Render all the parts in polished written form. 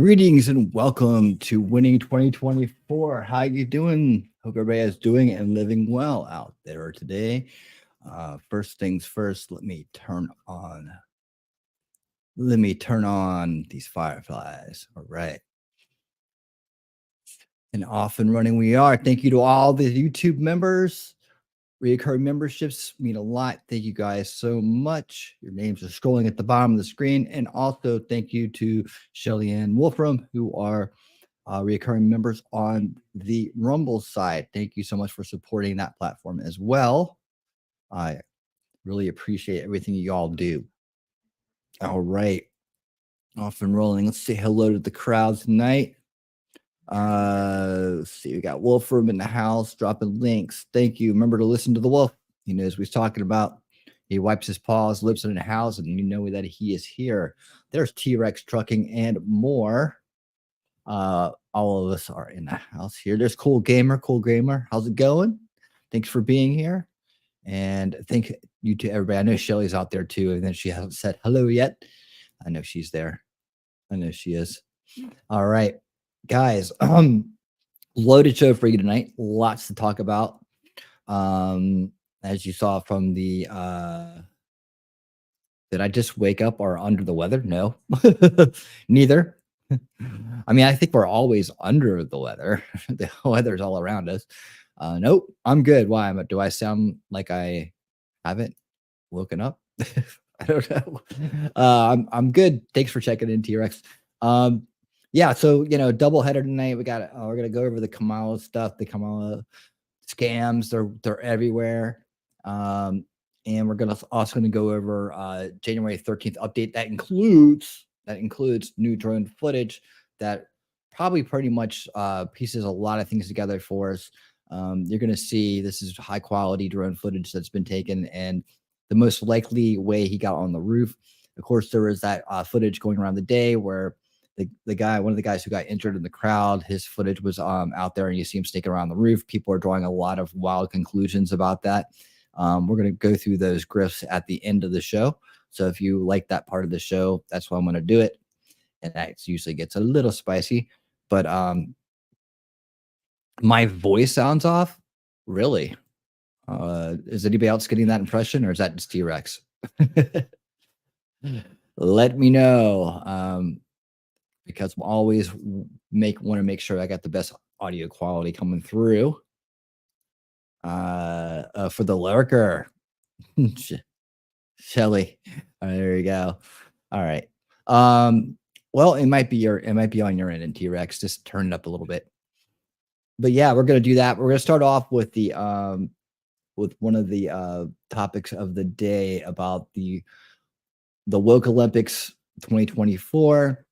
Greetings and welcome to Winning 2024. How you doing? Hope everybody is doing and living well out there today. First things first, let me turn on these fireflies. All right. And off and running we are. Thank you to all the YouTube members. Reoccurring memberships mean a lot. Thank you guys so much. Your names are scrolling at the bottom of the screen. And also thank you to Shelly and Wolfram, who are reoccurring members on the Rumble side. Thank you so much for supporting that platform as well. I really appreciate everything you all do. All right. Off and rolling. Let's say hello to the crowd tonight. Let's see, we got Wolfram in the house dropping links. Thank you. Remember to listen to the wolf. He knows what he's talking about. He wipes his paws, lips in the house, and you know that he is here. There's T-Rex Trucking and more. All of us are in the house here. There's Cool Gamer. How's it going? Thanks for being here. And thank you to everybody. I know Shelly's out there too, and then she hasn't said hello yet. I know she's there. I know she is. All right. Guys, loaded show for you tonight. Lots to talk about. As you saw from the did I just wake up or under the weather? No. Neither. I mean, I think we're always under the weather. The weather's all around us. Nope, I'm good. Why? Do I sound like I haven't woken up? I don't know. I'm good. Thanks for checking in, T-Rex. Yeah, so double header tonight. We got we're gonna go over the Kamala stuff, the Kamala scams. They're everywhere. And we're also gonna go over January 13th update that includes new drone footage that probably pretty much pieces a lot of things together for us. You're gonna see this is high quality drone footage that's been taken, and the most likely way he got on the roof. Of course, there was that footage going around the day where one of the guys who got injured in the crowd, his footage was out there, and you see him sneaking around the roof. People are drawing a lot of wild conclusions about that. We're going to go through those grifts at the end of the show. So if you like that part of the show, that's why I'm going to do it. And that usually gets a little spicy, but my voice sounds off. Really? Is anybody else getting that impression, or is that just T-Rex? Let me know. Because I always want to make sure I got the best audio quality coming through. For the lurker, Shelly. There you go. All right. Well, it might be on your end, and T-Rex. Just turn it up a little bit. But yeah, we're gonna do that. We're gonna start off with the with one of the topics of the day about the woke Olympics 2024.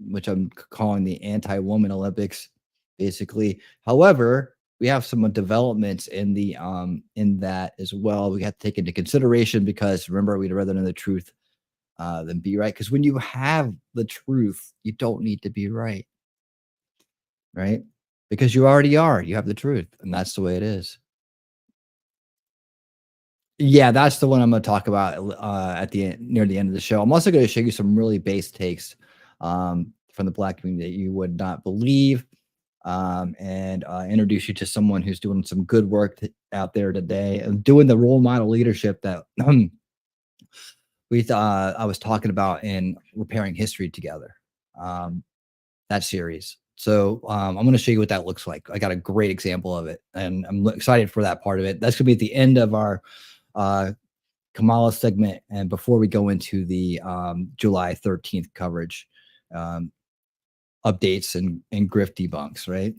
Which I'm calling the anti-woman Olympics, basically. However, we have some developments in the in that as well. We have to take into consideration because remember, we'd rather know the truth than be right. Because when you have the truth, you don't need to be right, right? Because you already are. You have the truth, and that's the way it is. Yeah, that's the one I'm going to talk about near the end of the show. I'm also going to show you some really base takes from the Black community that you would not believe, and introduce you to someone who's doing some good work out there today and doing the role model leadership that I was talking about in Repairing History Together, that series. So I'm going to show you what that looks like. I got a great example of it, and I'm excited for that part of it. That's going to be at the end of our Kamala segment, and before we go into the July 13th coverage, updates and grift debunks, right?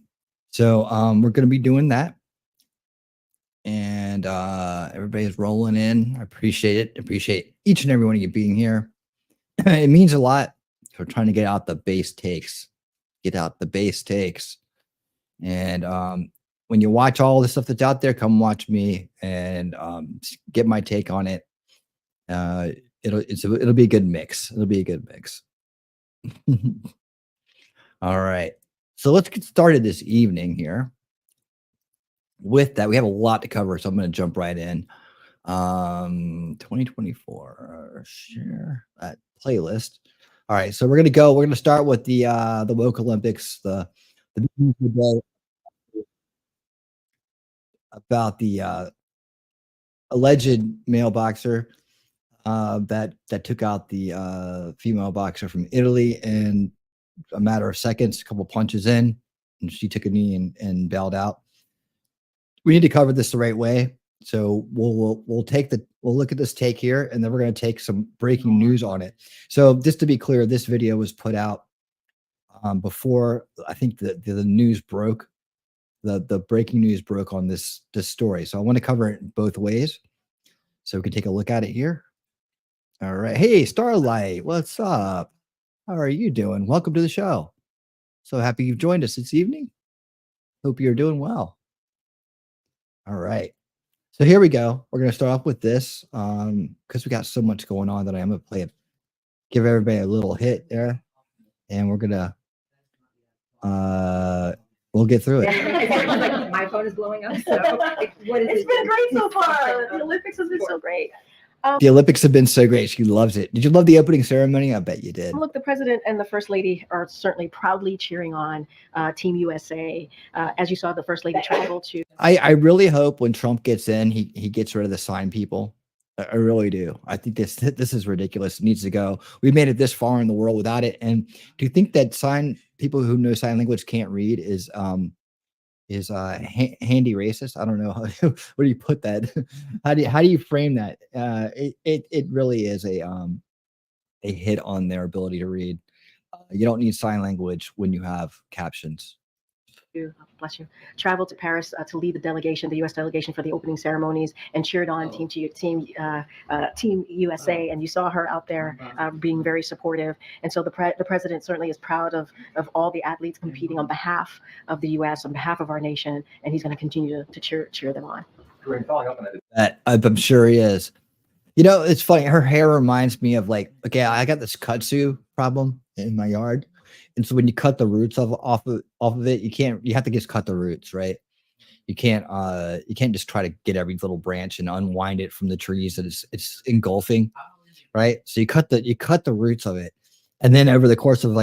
So we're going to be doing that, and everybody's rolling in. I appreciate it. Appreciate each and every one of you being here. It means a lot. We're trying to get out the base takes. And when you watch all the stuff that's out there, come watch me and get my take on it. It'll be a good mix. All right. So let's get started this evening here. With that, we have a lot to cover, so I'm going to jump right in. 2024, share that playlist. All right, so we're gonna start with the woke Olympics, the about the alleged male boxer that took out the female boxer from Italy in a matter of seconds, a couple punches in, and she took a knee and bailed out. We need to cover this the right way. So we'll look at this take here, and then we're going to take some breaking news on it. So just to be clear, this video was put out before I think the news broke. The breaking news broke on this story. So I want to cover it both ways, so we can take a look at it here. All right. Hey, Starlight, what's up? How are you doing? Welcome to the show. So happy you've joined us this evening. Hope you're doing well. All right. So here we go. We're going to start off with this because we got so much going on that I'm going to play it, give everybody a little hit there, and we're going to we'll get through it. My phone is blowing up. So it's been great so far. The Olympics has been so great. The Olympics have been so great. She loves it. Did you love the opening ceremony? I bet you did. Look, the president and the first lady are certainly proudly cheering on Team USA. As you saw, the first lady traveled to. I really hope when Trump gets in, he gets rid of the sign people. I really do. I think this is ridiculous. It needs to go. We made it this far in the world without it. And do you think that people who know sign language can't read is handy racist? I don't know. Where do you put that? How do you frame that? It really is a hit on their ability to read. You don't need sign language when you have captions. Bless you. Traveled to Paris to lead the U.S. delegation for the opening ceremonies, and cheered on Team USA. And you saw her out there being very supportive. And so the president certainly is proud of all the athletes competing on behalf of the U.S., on behalf of our nation, and he's going to continue to cheer them on. Following up on that, I'm sure he is. You know, it's funny. Her hair reminds me of okay, I got this kudzu problem in my yard. And so when you cut the roots off of it, you have to just cut the roots, right? You can't just try to get every little branch and unwind it from the trees that it's engulfing, right? So you cut the roots of it. And then over the course of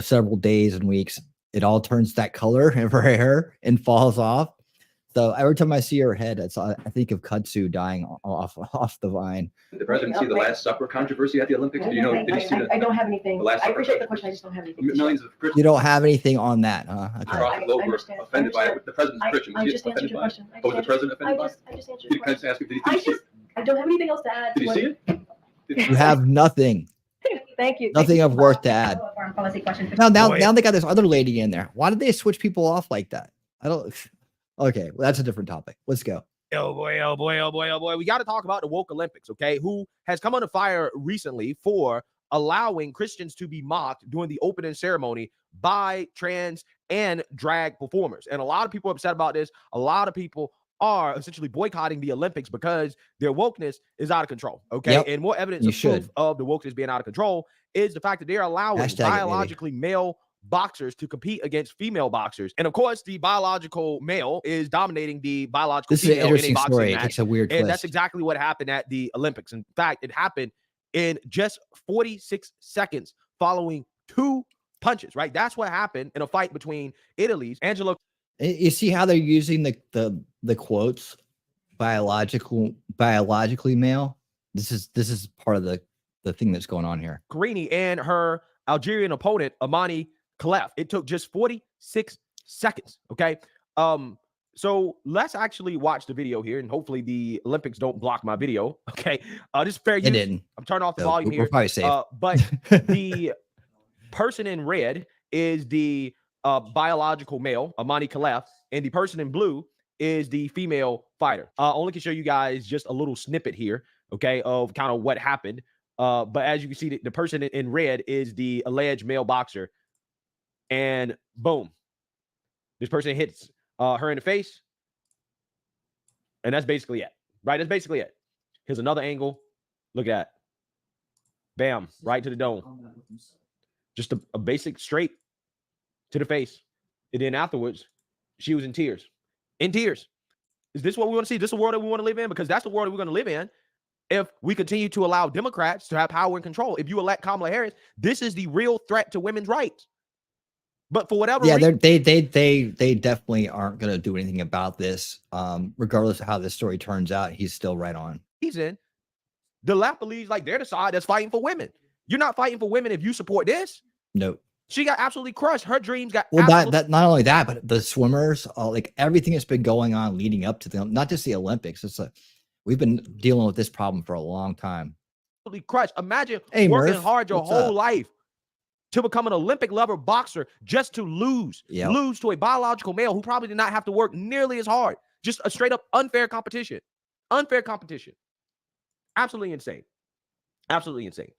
several days and weeks, it all turns that color of her hair and falls off. So every time I see her head, I think of kudzu dying off the vine. Did the president see the Last Supper controversy at the Olympics? Do you know? Did you see I don't have anything. The Last I Supper appreciate the question. I just don't have anything. Millions of Christians You don't have anything on that, huh? Okay. across the globe were offended by it. The president's Christian. I Was he just answered offended your by it? question. Oh, was the president offended by it? I just answered Did your question. ask you, did he see it? I don't have anything else to add. Did he see it? You have nothing. Thank you. Nothing of worth to add. Foreign policy question. Now they got this other lady in there. Why did they switch people off like that? I don't. Okay, well, that's a different topic. Let's go. Oh boy, oh boy, oh boy, oh boy. We got to talk about the woke Olympics, okay? Who has come under fire recently for allowing Christians to be mocked during the opening ceremony by trans and drag performers. And a lot of people are upset about this. A lot of people are essentially boycotting the Olympics because their wokeness is out of control, okay? Yep. And more evidence of proof of the wokeness being out of control is the fact that they're allowing biologically male boxers to compete against female boxers. And of course, the biological male is dominating the biological female. This is an interesting in a boxing story. match. It takes a weird twist. And that's exactly what happened at the Olympics. In fact, it happened in just 46 seconds following 2 punches, right? That's what happened in a fight between Italy's Angela. You see how they're using the quotes biologically male? This is part of the thing that's going on here. Carini and her Algerian opponent, Amani Khalef. It took just 46 seconds, okay? So let's actually watch the video here, and hopefully the Olympics don't block my video, okay? This is fair use. It didn't. I'm turning off the volume here. We're probably safe. But the person in red is the biological male, Amani Khalef, and the person in blue is the female fighter. Only can show you guys just a little snippet here, okay, of kind of what happened. But as you can see, the person in red is the alleged male boxer. And boom, this person hits her in the face. And that's basically it, right? That's basically it. Here's another angle. Look at that. Bam, right to the dome. Just a basic straight to the face. And then afterwards, she was in tears. In tears. Is this what we want to see? Is this the world that we want to live in? Because that's the world that we're going to live in. if we continue to allow Democrats to have power and control. If you elect Kamala Harris, this is the real threat to women's rights. But for whatever reason, they definitely aren't going to do anything about this. Regardless of how this story turns out, he's still right on. The left believes like they're the side that's fighting for women. You're not fighting for women if you support this. No. She got absolutely crushed. Her dreams got that not only that, but the swimmers, like everything that's been going on leading up to them, not just the Olympics. It's we've been dealing with this problem for a long time. Absolutely crushed. Imagine working hard your whole life to become an Olympic level boxer just to lose to a biological male who probably did not have to work nearly as hard. Just a straight up unfair competition. Absolutely insane. Absolutely insane.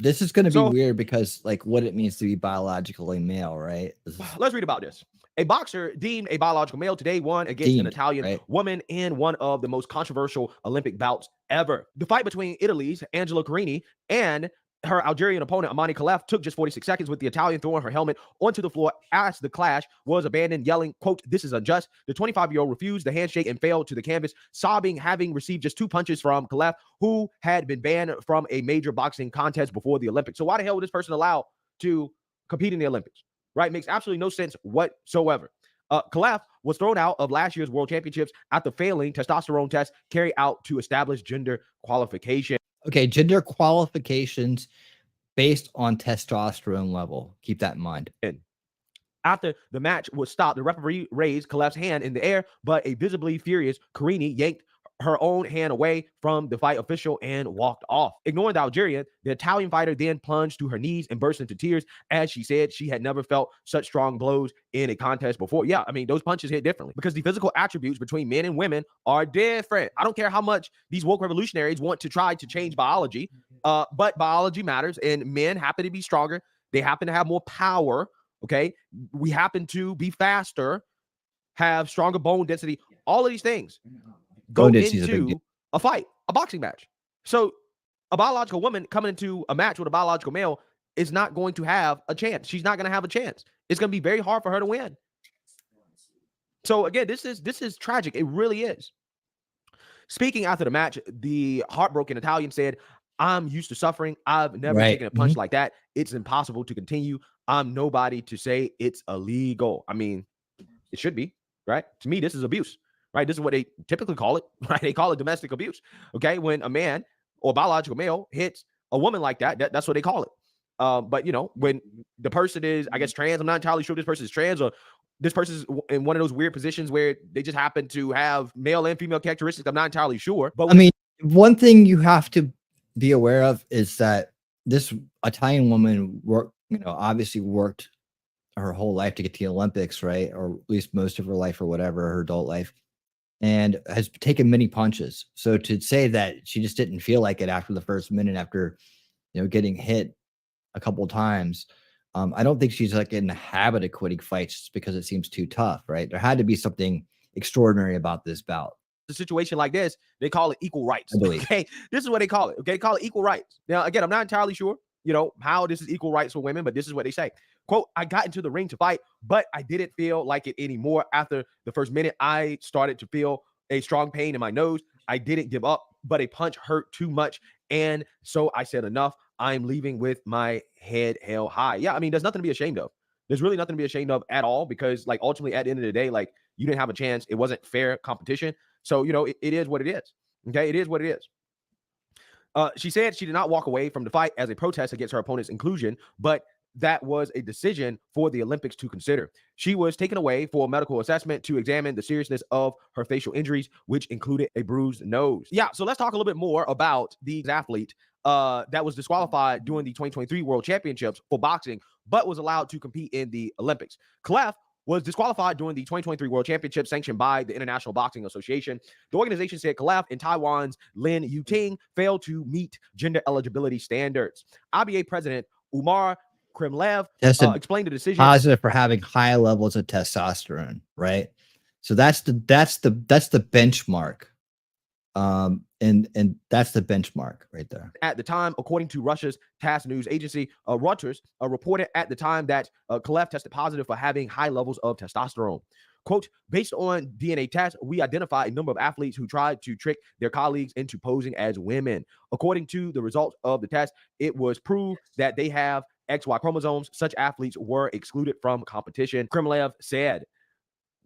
This is going to be weird because like what it means to be biologically male, right? Let's read about this. A boxer deemed a biological male today won against an Italian woman in one of the most controversial Olympic bouts ever. The fight between Italy's Angela Carini and her Algerian opponent, Amani Khalef, took just 46 seconds, with the Italian throwing her helmet onto the floor as the clash was abandoned, yelling, quote, "This is unjust." The 25-year-old refused the handshake and fell to the canvas, sobbing, having received just 2 punches from Khalef, who had been banned from a major boxing contest before the Olympics. So why the hell was this person allowed to compete in the Olympics? Right? Makes absolutely no sense whatsoever. Khalef was thrown out of last year's World Championships after failing testosterone tests carried out to establish gender qualification. Okay, gender qualifications based on testosterone level. Keep that in mind. After the match was stopped, the referee raised Khalef's hand in the air, but a visibly furious Carini yanked her own hand away from the fight official and walked off. Ignoring the Algerian, the Italian fighter then plunged to her knees and burst into tears as she said she had never felt such strong blows in a contest before. Yeah, I mean, those punches hit differently because the physical attributes between men and women are different. I don't care how much these woke revolutionaries want to try to change biology, but biology matters, and men happen to be stronger. They happen to have more power, okay? We happen to be faster, have stronger bone density, all of these things go into a fight, a boxing match. So a biological woman coming into a match with a biological male is not going to have a chance. She's not going to have a chance. It's going to be very hard for her to win. So again, this is tragic. It really is. Speaking after the match, the heartbroken Italian said, "I'm used to suffering. I've never taken a punch like that. It's impossible to continue. I'm nobody to say it's illegal." I mean, it should be, right? To me, this is abuse. Right, this is what they typically call it. Right, they call it domestic abuse. Okay, when a man or biological male hits a woman like that, that's what they call it. But you know, when the person is, I guess, trans, I'm not entirely sure if this person is trans or this person is in one of those weird positions where they just happen to have male and female characteristics. I'm not entirely sure. But I mean, one thing you have to be aware of is that this Italian woman obviously worked her whole life to get to the Olympics, right? Or at least most of her life or whatever, her adult life, and has taken many punches. So to say that she just didn't feel like it after the first minute, after getting hit a couple of times, I don't think she's like in the habit of quitting fights just because it seems too tough, right? There had to be something extraordinary about this bout. A situation like this, they call it equal rights. I believe. Okay, this is what they call it. Okay, call it equal rights. Now, again, I'm not entirely sure, how this is equal rights for women, but this is what they say. Quote, "I got into the ring to fight, but I didn't feel like it anymore. After the first minute, I started to feel a strong pain in my nose. I didn't give up, but a punch hurt too much. And so I said, enough. I'm leaving with my head held high." Yeah, I mean, there's nothing to be ashamed of. There's really nothing to be ashamed of at all, because like ultimately at the end of the day, like you didn't have a chance. It wasn't fair competition. So, it is what it is. Okay, it is what it is. She said she did not walk away from the fight as a protest against her opponent's inclusion, but that was a decision for the Olympics to consider. She was taken away for a medical assessment to examine the seriousness of her facial injuries, which included a bruised nose. Yeah, so let's talk a little bit more about the athlete that was disqualified during the 2023 World Championships for boxing, but was allowed to compete in the Olympics. Khalef was disqualified during the 2023 World Championships sanctioned by the International Boxing Association. The organization said Khalef and Taiwan's Lin Yuting failed to meet gender eligibility standards. IBA President Umar Kremlev explained the decision. Positive for having high levels of testosterone, right? So that's the benchmark. And that's the benchmark right there. At the time, according to Russia's TASS news agency, Reuters reported at the time that Khalef tested positive for having high levels of testosterone. Quote, based on DNA tests, we identify a number of athletes who tried to trick their colleagues into posing as women. According to the results of the test, it was proved that they have XY chromosomes. Such athletes were excluded from competition. Kremlev said.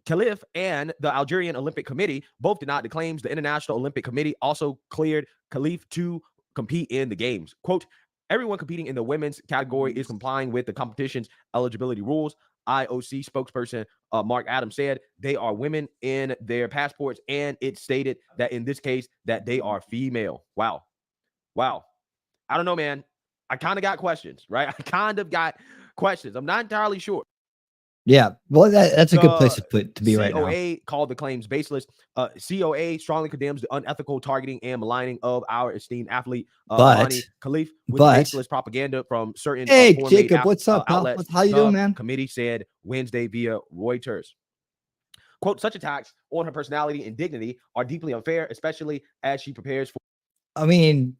Khalif and the Algerian Olympic Committee both denied the claims. The International Olympic Committee also cleared Khalif to compete in the games. Quote, everyone competing in the women's category is complying with the competition's eligibility rules. IOC spokesperson Mark Adams said they are women in their passports, and it stated that in this case that they are female. Wow. I don't know, man. I kind of got questions, right? I kind of got questions. I'm not entirely sure. Yeah, well, that's a good place to be right now. COA called the claims baseless. COA strongly condemns the unethical targeting and maligning of our esteemed athlete, Amani Khalif, with baseless propaganda from certain Hey, Jacob, what's up, pal? outlets. How you doing, man? Committee said Wednesday via Reuters. Quote, such attacks on her personality and dignity are deeply unfair, especially as she prepares for. I mean,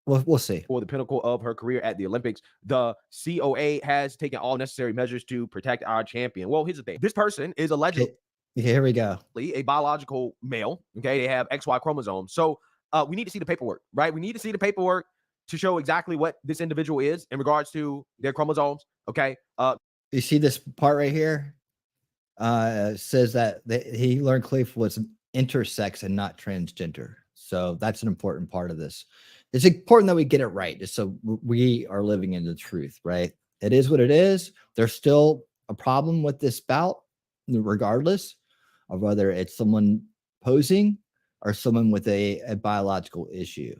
we'll see. For the pinnacle of her career at the Olympics, the COA has taken all necessary measures to protect our champion. Well, here's the thing. This person is allegedly here we go. A biological male. Okay, they have XY chromosomes. So we need to see the paperwork, right? We need to see the paperwork to show exactly what this individual is in regards to their chromosomes. Okay. You see this part right here? Says that he learned Khalif was intersex and not transgender. So that's an important part of this. It's important that we get it right, just so we are living in the truth, right? It is what it is. There's still a problem with this bout, regardless of whether it's someone posing or someone with a biological issue.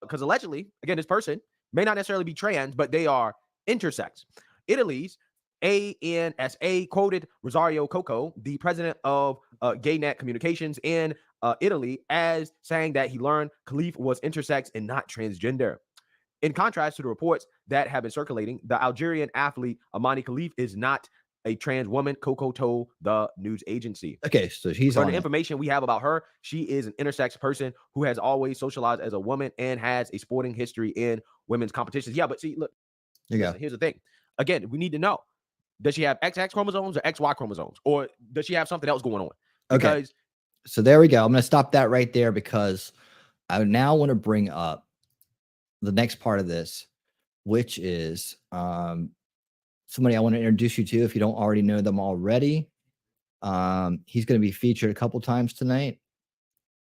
Because allegedly, again, this person may not necessarily be trans, but they are intersex. Italy's ANSA quoted Rosario Coco, the president of GayNet Communications in Italy, as saying that he learned Khalif was intersex and not transgender. In contrast to the reports that have been circulating, the Algerian athlete Amani Khalif is not a trans woman, Coco told the news agency. Okay, so he's on the information we have about her. She is an intersex person who has always socialized as a woman and has a sporting history in women's competitions. Yeah, but see, look, here's the thing. Again, we need to know. Does she have XX chromosomes or XY chromosomes? Or does she have something else going on? Because, okay. So there we go. I'm going to stop that right there because I now want to bring up the next part of this, which is somebody I want to introduce you to if you don't already know them already. He's going to be featured a couple times tonight,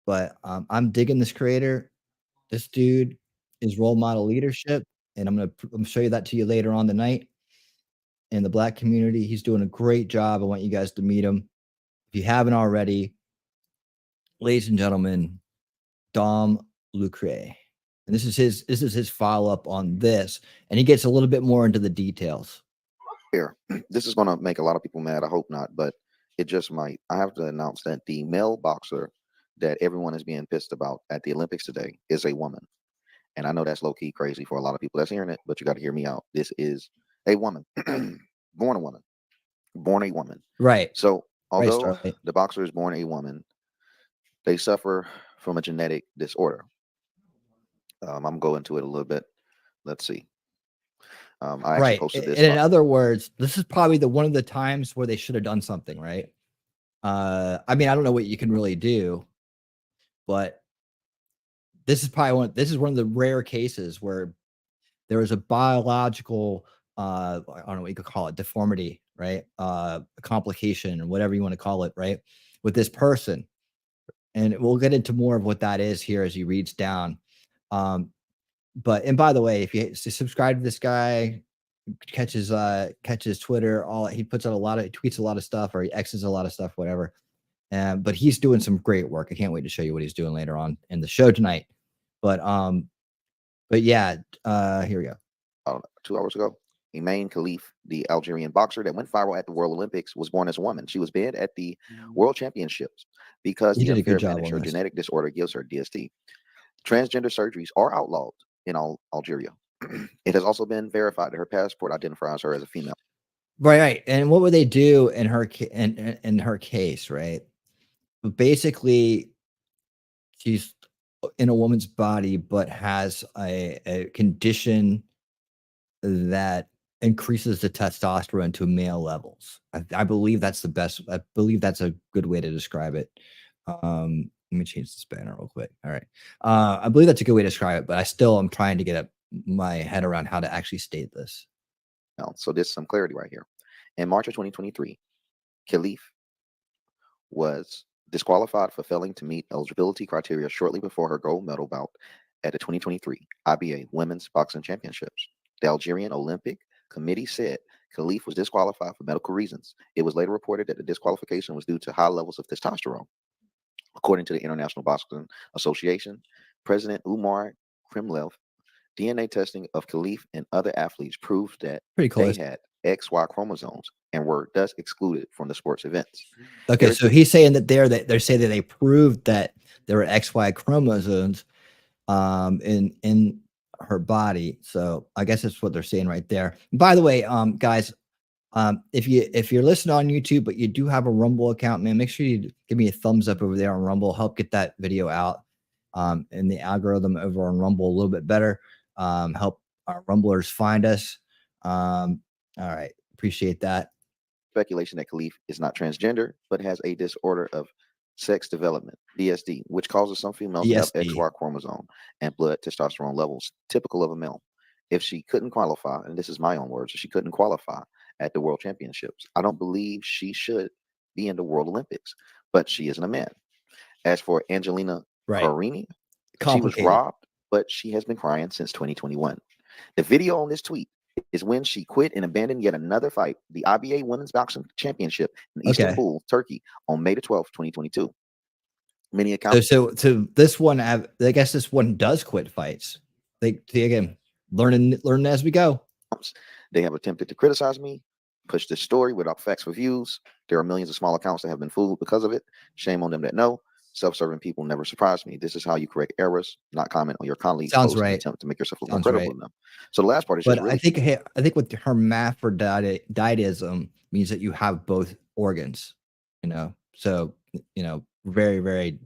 but I'm digging this creator. This dude is role model leadership, and I'm going to show you that to you later on tonight. In the Black community, he's doing a great job. I want you guys to meet him if you haven't already. Ladies and gentlemen, Dom Lucre, and this is his follow-up on this, and he gets a little bit more into the details. Here, this is going to make a lot of people mad. I hope not, but it just might. I have to announce that the male boxer that everyone is being pissed about at the Olympics today is a woman, and I know that's low-key crazy for a lot of people that's hearing it, but you got to hear me out. This is a woman, born a woman. Right. So although the boxer is born a woman, they suffer from a genetic disorder. I'm going into it a little bit. Let's see. I actually posted this. In other words, this is probably one of the times where they should have done something, right? I mean, I don't know what you can really do, but this is probably one of the rare cases where there was a biological I don't know what you could call it, deformity, right? Complication or whatever you want to call it, right? With this person. And we'll get into more of what that is here as he reads down. And by the way, if you subscribe to this guy, catches Twitter, he puts out he tweets a lot of stuff, or he X's a lot of stuff, whatever. But he's doing some great work. I can't wait to show you what he's doing later on in the show tonight. But yeah, here we go. 2 hours ago, Iman Khalif, the Algerian boxer that went viral at the World Olympics, was born as a woman. She was banned at the World Championships because the unfair advantage her genetic disorder gives her DST. Transgender surgeries are outlawed in Algeria. It has also been verified that her passport identifies her as a female. Right. And what would they do in her case, right? But basically, she's in a woman's body, but has a condition that increases the testosterone to male levels. I believe that's the best. I believe that's a good way to describe it. Let me change this banner real quick. All right. I believe that's a good way to describe it, but I still am trying to get my head around how to actually state this. So there's some clarity right here. In March of 2023, Khalif was disqualified for failing to meet eligibility criteria shortly before her gold medal bout at the 2023 IBA Women's Boxing Championships. The Algerian Olympic Committee said Khalif was disqualified for medical reasons. It was later reported that the disqualification was due to high levels of testosterone. According to the International Boxing Association, President Umar Kremlev, DNA testing of Khalif and other athletes proved that Pretty close. they had XY chromosomes and were thus excluded from the sports events. Okay, so he's saying that they're saying that they proved that there were XY chromosomes in her body. So I guess that's what they're saying right there. By the way, guys, if you're listening on YouTube, but you do have a Rumble account, man, make sure you give me a thumbs up over there on Rumble. Help get that video out in the algorithm over on Rumble a little bit better. Help our Rumblers find us. All right, appreciate that. Speculation that Khalif is not transgender, but has a disorder of sex development, DSD, which causes some females to have XY chromosome and blood testosterone levels typical of a male. If she couldn't qualify, and this is my own words, if she couldn't qualify at the World Championships, I don't believe she should be in the World Olympics, but she isn't a man. As for Angelina Carini, she was robbed, but she has been crying since 2021. The video on this tweet is when she quit and abandoned yet another fight, the IBA Women's Boxing Championship in Istanbul, Turkey, on May the 12th, 2022. Many accounts. So this one, I guess this one does quit fights. They again learning as we go. They have attempted to criticize me, push this story without facts or views. There are millions of small accounts that have been fooled because of it. Shame on them that know. Self-serving people never surprise me. This is how you correct errors, not comment on your colleagues' posts and attempt to make yourself look more credible than them. So the last part is just really. I think with hermaphroditism means that you have both organs, So very, very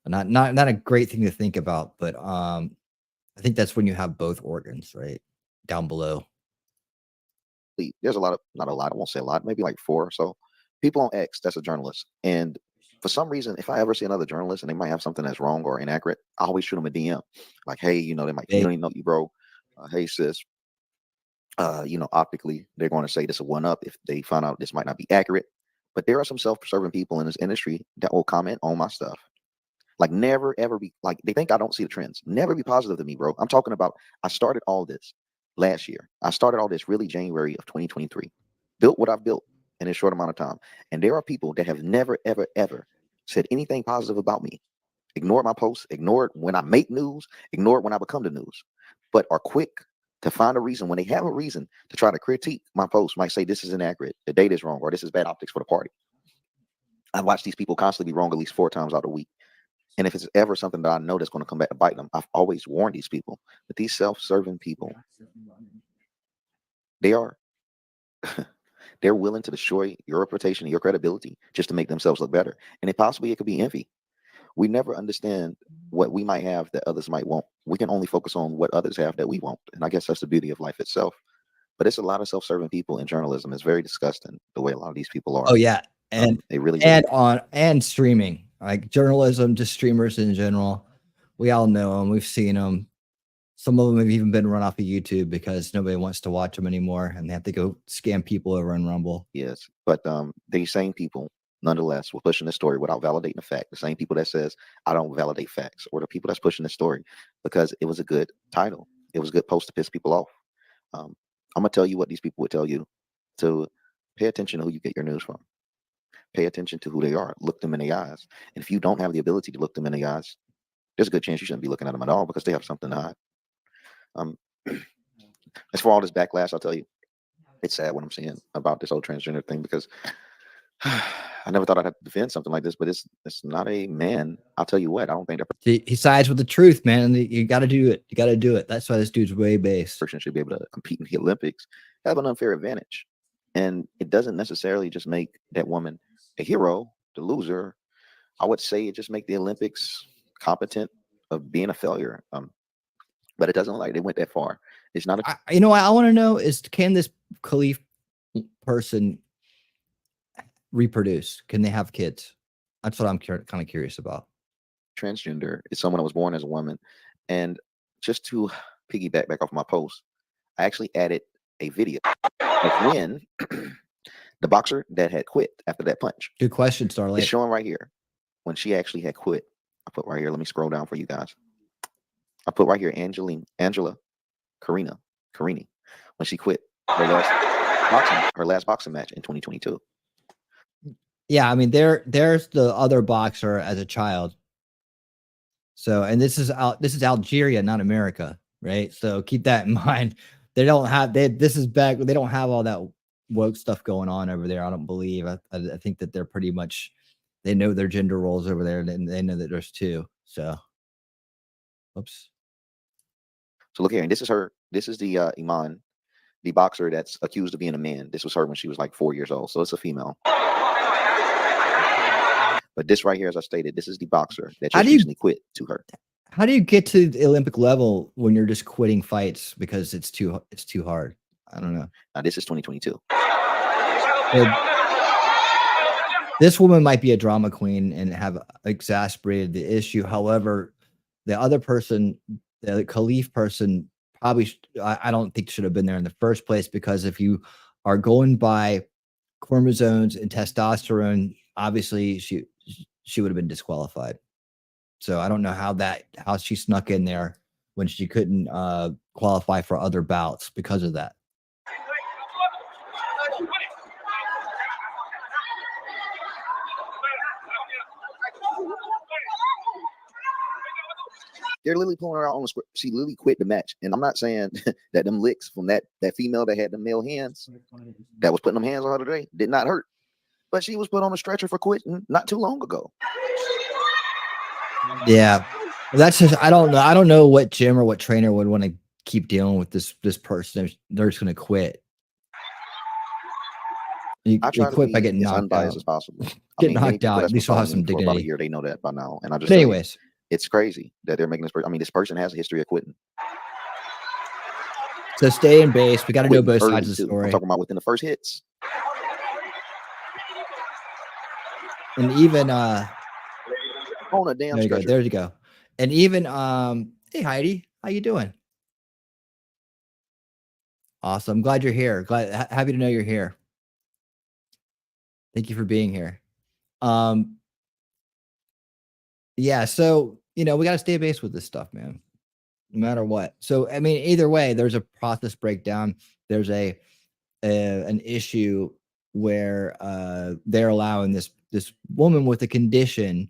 not a great thing to think about, but I think that's when you have both organs, right? Down below. There's a lot of, not a lot, I won't say a lot, maybe like 4 or so people on X that's a journalist. And for some reason, if I ever see another journalist and they might have something that's wrong or inaccurate, I always shoot them a DM. Like, hey, they might, you don't even know you, bro. Hey, sis. Optically, they're going to say this is a one-up if they find out this might not be accurate. But there are some self-serving people in this industry that will comment on my stuff. Like, never, ever be, like, they think I don't see the trends. Never be positive to me, bro. I'm talking about, I started all this last year. I started all this really January of 2023. Built what I've built in a short amount of time. And there are people that have never, ever, ever said anything positive about me. Ignored my posts, ignored when I make news, ignored when I become the news, but are quick to find a reason when they have a reason to try to critique my post. Might say this is inaccurate, the data is wrong, or this is bad optics for the party. I watch these people constantly be wrong at least 4 times out of the week. And if it's ever something that I know that's going to come back to bite them, I've always warned these people. But these self-serving people, they are they're willing to destroy your reputation and your credibility just to make themselves look better. And it could be envy. We never understand what we might have that others might want. We can only focus on what others have that we won't. And I guess that's the beauty of life itself. But it's a lot of self-serving people in journalism. It's very disgusting the way a lot of these people are. Oh yeah. And they really and streaming, like journalism, just streamers in general. We all know them. We've seen them. Some of them have even been run off of YouTube because nobody wants to watch them anymore, and they have to go scam people over in Rumble. Yes, but these same people, nonetheless, were pushing this story without validating the fact. The same people that says I don't validate facts, or the people that's pushing this story because it was a good title, it was a good post to piss people off. I'm gonna tell you what these people would tell you: to pay attention to who you get your news from. Pay attention to who they are. Look them in the eyes. And if you don't have the ability to look them in the eyes, there's a good chance you shouldn't be looking at them at all because they have something to hide. As for all this backlash, I'll tell you, it's sad what I'm seeing about this whole transgender thing because I never thought I'd have to defend something like this, but it's not a man. I'll tell you what, I don't think that he sides with the truth, man. You got to do it. You got to do it. That's why this dude's way based. Person should be able to compete in the Olympics, have an unfair advantage. And it doesn't necessarily just make that woman a hero, the loser. I would say it just make the Olympics competent of being a failure. But it doesn't look like they went that far. It's not a You know what I want to know is, can this Khalif person reproduce? Can they have kids? That's what I'm kind of curious about. transgender. It's someone that was born as a woman. And just to piggyback back off my post, I actually added a video of when the boxer that had quit after that punch. Good question, It's Starlight. showing right here when she actually had quit. I put right here. Let me scroll down for you guys. I put right here Angela Carini when she quit her last boxing match in 2022. Yeah, I mean, there's the other boxer as a child. So, and this is Algeria, not America, right? So keep that in mind. They don't have this is back. They don't have all that woke stuff going on over there. I don't believe. I think that they're pretty much, they know their gender roles over there, and they know that there's two. So, oops. So look here, and this is her. This is the Iman, the boxer that's accused of being a man. This was her when she was like 4 years old. So it's a female. But this right here, as I stated, this is the boxer that just recently quit to her. How do you get to the Olympic level when you're just quitting fights because it's too hard? I don't know. Now this is 2022. This woman might be a drama queen and have exacerbated the issue. However, the other person, the Khalif person, probably I don't think should have been there in the first place, because if you are going by chromosomes and testosterone, obviously she would have been disqualified. So I don't know how she snuck in there when she couldn't qualify for other bouts because of that. They're literally pulling her out on the script. She literally quit the match. And I'm not saying that them licks from that female that had the male hands, that was putting them hands on her today, did not hurt. But she was put on a stretcher for quitting not too long ago. Yeah. That's just, I don't know. I don't know what gym or what trainer would want to keep dealing with this person. They're just going to quit. You quit by getting knocked unbiased out. as possible. Get knocked out. At least you'll have some for about a dignity. year, they know that by now. And I just But anyways, it's crazy that they're making this person. I mean, this person has a history of quitting. so stay in base. We got to know both sides of the story. I'm talking about within the first hits. And even on a damn there you go. stretcher. There you go. And even hey Heidi, how you doing? Awesome. I'm glad you're here. Happy to know you're here. Thank you for being here. Yeah, so we got to stay base with this stuff, man, no matter what. So I mean, either way, there's a process breakdown. There's an issue where they're allowing this woman with a condition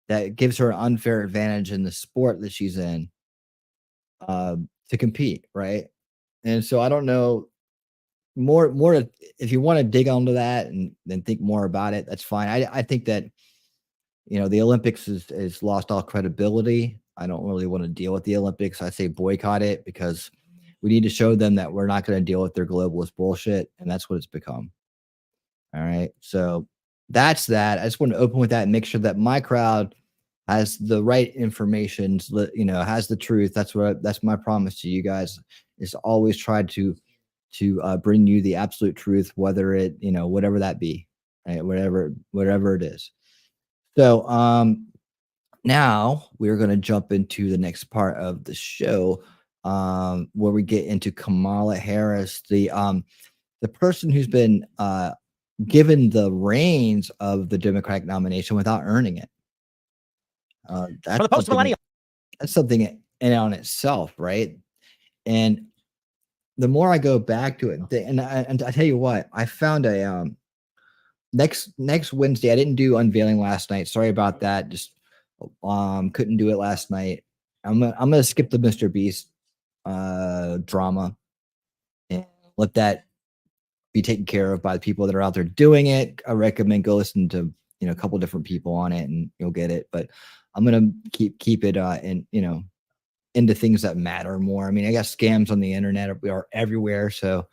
that gives her an unfair advantage in the sport that she's in to compete, right? And so I don't know, more if you want to dig onto that and then think more about it, that's fine. I think that the Olympics is lost all credibility. I don't really want to deal with the Olympics. I say boycott it, because we need to show them that we're not going to deal with their globalist bullshit, and that's what it's become. All right, so that's that. I just want to open with that and make sure that my crowd has the right information, has the truth. That's my promise to you guys, is to always try to bring you the absolute truth, whether it, whatever that be, right? Whatever it is. So now we're going to jump into the next part of the show, where we get into Kamala Harris, the person who's been given the reins of the Democratic nomination without earning it. That's something in on itself, right? And the more I go back to it, and I tell you what, I found a next Wednesday. I didn't do Unveiling last night. Sorry about that. Just couldn't do it last night. I'm gonna skip the Mr. Beast drama and let that be taken care of by the people that are out there doing it. I recommend go listen to a couple different people on it, and you'll get it. But I'm gonna keep it into things that matter more. I mean, I guess scams on the internet are everywhere. So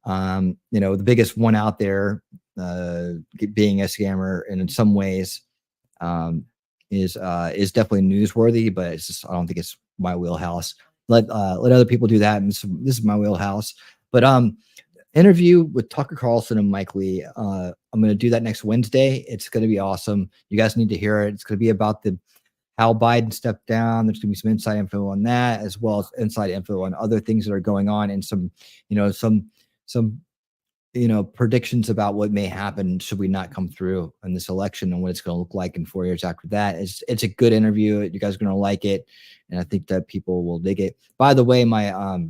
the biggest one out there, being a scammer, and in some ways is definitely newsworthy, but it's just, I don't think it's my wheelhouse. let other people do that. And so this is my wheelhouse. But interview with Tucker Carlson and Mike Lee. I'm going to do that next Wednesday. It's going to be awesome. You guys need to hear it. It's going to be about how Biden stepped down. There's going to be some inside info on that, as well as inside info on other things that are going on, and some predictions about what may happen should we not come through in this election, and what it's going to look like in 4 years after that. It's a good interview. You guys are going to like it, and I think that people will dig it. By the way, my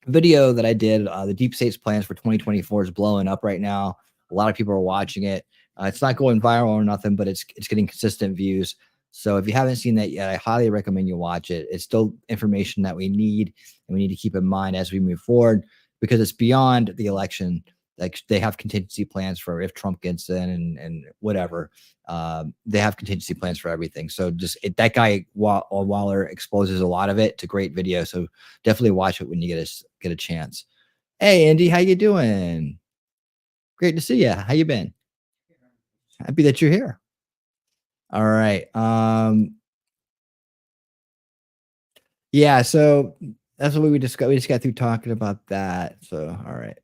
video that I did, the deep state's plans for 2024, is blowing up right now. A lot of people are watching it. It's not going viral or nothing, but it's getting consistent views. So if you haven't seen that yet, I highly recommend you watch it. It's still information that we need, and we need to keep in mind as we move forward, because it's beyond the election. Like, they have contingency plans for if Trump gets in and whatever. They have contingency plans for everything. So that guy Waller exposes a lot of it. It's a great video. So definitely watch it when you get a chance. Hey, Andy, how you doing? Great to see you. How you been? Happy that you're here. All right. Yeah, so that's what we discussed. We just got through talking about that. So, all right.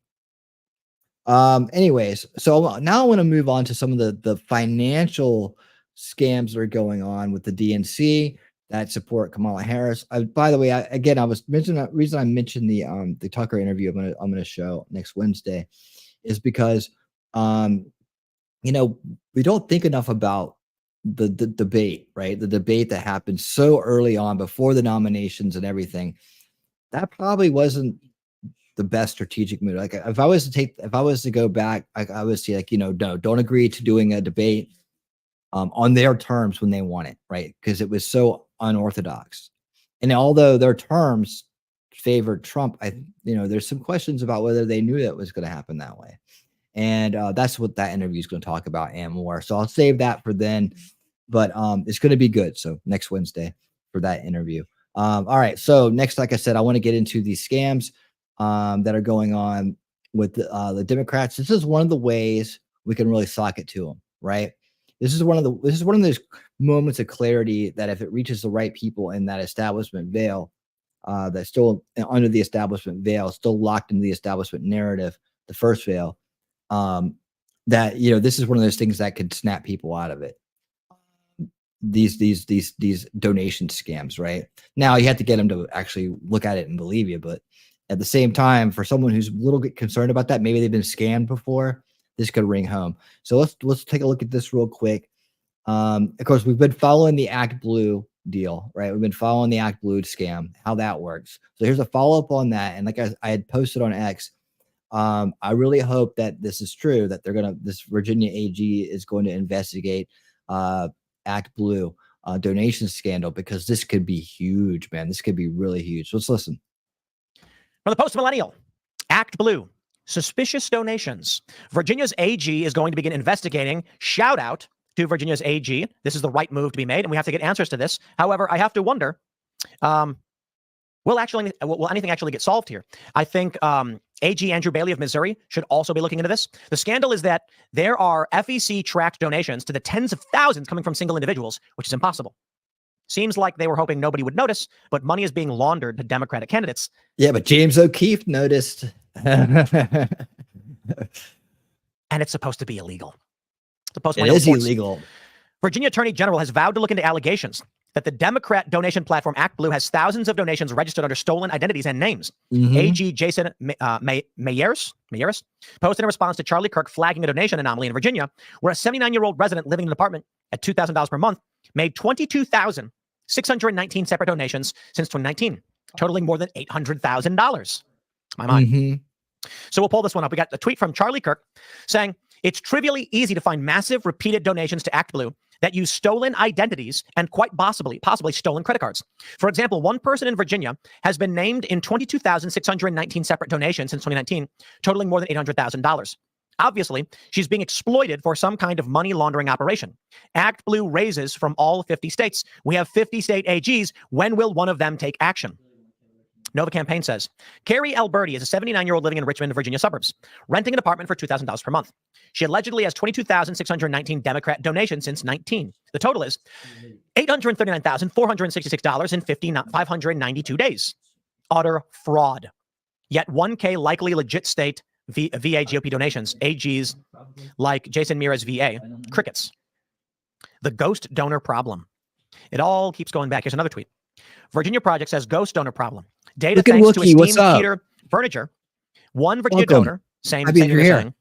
Anyways, so now I want to move on to some of the financial scams that are going on with the DNC that support Kamala Harris. By the way, I was mentioning the reason I mentioned the Tucker interview I'm gonna show next Wednesday is because we don't think enough about the debate, right? The debate that happened so early on before the nominations and everything. That probably wasn't the best strategic move. Like, if I was to go back, I would say, like, no, don't agree to doing a debate on their terms when they want it, right? Because it was so unorthodox. And although their terms favored Trump, there's some questions about whether they knew that was going to happen that way. And that's what that interview is going to talk about and more. So I'll save that for then, but it's going to be good. So next Wednesday for that interview. All right. So next, like I said, I want to get into these scams that are going on with the Democrats. This is one of the ways we can really sock it to them, right? This is one of those moments of clarity that if it reaches the right people in that establishment veil, that's still under the establishment veil, still locked into the establishment narrative, the first veil, that this is one of those things that could snap people out of it. These donation scams, right? Now you have to get them to actually look at it and believe you, but at the same time, for someone who's a little bit concerned about that, maybe they've been scammed before, this could ring home. So let's take a look at this real quick. Of course, we've been following the ActBlue deal, right? We've been following the ActBlue scam, how that works. So here's a follow-up on that. And like I had posted on X, I really hope that this is true, that this Virginia AG is going to investigate ActBlue donation scandal, because this could be huge, man. This could be really huge. Let's listen. From the Post-Millennial, ActBlue, suspicious donations. Virginia's AG is going to begin investigating. Shout out to Virginia's AG. This is the right move to be made, and we have to get answers to this. However, I have to wonder, will anything actually get solved here? I think AG Andrew Bailey of Missouri should also be looking into this. The scandal is that there are FEC-tracked donations to the tens of thousands coming from single individuals, which is impossible. Seems like they were hoping nobody would notice, but money is being laundered to Democratic candidates. Yeah, but James O'Keefe noticed. And it's supposed to be illegal. It is illegal. Virginia Attorney General has vowed to look into allegations that the Democrat donation platform ActBlue has thousands of donations registered under stolen identities and names. AG Jason Mayeris posted in response to Charlie Kirk flagging a donation anomaly in Virginia, where a 79-year-old resident living in an apartment at $2,000 per month made 22,619 separate donations since 2019, totaling more than $800,000. My mind. So we'll pull this one up. We got a tweet from Charlie Kirk saying, "It's trivially easy to find massive repeated donations to ActBlue that use stolen identities and quite possibly stolen credit cards. For example, one person in Virginia has been named in 22,619 separate donations since 2019, totaling more than $800,000. Obviously, she's being exploited for some kind of money laundering operation. ActBlue raises from all 50 states. We have 50 state AGs. When will one of them take action?" Nova Campaign says, Carrie Alberti is a 79-year-old living in Richmond, Virginia suburbs, renting an apartment for $2,000 per month. She allegedly has 22,619 Democrat donations since 19. The total is $839,466 in 592 days. utter fraud. Yet 1K likely legit state VA GOP donations, AGs like Jason Mira's VA, crickets. The ghost donor problem. It all keeps going back. Here's another tweet. Virginia Project says ghost donor problem. Data Look at thanks to Wookie, what's esteemed up? Peter Berninger. One Virginia Welcome. donor, same Happy thing you're you're here. saying.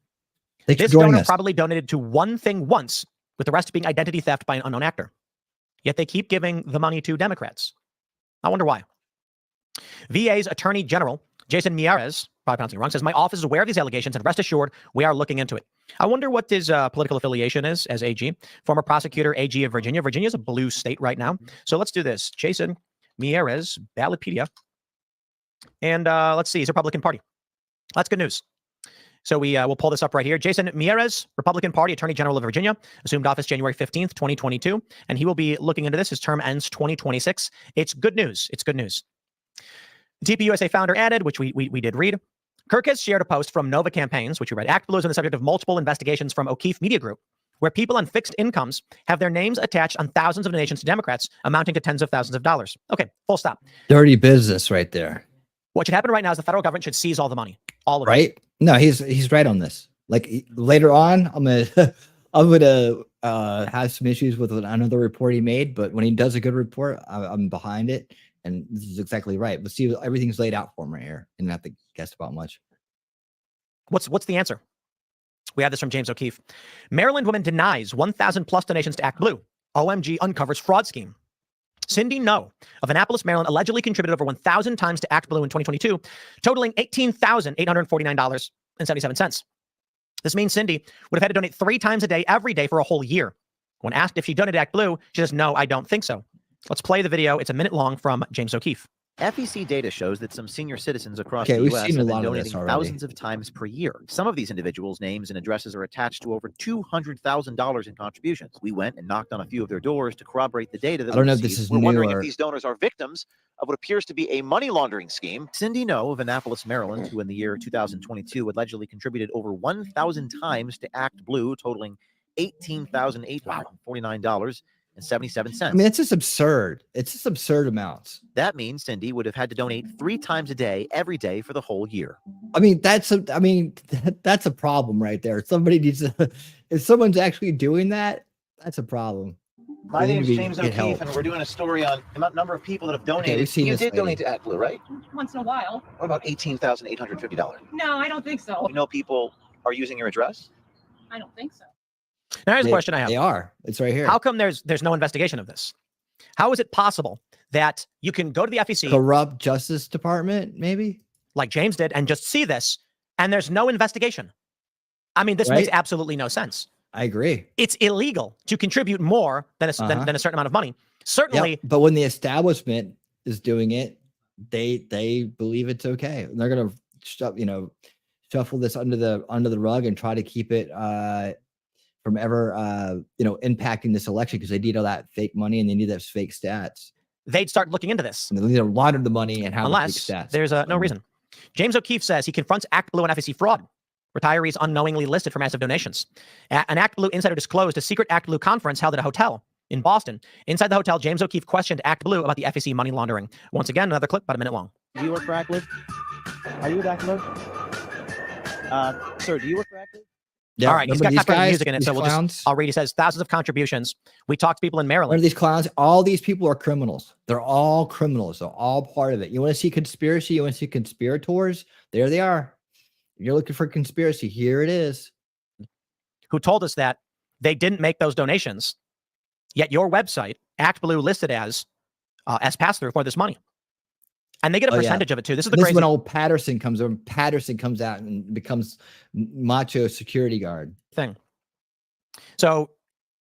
Thanks for This joining donor us. probably donated to one thing once, with the rest being identity theft by an unknown actor. Yet they keep giving the money to Democrats. I wonder why. VA's Attorney General, Jason Miyares, probably pronouncing it wrong, says, my office is aware of these allegations and rest assured we are looking into it. I wonder what his political affiliation is as AG. Former prosecutor, AG of Virginia. Virginia is a blue state right now. So let's do this. Jason Miyares, Ballotpedia. And let's see, he's Republican Party. That's good news. So we'll pull this up right here. Jason Miyares, Republican Party, Attorney General of Virginia, assumed office January 15th, 2022. And he will be looking into this. His term ends 2026. It's good news. It's good news. TPUSA founder added, which we did read. Kirk has shared a post from Nova Campaigns, which we read. ActBlue is on the subject of multiple investigations from O'Keefe Media Group, where people on fixed incomes have their names attached on thousands of donations to Democrats, amounting to tens of thousands of dollars. Okay, full stop. Dirty business right there. What should happen right now is the federal government should seize all the money. All of it. Right? No, he's right on this. Like later on, I'm gonna have some issues with another report he made, but when he does a good report, I'm behind it. And this is exactly right. But see, everything's laid out for him right here. You don't have to guess about much. What's the answer? We have this from James O'Keefe. Maryland woman denies 1,000 plus donations to ActBlue. OMG uncovers fraud scheme. Cindy No of Annapolis, Maryland, allegedly contributed over 1,000 times to ActBlue in 2022, totaling $18,849.77. This means Cindy would have had to donate 3 times a day, every day for a whole year. When asked if she donated to ActBlue, she says, no, I don't think so. Let's play the video. It's a minute long from James O'Keefe. FEC data shows that some senior citizens across Okay, the we've U.S. seen a have been lot of donating this already. thousands of times per year. Some of these individuals' names and addresses are attached to over $200,000 in contributions. We went and knocked on a few of their doors to corroborate the data that I don't we know if this received. is We're new wondering or- if these donors are victims of what appears to be a money laundering scheme. Cindy No of Annapolis, Maryland, who in the year 2022 allegedly contributed over 1,000 times to ActBlue, totaling $18,849.77. I mean, it's just absurd. It's just absurd amounts. That means Cindy would have had to donate 3 times a day, every day for the whole year. I mean, that's a problem right there. Somebody needs to, if someone's actually doing that, that's a problem. My They name's need to James get O'Keefe, help. and we're doing a story on the number of people that have donated. we've seen You this did lady. donate to ActBlue, right? Once in a while. What about $18,850? No, I don't think so. You know people are using your address? I don't think so. Now here's a They- question I have. They are. It's right here. How come there's no investigation of this? How is it possible that you can go to the FEC, Corrupt Justice Department, maybe? like James did, and just see this, and there's no investigation? I mean, this makes Right? absolutely no sense. I agree. It's illegal to contribute more than a certain amount of money. Certainly, Yep. But when the establishment is doing it, they believe it's okay. And they're gonna shuffle this under the rug and try to keep it from ever impacting this election, because they need all that fake money and they need those fake stats. they'd start looking into this. And they need to launder the money and have the fake Unless stats. there's no reason. James O'Keefe says he confronts ActBlue and FEC fraud. Retirees unknowingly listed for massive donations. An ActBlue insider disclosed a secret ActBlue conference held at a hotel in Boston. Inside the hotel, James O'Keefe questioned ActBlue about the FEC money laundering. Once again, another clip, about a minute long. Do you work for ActBlue? Are you with ActBlue? Sir, do you work for ActBlue? Yeah, All right, he's got remember these copyright guys, music in it, these so clowns? I'll read. He says thousands of contributions. We talked to people in One Maryland. of these clowns, all these people are criminals. They're all criminals. They're all part of it. You want to see conspiracy? You want to see conspirators? There they are. You're looking for conspiracy. Here it is. Who told us that they didn't make those donations, yet your website, ActBlue, listed as pass-through for this money. And they get a Oh, yeah. percentage of it too. This is the This is crazy. when old Patterson comes over. Patterson comes out and becomes macho security guard. thing. So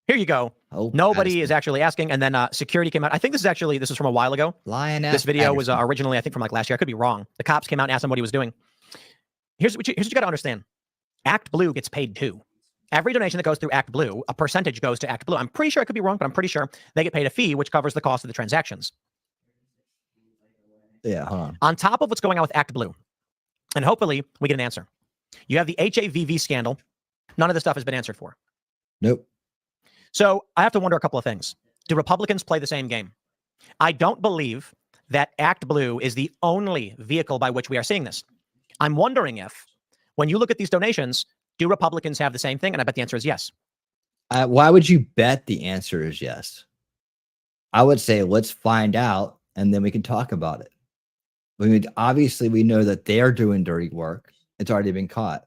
here you go. Oh, Nobody is actually asking. And then security came out. I think this is from a while ago. Lioness. This video was Patterson. originally, I think, from like last year. I could be wrong. The cops came out and asked him what he was doing. Here's what you got to understand. ActBlue gets paid too. Every donation that goes through ActBlue, a percentage goes to ActBlue. I'm pretty sure I could be wrong, but I'm pretty sure they get paid a fee, which covers the cost of the transactions. Yeah, hold on. On top of what's going on with ActBlue, and hopefully we get an answer. You have the HAVV scandal. None of this stuff has been answered for. Nope. So I have to wonder a couple of things. Do Republicans play the same game? I don't believe that ActBlue is the only vehicle by which we are seeing this. I'm wondering if, when you look at these donations, do Republicans have the same thing? And I bet the answer is yes. Why would you bet the answer is yes? I would say let's find out, and then we can talk about it. I mean, obviously, we know that they're doing dirty work. It's already been caught,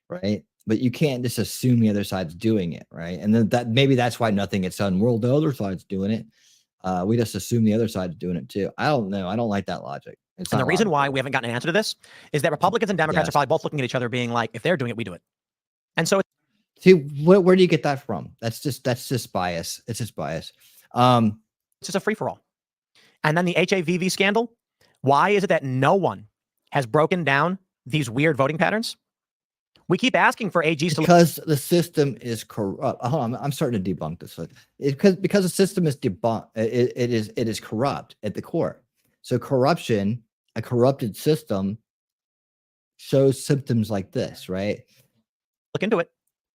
right? But you can't just assume the other side's doing it, right? And then that maybe that's why nothing gets done. Well, the other side's doing it. We just assume the other side's doing it too. I don't know. I don't like that logic. It's And not the reason why logical. we haven't gotten an answer to this is that Republicans and Democrats are Yes. probably both looking at each other being like, if they're doing it, we do it. And so See, where do you get that from? That's just bias. It's just bias. it's just a free-for-all. And then the HAVV scandal, why is it that no one has broken down these weird voting patterns? We keep asking for AGs to Because the system is corrupt. Hold on, I'm starting to debunk this. Because the system is it is corrupt at the core. So corruption, a corrupted system, shows symptoms like this, right? look into it.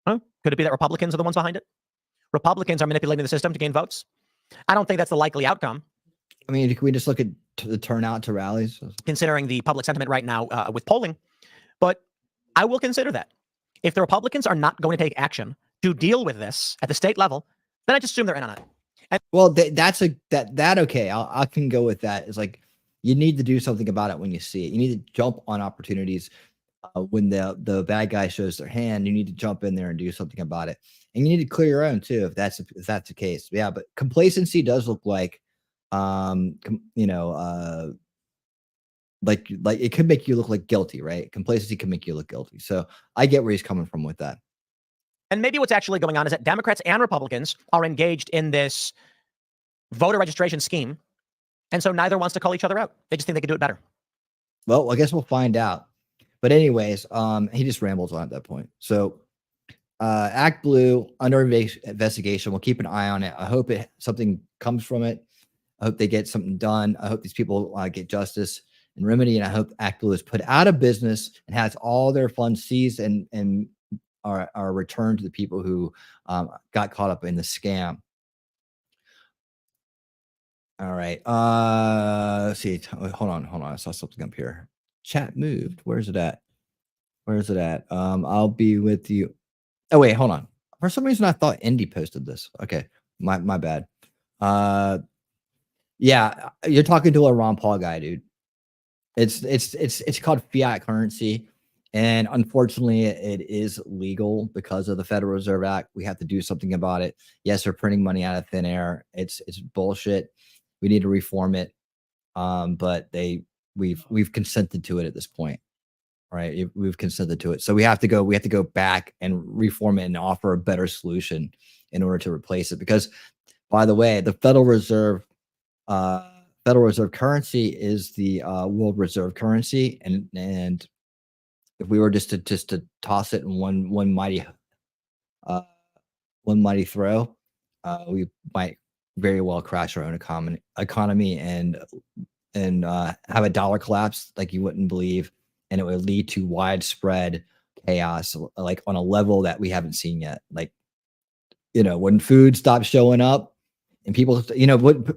Huh? Could it be that Republicans are the ones behind it? Republicans are manipulating the system to gain votes? I don't think that's the likely outcome, I mean, can we just look at the turnout to rallies? considering the public sentiment right now with polling. But I will consider that. If the Republicans are not going to take action to deal with this at the state level, then I just assume they're in on it. Well, that okay. I can go with that. It's like you need to do something about it when you see it. You need to jump on opportunities when the bad guy shows their hand. You need to jump in there and do something about it, and you need to clear your own too if that's the case. Yeah, but complacency does look like, like it could make you look like guilty, right? Complacency can make you look guilty. So I get where he's coming from with that. And maybe what's actually going on is that Democrats and Republicans are engaged in this voter registration scheme. And so neither wants to call each other out. They just think they can do it better. Well, I guess we'll find out. But anyways, he just rambles on at that point. So ActBlue under investigation. We'll keep an eye on it. I hope something comes from it. I hope they get something done. I hope these people get justice and remedy. And I hope ActBlue is put out of business and has all their funds seized and are returned to the people who got caught up in the scam. All right. Let's see. Hold on. I saw something up here. Chat moved. Where's it at? I'll be with you. Oh, wait, hold on. For some reason, I thought Indy posted this. Okay. My bad. Yeah, you're talking to a Ron Paul guy, dude. It's called fiat currency. And unfortunately, it is legal because of the Federal Reserve Act. We have to do something about it. Yes, they're printing money out of thin air. It's bullshit. We need to reform it. But we've consented to it at this point, right? We've consented to it. So we have to go back and reform it and offer a better solution in order to replace it. Because, by the way, the Federal Reserve currency is the world reserve currency, and if we were just to toss it in one mighty throw, we might very well crash our own economy and have a dollar collapse like you wouldn't believe, and it would lead to widespread chaos, like on a level that we haven't seen yet. Like, when food stops showing up, and people,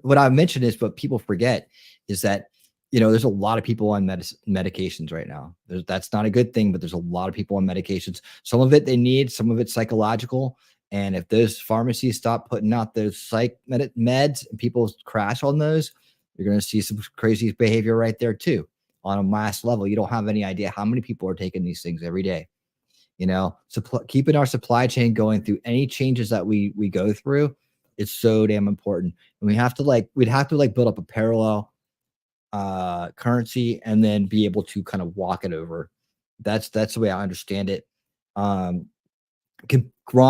what I mentioned is what people forget is that there's a lot of people on medications right now. That's not a good thing, but there's a lot of people on medications. Some of it they need, some of it's psychological. And if those pharmacies stop putting out those psych meds and people crash on those, you're going to see some crazy behavior right there too, on a mass level. You don't have any idea how many people are taking these things every day. Keeping our supply chain going through any changes that we go through, it's so damn important. And we'd have to build up a parallel currency and then be able to kind of walk it over. That's the way I understand it. Ron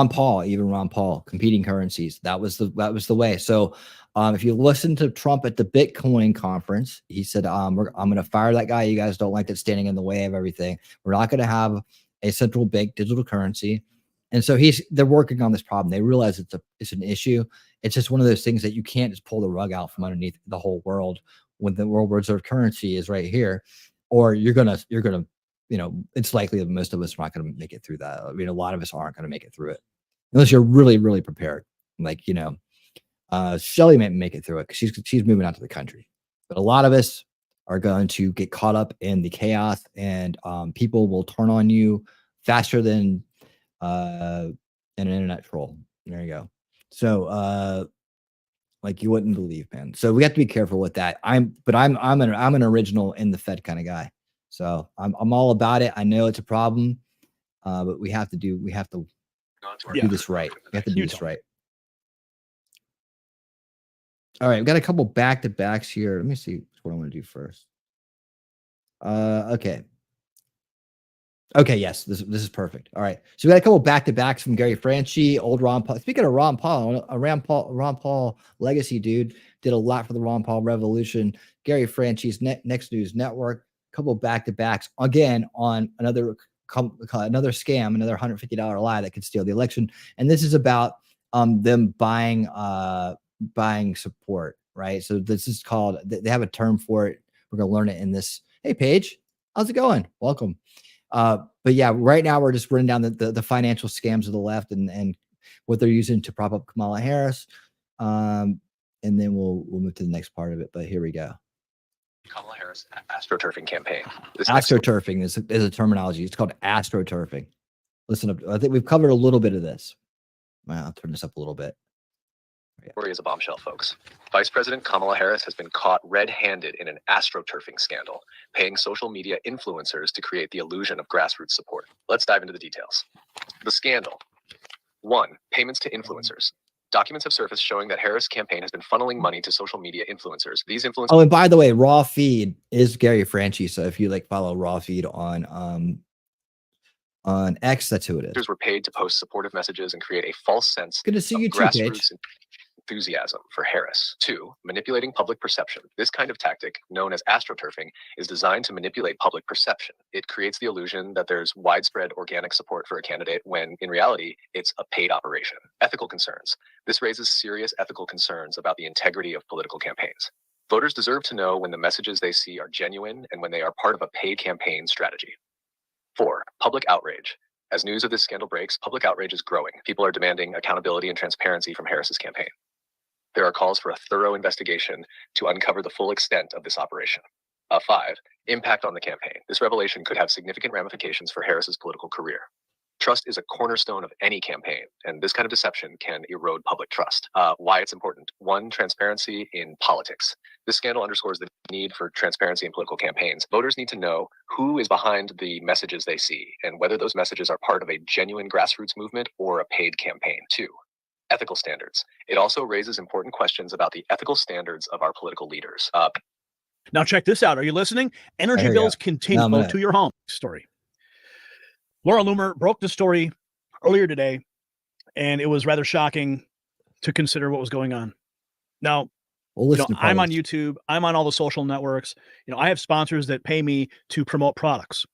Paul, competing currencies. That was the way. So if you listen to Trump at the Bitcoin conference, he said, I'm going to fire that guy you guys don't like that's standing in the way of everything. We're not going to have a central bank digital currency. And so they're working on this problem. They realize it's an issue. It's just one of those things that you can't just pull the rug out from underneath the whole world when the world reserve currency is right here, or you're gonna, it's likely that most of us are not going to make it through that. I mean, a lot of us aren't going to make it through it unless you're really, really prepared. Like, Shelly may make it through it because she's moving out to the country. But a lot of us are going to get caught up in the chaos, and people will turn on you faster than an internet troll. There you go. So like you wouldn't believe, man. So we have to be careful with that. I'm an original in the Fed kind of guy. So I'm all about it. I know it's a problem, but we have to do this right. We have to do this right. All right, we've got a couple back-to-backs here. Let me see what I want to do first. Okay. Okay, yes, this is perfect. All right, so we got a couple back-to-backs from Gary Franchi, old Ron Paul. Speaking of Ron Paul, Ron Paul legacy dude, did a lot for the Ron Paul revolution. Gary Franchi's Next News Network, a couple back-to-backs again on another scam, another $150 lie that could steal the election. And this is about them buying support, right? So this is called, they have a term for it. We're gonna learn it in this. Hey, Paige, how's it going? Welcome. But yeah, right now we're just running down the financial scams of the left and what they're using to prop up Kamala Harris. And then we'll move to the next part of it. But here we go. Kamala Harris astroturfing campaign. Astroturfing is a terminology. It's called astroturfing. Listen up. I think we've covered a little bit of this. Well, I'll turn this up a little bit. Story is a bombshell, folks. Vice President Kamala Harris has been caught red-handed in an astroturfing scandal, paying social media influencers to create the illusion of grassroots support. Let's dive into the details. The scandal. 1. Payments to influencers. Documents have surfaced showing that Harris' campaign has been funneling money to social media influencers. These influencers. Oh, and by the way, Raw Feed is Gary Franchi. So if you like follow Raw Feed on X, that's who it is. Were paid to post supportive messages and create a false sense Good to see of you too, grassroots Paige. enthusiasm for Harris. 2. Manipulating public perception. This kind of tactic, known as astroturfing, is designed to manipulate public perception. It creates the illusion that there's widespread organic support for a candidate when, in reality, it's a paid operation. Ethical concerns. This raises serious ethical concerns about the integrity of political campaigns. Voters deserve to know when the messages they see are genuine and when they are part of a paid campaign strategy. 4. Public outrage. As news of this scandal breaks, public outrage is growing. People are demanding accountability and transparency from Harris's campaign. There are calls for a thorough investigation to uncover the full extent of this operation. 5. Impact on the campaign. This revelation could have significant ramifications for Harris's political career. Trust is a cornerstone of any campaign, and this kind of deception can erode public trust. Why it's important. 1. Transparency in politics. This scandal underscores the need for transparency in political campaigns. Voters need to know who is behind the messages they see and whether those messages are part of a genuine grassroots movement or a paid campaign. 2. Ethical standards. It also raises important questions about the ethical standards of our political leaders. Now check this out. Are you listening? Energy bills continue to your home. Story. Laura Loomer broke the story earlier today, and it was rather shocking to consider what was going on. Now, I'm on YouTube. I'm on all the social networks. I have sponsors that pay me to promote products.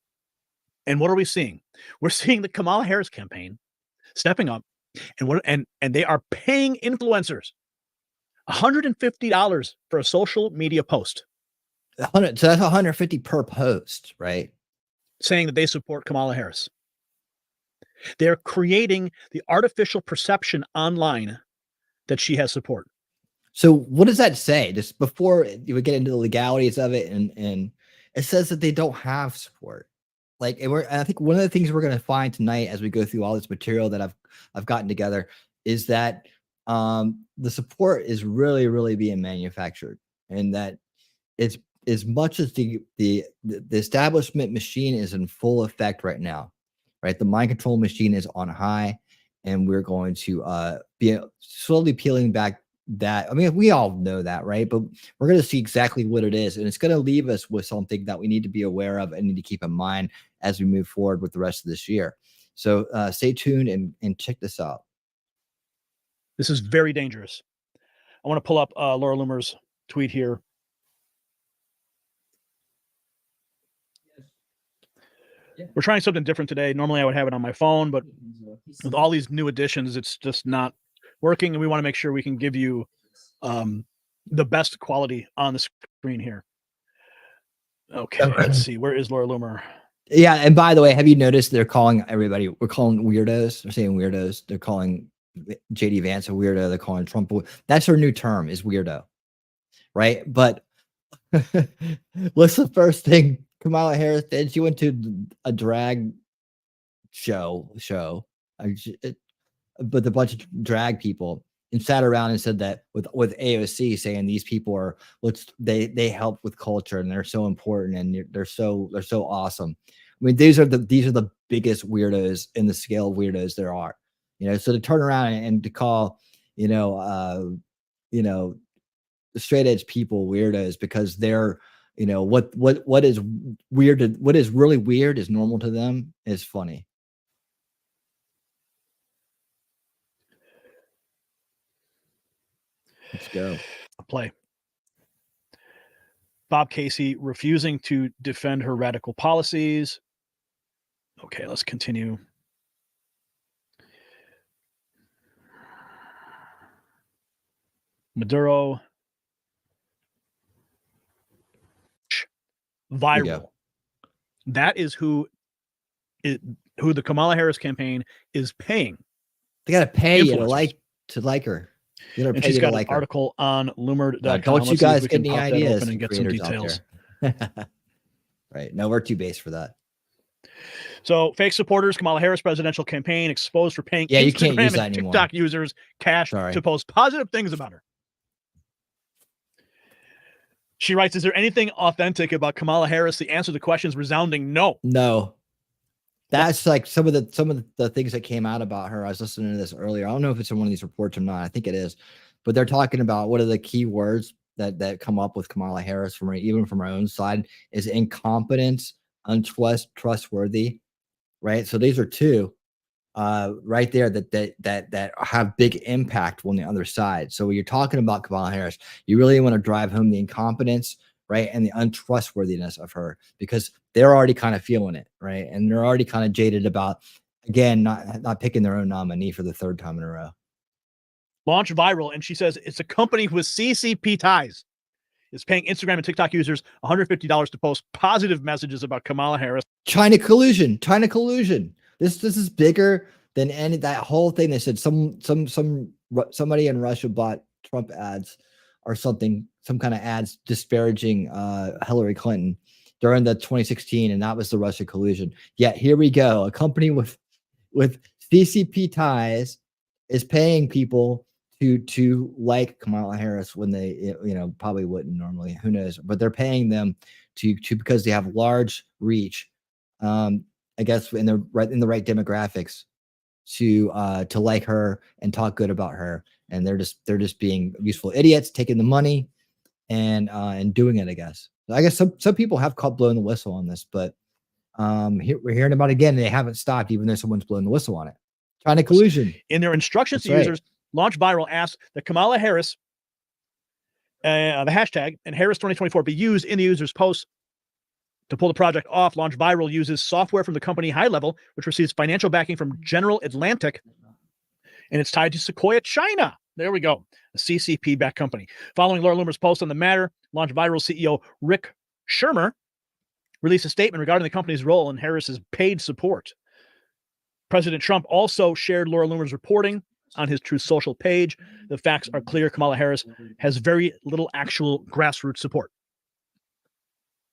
And what are we seeing? We're seeing the Kamala Harris campaign stepping up, and they are paying influencers $150 for a social media post. So that's $150 per post, right? Saying that they support Kamala Harris. They're creating the artificial perception online that she has support. So what does that say? Just before you would get into the legalities of it, and it says that they don't have support. Like, and I think one of the things we're going to find tonight as we go through all this material that I've gotten together is that the support is really, really being manufactured, and that it's as much as the establishment machine is in full effect right now, right? The mind control machine is on high, and we're going to be slowly peeling back that. I mean, we all know that, right? But we're going to see exactly what it is, and it's going to leave us with something that we need to be aware of and need to keep in mind as we move forward with the rest of this year. So stay tuned and check this out. This is very dangerous. I want to pull up Laura Loomer's tweet here. We're trying something different today. Normally I would have it on my phone, but with all these new additions, it's just not working. And we want to make sure we can give you the best quality on the screen here. Okay, let's see. Where is Laura Loomer? Yeah, and by the way, have you noticed they're calling everybody, we're calling weirdos. They're saying weirdos. They're calling JD Vance a weirdo. They're calling Trump. That's her new term, is weirdo. Right? But What's the first thing Kamala Harris did? She went to a drag show, with a bunch of drag people, and sat around and said that with AOC saying these people are they help with culture and they're so important and they're so awesome. I mean, these are the biggest weirdos in the scale of weirdos there are. So to turn around and to call the straight edge people weirdos because they're what is weird, what is really weird is normal to them is funny. Let's go. Play. Bob Casey refusing to defend her radical policies. Okay, let's continue. Maduro. Viral. That is who the Kamala Harris campaign is paying. They got to pay you to like her. And she's got an article on Loomer.com. Don't you guys get any ideas and get some details. Right. No, we're too base for that. So, fake supporters, Kamala Harris presidential campaign exposed for paying you can't Instagram use that and anymore. TikTok users cash to post positive things about her. She writes, is there anything authentic about Kamala Harris? The answer to the question is resounding no. No. That's like some of the things that came out about her. I was listening to this earlier. I don't know if it's in one of these reports or not. I think it is. But they're talking about what are the key words that come up with Kamala Harris even from her own side is incompetence, untrustworthy, right? So these are two right there that have big impact on the other side. So when you're talking about Kamala Harris, you really want to drive home the incompetence, right, and the untrustworthiness of her, because they're already kind of feeling it, right, and they're already kind of jaded about, again, not picking their own nominee for the third time in a row. Launch viral, and she says it's a company with CCP ties. It's paying Instagram and TikTok users $150 to post positive messages about Kamala Harris. China collusion. This is bigger than that whole thing. They said somebody in Russia bought Trump ads or something, some kind of ads disparaging Hillary Clinton during the 2016, and that was the Russia collusion. Yet here we go, a company with CCP ties is paying people to like Kamala Harris when they probably wouldn't normally. Who knows? But they're paying them to because they have large reach. I guess in the right demographics to like her and talk good about her, and they're just being useful idiots, taking the money and doing it. I guess some people have caught blowing the whistle on this, but we're hearing about it again, and they haven't stopped, even though someone's blowing the whistle on it. China collusion. In their instructions to users, Launch Viral asks that Kamala Harris, the hashtag, and Harris 2024 be used in the user's posts. To pull the project off, Launch Viral uses software from the company High Level, which receives financial backing from General Atlantic, and it's tied to Sequoia China. There we go, a CCP-backed company. Following Laura Loomer's post on the matter, Launch Viral CEO Rick Shermer released a statement regarding the company's role in Harris's paid support. President Trump also shared Laura Loomer's reporting on his Truth Social page. The facts are clear. Kamala Harris has very little actual grassroots support.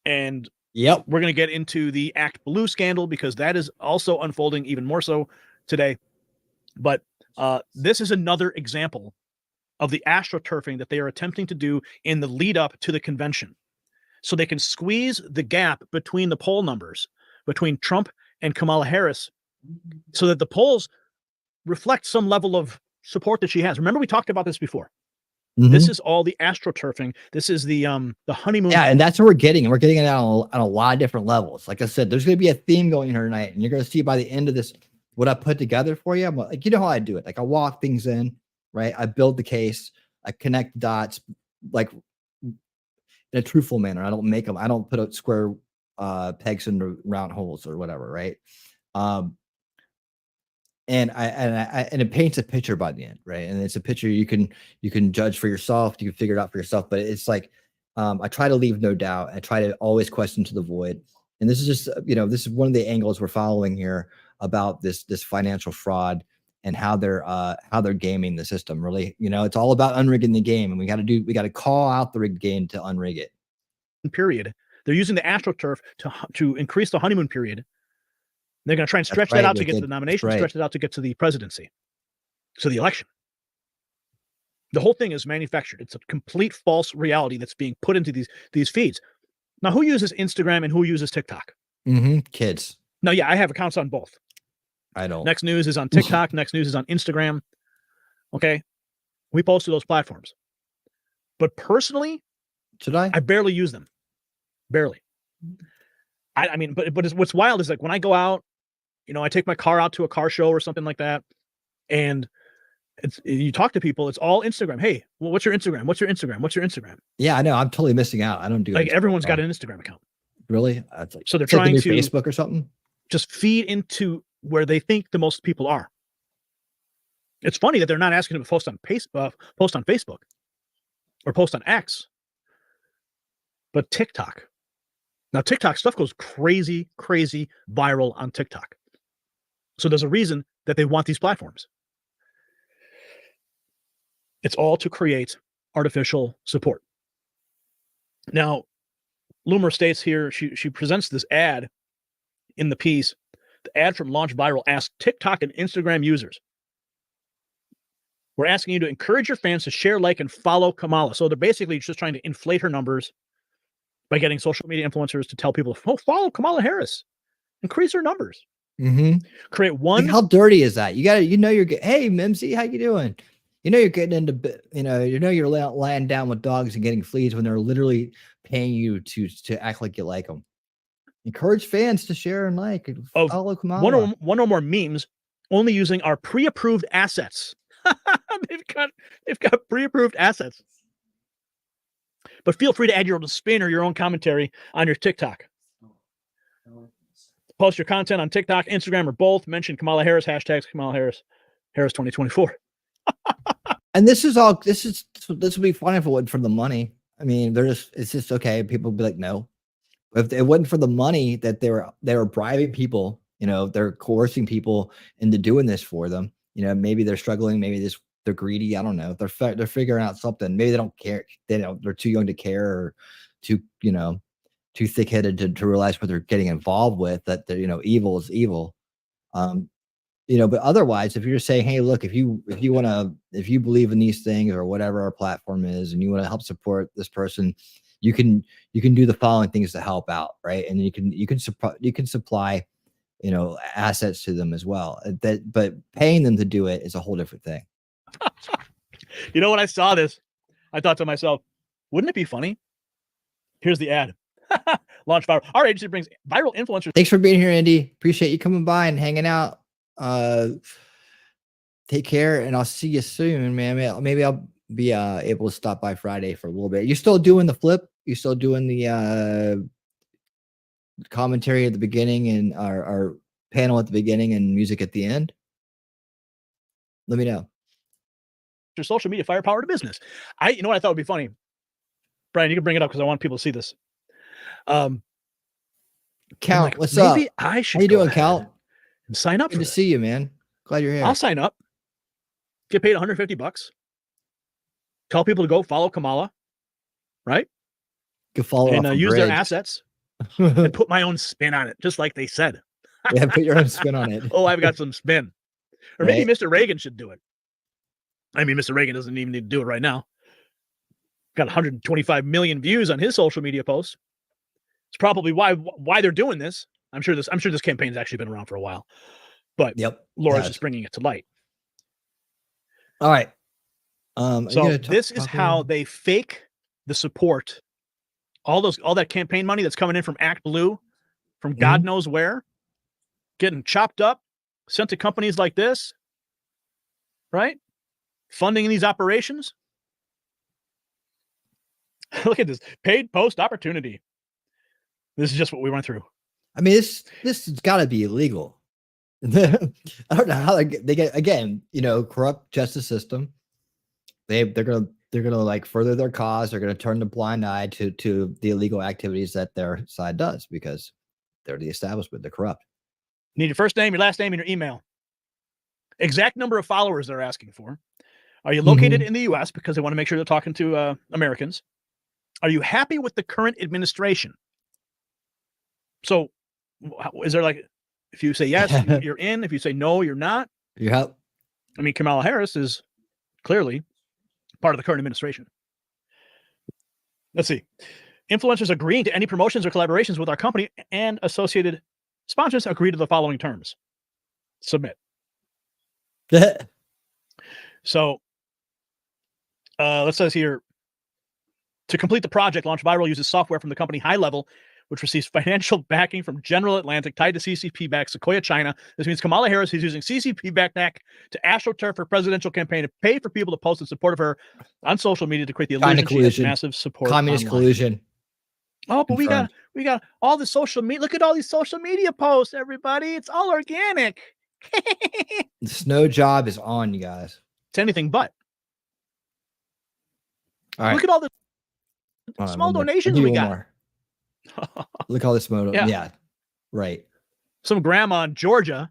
And we're going to get into the ActBlue scandal because that is also unfolding even more so today. But this is another example of the astroturfing that they are attempting to do in the lead up to the convention. So they can squeeze the gap between the poll numbers between Trump and Kamala Harris so that the polls reflect some level of support that she has. Remember, we talked about this before. Mm-hmm. This is all the astroturfing. This is the honeymoon. Yeah, and that's what we're getting. And we're getting it on a lot of different levels. Like I said, there's going to be a theme going here tonight, and you're going to see by the end of this what I put together for you. I'm like, you know how I do it. Like I walk things in, right? I build the case. I connect dots, like in a truthful manner. I don't make them. I don't put out square pegs into round holes or whatever, right? And it paints a picture by the end, right? And it's a picture you can judge for yourself, you can figure it out for yourself. But it's like I try to leave no doubt. I try to always question to the void. And this is just this is one of the angles we're following here about this financial fraud and how they're gaming the system. Really, it's all about unrigging the game, and we got to call out the rigged game to unrig it. period. They're using the AstroTurf to increase the honeymoon period. They're going to try and stretch right, that out to get to Wicked. the nomination, That's right. stretch it out to get to the presidency. So the election. The whole thing is manufactured. It's a complete false reality that's being put into these feeds. Now, who uses Instagram and who uses TikTok? Kids. No, yeah, I have accounts on both. I don't. Next News is on TikTok. Next News is on Instagram. Okay. We post to those platforms. But personally, Should I? I barely use them. Barely. I mean, but what's wild is like when I go out, I take my car out to a car show or something like that, and you talk to people, it's all Instagram. Hey, well, what's your Instagram? What's your Instagram? What's your Instagram? Yeah, I know. I'm totally missing out. I don't do Like Instagram everyone's at got all. an Instagram account. Really? That's like, So they're it's like the trying new to Facebook or something. just feed into where they think the most people are. It's funny that they're not asking them to post on Facebook or post on X, but TikTok. Now, TikTok stuff goes crazy, crazy viral on TikTok. So there's a reason that they want these platforms. It's all to create artificial support. Now, Loomer states here, she presents this ad in the piece. The ad from Launch Viral asks TikTok and Instagram users, we're asking you to encourage your fans to share, like, and follow Kamala. So they're basically just trying to inflate her numbers by getting social media influencers to tell people, oh, follow Kamala Harris, increase her numbers. Create one. Like, how dirty is that? You got to, you're good. Hey, Mimsy, how you doing? You're getting into, you're lying down with dogs and getting fleas when they're literally paying you to act like you like them. Encourage fans to share and like and follow Kamala. One or more memes only using our pre-approved assets. they've got pre-approved assets. But feel free to add your own spin or your own commentary on your TikTok. Post your content on TikTok, Instagram, or both. Mention Kamala Harris, hashtags Kamala Harris, Harris 2024. And this would be fine if it wasn't for the money. I mean, it's just okay. People would be like, no. If it wasn't for the money that they were bribing people, they're coercing people into doing this for them. Maybe they're struggling, maybe they're greedy. I don't know. They're figuring out something. Maybe they don't care. They're too young to care, or too thick-headed to realize what they're getting involved with, that evil is evil. But otherwise, if you're just saying, hey, look, if you believe in these things or whatever our platform is, and you want to help support this person, you can do the following things to help out, right? And you can supply assets to them as well. But paying them to do it is a whole different thing. When I saw this, I thought to myself, wouldn't it be funny? Here's the ad. Launch Viral. Our agency brings viral influencers. Thanks for being here, Andy. Appreciate you coming by and hanging out. Take care, and I'll see you soon, man. Maybe I'll be able to stop by Friday for a little bit. You still doing the flip? You still doing the commentary at the beginning and our panel at the beginning and music at the end? Let me know. Your social media firepower to business. You know what I thought would be funny? Brian, you can bring it up because I want people to see this. Count, what's up? Maybe I should. How you doing, Count? And sign up. Good to see you, man. Glad you're here. I'll sign up. Get paid $150. Tell people to go follow Kamala, right? Go follow and use their assets and put my own spin on it, just like they said. Yeah, put your own spin on it. Oh, I've got some spin. Or maybe Mr. Reagan should do it. I mean, Mr. Reagan doesn't even need to do it right now. Got 125 million views on his social media posts. It's probably why they're doing this. I'm sure this campaign's actually been around for a while. But Laura's just bringing it to light. All right. So this is how they fake the support. All that campaign money that's coming in from ActBlue, from God knows where, getting chopped up, sent to companies like this, right? Funding these operations. Look at this paid post opportunity. This is just what we went through. I mean, this has got to be illegal. I don't know how they get, again, corrupt justice system. They're gonna like further their cause. They're gonna turn the blind eye to the illegal activities that their side does because they're the establishment. They're corrupt. You need your first name, your last name, and your email. Exact number of followers they're asking for. Are you located in the U.S. because they want to make sure they're talking to Americans? Are you happy with the current administration? So is there like, if you say yes, you're in. If you say no, you're not. Yep. I mean, Kamala Harris is clearly part of the current administration. Let's see. Influencers agreeing to any promotions or collaborations with our company and associated sponsors agree to the following terms. Submit. So let's say here, to complete the project, Launch Viral uses software from the company High Level, which receives financial backing from General Atlantic tied to CCP-backed Sequoia China. This means Kamala Harris is using CCP-backed to AstroTurf her presidential campaign to pay for people to post in support of her on social media to create the illusion she has massive support. Communist online. collusion. Oh, but we got all the social media. Look at all these social media posts, everybody. It's all organic. The snow job is on, you guys. It's anything but. All right. Look at all the small donations we got. Look all this moto. Yeah. Yeah. Right. Some grandma in Georgia.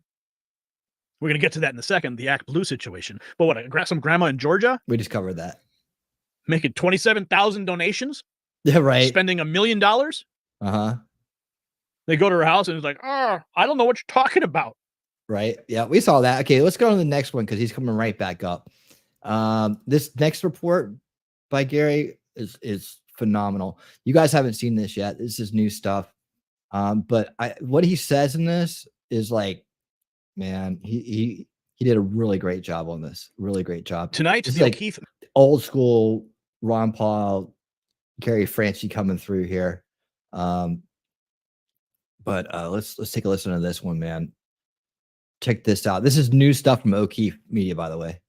We're going to get to that in a second, the ActBlue situation. But what, some grandma in Georgia? We just covered that. Making 27,000 donations? Yeah, right. Spending $1 million? Uh-huh. They go to her house and it's like, I don't know what you're talking about. Right. Yeah, we saw that. Okay, let's go on to the next one because he's coming right back up. This next report by Gary is phenomenal. You guys haven't seen this yet. This is new stuff. But what he says in this is like, man, he did a really great job on this. Really great job. Tonight, it's the like O'Keefe old school Ron Paul, Gary Franchi coming through here. But let's take a listen to this one, man. Check this out. This is new stuff from O'Keefe Media, by the way.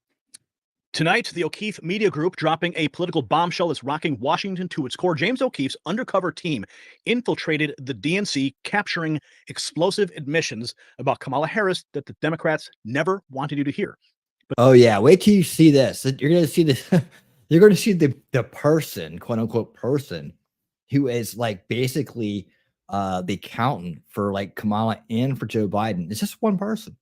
Tonight, the O'Keefe Media Group dropping a political bombshell that's rocking Washington to its core. James O'Keefe's undercover team infiltrated the DNC, capturing explosive admissions about Kamala Harris that the Democrats never wanted you to hear. But oh yeah, wait till you see this. You're going to see this. You're going to see the person, quote unquote person, who is like basically the accountant for like Kamala and for Joe Biden. It's just one person.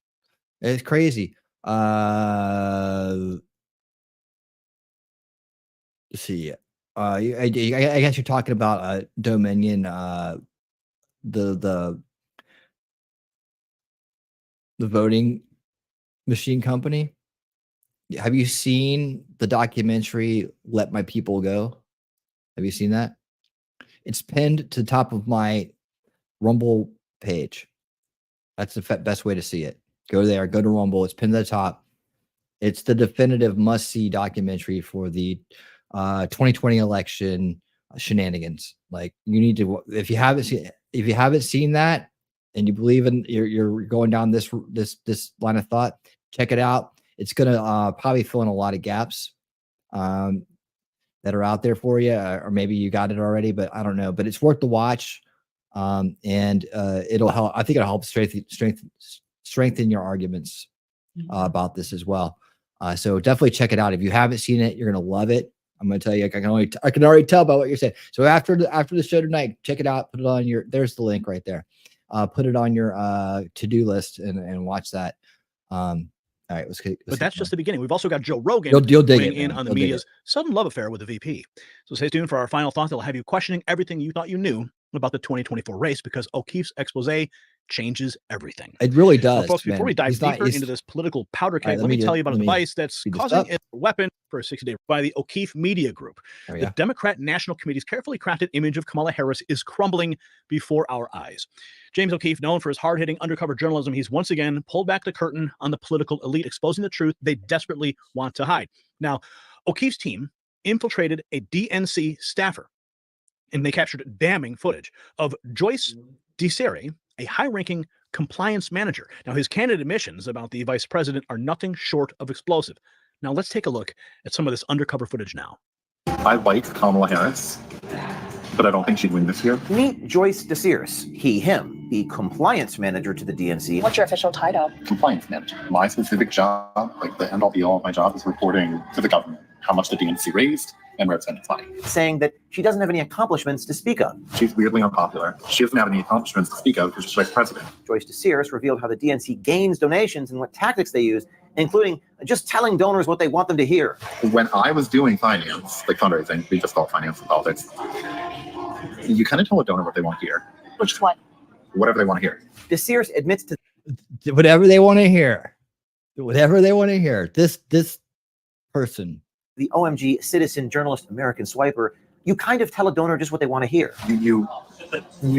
It's crazy. Let's see. I guess you're talking about Dominion, the voting machine company. Have you seen the documentary "Let My People Go"? Have you seen that? It's pinned to the top of my Rumble page. That's the best way to see it. Go there, go to Rumble. It's pinned to the top. It's the definitive must-see documentary for the 2020 election shenanigans. Like, you need to, if you haven't seen that, and you believe in you're going down this line of thought, check it out. It's gonna probably fill in a lot of gaps that are out there for you, or maybe you got it already, but I don't know. But it's worth the watch, and it'll help. I think it'll help strengthen your arguments about this as well. So definitely check it out. If you haven't seen it, you're gonna love it. I'm gonna tell you, I can already tell by what you're saying. So after the show tonight, check it out. Put it on your. There's the link right there. Put it on your to-do list and watch that. All right, but that's just the beginning. We've also got Joe Rogan you'll dig weighing in on the media's sudden love affair with the VP. So stay tuned for our final thoughts. They'll have you questioning everything you thought you knew about the 2024 race, because O'Keefe's expose changes everything. It really does. Well, folks, before we dive deeper into this political powder keg, let me tell you about a device that's causing a weapon for a 60-day by the O'Keefe Media Group. The Democrat National Committee's carefully crafted image of Kamala Harris is crumbling before our eyes. James O'Keefe, known for his hard-hitting undercover journalism, he's once again pulled back the curtain on the political elite, exposing the truth they desperately want to hide. Now, O'Keefe's team infiltrated a DNC staffer, and they captured damning footage of Joyce DeSere, a high-ranking compliance manager. Now, his candid admissions about the vice president are nothing short of explosive. Now, let's take a look at some of this undercover footage now. I like Kamala Harris, but I don't think she'd win this year. Meet Joyce DeSere, him, the compliance manager to the DNC. What's your official title? Compliance manager. My specific job, like the end all be all of my job, is reporting to the government how much the DNC raised and where it's spent its money. Saying that she doesn't have any accomplishments to speak of. She's weirdly unpopular. She doesn't have any accomplishments to speak of because she's vice president. Joyce DeSere revealed how the DNC gains donations and what tactics they use including just telling donors what they want them to hear. When I was doing finance, like fundraising, we just call it finance and politics, you kind of tell a donor what they want to hear. Which one? Whatever they want to hear. DeSears admits to Whatever they want to hear. Whatever they want to hear. This person. the OMG Citizen Journalist American Swiper, you kind of tell a donor just what they want to hear. You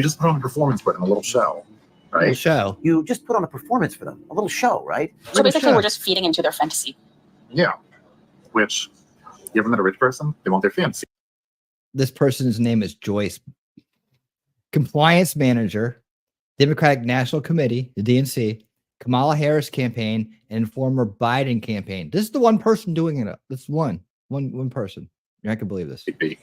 just put on a performance for them, a little show, right? Little show. You just put on a performance for them, a little show, right? So basically, we're just feeding into their fantasy. Yeah. Which, you ever met a rich person? They want their fantasy. This person's name is Joyce. Compliance manager, Democratic National Committee, the DNC, Kamala Harris campaign, and former Biden campaign. This is the one person doing it. This is one person. You're not gonna believe this. You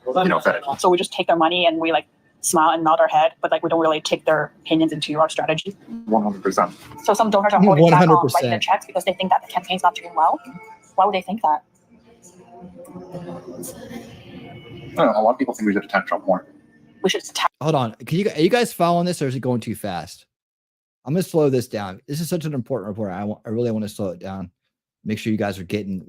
know, fed. So we just take their money and we like smile and nod our head, but like we don't really take their opinions into our strategy. 100%. So some donors are holding back on 100%. writing their checks because they think that the campaign's not doing well. Why would they think that? I don't know, a lot of people think we should attack Trump more. We should attack. Hold on. Are you guys following this, or is it going too fast? I'm gonna slow this down. This is such an important report. I really want to slow it down. Make sure you guys are getting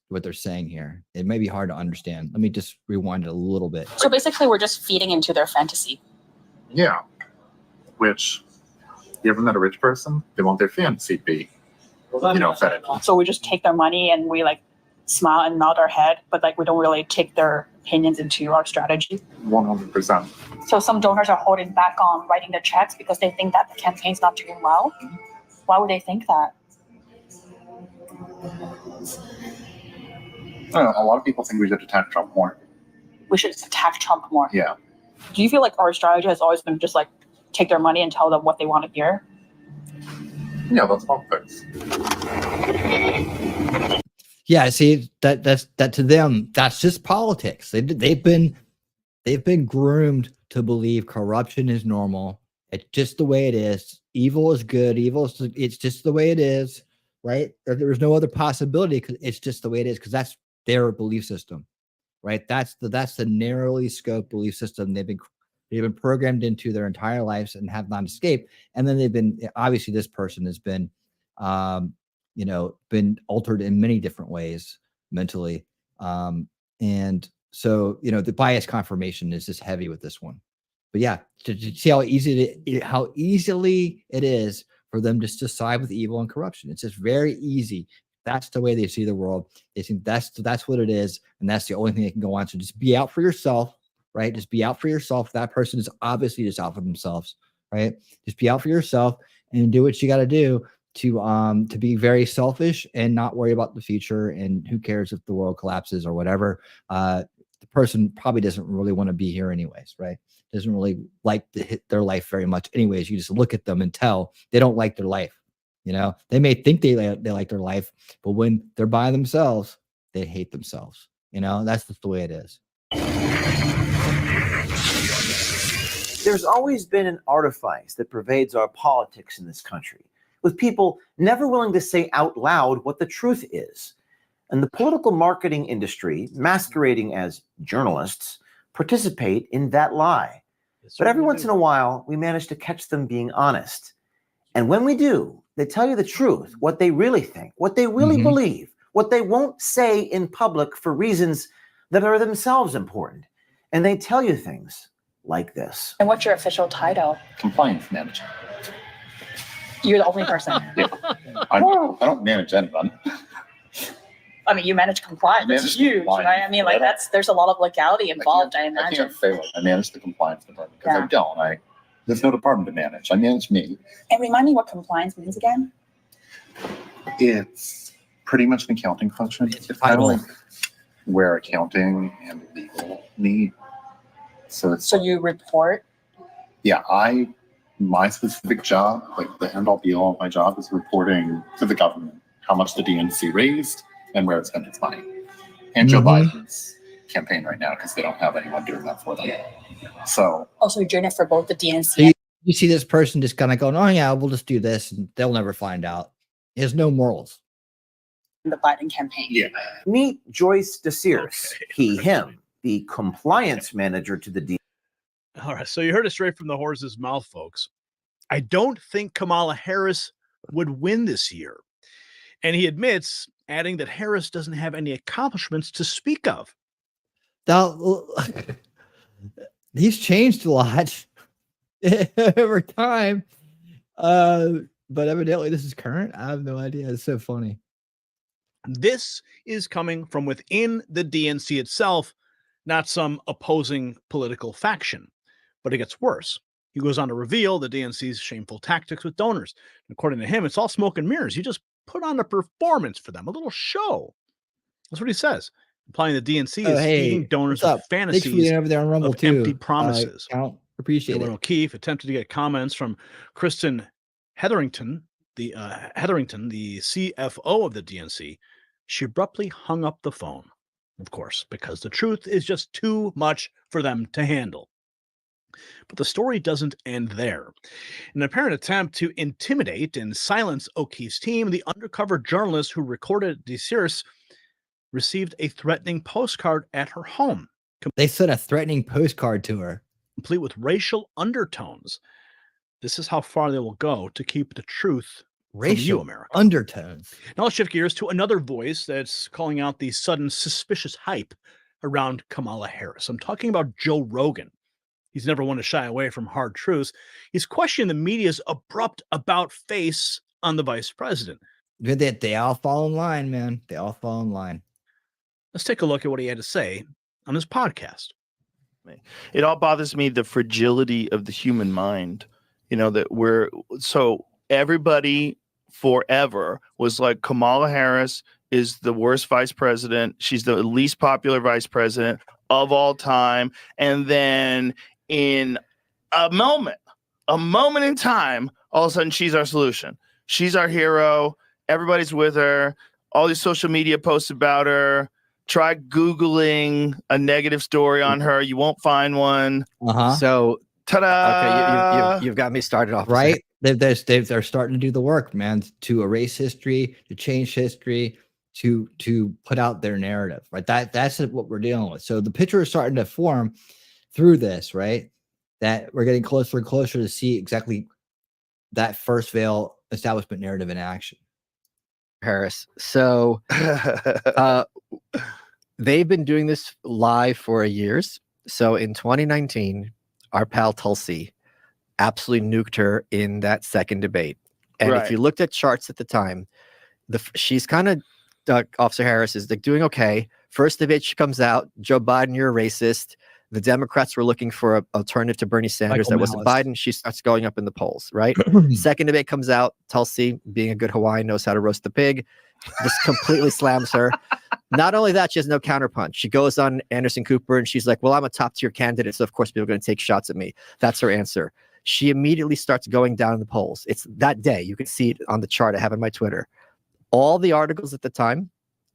what they're saying here. It may be hard to understand. Let me just rewind it a little bit. So basically, we're just feeding into their fantasy. Yeah. Which, you ever met a rich person? They want their fantasy be, fed. So we just take their money and we like smile and nod our head, but like we don't really take their opinions into our strategy. 100%. So some donors are holding back on writing their checks because they think that the campaign's not doing well. Why would they think that? I don't know, a lot of people think we should attack Trump more. We should attack Trump more. Yeah. Do you feel like our strategy has always been just like take their money and tell them what they want to hear? Yeah, that's politics. Yeah, see that to them, that's just politics. They've been groomed to believe corruption is normal. It's just the way it is. Evil is good. It's just the way it is, right? There's no other possibility because it's just the way it is, because that's their belief system, right? That's the narrowly scoped belief system they've been programmed into their entire lives and have not escaped. And then they've been, obviously this person has been been altered in many different ways mentally. And so, the bias confirmation is just heavy with this one. But yeah, to see how easily it is for them just to side with evil and corruption. It's just very easy. That's the way they see the world. They think that's what it is. And that's the only thing they can go on. So just be out for yourself, right? Just be out for yourself. That person is obviously just out for themselves, right? Just be out for yourself and do what you got to do to be very selfish and not worry about the future. And who cares if the world collapses or whatever. The person probably doesn't really want to be here anyways, right? Doesn't really like their life very much anyways. You just look at them and tell they don't like their life. They may think they like their life, but when they're by themselves, they hate themselves. That's just the way it is. There's always been an artifice that pervades our politics in this country, with people never willing to say out loud what the truth is. And the political marketing industry, masquerading as journalists, participate in that lie. But every once in a while, we manage to catch them being honest. And when we do, they tell you the truth, what they really think, what they really believe, what they won't say in public for reasons that are themselves important. And they tell you things like this. And what's your official title? Compliance manager. You're the only person. Yeah. I don't manage anyone. I mean, you manage compliance. That's huge, right? I mean, like there's a lot of legality involved, I imagine. I can't fail it. I manage the compliance department because I don't. There's no department to manage. I manage me. And remind me what compliance means again. It's pretty much an accounting function. It's kind of like where accounting and legal meet. So you report? Yeah, my specific job, like the end all be all of my job, is reporting to the government how much the DNC raised and where it spent its money. And Joe Biden's campaign right now, because they don't have anyone doing that for them. So also, you're doing it for both the DNC. So you see this person just kind of going, "Oh yeah, we'll just do this," and they'll never find out. He has no morals. The Biden campaign. Yeah. Meet Joyce DeSears, him, the compliance manager to the DNC. All right, so you heard it straight from the horse's mouth, folks. I don't think Kamala Harris would win this year. And he admits, adding that Harris doesn't have any accomplishments to speak of. Now, he's changed a lot over time. But evidently this is current. I have no idea. It's so funny. This is coming from within the DNC itself, not some opposing political faction. But it gets worse. He goes on to reveal the DNC's shameful tactics with donors. According to him, it's all smoke and mirrors. You just put on a performance for them, a little show. That's what he says, implying the DNC is feeding donors with fantasies over there on Rumble of too. empty promises. Count, appreciate it. O'Keefe attempted to get comments from Kristen Hetherington, the CFO of the DNC. She abruptly hung up the phone, of course, because the truth is just too much for them to handle. But the story doesn't end there. In an apparent attempt to intimidate and silence O'Keefe's team, the undercover journalist who recorded DeSears received a threatening postcard at her home. They sent a threatening postcard to her, complete with racial undertones. This is how far they will go to keep the truth from you, America. Undertones. Now let's shift gears to another voice that's calling out the sudden suspicious hype around Kamala Harris. I'm talking about Joe Rogan. He's never one to shy away from hard truths. He's questioning the media's abrupt about face on the vice president. They all fall in line, man. They all fall in line. Let's take a look at what he had to say on his podcast. It all bothers me, the fragility of the human mind. You know, that so everybody forever was like, Kamala Harris is the worst vice president. She's the least popular vice president of all time. And then in a moment in time, all of a sudden she's our solution. She's our hero. Everybody's with her. All these social media posts about her. Try Googling a negative story on her. You won't find one. So, ta-da! Okay, you've got me started off. Right? They're starting to do the work, man, to erase history, to change history, to put out their narrative, right? That's what we're dealing with. So the picture is starting to form through this, right? That we're getting closer and closer to see exactly that first veil establishment narrative in action. Harris. So they've been doing this live for years. So in 2019, our pal Tulsi absolutely nuked her in that second debate. And if you looked at charts at the time, she's kind of Officer Harris is like doing okay. First debate, she comes out, Joe Biden, you're a racist. The Democrats were looking for an alternative to Bernie Sanders. That wasn't Biden. She starts going up in the polls, right? Second debate comes out. Tulsi, being a good Hawaiian, knows how to roast the pig. Just completely slams her. Not only that, she has no counterpunch. She goes on Anderson Cooper and she's like, well, I'm a top tier candidate, so of course people are going to take shots at me. That's her answer. She immediately starts going down in the polls. It's that day. You can see it on the chart I have on my Twitter. All the articles at the time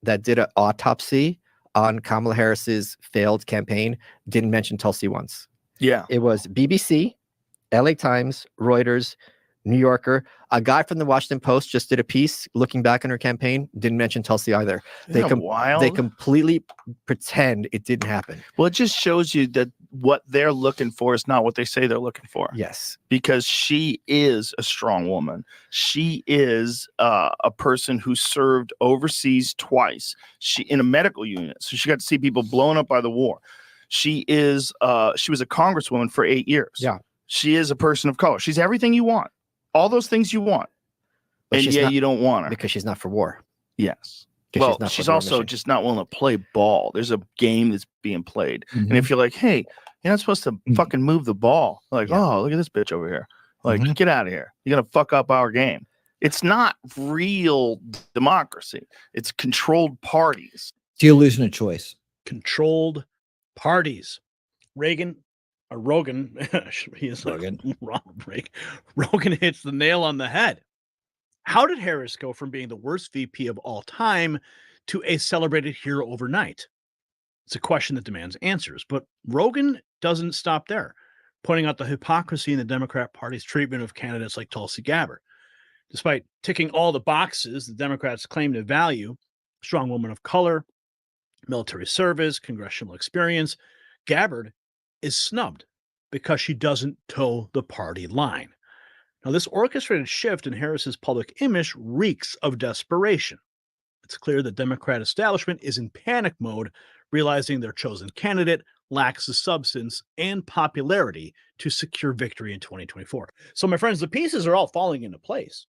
that did an autopsy on Kamala Harris's failed campaign didn't mention Tulsi once. Yeah. It was BBC, LA Times, Reuters, New Yorker. A guy from the Washington Post just did a piece looking back on her campaign, didn't mention Tulsi either. They completely pretend it didn't happen. Well, it just shows you that what they're looking for is not what they say they're looking for. Yes. Because she is a strong woman. She is a person who served overseas twice. She in a medical unit. So she got to see people blown up by the war. She was a congresswoman for 8 years. Yeah. She is a person of color. She's everything you want. All those things you want. But and yeah, you don't want her. Because she's not for war. Yes. Well, she's also just not willing to play ball. There's a game that's being played. Mm-hmm. And if you're like, hey, you're not supposed to fucking move the ball. Like, oh, look at this bitch over here. Like, get out of here. You're going to fuck up our game. It's not real democracy. It's controlled parties. It's the illusion of choice. Controlled parties. Rogan, he is Rogan. Rogan hits the nail on the head. How did Harris go from being the worst VP of all time to a celebrated hero overnight? It's a question that demands answers, but Rogan doesn't stop there, pointing out the hypocrisy in the Democrat Party's treatment of candidates like Tulsi Gabbard. Despite ticking all the boxes the Democrats claim to value, strong woman of color, military service, congressional experience, Gabbard is snubbed because she doesn't toe the party line. Now, this orchestrated shift in Harris's public image reeks of desperation. It's clear the Democrat establishment is in panic mode, realizing their chosen candidate lacks the substance and popularity to secure victory in 2024. So, my friends, the pieces are all falling into place.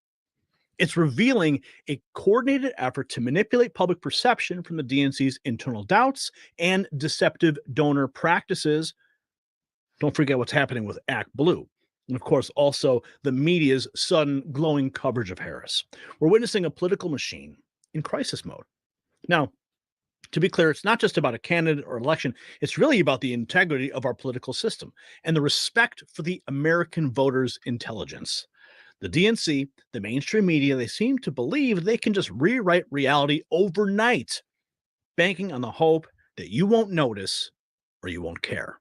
It's revealing a coordinated effort to manipulate public perception from the DNC's internal doubts and deceptive donor practices. Don't forget what's happening with ActBlue. And of course, also the media's sudden glowing coverage of Harris. We're witnessing a political machine in crisis mode. Now, to be clear, it's not just about a candidate or election. It's really about the integrity of our political system and the respect for the American voters' intelligence. The DNC, the mainstream media, they seem to believe they can just rewrite reality overnight, banking on the hope that you won't notice or you won't care.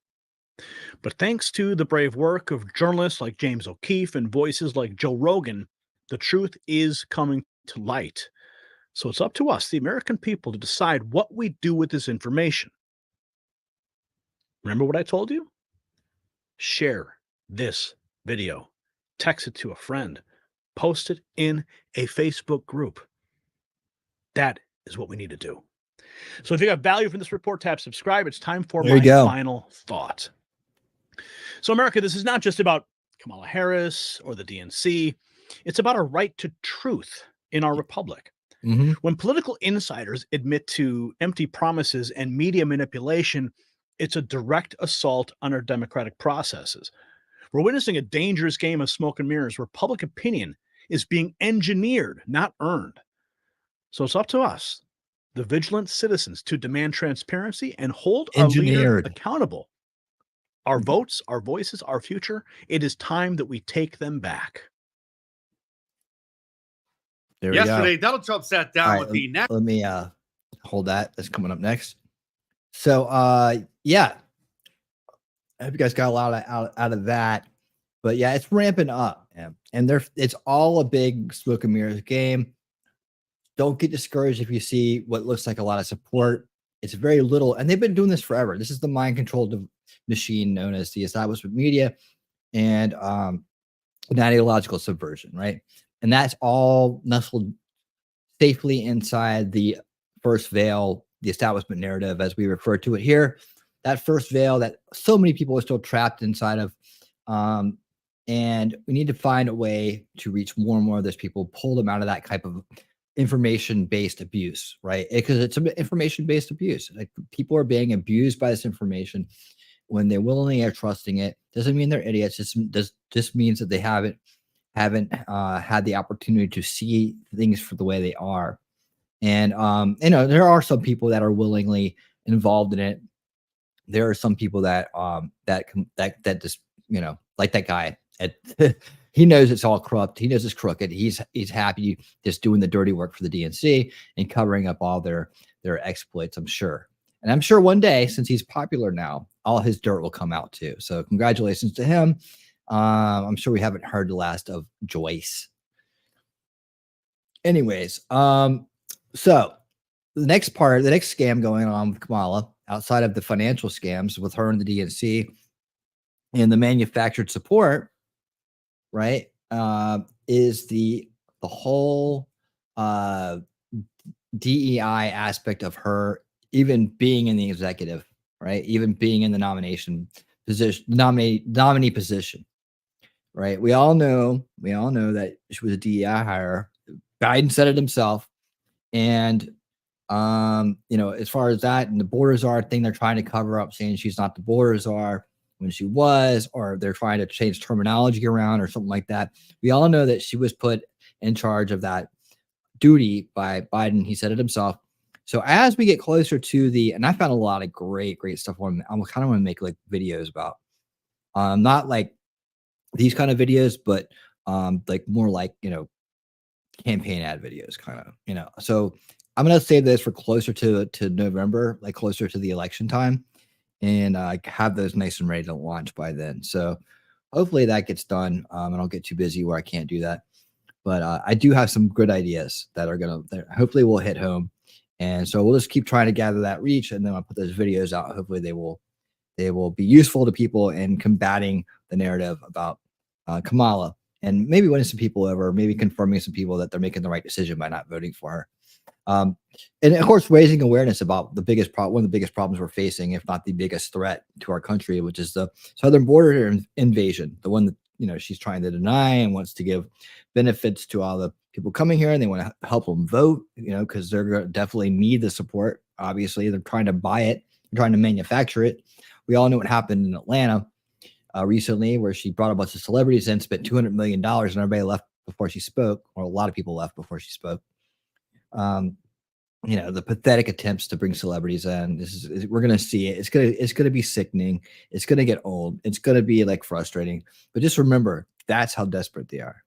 But thanks to the brave work of journalists like James O'Keefe and voices like Joe Rogan, the truth is coming to light. So it's up to us, the American people, to decide what we do with this information. Remember what I told you? Share this video. Text it to a friend. Post it in a Facebook group. That is what we need to do. So if you got value from this report, tap subscribe. It's time for my final thought. So, America, this is not just about Kamala Harris or the DNC. It's about our right to truth in our republic. Mm-hmm. When political insiders admit to empty promises and media manipulation, it's a direct assault on our democratic processes. We're witnessing a dangerous game of smoke and mirrors where public opinion is being engineered, not earned. So it's up to us, the vigilant citizens, to demand transparency and hold our leader accountable. Our votes, our voices, our future, it is time that we take them back. There we go. Yesterday, Donald Trump sat down with the Let me hold that. That's coming up next. So yeah. I hope you guys got a lot out of that. But yeah, it's ramping up. And it's all a big smoke and mirrors game. Don't get discouraged if you see what looks like a lot of support. It's very little, and they've been doing this forever. This is the mind-controlled machine known as the establishment media and an ideological subversion, right? And that's all nestled safely inside the first veil, the establishment narrative, as we refer to it here. That first veil that so many people are still trapped inside of. And we need to find a way to reach more and more of those people, pull them out of that type of information-based abuse, right? Because it's information-based abuse. Like, people are being abused by this information when they willingly are trusting it. Doesn't mean they're idiots. Just means that they haven't had the opportunity to see things for the way they are. And there are some people that are willingly involved in it. There are some people that that just, like that guy. He knows it's all corrupt. He knows it's crooked. He's happy just doing the dirty work for the DNC and covering up all their exploits, I'm sure. And I'm sure one day, since he's popular now, all his dirt will come out too. So congratulations to him. I'm sure we haven't heard the last of Joyce. Anyways, so the next scam going on with Kamala, outside of the financial scams with her and the DNC and the manufactured support, right, is the whole DEI aspect of her even being in the executive, right, even being in the nominee position, right? We all know that she was a DEI hire. Biden said it himself, and as far as that and the border czar thing, they're trying to cover up, saying she's not the border czar when she was, or they're trying to change terminology around or something like that. We all know that she was put in charge of that duty by Biden. He said it himself. So as we get closer to and I found a lot of great stuff on, I kind of want to make like videos about, not like these kind of videos, but like more like, campaign ad videos kind of, so I'm going to save this for closer to November, like closer to the election time, and have those nice and ready to launch by then. So hopefully that gets done. I don't get too busy where I can't do that. But I do have some good ideas that hopefully will hit home. And so we'll just keep trying to gather that reach, and then I'll put those videos out. Hopefully they will be useful to people in combating the narrative about Kamala and maybe winning some people over, maybe confirming some people that they're making the right decision by not voting for her. And of course, raising awareness about one of the biggest problems we're facing, if not the biggest threat to our country, which is the southern border invasion, the one that, you know, she's trying to deny and wants to give benefits to all the people coming here, and they want to help them vote, you know, because they're going to definitely need the support. Obviously, they're trying to buy it, they're trying to manufacture it. We all know what happened in Atlanta recently, where she brought a bunch of celebrities in, spent $200 million, and everybody left before she spoke, or a lot of people left before she spoke. You know, the pathetic attempts to bring celebrities in. We're gonna see it. It's gonna be sickening. It's gonna get old. It's gonna be like frustrating. But just remember, that's how desperate they are.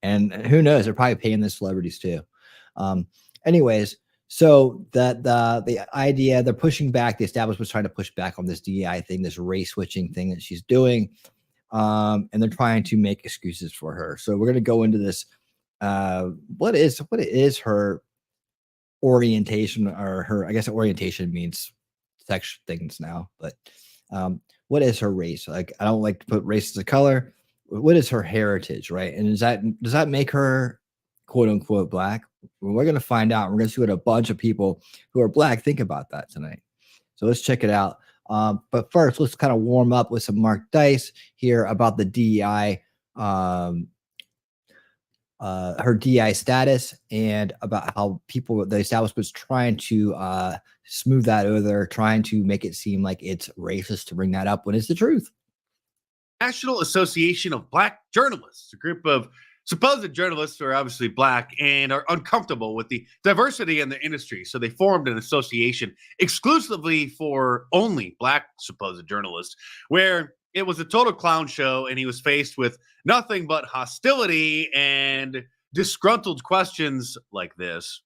And who knows? They're probably paying the celebrities too. Anyways, so the idea, they're pushing back. The establishment's trying to push back on this DEI thing, this race switching thing that she's doing, and they're trying to make excuses for her. So we're gonna go into this. What is her orientation, or her, I guess orientation means sex things now, but what is her race? Like, I don't like to put race as a color. What is her heritage, right? And does that make her quote unquote black? Well, we're going to find out. We're going to see what a bunch of people who are black think about that tonight. So let's check it out. But first, let's kind of warm up with some Mark Dice here about the DEI, her DI status, and about how the establishment's trying to smooth that over, trying to make it seem like it's racist to bring that up when it's the truth. National Association of Black Journalists, a group of supposed journalists who are obviously black and are uncomfortable with the diversity in the industry. So they formed an association exclusively for only black supposed journalists, where it was a total clown show, and he was faced with nothing but hostility and disgruntled questions like this.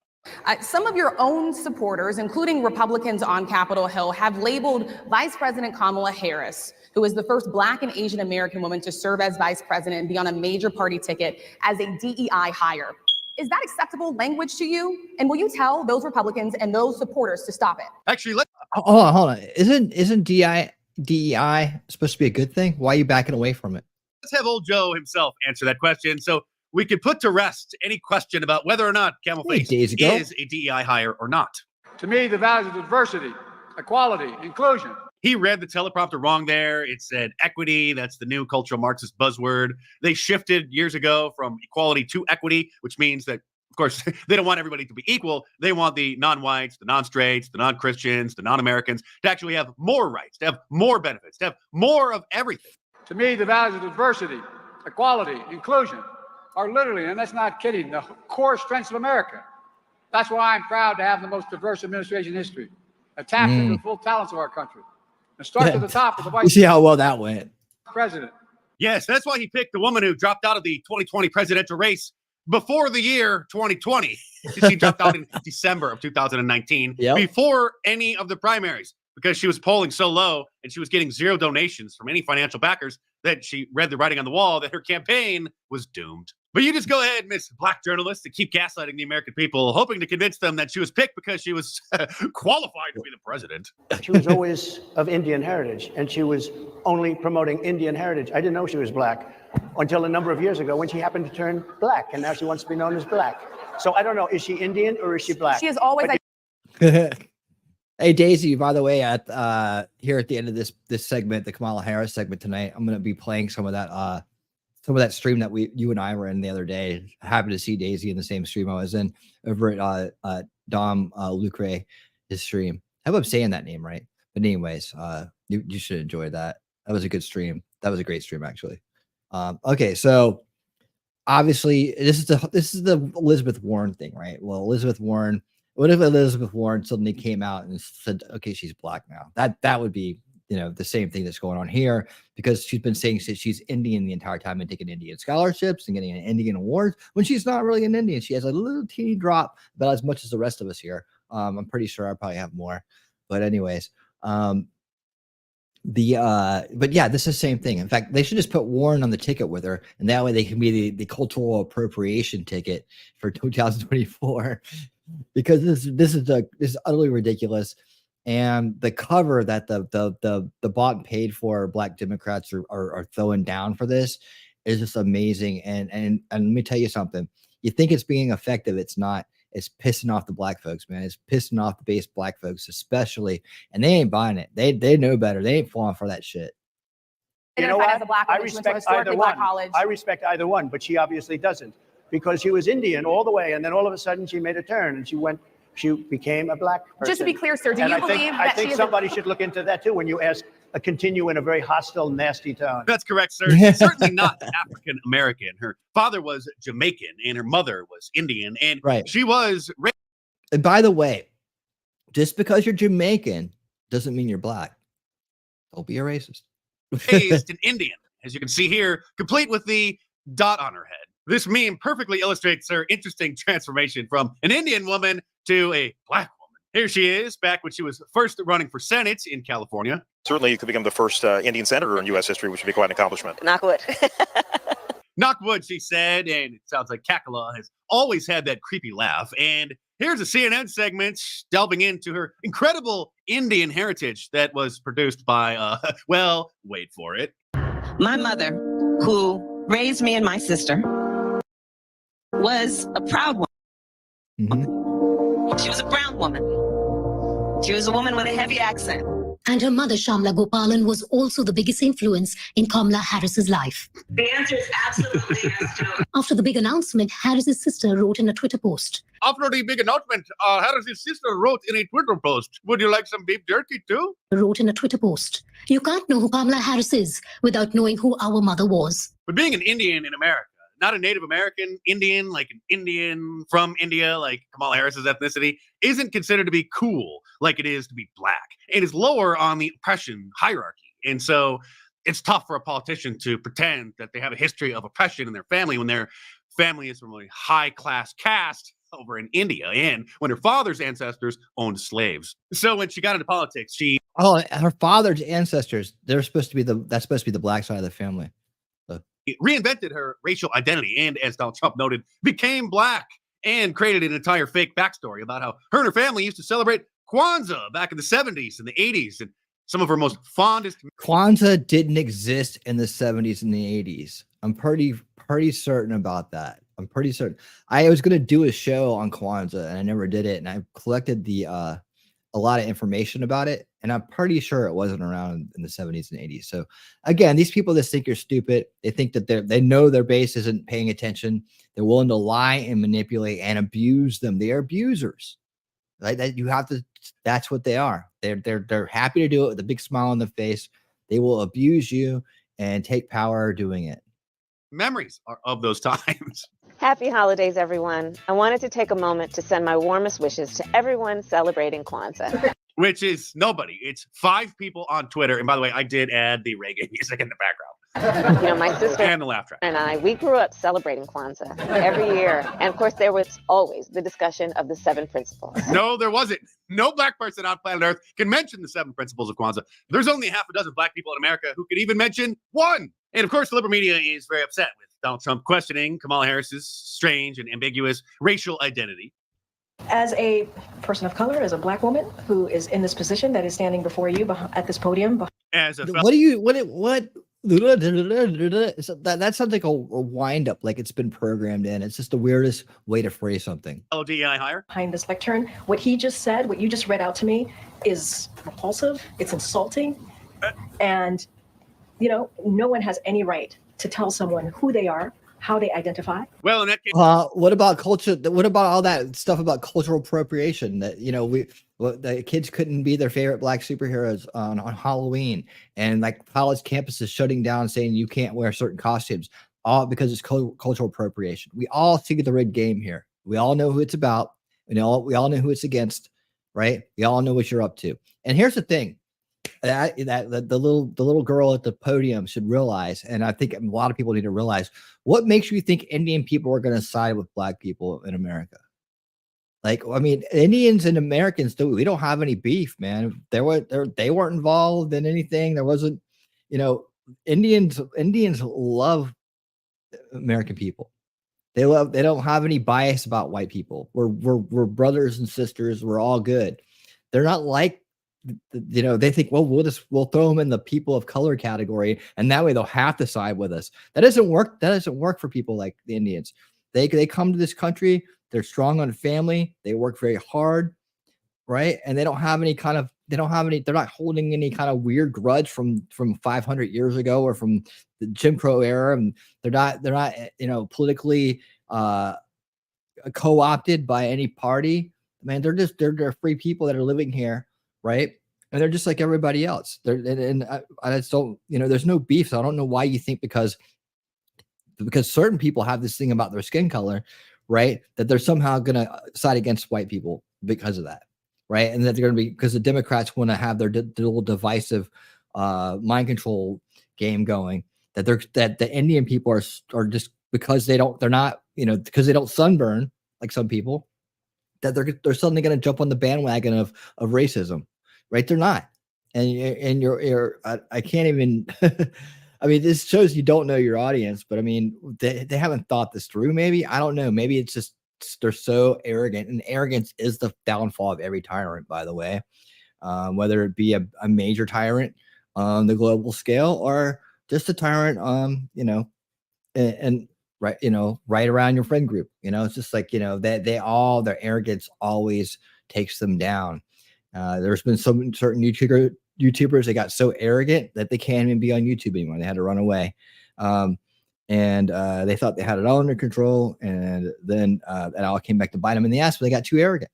Some of your own supporters, including Republicans on Capitol Hill, have labeled Vice President Kamala Harris, who is the first Black and Asian American woman to serve as vice president and be on a major party ticket, as a DEI hire. Is that acceptable language to you? And will you tell those Republicans and those supporters to stop it? Actually, hold on. Isn't DEI supposed to be a good thing? Why are you backing away from it? Let's have old Joe himself answer that question, so we could put to rest any question about whether or not Camel Face is a DEI hire or not. To me, the values of diversity, equality, inclusion. He read the teleprompter wrong there. It said equity. That's the new cultural Marxist buzzword. They shifted years ago from equality to equity, which means that, of course, they don't want everybody to be equal. They want the non-whites, the non-straights, the non-Christians, the non-Americans to actually have more rights, to have more benefits, to have more of everything. To me, the values of diversity, equality, inclusion are literally, and that's not kidding, the core strengths of America. That's why I'm proud to have the most diverse administration in history. It taps into the full talents of our country. It starts at the top with the You vice see how well that went. president. Yes, that's why he picked the woman who dropped out of the 2020 presidential race before the year 2020. She dropped out in December of 2019, before any of the primaries, because she was polling so low and she was getting zero donations from any financial backers that she read the writing on the wall that her campaign was doomed. But you just go ahead, Miss Black journalist, to keep gaslighting the American people, hoping to convince them that she was picked because she was qualified to be the president. She was always of Indian heritage, and she was only promoting Indian heritage. I didn't know she was black until a number of years ago when she happened to turn black, and now she wants to be known as black. So I don't know, is she Indian or is she black? She is always. Hey Daisy, by the way, at here at the end of this segment, the Kamala Harris segment tonight, I'm going to be playing some of that stream that you and I were in the other day. Happy to see Daisy in the same stream I was in over at Dom Lucre, his stream. I hope I'm saying that name right. But anyways, you should enjoy that. That was a good stream. That was a great stream, actually. Okay, so obviously this is the Elizabeth Warren thing, right? Well, Elizabeth Warren. What if Elizabeth Warren suddenly came out and said, "Okay, she's black now"? That would be, the same thing that's going on here, because she's been saying she's Indian the entire time and taking Indian scholarships and getting an Indian award when she's not really an Indian. She has a little teeny drop, about as much as the rest of us here. I'm pretty sure I probably have more, but anyways, but yeah, this is the same thing. In fact, they should just put Warren on the ticket with her, and that way they can be the cultural appropriation ticket for 2024. Because this is utterly ridiculous, and the cover that the bought and paid for Black Democrats are throwing down for this is just amazing. And let me tell you something. You think it's being effective. It's not. It's pissing off the black folks, man. It's pissing off the base black folks, especially. And they ain't buying it. They know better. They ain't falling for that shit. You know what? As a black I woman, she went respect to a historically either black one. college. I respect either one, but she obviously doesn't, because she was Indian all the way, and then all of a sudden she made a turn and she became a black person. Just to be clear, sir, do And you I think, believe I that think she is somebody should look into that too when you continue in a very hostile, nasty tone. That's correct, sir. She's certainly not African American. Her father was Jamaican and her mother was Indian, and she was. And by the way, just because you're Jamaican doesn't mean you're black. Don't be a racist. Raised an Indian, as you can see here, complete with the dot on her head. This meme perfectly illustrates her interesting transformation from an Indian woman to a black woman. Here she is, back when she was first running for Senate in California. Certainly, you could become the first Indian senator in U.S. history, which would be quite an accomplishment. Knock wood. Knock wood, she said, and it sounds like Kakala has always had that creepy laugh. And here's a CNN segment delving into her incredible Indian heritage that was produced by, well, wait for it. My mother, who raised me and my sister, was a proud woman. She was a brown woman. She was a woman with a heavy accent. And her mother, Shamla Gopalan, was also the biggest influence in Kamala Harris's life. The answer is absolutely yes, Joe. After the big announcement, Harris's sister wrote in a Twitter post. After the big announcement, Harris's sister wrote in a Twitter post, "Would you like some beef jerky too?" Wrote in a Twitter post. You can't know who Kamala Harris is without knowing who our mother was. But being an Indian in America, not a Native American Indian, like an Indian from India, like Kamala Harris's ethnicity, isn't considered to be cool like it is to be black. It is lower on the oppression hierarchy. And so it's tough for a politician to pretend that they have a history of oppression in their family when their family is from a high-class caste over in India, and when her father's ancestors owned slaves. So when she got into politics, her father's ancestors, that's supposed to be the black side of the family. Reinvented her racial identity and, as Donald Trump noted, became black and created an entire fake backstory about how her and her family used to celebrate Kwanzaa back in the 70s and the 80s, and some of her most fondest. Kwanzaa didn't exist in the 70s and the 80s. I'm pretty certain about that. I'm pretty certain. I was going to do a show on Kwanzaa and I never did it, and I collected a lot of information about it, and I'm pretty sure it wasn't around in the 70s and 80s. So again, these people that think you're stupid, they think that they know their base isn't paying attention. They're willing to lie and manipulate and abuse them. They are abusers. Right? That's what they are. They're happy to do it with a big smile on their face. They will abuse you and take power doing it. Memories are of those times. Happy holidays, everyone. I wanted to take a moment to send my warmest wishes to everyone celebrating Kwanzaa. Which is nobody. It's 5 people on Twitter. And by the way, I did add the reggae music in the background. You know, my sister and the laugh track. and I, we grew up celebrating Kwanzaa every year. And of course, there was always the discussion of the 7 principles. No, there wasn't. No black person on planet Earth can mention the 7 principles of Kwanzaa. There's only half a dozen black people in America who could even mention one. And of course, the liberal media is very upset with Donald Trump questioning Kamala Harris's strange and ambiguous racial identity. As a person of color, as a black woman who is in this position that is standing before you at this podium. As a what that sounds like a wind up, like it's been programmed in. It's just the weirdest way to phrase something. DEI hire behind this lectern, what he just said, what you just read out to me, is repulsive. It's insulting, and you know, no one has any right to tell someone who they are, how they identify. Well, in that case, what about culture? What about all that stuff about cultural appropriation? That, you know, the kids couldn't be their favorite black superheroes on Halloween, and like college campuses shutting down, saying you can't wear certain costumes, all because it's cultural appropriation. We all see the rigged game here. We all know who it's about. We all know who it's against, right? We all know what you're up to. And here's the thing. That the little girl at the podium should realize, and I think a lot of people need to realize, what makes you think Indian people are going to side with black people in America? Like, I mean, Indians and Americans, we don't have any beef, man. They weren't involved in anything. There wasn't, you know, Indians love American people. They don't have any bias about white people. We're brothers and sisters. We're all good. They're not like they think, well, we'll throw them in the people of color category, and that way they'll have to side with us. That doesn't work. That doesn't work for people like the Indians. They come to this country. They're strong on family. They work very hard, right? And they don't have any kind of, they're not holding any kind of weird grudge from 500 years ago or from the Jim Crow era. And they're not, politically co-opted by any party. Man, they're free people that are living here, right? And they're just like everybody else. I just don't, there's no beef. So I don't know why you think because certain people have this thing about their skin color, right, that they're somehow going to side against white people because of that, right? And that they're going to be, because the Democrats want to have their little divisive mind control game going, that the Indian people are just, because they're not, because they don't sunburn like some people, that they're suddenly going to jump on the bandwagon of racism, right? They're not. And I can't even, I mean, this shows you don't know your audience, but I mean, they haven't thought this through. Maybe, I don't know. Maybe it's just, they're so arrogant, and arrogance is the downfall of every tyrant, by the way, whether it be a major tyrant on the global scale or just a tyrant, and right around your friend group. It's just like, their arrogance always takes them down. There's been some certain YouTubers that got so arrogant that they can't even be on YouTube anymore. They had to run away. And they thought they had it all under control. And then it all came back to bite them in the ass, but they got too arrogant.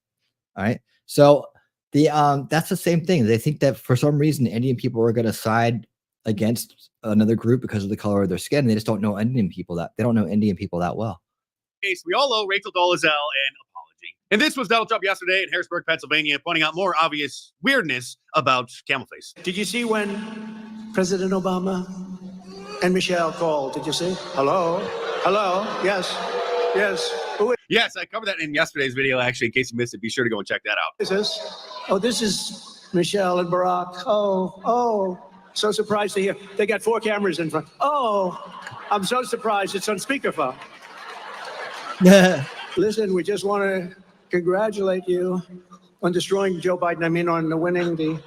All right. So that's the same thing. They think that for some reason, Indian people are going to side against another group because of the color of their skin. They just don't know Indian people that well. Case, we all owe Rachel Dolezal an apology. And this was Donald Trump yesterday in Harrisburg, Pennsylvania, pointing out more obvious weirdness about camel face. Did you see when President Obama and Michelle called? Did you see? Hello? Yes. Yes, I covered that in yesterday's video, actually. In case you missed it, be sure to go and check that out. Is this? Oh, this is Michelle and Barack. Oh. So surprised to hear. They got 4 cameras in front. Oh, I'm so surprised it's on speakerphone. Listen, we just want to congratulate you on destroying Joe Biden. I mean, on winning the...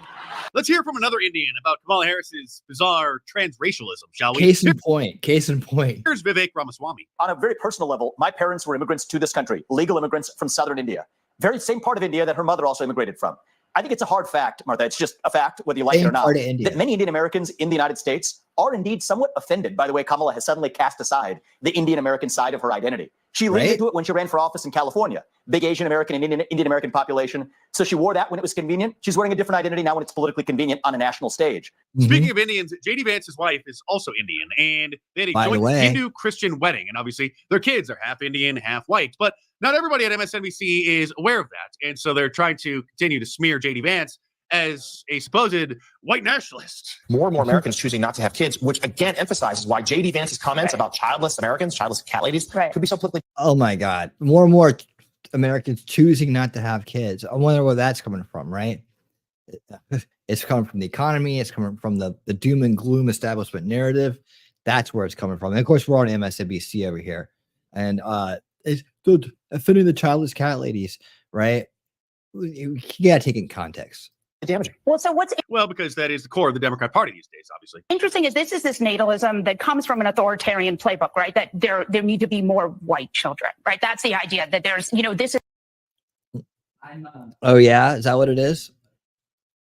Let's hear from another Indian about Kamala Harris's bizarre transracialism, shall we? Case in point. Here's Vivek Ramaswamy. On a very personal level, my parents were immigrants to this country, legal immigrants from southern India. Very same part of India that her mother also immigrated from. I think it's a hard fact, Martha. It's just a fact, whether you like it or not, that many Indian Americans in the United States are indeed somewhat offended by the way Kamala has suddenly cast aside the Indian American side of her identity. She leaned into it when she ran for office in California. Big Asian American and Indian American population. So she wore that when it was convenient. She's wearing a different identity now when it's politically convenient on a national stage. Speaking of Indians, J.D. Vance's wife is also Indian, and they had a joint Hindu-Christian wedding. And obviously, their kids are half Indian, half white. But not everybody at MSNBC is aware of that. And so they're trying to continue to smear J.D. Vance as a supposed white nationalist. More and more Americans choosing not to have kids, which again emphasizes why J.D. Vance's comments about childless Americans, childless cat ladies, could be so politically. Oh my God. More and more Americans choosing not to have kids. I wonder where that's coming from, right? It's coming from the economy. It's coming from the doom and gloom establishment narrative. That's where it's coming from. And of course, we're on MSNBC over here. And it's good offending the childless cat ladies, right? You gotta take it in context. Damaging. Well, because that is the core of the Democrat Party these days, obviously. Interesting is this natalism that comes from an authoritarian playbook, right? That there need to be more white children, right? That's the idea that there's, this is. Oh yeah, is that what it is?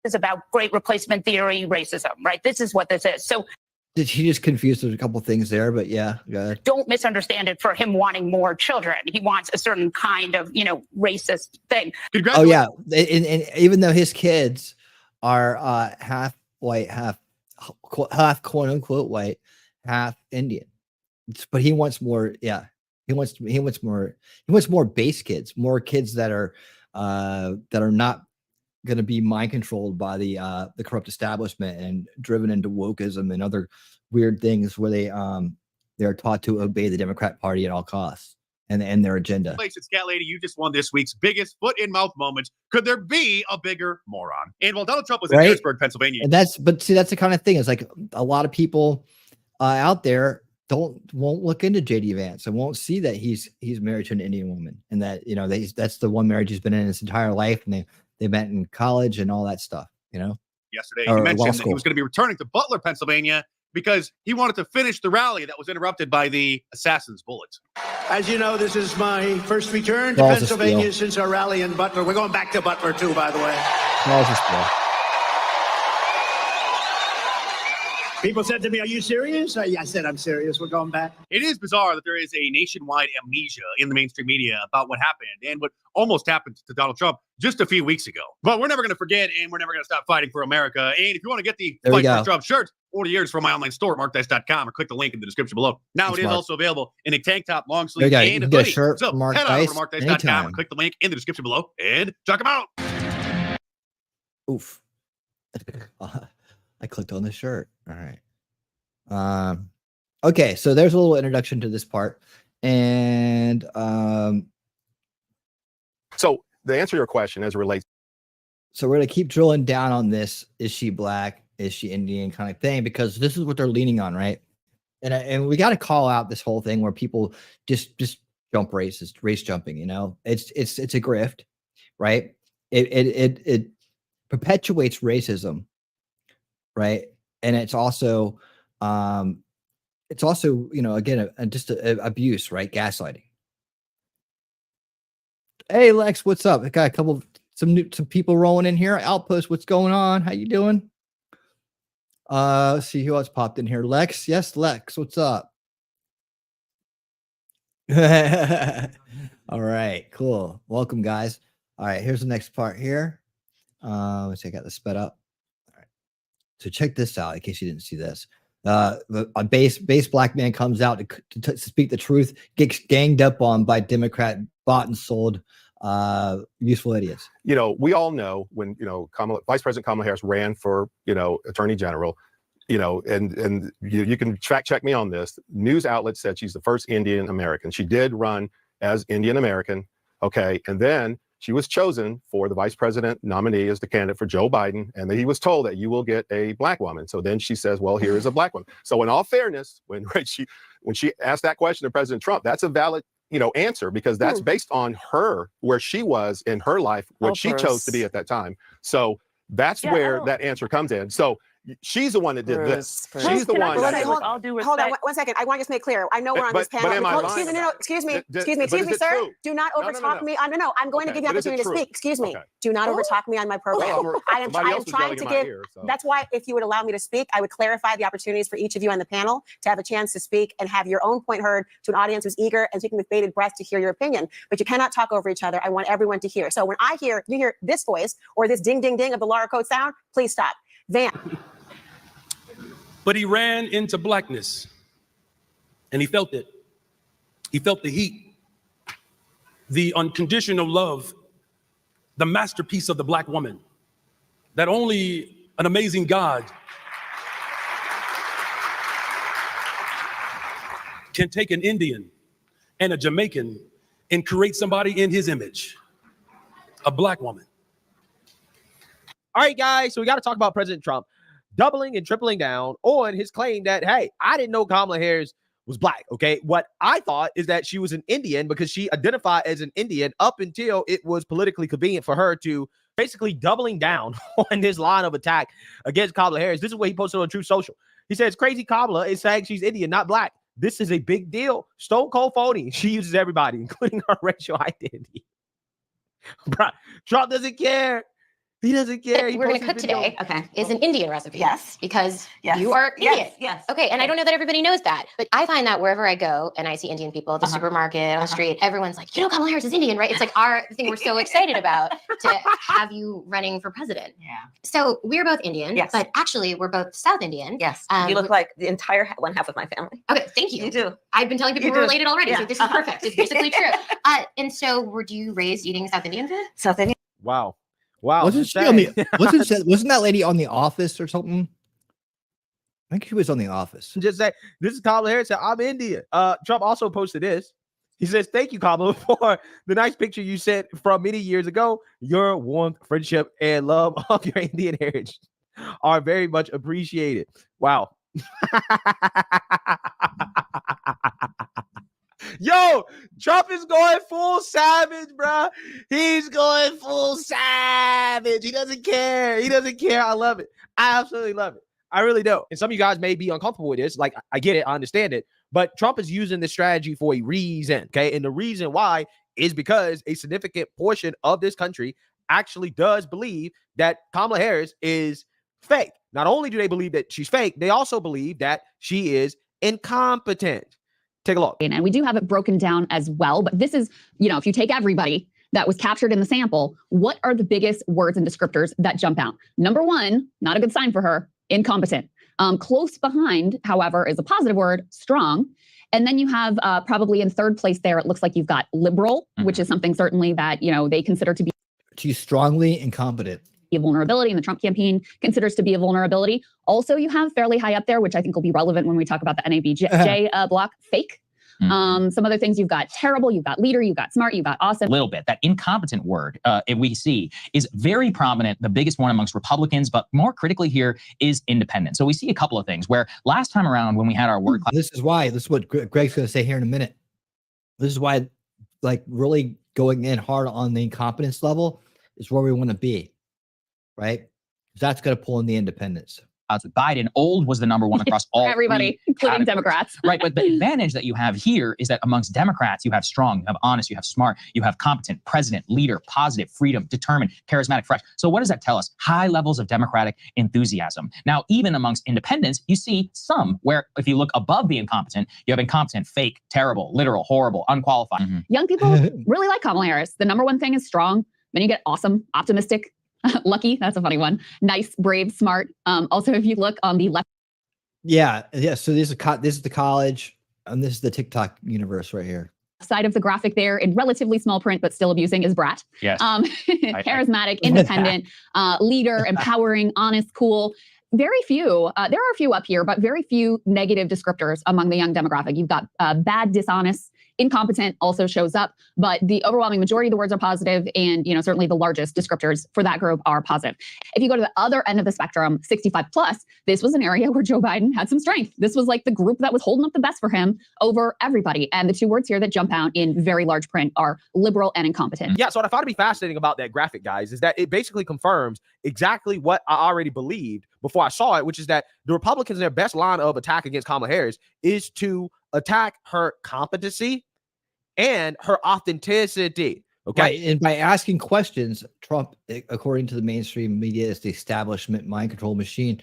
Is about great replacement theory, racism, right? This is what this is. So. Did he just confuse a couple things there? But yeah, go ahead. Don't misunderstand it for him wanting more children. He wants a certain kind of, racist thing. Oh yeah, and even though his kids are half white, half quote unquote white, half Indian, but he wants more. Yeah, he wants more base kids, more kids that are not going to be mind controlled by the corrupt establishment and driven into wokeism and other weird things where they're taught to obey the Democrat Party at all costs and their agenda. Cat lady, you just won this week's biggest foot in mouth moment. Could there be a bigger moron? And while Donald Trump was in Harrisburg, Pennsylvania, and that's the kind of thing. It's like a lot of people out there won't look into JD Vance and won't see that he's married to an Indian woman, and that that's the one marriage he's been in his entire life, and they met in college and all that stuff. you know, yesterday. Or He law mentioned that he school. was going to be returning to Butler, Pennsylvania, because he wanted to finish the rally that was interrupted by the assassins' bullets. As you know, this is my first return to Balls of Pennsylvania steel. since our rally in Butler. We're going back to Butler, too, by the way. Balls of steel. People said to me, are you serious? I said, I'm serious. We're going back. It is bizarre that there is a nationwide amnesia in the mainstream media about what happened and what almost happened to Donald Trump just a few weeks ago. But we're never going to forget, and we're never going to stop fighting for America. And if you want to get the There we Fight go. for Trump shirt, order yours from my online store, markdice.com, or click the link in the description below. Now Thanks, it is Mark. also available in a tank top, long There you sleeve, go. You and can a get a hoodie. shirt So from Mark head on over Dice to markdice.com anytime. and click the link in the description below and check them out. Oof. I clicked on the shirt. All right. Okay, so there's a little introduction to this part. And so the answer to your question as it relates. So we're gonna keep drilling down on this. Is she black? Is she Indian? Kind of thing, because this is what they're leaning on, right? And we got to call out this whole thing where people just jump race jumping. You know, it's a grift, right? It perpetuates racism, right? And it's also you know, again just abuse, right? Gaslighting. Hey Lex, what's up? I got a couple some people rolling in here. Outpost, what's going on? How you doing? Let's see who else popped in here. Lex, yes, Lex, what's up? All right, cool. Welcome, guys. All right, here's the next part here. Let's see, I got this sped up. All right, so check this out in case you didn't see this. A base black man comes out to speak the truth, gets ganged up on by Democrat bought and sold useful idiots. You know, we all know when, you know, Vice President Kamala Harris ran for, you know, Attorney General, you know, and you can fact check me on this. News outlets said she's the first Indian American. She did run as Indian American. Okay. And then she was chosen for the vice president nominee as the candidate for Joe Biden. And then he was told that you will get a black woman. So then she says, well, here is a black woman. So in all fairness, when she asked that question to President Trump, that's a valid, you know, answer, because that's based on her, where she was in her life, what she chose to be at that time. So that's where that answer comes in. So she's the one that did this. She's the one. Hold on 1 second. I want to just make clear. I know we're on this panel. Excuse me, sir. Do not overtalk me. No, I'm going to give you the opportunity to speak. Excuse me. Do not overtalk me on my program. I am trying to give. That's why, if you would allow me to speak, I would clarify the opportunities for each of you on the panel to have a chance to speak and have your own point heard to an audience who's eager and speaking with bated breath to hear your opinion. But you cannot talk over each other. I want everyone to hear. So when you hear this voice or this ding, ding, ding of the Laura Code sound, please stop. Van. But he ran into blackness and he felt it. He felt the heat, the unconditional love, the masterpiece of the black woman that only an amazing God can take an Indian and a Jamaican and create somebody in his image, a black woman. All right, guys, so we got to talk about President Trump doubling and tripling down on his claim that, hey, I didn't know Kamala Harris was black, okay? What I thought is that she was an Indian because she identified as an Indian up until it was politically convenient for her to basically doubling down on this line of attack against Kamala Harris. This is what he posted on Truth Social. He says, crazy Kamala is saying she's Indian, not black. This is a big deal. Stone cold phony. She uses everybody, including her racial identity. Bruh, Trump doesn't care. He doesn't care. We're going to cook today. Okay. Is an Indian recipe. Yes. Because you are Indian. Yes. Okay. And I don't know that everybody knows that, but I find that wherever I go and I see Indian people at the supermarket, on the street, everyone's like, you know, Kamala Harris is Indian, right? It's like our thing we're so excited about to have you running for president. Yeah. So we're both Indian, but actually we're both South Indian. Yes. You look like the entire one half of my family. Okay. Thank you. You do. I've been telling people we're related already. So this is perfect. It's basically true. And so were you raised eating South Indian food? South Indian. Wow. Wasn't she on the, wasn't that lady on The Office or something? I think she was on The Office. Just say, this is Kamala Harris. I'm Indian. Trump also posted this. He says, thank you, Kamala, for the nice picture you sent from many years ago. Your warmth, friendship, and love of your Indian heritage are very much appreciated. Wow. Yo, Trump is going full savage, bro. He's going full savage. He doesn't care. He doesn't care. I love it. I absolutely love it. I really do. And some of you guys may be uncomfortable with this. Like, I get it. I understand it. But Trump is using this strategy for a reason, okay? And the reason why is because a significant portion of this country actually does believe that Kamala Harris is fake. Not only do they believe that she's fake, they also believe that she is incompetent. Take a look. And we do have it broken down as well. But this is, if you take everybody that was captured in the sample, what are the biggest words and descriptors that jump out? Number one, not a good sign for her, incompetent. Close behind, however, is a positive word, strong. And then you have probably in third place there, it looks like you've got liberal, which is something certainly that, they consider to be. She's strongly incompetent. A vulnerability, and the Trump campaign considers to be a vulnerability. Also, you have fairly high up there, which I think will be relevant when we talk about the NABJ block, fake. Some other things, you've got terrible, you've got leader, you've got smart, you've got awesome. A little bit. That incompetent word we see is very prominent, the biggest one amongst Republicans, but more critically here is independent. So we see a couple of things where last time around when we had our word class. This is what Greg's going to say here in a minute. This is why, like, really going in hard on the incompetence level is where we want to be, right? That's going to pull in the independents. With Biden, old was the number one across all everybody, including Democrats. Right. But the advantage that you have here is that amongst Democrats, you have strong, you have honest, you have smart, you have competent, president, leader, positive, freedom, determined, charismatic, fresh. So what does that tell us? High levels of Democratic enthusiasm. Now, even amongst independents, you see some where if you look above the incompetent, you have incompetent, fake, terrible, literal, horrible, unqualified. Young people really like Kamala Harris. The number one thing is strong. Then you get awesome, optimistic, lucky, that's a funny one. Nice, brave, smart. Also, if you look on the left. Yeah. So this is the college, and this is the TikTok universe right here. Side of the graphic there in relatively small print, but still abusing is brat. Yes. Charismatic, independent, leader, empowering, honest, cool. Very few, there are a few up here, but very few negative descriptors among the young demographic. You've got bad, dishonest, incompetent also shows up, but the overwhelming majority of the words are positive, and certainly the largest descriptors for that group are positive. If you go to the other end of the spectrum, 65 plus, this was an area where Joe Biden had some strength. This was like the group that was holding up the best for him over everybody. And the two words here that jump out in very large print are liberal and incompetent. Yeah, so what I found to be fascinating about that graphic, guys, is that it basically confirms exactly what I already believed before I saw it, which is that the Republicans, their best line of attack against Kamala Harris is to attack her competency and her authenticity. Okay. Right. And by asking questions, Trump, according to the mainstream media, is the establishment mind control machine,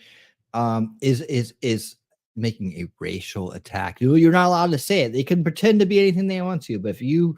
is making a racial attack. You're not allowed to say it. They can pretend to be anything they want to, but if you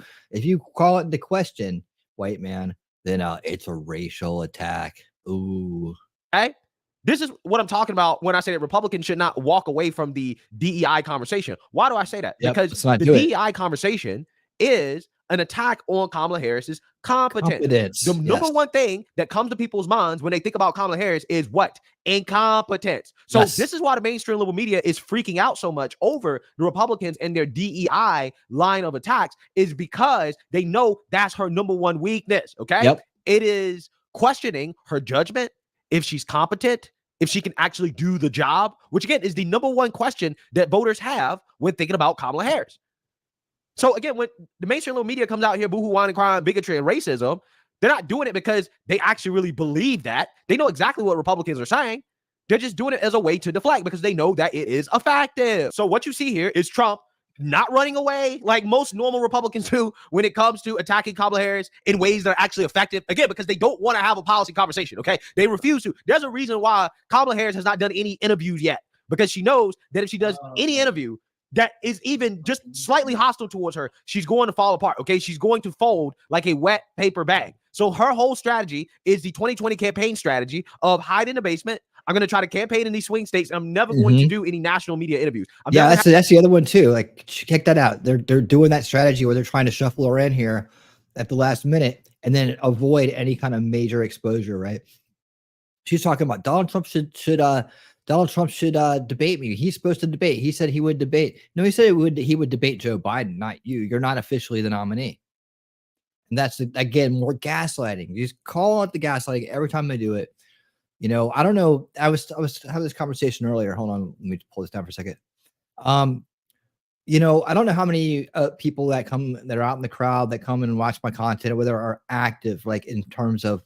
call it into question, white man, then it's a racial attack. Ooh. Okay. This is what I'm talking about when I say that Republicans should not walk away from the DEI conversation. Why do I say that? Because the DEI conversation is an attack on Kamala Harris's competence. The number one thing that comes to people's minds when they think about Kamala Harris is what? Incompetence. So this is why the mainstream liberal media is freaking out so much over the Republicans and their DEI line of attacks, is because they know that's her number one weakness. Okay. It is questioning her judgment, if she's competent, if she can actually do the job, which again is the number one question that voters have when thinking about Kamala Harris. So again, when the mainstream little media comes out here boohoo, whining, crying, bigotry, and racism, they're not doing it because they actually really believe that. They know exactly what Republicans are saying. They're just doing it as a way to deflect because they know that it is effective. So what you see here is Trump not running away like most normal Republicans do when it comes to attacking Kamala Harris in ways that are actually effective. Again, because they don't want to have a policy conversation, okay? They refuse to. There's a reason why Kamala Harris has not done any interviews yet, because she knows that if she does any interview that is even just slightly hostile towards her, she's going to fall apart, okay? She's going to fold like a wet paper bag. So her whole strategy is the 2020 campaign strategy of hide in the basement. I'm going to try to campaign in these swing states, and I'm never going to do any national media interviews. That's the other one too. Like, check that out. They're doing that strategy where they're trying to shuffle her in here at the last minute and then avoid any kind of major exposure. Right? She's talking about Donald Trump should debate me. He's supposed to debate. He said he would debate. No, he said he would debate Joe Biden, not you. You're not officially the nominee. And that's again more gaslighting. You just call out the gaslighting every time they do it. I don't know. I was having this conversation earlier. Hold on, let me pull this down for a second. you know, I don't know how many people that are out in the crowd that come and watch my content, whether are active, like in terms of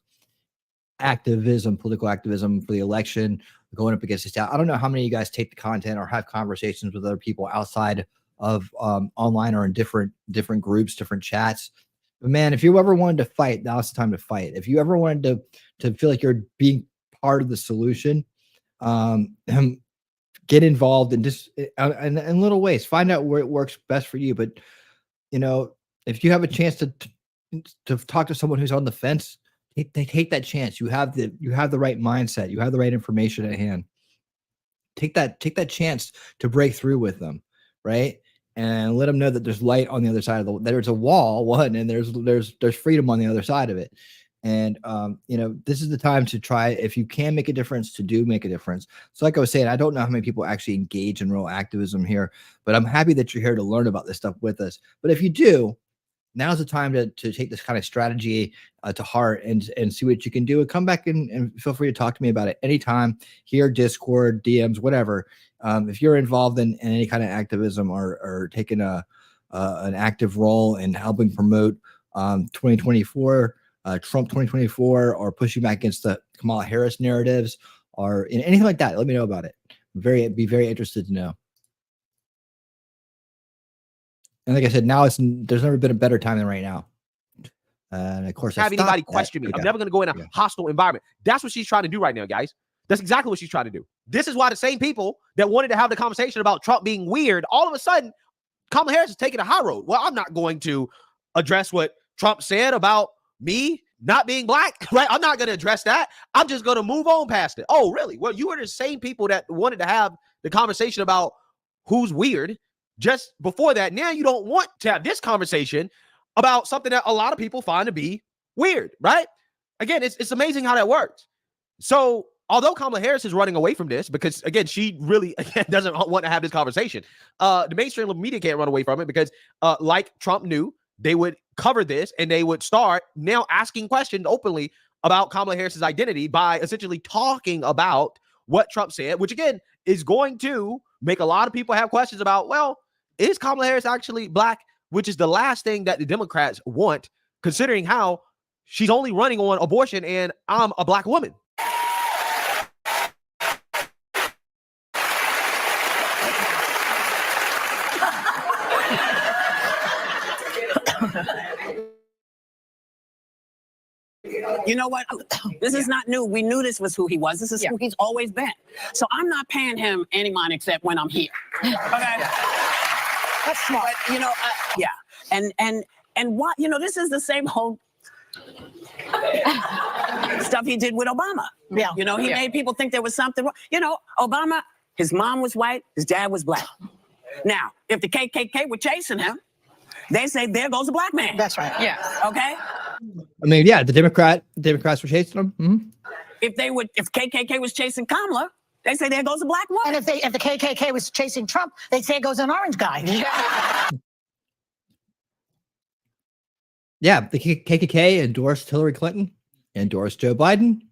activism, political activism for the election, going up against this. I don't know how many of you guys take the content or have conversations with other people outside of online or in different groups, different chats. But man, if you ever wanted to fight, now's the time to fight. If you ever wanted to feel like you're being part of the solution, get involved in just in little ways. Find out where it works best for you. But you know, if you have a chance to talk to someone who's on the fence, they take that chance. You have the right mindset. You have the right information at hand. Take that chance to break through with them, right? And let them know that there's light on the other side of there's a wall, one, and there's freedom on the other side of it. And you know, this is the time to try, if you can make a difference, to make a difference. So like I was saying, I don't know how many people actually engage in real activism here, but I'm happy that you're here to learn about this stuff with us. But if you do, now's the time to take this kind of strategy to heart and see what you can do. And come back and feel free to talk to me about it anytime, here, Discord, DMs, whatever. If you're involved in any kind of activism or taking an active role in helping promote 2024, Trump 2024, or pushing back against the Kamala Harris narratives, or anything like that, let me know about it. Be very interested to know. And like I said, now there's never been a better time than right now. And of course, have anybody question me. I'm never going to go in a hostile environment. That's what she's trying to do right now, guys. That's exactly what she's trying to do. This is why the same people that wanted to have the conversation about Trump being weird, all of a sudden, Kamala Harris is taking a high road. Well, I'm not going to address what Trump said about me not being black, right? I'm not going to address that. I'm just going to move on past it. Oh, really? Well, you were the same people that wanted to have the conversation about who's weird just before that. Now you don't want to have this conversation about something that a lot of people find to be weird, right? Again, it's amazing how that works. So although Kamala Harris is running away from this because, again, she really doesn't want to have this conversation, the mainstream media can't run away from it because like Trump knew, they would cover this and they would start now asking questions openly about Kamala Harris's identity by essentially talking about what Trump said, which, again, is going to make a lot of people have questions about, well, is Kamala Harris actually black? Which is the last thing that the Democrats want, considering how she's only running on abortion and I'm a black woman. You know what? This is not new. We knew this was who he was. This is who he's always been. So I'm not paying him any mind except when I'm here. Okay. That's smart. But, you know, and what, you know, this is the same whole stuff he did with Obama. Yeah. You know, he made people think there was something wrong. You know, Obama, his mom was white, his dad was black. Now, if the KKK were chasing him, they say, there goes a black man. That's right. Yeah. Okay. I mean, yeah, the Democrats were chasing him. Mm-hmm. If KKK was chasing Kamala, they say there goes a black woman. And if the KKK was chasing Trump, they'd say it goes an orange guy. Yeah, the KKK endorsed Hillary Clinton, endorsed Joe Biden.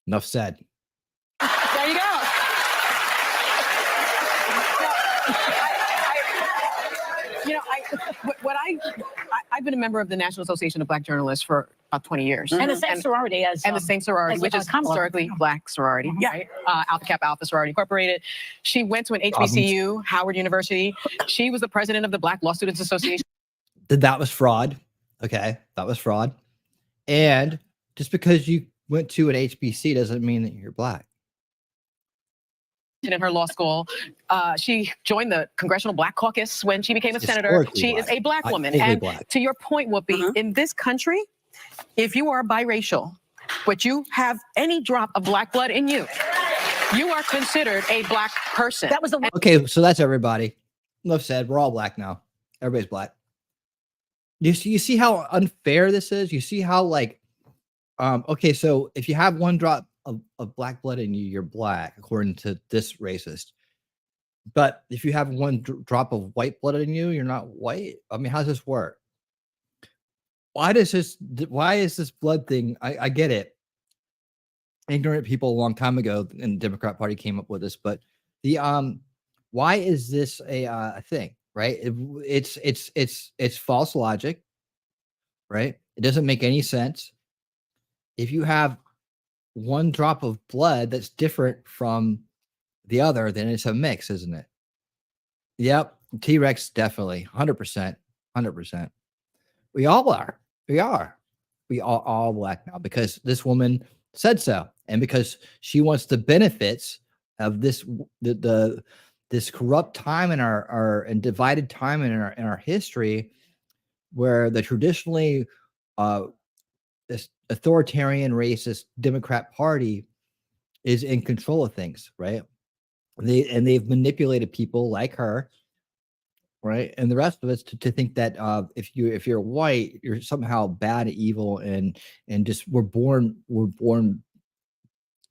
Enough said. There you go. You know, I've been a member of the National Association of Black Journalists for about 20 years. And the same sorority as the same sorority, which is historically black sorority. Right? Alpha Kappa Alpha Sorority Incorporated. She went to an HBCU, Howard University. She was the president of the Black Law Students Association. That was fraud. Okay, that was fraud. And just because you went to an HBC doesn't mean that you're black. In her law school, she joined the Congressional Black Caucus when she became a senator. She is a black woman. And to your point, Whoopi, in this country, if you are biracial, but you have any drop of black blood in you, you are considered a black person. That was the Okay, so that's everybody. Enough said. We're all black now. Everybody's black. You see how unfair this is? You see how, like, okay, so if you have one drop of black blood in you, you're black, according to this racist. But if you have one drop of white blood in you, you're not white. I mean, how does this work? Why is this blood thing? I get it. Ignorant people a long time ago in the Democrat Party came up with this, but the why is this a thing, right? It's false logic, right? It doesn't make any sense. If you have one drop of blood that's different from the other, then it's a mix, isn't it? Yep. T-Rex, definitely. 100%. 100%. We all are. We are. We are all black now because this woman said so. And because she wants the benefits of this, this corrupt time in our and divided time in our history, where the traditionally this authoritarian, racist Democrat Party is in control of things, right? They've manipulated people like her, right, and the rest of us to think that if you're white, you're somehow bad, evil, and just we're born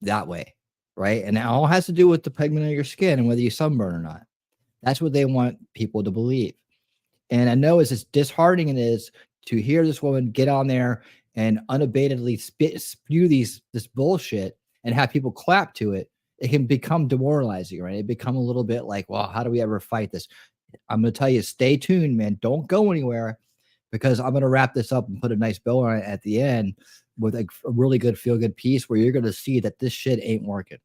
that way, right? And it all has to do with the pigment of your skin and whether you sunburn or not. That's what they want people to believe. And I know as disheartening it is to hear this woman get on there and unabatedly spew this bullshit and have people clap to it, it can become demoralizing, right? It become a little bit like, well, how do we ever fight this? I'm going to tell you, stay tuned, man. Don't go anywhere, because I'm going to wrap this up and put a nice bow on it at the end with a really good feel-good piece where you're going to see that this shit ain't working.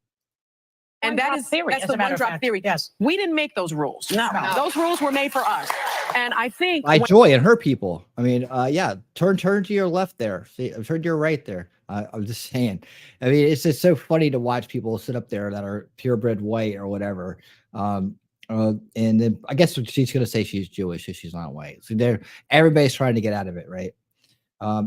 And that's the one drop theory. Yes. We didn't make those rules. No. Those rules were made for us. And I think by Joy and her people. I mean, yeah, turn to your left there. See, turn to your right there. I'm just saying. I mean, it's just so funny to watch people sit up there that are purebred white or whatever. And then I guess she's going to say she's Jewish if she's not white. So everybody's trying to get out of it, right?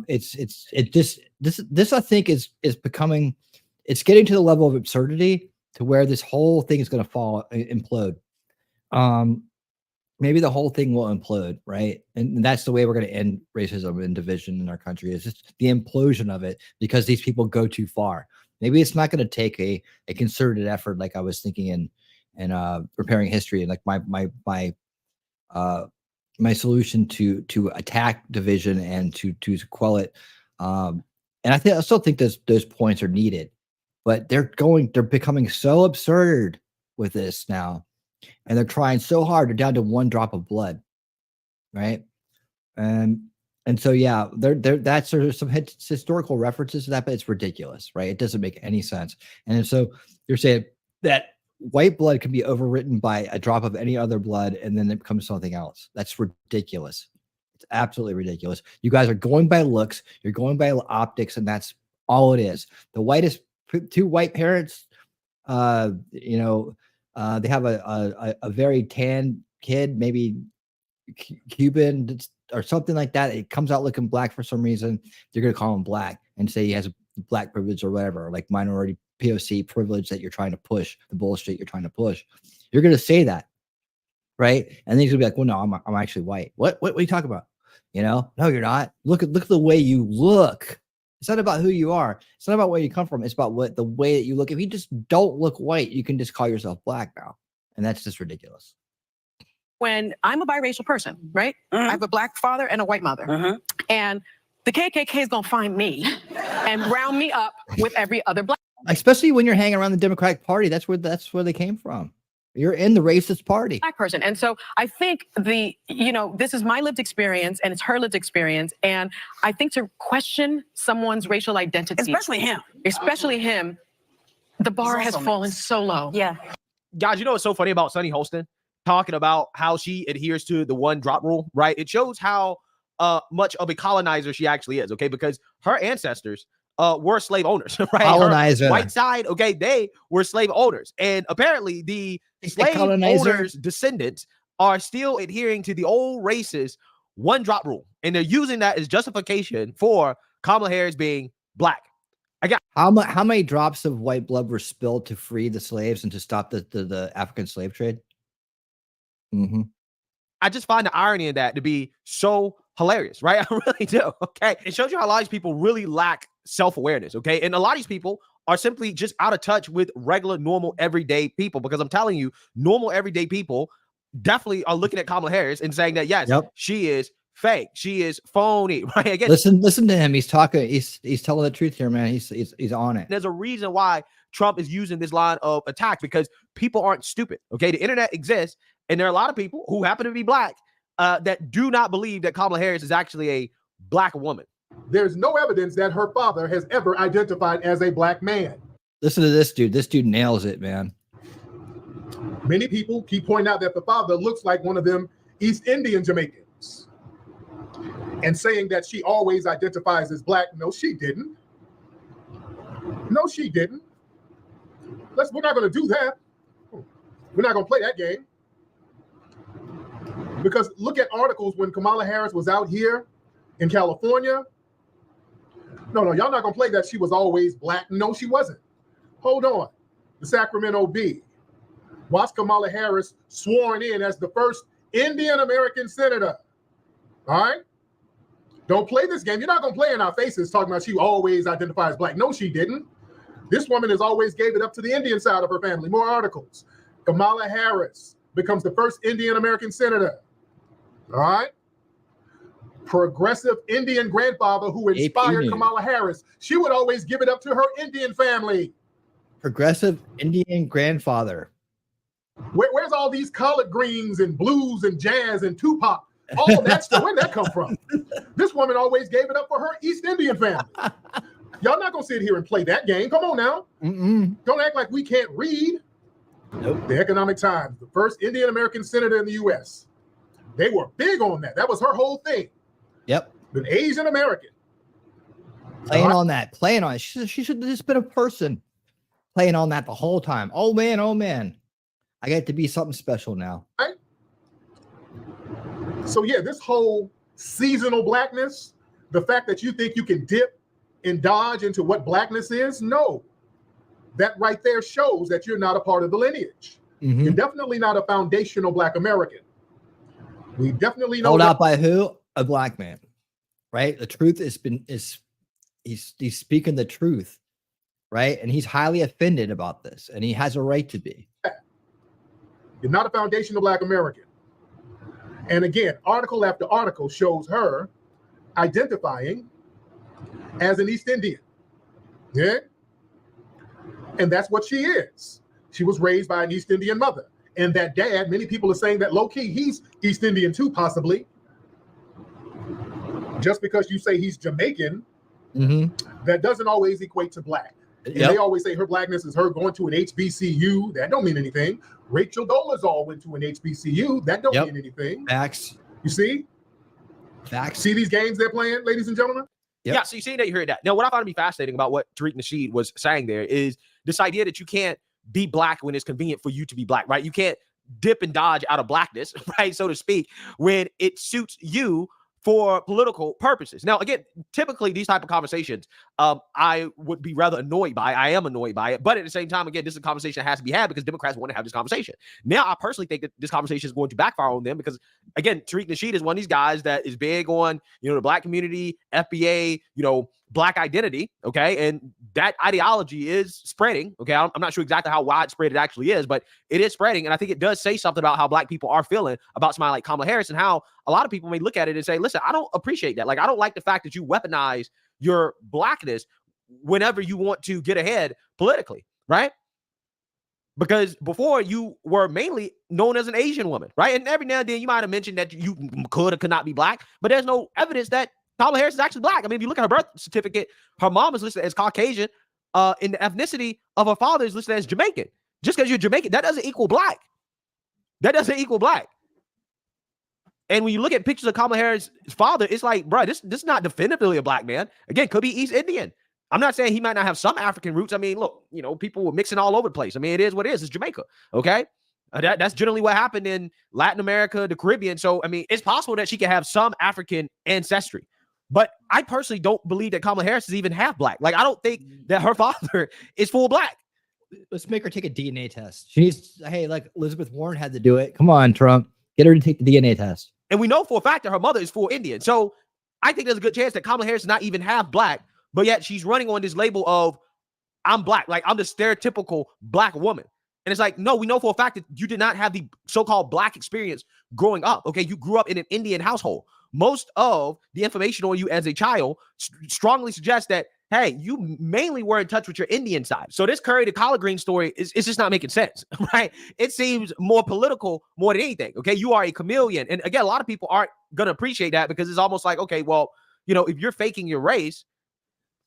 This I think is becoming, it's getting to the level of absurdity to where this whole thing is going to implode. Maybe the whole thing will implode, right? And that's the way we're going to end racism and division in our country, is just the implosion of it, because these people go too far. Maybe it's not going to take a concerted effort, like I was thinking in preparing history, and like my solution to attack division and to quell it. And I still think those points are needed, but they're becoming so absurd with this now. And they're trying so hard. They're down to one drop of blood, right? And so yeah, that's sort of some historical references to that, but it's ridiculous, right? It doesn't make any sense. And so you're saying that white blood can be overwritten by a drop of any other blood, and then it becomes something else. That's ridiculous. It's absolutely ridiculous. You guys are going by looks. You're going by optics, and that's all it is. The whitest two white parents, they have a very tan kid, maybe Cuban or something like that. It comes out looking black for some reason. They're going to call him black and say he has black privilege or whatever, like minority POC privilege that you're trying to push, the bullshit you're trying to push. You're going to say that, right? And then he's going to be like, well, no, I'm actually white. What are you talking about? No, you're not. Look at the way you look. It's not about who you are. It's not about where you come from. It's about the way that you look. If you just don't look white, you can just call yourself black now. And that's just ridiculous. When I'm a biracial person, right? I have a black father and a white mother. And the KKK is going to find me and round me up with every other black. Especially when you're hanging around the Democratic Party. That's where they came from. You're in the racist party. Black person. And so I think this is my lived experience and it's her lived experience. And I think to question someone's racial identity, especially him, the bar has fallen so low. Yeah. Guys, you know what's so funny about Sunny Holston talking about how she adheres to the one drop rule, right? It shows how much of a colonizer she actually is, okay? Because her ancestors were slave owners, right? Colonizer. Her white side, okay, they were slave owners. And apparently the slave owners' descendants are still adhering to the old racist one drop rule. And they're using that as justification for Kamala Harris being black. How many drops of white blood were spilled to free the slaves and to stop the African slave trade? I just find the irony in that to be so hilarious, right? I really do. Okay. It shows you how a lot of these people really lack self-awareness. Okay. And a lot of these people are simply just out of touch with regular, normal, everyday people, because I'm telling you, normal, everyday people definitely are looking at Kamala Harris and saying that, yes, she is fake. She is phony, right? Again, listen to him. He's talking. He's telling the truth here, man. He's on it. There's a reason why Trump is using this line of attack, because people aren't stupid. Okay, the internet exists, And there are a lot of people who happen to be black that do not believe that Kamala Harris is actually a black woman. There's no evidence that her father has ever identified as a black man. Listen to this dude. This dude nails it, man. Many people keep pointing out that the father looks like one of them East Indian Jamaicans and saying that she always identifies as black. No, she didn't. No, she didn't. We're not going to do that. We're not going to play that game. Because look at articles when Kamala Harris was out here in California. No, y'all not going to play that she was always black. No, she wasn't. Hold on. The Sacramento Bee. Watch Kamala Harris sworn in as the first Indian American senator. All right? Don't play this game. You're not going to play in our faces talking about she always identifies black. No, she didn't. This woman has always gave it up to the Indian side of her family. More articles. Kamala Harris becomes the first Indian American senator. All right? Progressive Indian grandfather who inspired Kamala Harris. She would always give it up to her Indian family. Progressive Indian grandfather. Where's all these collard greens and blues and jazz and Tupac? All that stuff. Where'd that come from? This woman always gave it up for her East Indian family. Y'all not gonna sit here and play that game. Come on now. Don't act like we can't read. Nope. The Economic Times, the first Indian American senator in the U.S. They were big on that. That was her whole thing. Yep. An Asian American. Playing on that. Playing on it. She should have just been a person playing on that the whole time. Oh, man. Oh, man. I get to be something special now. Right? So, yeah, this whole seasonal blackness, the fact that you think you can dip and dodge into what blackness is, no. That right there shows that you're not a part of the lineage. You're definitely not a foundational black American. We definitely know. Held out by who? A black man, right? The truth he's speaking the truth, right? And he's highly offended about this, and he has a right to be. You're not a foundational black American. And again, article after article shows her identifying as an East Indian. Yeah. And that's what she is. She was raised by an East Indian mother. And that dad, many people are saying that low-key, he's East Indian too, possibly. Just because you say he's Jamaican, that doesn't always equate to black. And they always say her blackness is her going to an HBCU. That don't mean anything. Rachel Dolezal went to an HBCU. That don't mean anything. Facts. You see? Facts. See these games they're playing, ladies and gentlemen? Yeah, so you see that, you heard that. Now, what I found to be fascinating about what Tariq Nasheed was saying there is this idea that you can't be black when it's convenient for you to be black, right? You can't dip and dodge out of blackness, right, so to speak, when it suits you for political purposes. Now, again, typically these type of conversations, I would be rather annoyed by. I am annoyed by it. But at the same time, again, this is a conversation that has to be had because Democrats want to have this conversation. Now, I personally think that this conversation is going to backfire on them because, again, Tariq Nasheed is one of these guys that is big on, the black community, FBA, black identity, okay? And that ideology is spreading, okay? I'm not sure exactly how widespread it actually is, but it is spreading. And I think it does say something about how black people are feeling about somebody like Kamala Harris and how a lot of people may look at it and say, listen, I don't appreciate that. Like, I don't like the fact that you weaponize your blackness whenever you want to get ahead politically, right? Because before you were mainly known as an Asian woman, right? And every now and then you might have mentioned that you could or could not be black, but there's no evidence that Kamala Harris is actually black. I mean, if you look at her birth certificate, her mom is listed as Caucasian, and the ethnicity of her father is listed as Jamaican. Just because you're Jamaican, that doesn't equal black. That doesn't equal black. And when you look at pictures of Kamala Harris' father, it's like, bro, this is not definitively a black man. Again, could be East Indian. I'm not saying he might not have some African roots. I mean, look, people were mixing all over the place. I mean, it is what it is. It's Jamaica, okay? That's generally what happened in Latin America, the Caribbean. So, I mean, it's possible that she can have some African ancestry. But I personally don't believe that Kamala Harris is even half black. Like, I don't think that her father is full black. Let's make her take a DNA test. She needs, hey, like Elizabeth Warren had to do it. Come on, Trump. Get her to take the DNA test. And we know for a fact that her mother is full Indian. So I think there's a good chance that Kamala Harris is not even half black, but yet she's running on this label of I'm black. Like, I'm the stereotypical black woman. And it's like, no, we know for a fact that you did not have the so-called black experience growing up. Okay, you grew up in an Indian household. Most of the information on you as a child strongly suggests that hey, you mainly were in touch with your Indian side. So this curry to collard green story is just not making sense, right? It seems more political more than anything, okay? You are a chameleon. And again, a lot of people aren't going to appreciate that because it's almost like, okay, well, you know, if you're faking your race,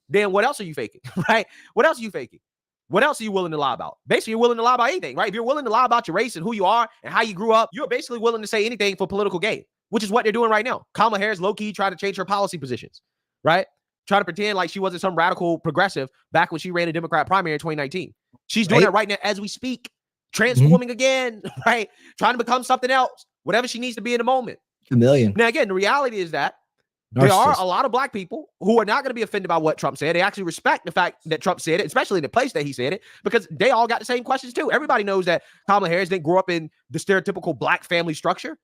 then what else are you faking, right? What else are you faking? What else are you willing to lie about? Basically, you're willing to lie about anything, right? If you're willing to lie about your race and who you are and how you grew up, you're basically willing to say anything for political gain, which is what they're doing right now. Kamala Harris low-key trying to change her policy positions, right? Trying to pretend like she wasn't some radical progressive back when she ran a Democrat primary in 2019. She's doing that right now as we speak, transforming again, right? Trying to become something else, whatever she needs to be in the moment. Chameleon. Now, again, the reality is that there are a lot of black people who are not going to be offended by what Trump said. They actually respect the fact that Trump said it, especially in the place that he said it, because they all got the same questions too. Everybody knows that Kamala Harris didn't grow up in the stereotypical black family structure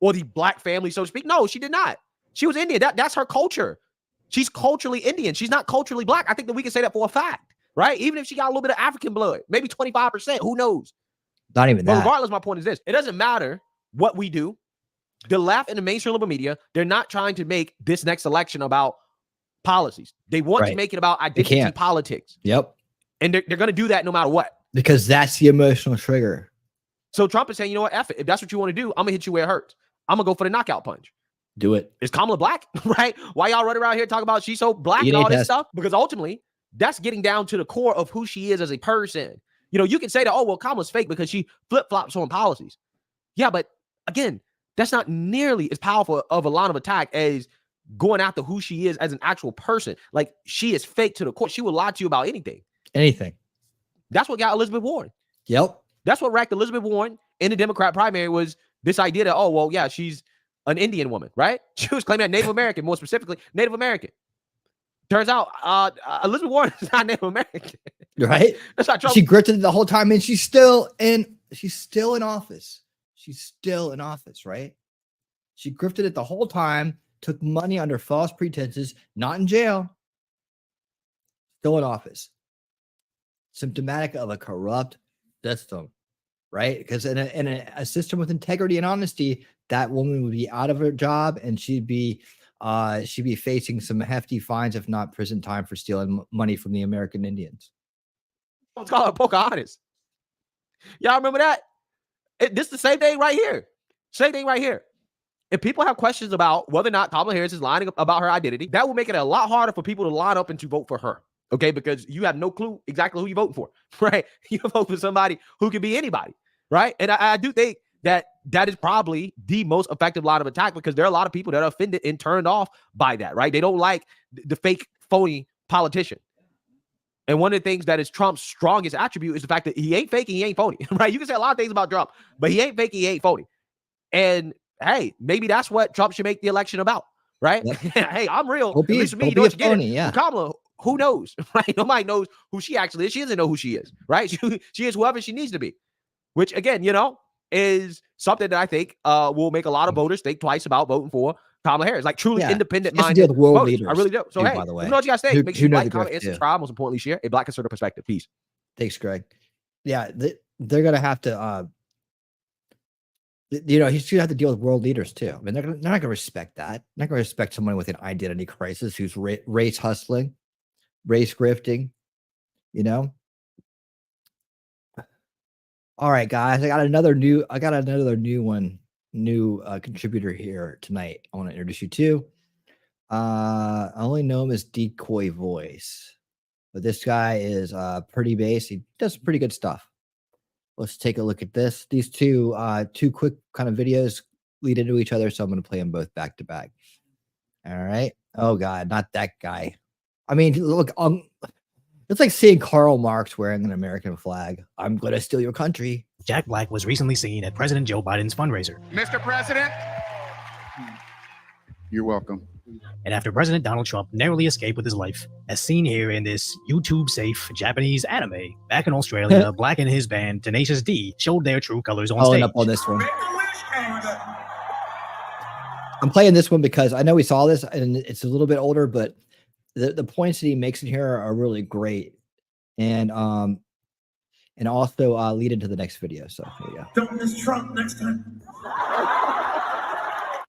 or the black family, so to speak. No, she did not. She was Indian. That's her culture. She's culturally Indian. She's not culturally black. I think that we can say that for a fact, right? Even if she got a little bit of African blood, maybe 25%, who knows? Not even that. But regardless, my point is this. It doesn't matter what we do. The left and the mainstream liberal media, they're not trying to make this next election about policies. They want to make it about identity politics. Yep. And they're going to do that no matter what. Because that's the emotional trigger. So Trump is saying, you know what, F it. If that's what you want to do, I'm going to hit you where it hurts. I'm going to go for the knockout punch. Do it. Is Kamala black, right? Why y'all running around here talking about she's so black and all this stuff? Because ultimately, that's getting down to the core of who she is as a person. You know, you can say that, oh, well, Kamala's fake because she flip-flops on policies. Yeah, but again, that's not nearly as powerful of a line of attack as going after who she is as an actual person. Like, she is fake to the core. She will lie to you about anything. Anything. That's what got Elizabeth Warren. Yep. That's what racked Elizabeth Warren in the Democrat primary was this idea that, oh, well, yeah, she's an Indian woman, right? She was claiming that Native American, more specifically, Native American. Turns out Elizabeth Warren is not Native American. Right? That's not Trump. She grifted it the whole time and she's still in office. She's still in office, right? She grifted it the whole time, took money under false pretenses, not in jail, still in office. Symptomatic of a corrupt system, right? Because in a system with integrity and honesty, that woman would be out of her job and she'd be facing some hefty fines, if not prison time, for stealing money from the American Indians. It's called Pocahontas. Y'all remember that? This is the same thing right here. Same thing right here. If people have questions about whether or not Kamala Harris is lying about her identity, that will make it a lot harder for people to line up and to vote for her. Okay, because you have no clue exactly who you're voting for, right? You vote for somebody who could be anybody, right? And I do think that is probably the most effective line of attack because there are a lot of people that are offended and turned off by that, right? They don't like the fake, phony politician. And one of the things that is Trump's strongest attribute is the fact that he ain't fake and he ain't phony, right? You can say a lot of things about Trump, but he ain't fake and he ain't phony. And hey, maybe that's what Trump should make the election about, right? Yep. Hey, I'm real. At least for me, you know what you get. Yeah. Kamala, who knows, right? Nobody knows who she actually is. She doesn't know who she is, right? She is whoever she needs to be, which again, you know, is something that I think will make a lot of voters think twice about voting for Kamala Harris, like truly independent-minded voters. I really do. So, hey, by the way, you know what you guys think? Make sure you like, comment, and subscribe. Most importantly, share a Black conservative perspective. Peace. Thanks, Greg. Yeah, they're going to have to, you know, he's going to have to deal with world leaders too. I mean, they're not going to respect that. They're not going to respect someone with an identity crisis who's race hustling, race grifting, you know? All right, guys, I got another new contributor here tonight. I want to introduce you to. I only know him as Decoy Voice, but this guy is pretty base. He does pretty good stuff. Let's take a look at this. These two quick kind of videos lead into each other, so I'm going to play them both back to back. All right. Oh God, not that guy. I mean, look, it's like seeing Karl Marx wearing an American flag. I'm going to steal your country. Jack Black was recently seen at President Joe Biden's fundraiser. Mr. President. You're welcome. And after President Donald Trump narrowly escaped with his life, as seen here in this YouTube-safe Japanese anime, back in Australia, Black and his band Tenacious D showed their true colors on stage. Up on this one. I'm playing this one because I know we saw this and it's a little bit older, but the points that he makes in here are really great, and also lead into the next video. So here we go. Don't miss Trump next time.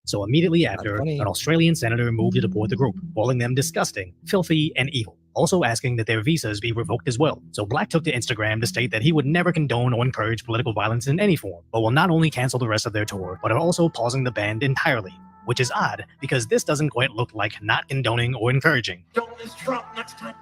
So immediately after, an Australian senator moved to deport the group, calling them disgusting, filthy, and evil. also asking that their visas be revoked as well. So Black took to Instagram to state that he would never condone or encourage political violence in any form, but will not only cancel the rest of their tour, but are also pausing the band entirely, which is odd because this doesn't quite look like not condoning or encouraging. Don't miss Trump next time.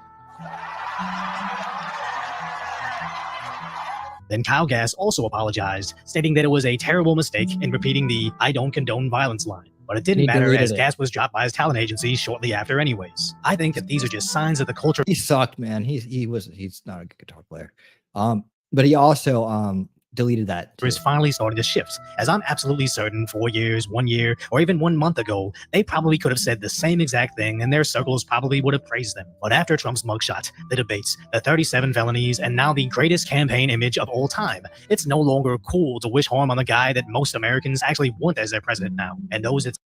Then Kyle Gass also apologized, stating that it was a terrible mistake in repeating the "I don't condone violence" line. But it didn't matter as Gass was dropped by his talent agency shortly after anyways. I think that these are just signs of the culture. He sucked, man. He's not a good guitar player. But he also deleted that. Is finally starting to shift, as I'm absolutely certain 4 years, 1 year, or even 1 month ago, they probably could have said the same exact thing and their circles probably would have praised them. But after Trump's mugshot, the debates, the 37 felonies, and now the greatest campaign image of all time, it's no longer cool to wish harm on the guy that most Americans actually want as their president now. And those it's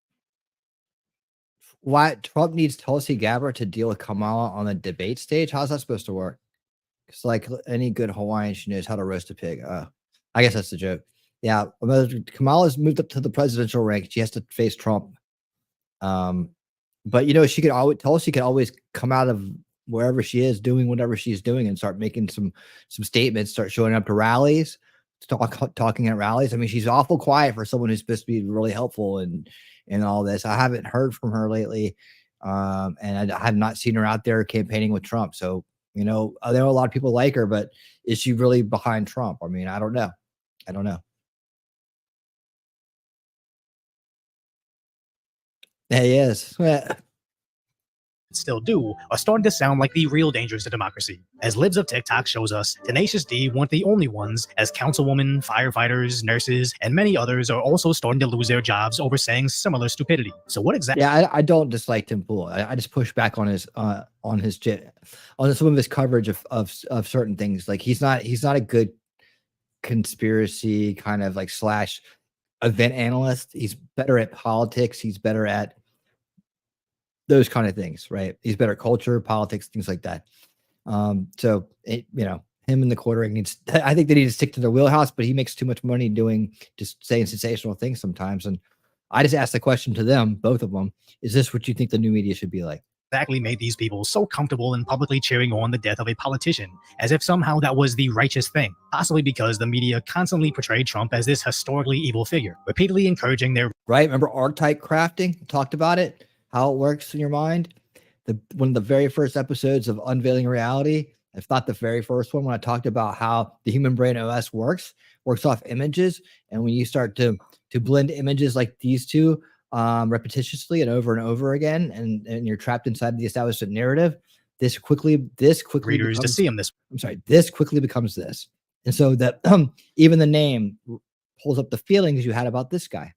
why Trump needs Tulsi Gabbard to deal with Kamala on the debate stage. How's that supposed to work? It's like any good Hawaiian, she knows how to roast a pig. I guess that's the joke. Yeah, Kamala's moved up to the presidential rank. She has to face Trump. But you know, Tulsi could always come out of wherever she is doing whatever she's doing and start making some statements, start showing up to rallies, talking at rallies. I mean, she's awful quiet for someone who's supposed to be really helpful and all this. I haven't heard from her lately. And I have not seen her out there campaigning with Trump. So, you know, there are a lot of people like her, but is she really behind Trump? I mean, I don't know. Yeah, he is. still do, are starting to sound like the real dangers to democracy. As Libs of TikTok shows us, Tenacious D weren't the only ones, as councilwomen, firefighters, nurses, and many others are also starting to lose their jobs over saying similar stupidity. So what exactly? Yeah, I don't dislike Tim Pool. I just push back on some of his coverage of certain things. Like he's not a good conspiracy kind of like slash event analyst. He's better at politics. He's better at those kind of things, right? He's better at culture, politics, things like that. So him and the quartering I think they need to stick to their wheelhouse, but he makes too much money just saying sensational things sometimes. And I just asked the question to them, both of them, is this what you think the new media should be like? Exactly made these people so comfortable in publicly cheering on the death of a politician, as if somehow that was the righteous thing, possibly because the media constantly portrayed Trump as this historically evil figure, repeatedly encouraging their... Right, remember archetype crafting? Talked about it, how it works in your mind. One of the very first episodes of Unveiling Reality, if not the very first one, when I talked about how the human brain OS works off images, and when you start to blend images like these two, repetitiously and over again, and you're trapped inside the established narrative, this quickly readers to see him this quickly becomes this. And so that even the name pulls up the feelings you had about this guy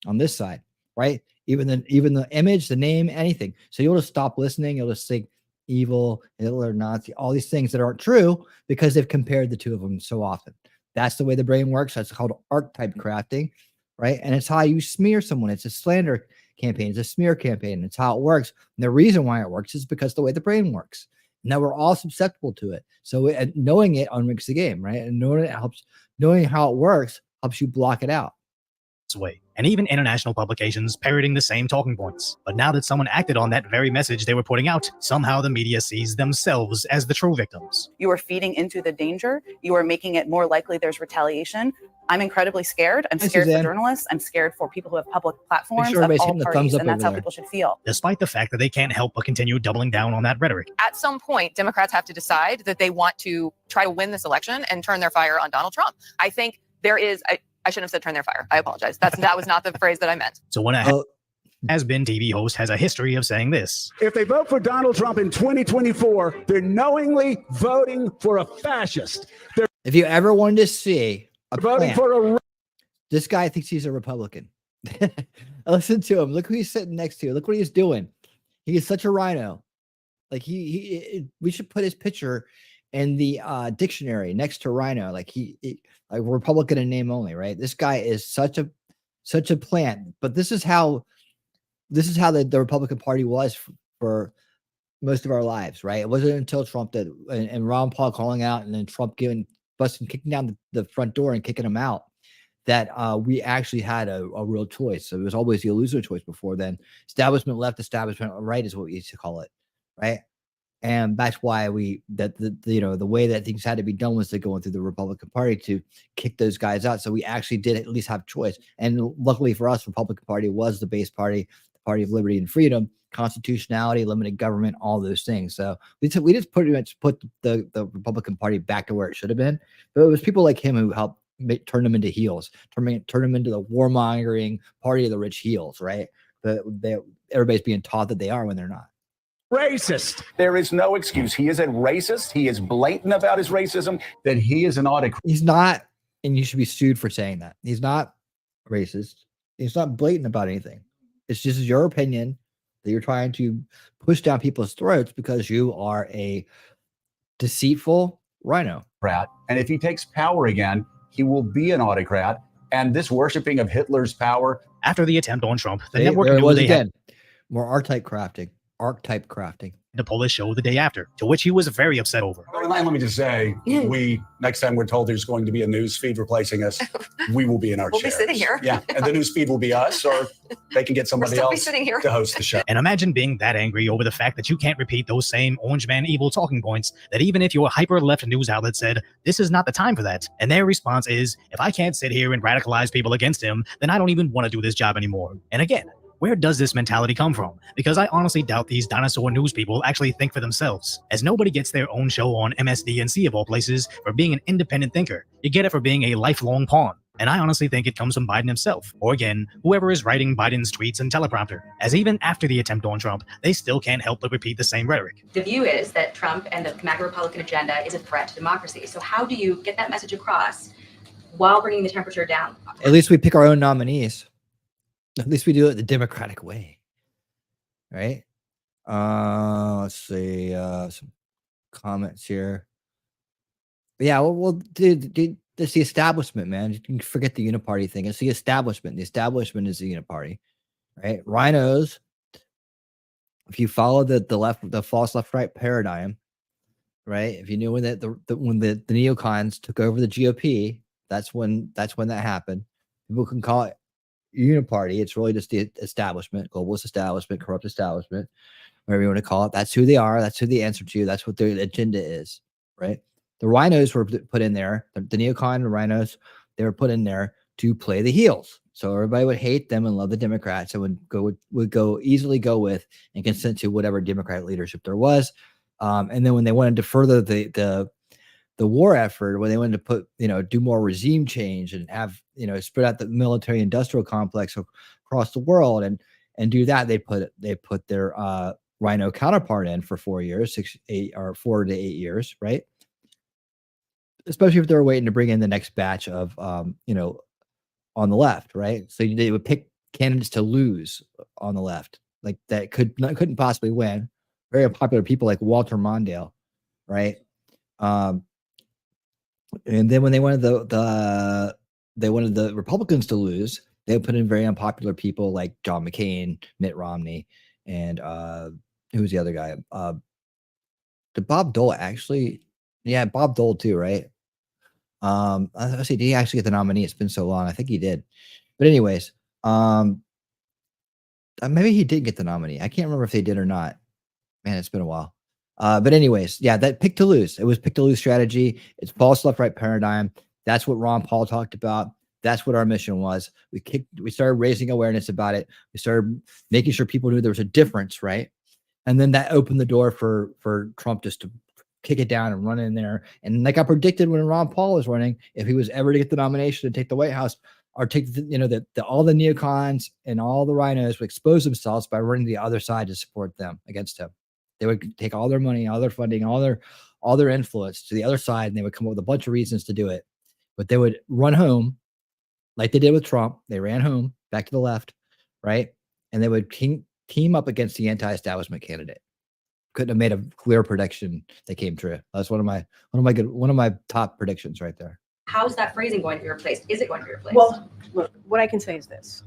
on this side, right? Even the image, the name, anything. So you'll just stop listening. You'll just think evil, Hitler, Nazi, all these things that aren't true because they've compared the two of them so often. That's the way the brain works. That's called archetype crafting. Right. And it's how you smear someone. It's a slander campaign. It's a smear campaign. It's how it works. And the reason why it works is because the way the brain works. Now we're all susceptible to it. So knowing it unrigs the game, right? And knowing how it works helps you block it out. Way. And even international publications parroting the same talking points. But now that someone acted on that very message they were putting out, somehow the media sees themselves as the true victims. You are feeding into the danger. You are making it more likely there's retaliation. I'm incredibly scared. I'm scared for journalists. I'm scared for people who have public platforms of all parties, and that's how people should feel. Despite the fact that they can't help but continue doubling down on that rhetoric. At some point, Democrats have to decide that they want to try to win this election and turn their fire on Donald Trump. I think there is... I shouldn't have said turn their fire. I apologize. That was not the phrase that I meant. So when a has-been TV host has a history of saying this. If they vote for Donald Trump in 2024, they're knowingly voting for a fascist. If you ever wanted to see voting for this guy thinks he's a Republican. Listen to him. Look who he's sitting next to. Look what he's doing. He is such a rhino. Like we should put his picture in the dictionary next to rhino. Like like Republican in name only, right? This guy is such a plant. But this is how the Republican Party was for most of our lives, right? It wasn't until Trump and Ron Paul calling out, and then Trump kicking down the front door and kicking him out, that we actually had a real choice. So it was always the illusory choice before then. Establishment left, establishment right is what we used to call it, right? And that's why the way that things had to be done was to go through the Republican Party to kick those guys out. So we actually did at least have choice. And luckily for us, Republican Party was the base party, the party of liberty and freedom, constitutionality, limited government, all those things. So we just pretty much put the Republican Party back to where it should have been. But it was people like him who helped turn them into heels, turn them into the warmongering party of the rich heels, right? Everybody's being taught that they are when they're not. Racist. There is no excuse. He is a racist. He is blatant about his racism. That he is an autocrat. He's not, and you should be sued for saying that. He's not racist. He's not blatant about anything. It's just your opinion that you're trying to push down people's throats because you are a deceitful rhino. And if he takes power again, he will be an autocrat. And this worshiping of Hitler's power. After the attempt on Trump, the network there it knew was they again. had More archetype crafting. to pull his show the day after, to which he was very upset over. And let me just say, next time we're told there's going to be a news feed replacing us, we will be in our We'll chairs. be sitting here. Yeah, and the news feed will be us, or they can get somebody still be else sitting here. to host the show. And imagine being that angry over the fact that you can't repeat those same orange man evil talking points that even if your hyper left news outlet said, this is not the time for that. And their response is, if I can't sit here and radicalize people against him, then I don't even want to do this job anymore. And again, where does this mentality come from? Because I honestly doubt these dinosaur news people actually think for themselves, as nobody gets their own show on MSDNC of all places for being an independent thinker. You get it for being a lifelong pawn. And I honestly think it comes from Biden himself, or again, whoever is writing Biden's tweets and teleprompter, as even after the attempt on Trump, they still can't help but repeat the same rhetoric. The view is that Trump and the MAGA Republican agenda is a threat to democracy. So how do you get that message across while bringing the temperature down? At least we pick our own nominees. At least we do it the Democratic way, right? Let's see some comments here. But yeah, well, dude, it's the establishment, man. You can forget the uniparty thing. It's the establishment. The establishment is the uniparty, right? Rhinos. If you follow the left, the false left-right paradigm, right? If you knew when when the neocons took over the GOP, that's when that happened. People can call it uniparty. It's really just the establishment, globalist establishment, corrupt establishment, whatever you want to call it. That's who they are. That's who they answer to. That's what their agenda is, right? The rhinos were put in there. The neocon rhinos, they were put in there to play the heels. So everybody would hate them and love the Democrats and would easily go with and consent to whatever Democratic leadership there was. And then when they wanted to further the war effort, when they wanted to put, do more regime change and have, spread out the military industrial complex across the world and do that, they put their rhino counterpart in for 4 years, 4 to 8 years, right? Especially if they're waiting to bring in the next batch of, on the left, right? So they would pick candidates to lose on the left, like that couldn't possibly win. Very popular people like Walter Mondale, right? And then when they wanted the Republicans to lose, they would put in very unpopular people like John McCain, Mitt Romney, and who's the other guy? Did Bob Dole actually? Yeah, Bob Dole too, right? Let's see, did he actually get the nominee? It's been so long. I think he did. But anyways, maybe he did get the nominee. I can't remember if they did or not. Man, it's been a while. But anyways, yeah, that pick to lose. It was pick to lose strategy. It's false left right paradigm. That's what Ron Paul talked about. That's what our mission was. We started raising awareness about it. We started making sure people knew there was a difference, right? And then that opened the door for Trump just to kick it down and run in there. And like I predicted when Ron Paul was running, if he was ever to get the nomination to take the White House or take all the neocons and all the rhinos would expose themselves by running the other side to support them against him. They would take all their money, all their funding, all their influence to the other side, and they would come up with a bunch of reasons to do it. But they would run home like they did with Trump. They ran home back to the left, right? And they would team up against the anti-establishment candidate. Couldn't have made a clear prediction that came true. That's one of my top predictions right there. How's that phrasing going to be replaced? Is it going to be replaced? Well, look, what I can say is this.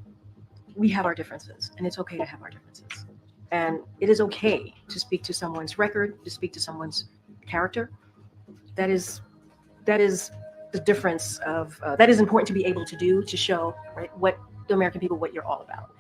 We have our differences, and it's okay to have our differences. And it is okay to speak to someone's record, to speak to someone's character. That is the difference of, that is important to be able to do, to show, right, what the American people, what you're all about.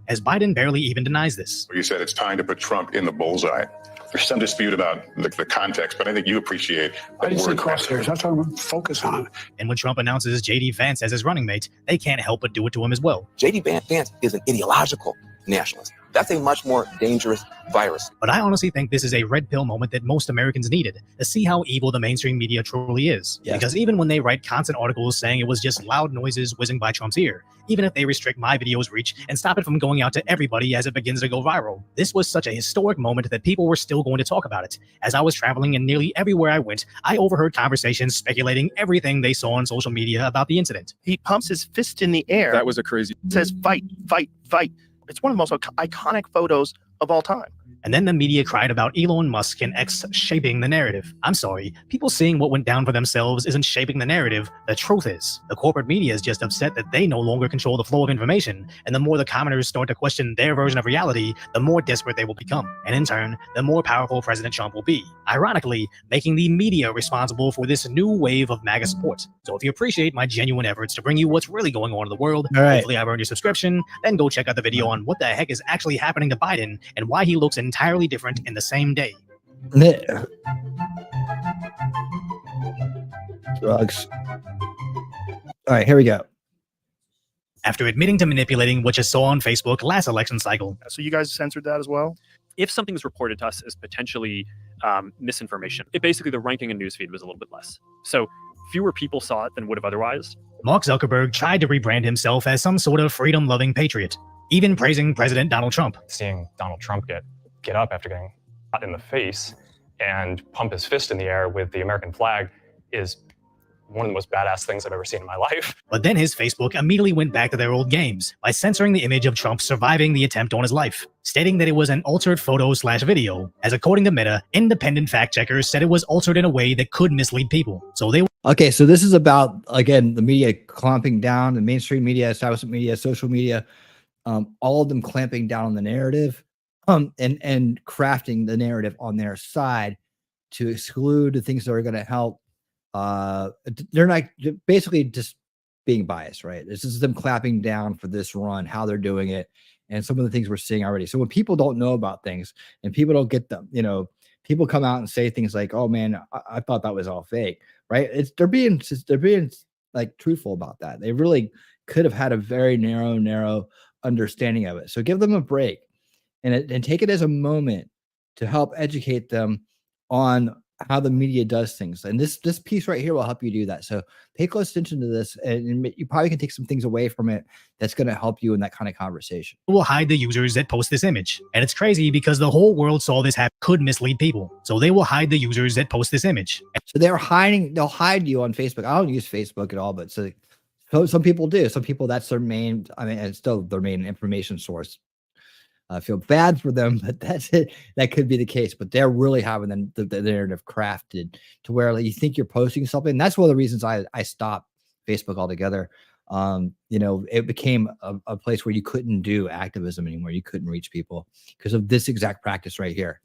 As Biden barely even denies this. You said it's time to put Trump in the bullseye. There's some dispute about the context, but I think you appreciate that I didn't say word crosshairs. I'm talking about focus on it. And when Trump announces J.D. Vance as his running mate, they can't help but do it to him as well. J.D. Vance is an ideological nationalist. That's a much more dangerous virus. But I honestly think this is a red pill moment that most Americans needed to see how evil the mainstream media truly is. Yes. Because even when they write constant articles saying it was just loud noises whizzing by Trump's ear, even if they restrict my video's reach and stop it from going out to everybody as it begins to go viral, this was such a historic moment that people were still going to talk about it. As I was traveling and nearly everywhere I went, I overheard conversations speculating everything they saw on social media about the incident. He pumps his fist in the air. That was a crazy. Says fight, fight, fight. It's one of the most iconic photos of all time. And then the media cried about Elon Musk and X shaping the narrative. I'm sorry, people seeing what went down for themselves isn't shaping the narrative. The truth is, the corporate media is just upset that they no longer control the flow of information, and the more the commoners start to question their version of reality, the more desperate they will become. And in turn, the more powerful President Trump will be. Ironically, making the media responsible for this new wave of MAGA support. So if you appreciate my genuine efforts to bring you what's really going on in the world, hopefully I've earned your subscription, then go check out the video on what the heck is actually happening to Biden and why he looks entirely different in the same day. Drugs. All right, here we go. After admitting to manipulating what you saw on Facebook last election cycle. So you guys censored that as well? If something is reported to us as potentially misinformation, basically the ranking in newsfeed was a little bit less. So fewer people saw it than would have otherwise. Mark Zuckerberg tried to rebrand himself as some sort of freedom-loving patriot, even praising President Donald Trump. Seeing Donald Trump get up after getting shot in the face and pump his fist in the air with the American flag is one of the most badass things I've ever seen in my life. But then his Facebook immediately went back to their old games by censoring the image of Trump surviving the attempt on his life, stating that it was an altered photo/video, as according to Meta, independent fact checkers said it was altered in a way that could mislead people. So they Okay, so this is about, again, the media clamping down, the mainstream media, establishment media, social media, all of them clamping down on the narrative, and crafting the narrative on their side to exclude the things that are going to help. They're not basically just being biased, right? This is them clapping down for this run, how they're doing it, and some of the things we're seeing already. So when people don't know about things and people don't get them, people come out and say things like, "Oh man, I thought that was all fake," right? They're being like truthful about that. They really could have had a very narrow understanding of it. So give them a break and take it as a moment to help educate them on how the media does things. And this piece right here will help you do that. So pay close attention to this, and you probably can take some things away from it that's going to help you in that kind of conversation. Will hide the users that post this image. And it's crazy because the whole world saw this happen could mislead people. So they will hide the users that post this image. So they'll hide you on Facebook. I don't use Facebook at all, but so some people do. Some people, that's their main, it's still their main information source. I feel bad for them, but that's it. That could be the case, but they're really having the narrative crafted to where you think you're posting something. That's one of the reasons I stopped Facebook altogether. It became a place where you couldn't do activism anymore. You couldn't reach people because of this exact practice right here.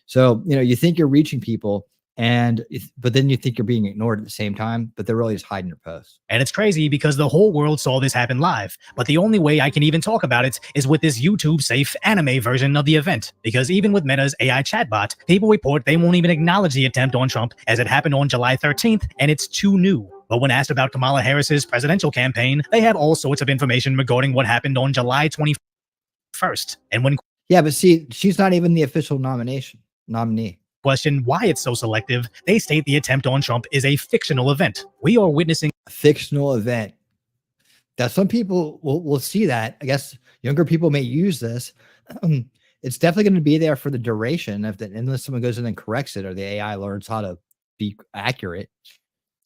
So, you think you're reaching people, but then you think you're being ignored at the same time, but they're really just hiding your posts. And it's crazy because the whole world saw this happen live, but the only way I can even talk about it is with this YouTube safe anime version of the event, because even with Meta's AI chatbot, people report they won't even acknowledge the attempt on Trump as it happened on July 13th, and it's too new. But when asked about Kamala Harris's presidential campaign, they have all sorts of information regarding what happened on July 21st. And when but see, she's not even the official nominee. Question why it's so selective, they state the attempt on Trump is a fictional event. We are witnessing a fictional event. Now, some people will see that. I guess younger people may use this. It's definitely going to be there for the duration unless someone goes in and corrects it or the AI learns how to be accurate,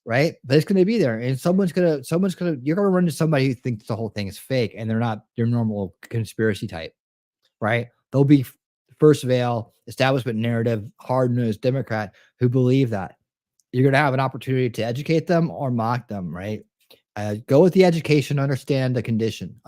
right? But it's going to be there, and you're going to run into somebody who thinks the whole thing is fake, and they're not your normal conspiracy type, right? They'll be first veil, establishment narrative, hard-nosed Democrat who believe that. You're going to have an opportunity to educate them or mock them, right? Go with the education, understand their condition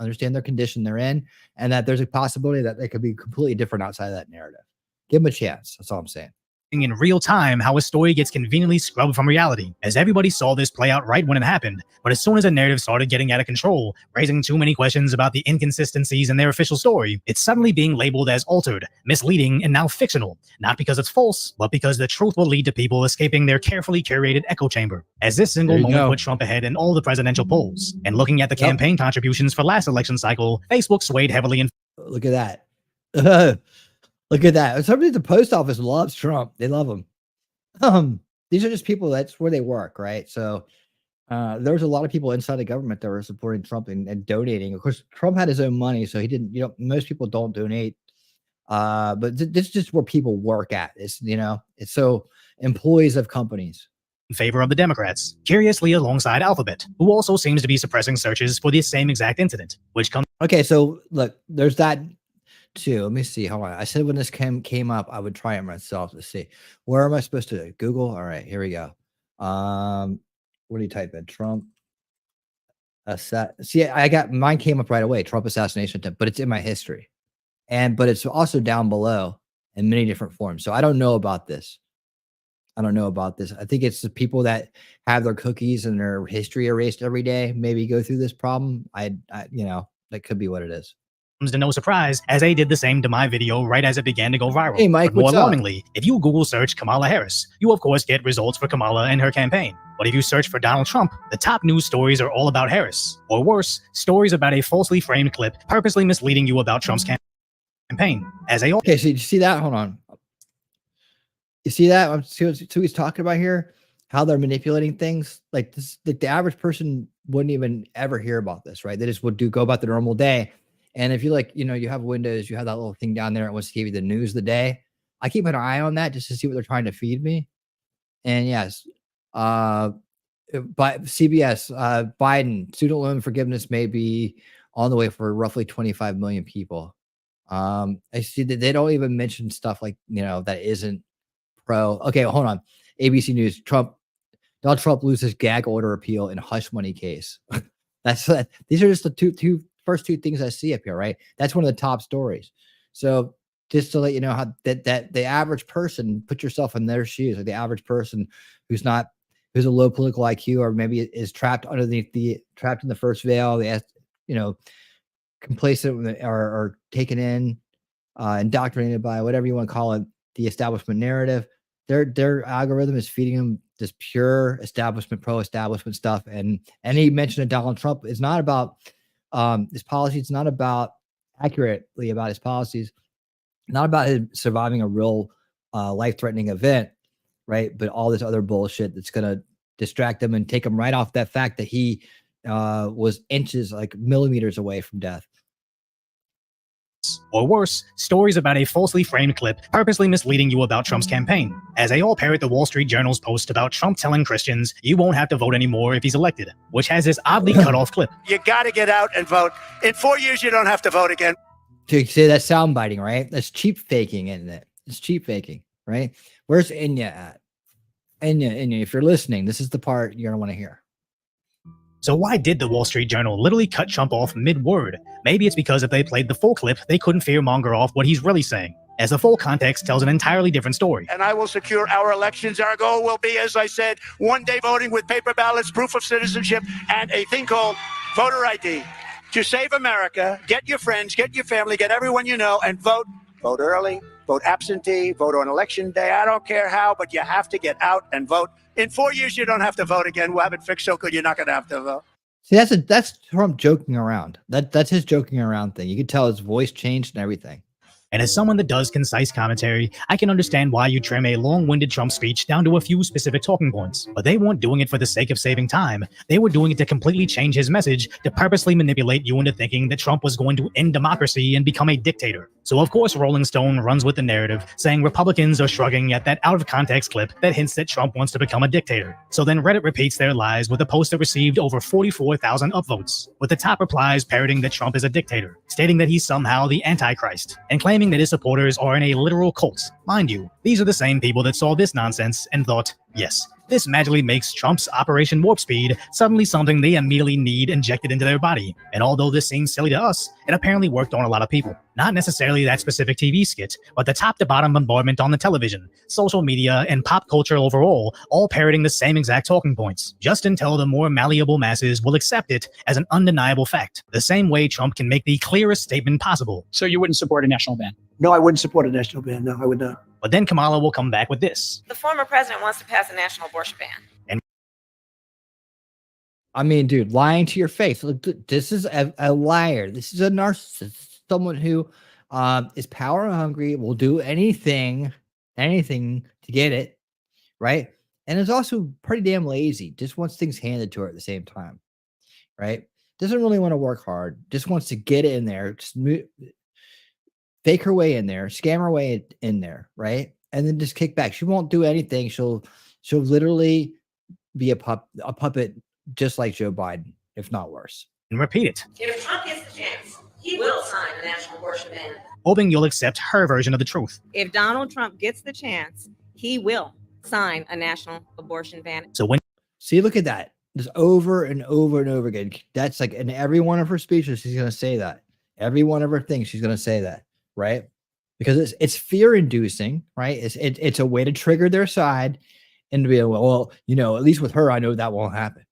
they're in, and that there's a possibility that they could be completely different outside of that narrative. Give them a chance. That's all I'm saying. in real time how a story gets conveniently scrubbed from reality, as everybody saw this play out right when it happened. But as soon as a narrative started getting out of control, raising too many questions about the inconsistencies in their official story, it's suddenly being labeled as altered, misleading, and now fictional, not because it's false, but because the truth will lead to people escaping their carefully curated echo chamber. As this single moment put Trump ahead in all the presidential polls, and looking at the campaign contributions for last election cycle, Facebook swayed heavily in. Look at that. Look at that. Somebody at the post office loves Trump. They love him. These are just people, that's where they work, right? So there's a lot of people inside the government that were supporting Trump and donating. Of course, Trump had his own money, so he didn't, most people don't donate. But this is just where people work at. It's, it's so employees of companies. In favor of the Democrats, curiously alongside Alphabet, who also seems to be suppressing searches for the same exact incident, which comes. Okay, so look, there's that too. Let me see. Hold on. I said when this came up, I would try it myself to see. Where am I supposed to Google? All right, here we go. What do you type in? Trump. See, I got mine came up right away. Trump assassination attempt, but it's in my history, but it's also down below in many different forms. So I don't know about this. I think it's the people that have their cookies and their history erased every day maybe go through this problem. That could be what it is. Comes to no surprise, as they did the same to my video right as it began to go viral. Hey, Mike, but more what's up? alarmingly, if you Google search Kamala Harris, you of course get results for Kamala and her campaign. But if you search for Donald Trump, the top news stories are all about Harris. Or worse, stories about a falsely framed clip purposely misleading you about Trump's campaign. Okay, so you see that? Hold on. You see that? See what he's talking about here? How they're manipulating things? Like this, the average person wouldn't even ever hear about this, right? They just would go about their normal day. And if you you have Windows, you have that little thing down there. It wants to give you the news of the day. I keep an eye on that just to see what they're trying to feed me. And yes, but CBS, Biden, student loan forgiveness may be on the way for roughly 25 million people. I see that they don't even mention stuff like, that isn't pro. Okay, hold on. ABC News, Donald Trump loses gag order appeal in hush money case. These are just the first two things I see up here, right? That's one of the top stories. So just to let you know how that the average person, put yourself in their shoes, like the average person who's a low political IQ, or maybe is trapped underneath trapped in the first veil, they complacent or taken in, indoctrinated by whatever you want to call it, the establishment narrative. Their algorithm is feeding them this pure establishment, pro-establishment stuff. And any mention of Donald Trump is not about his policies. It's not about accurately about his policies, not about him surviving a real life-threatening event, right? But all this other bullshit that's going to distract them and take them right off that fact that he was inches, like millimeters away from death. Or worse, stories about a falsely framed clip purposely misleading you about Trump's campaign, as they all parrot the Wall Street Journal's post about Trump telling Christians you won't have to vote anymore if he's elected, which has this oddly cut off clip. You got to get out and vote. In 4 years, you don't have to vote again. So you say that's sound biting, right? That's cheap faking, isn't it? It's cheap faking, right? Where's Inya at? Inya, if you're listening, this is the part you're going to want to hear. So why did the Wall Street Journal literally cut Trump off mid-word? Maybe it's because if they played the full clip, they couldn't fearmonger off what he's really saying, as the full context tells an entirely different story. And I will secure our elections. Our goal will be, as I said, one-day voting with paper ballots, proof of citizenship, and a thing called voter ID. To save America, get your friends, get your family, get everyone you know, and vote. Vote early, vote absentee, vote on election day. I don't care how, but you have to get out and vote. In 4 years, you don't have to vote again. We'll have it fixed so good you're not going to have to vote. See, that's Trump joking around. That's his joking around thing. You can tell his voice changed and everything. And as someone that does concise commentary, I can understand why you trim a long-winded Trump speech down to a few specific talking points. But they weren't doing it for the sake of saving time. They were doing it to completely change his message, to purposely manipulate you into thinking that Trump was going to end democracy and become a dictator. So of course Rolling Stone runs with the narrative, saying Republicans are shrugging at that out-of-context clip that hints that Trump wants to become a dictator. So then Reddit repeats their lies with a post that received over 44,000 upvotes, with the top replies parroting that Trump is a dictator, stating that he's somehow the Antichrist, and claiming that his supporters are in a literal cult. Mind you, these are the same people that saw this nonsense and thought, yes, This magically makes Trump's Operation Warp Speed suddenly something they immediately need injected into their body. And although this seems silly to us, it apparently worked on a lot of people. Not necessarily that specific TV skit, but the top-to-bottom bombardment on the television, social media, and pop culture overall, all parroting the same exact talking points, just until the more malleable masses will accept it as an undeniable fact, the same way Trump can make the clearest statement possible. So you wouldn't support a national ban? No, I wouldn't support a national ban. No, I would not. But then Kamala will come back with this. The former president wants to pass a national abortion ban. And I mean, dude, lying to your face. Look, this is a liar. This is a narcissist. Someone who is power hungry, will do anything to get it, right? And is also pretty damn lazy. Just wants things handed to her at the same time, right? Doesn't really want to work hard. Just wants to get it in there. Just fake her way in there, scam her way in there, right? And then just kick back. She won't do anything. She'll literally be a puppet just like Joe Biden, if not worse. And repeat it. If Trump gets the chance, he will sign a national abortion ban. Hoping you'll accept her version of the truth. If Donald Trump gets the chance, he will sign a national abortion ban. So when see, look at that. Just over and over and over again. That's like in every one of her speeches, she's gonna say that. Every one of her things, she's gonna say that. Right? Because it's fear inducing, right? It's a way to trigger their side and to be, well, you know, at least with her, I know that won't happen.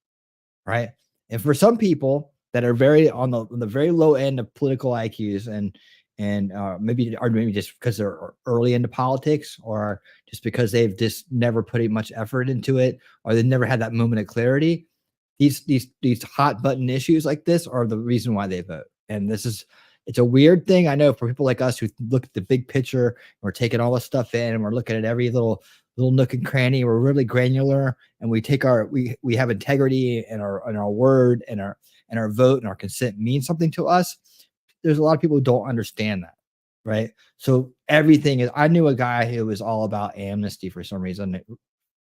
Right? And for some people that are very on the very low end of political IQs and maybe just because they're early into politics or just because they've just never put much effort into it or they've never had that moment of clarity, these hot button issues like this are the reason why they vote. And it's a weird thing, I know, for people like us who look at the big picture, and we're taking all this stuff in, and we're looking at every little nook and cranny. We're really granular, and we take we have integrity in our word and our vote and our consent means something to us. There's a lot of people who don't understand that, right? So everything is. I knew a guy who was all about amnesty for some reason.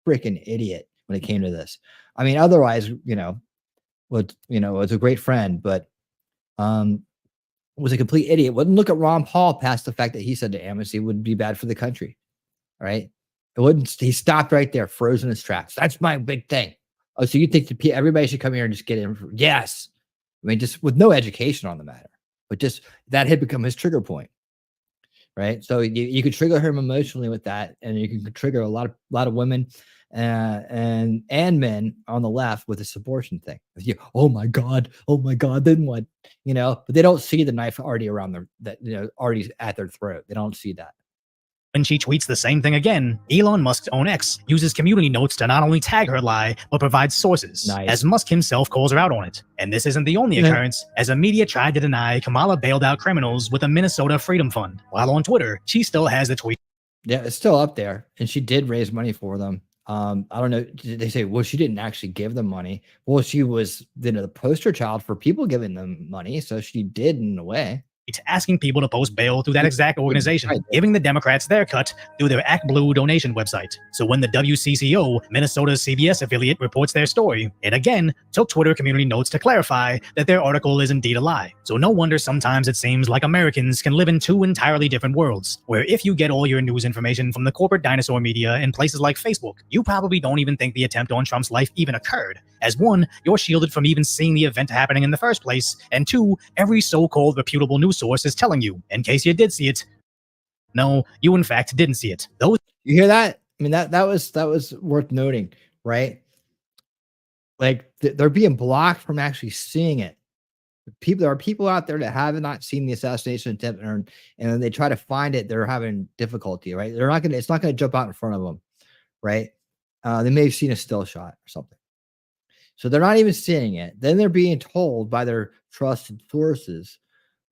Freaking idiot when it came to this. I mean, otherwise, was a great friend, but was a complete idiot. Wouldn't look at Ron Paul past the fact that he said the amnesty would be bad for the country. Right? It wouldn't. He stopped right there, frozen his tracks. That's my big thing. Oh, so you think everybody should come here and just get in? Yes. I mean, just with no education on the matter, but just that had become his trigger point. Right? So you could trigger him emotionally with that, and you can trigger a lot of women and men on the left with this abortion thing. Oh my God, then what? But they don't see the knife already around already at their throat. They don't see that. When she tweets the same thing again, Elon Musk's own X uses community notes to not only tag her lie, but provide sources, as Musk himself calls her out on it. And this isn't the only occurrence, as the media tried to deny Kamala bailed out criminals with a Minnesota Freedom Fund. While on Twitter, she still has the tweet. Yeah, it's still up there, and she did raise money for them. I don't know. They say, well, she didn't actually give them money. Well, she was the poster child for people giving them money, so she did in a way. It's asking people to post bail through that exact organization, giving the Democrats their cut through their ActBlue donation website. So when the WCCO, Minnesota's CBS affiliate, reports their story, it again took Twitter community notes to clarify that their article is indeed a lie. So no wonder sometimes it seems like Americans can live in two entirely different worlds, where if you get all your news information from the corporate dinosaur media in places like Facebook, you probably don't even think the attempt on Trump's life even occurred. As one, you're shielded from even seeing the event happening in the first place, and two, every so-called reputable news source is telling you, in case you did see it, no, you in fact didn't see it. Those you hear that? I mean, that was worth noting, right? Like they're being blocked from actually seeing it. There are people out there that have not seen the assassination attempt, and they try to find it. They're having difficulty, right? It's not gonna jump out in front of them, right? They may have seen a still shot or something. So they're not even seeing it. Then they're being told by their trusted sources,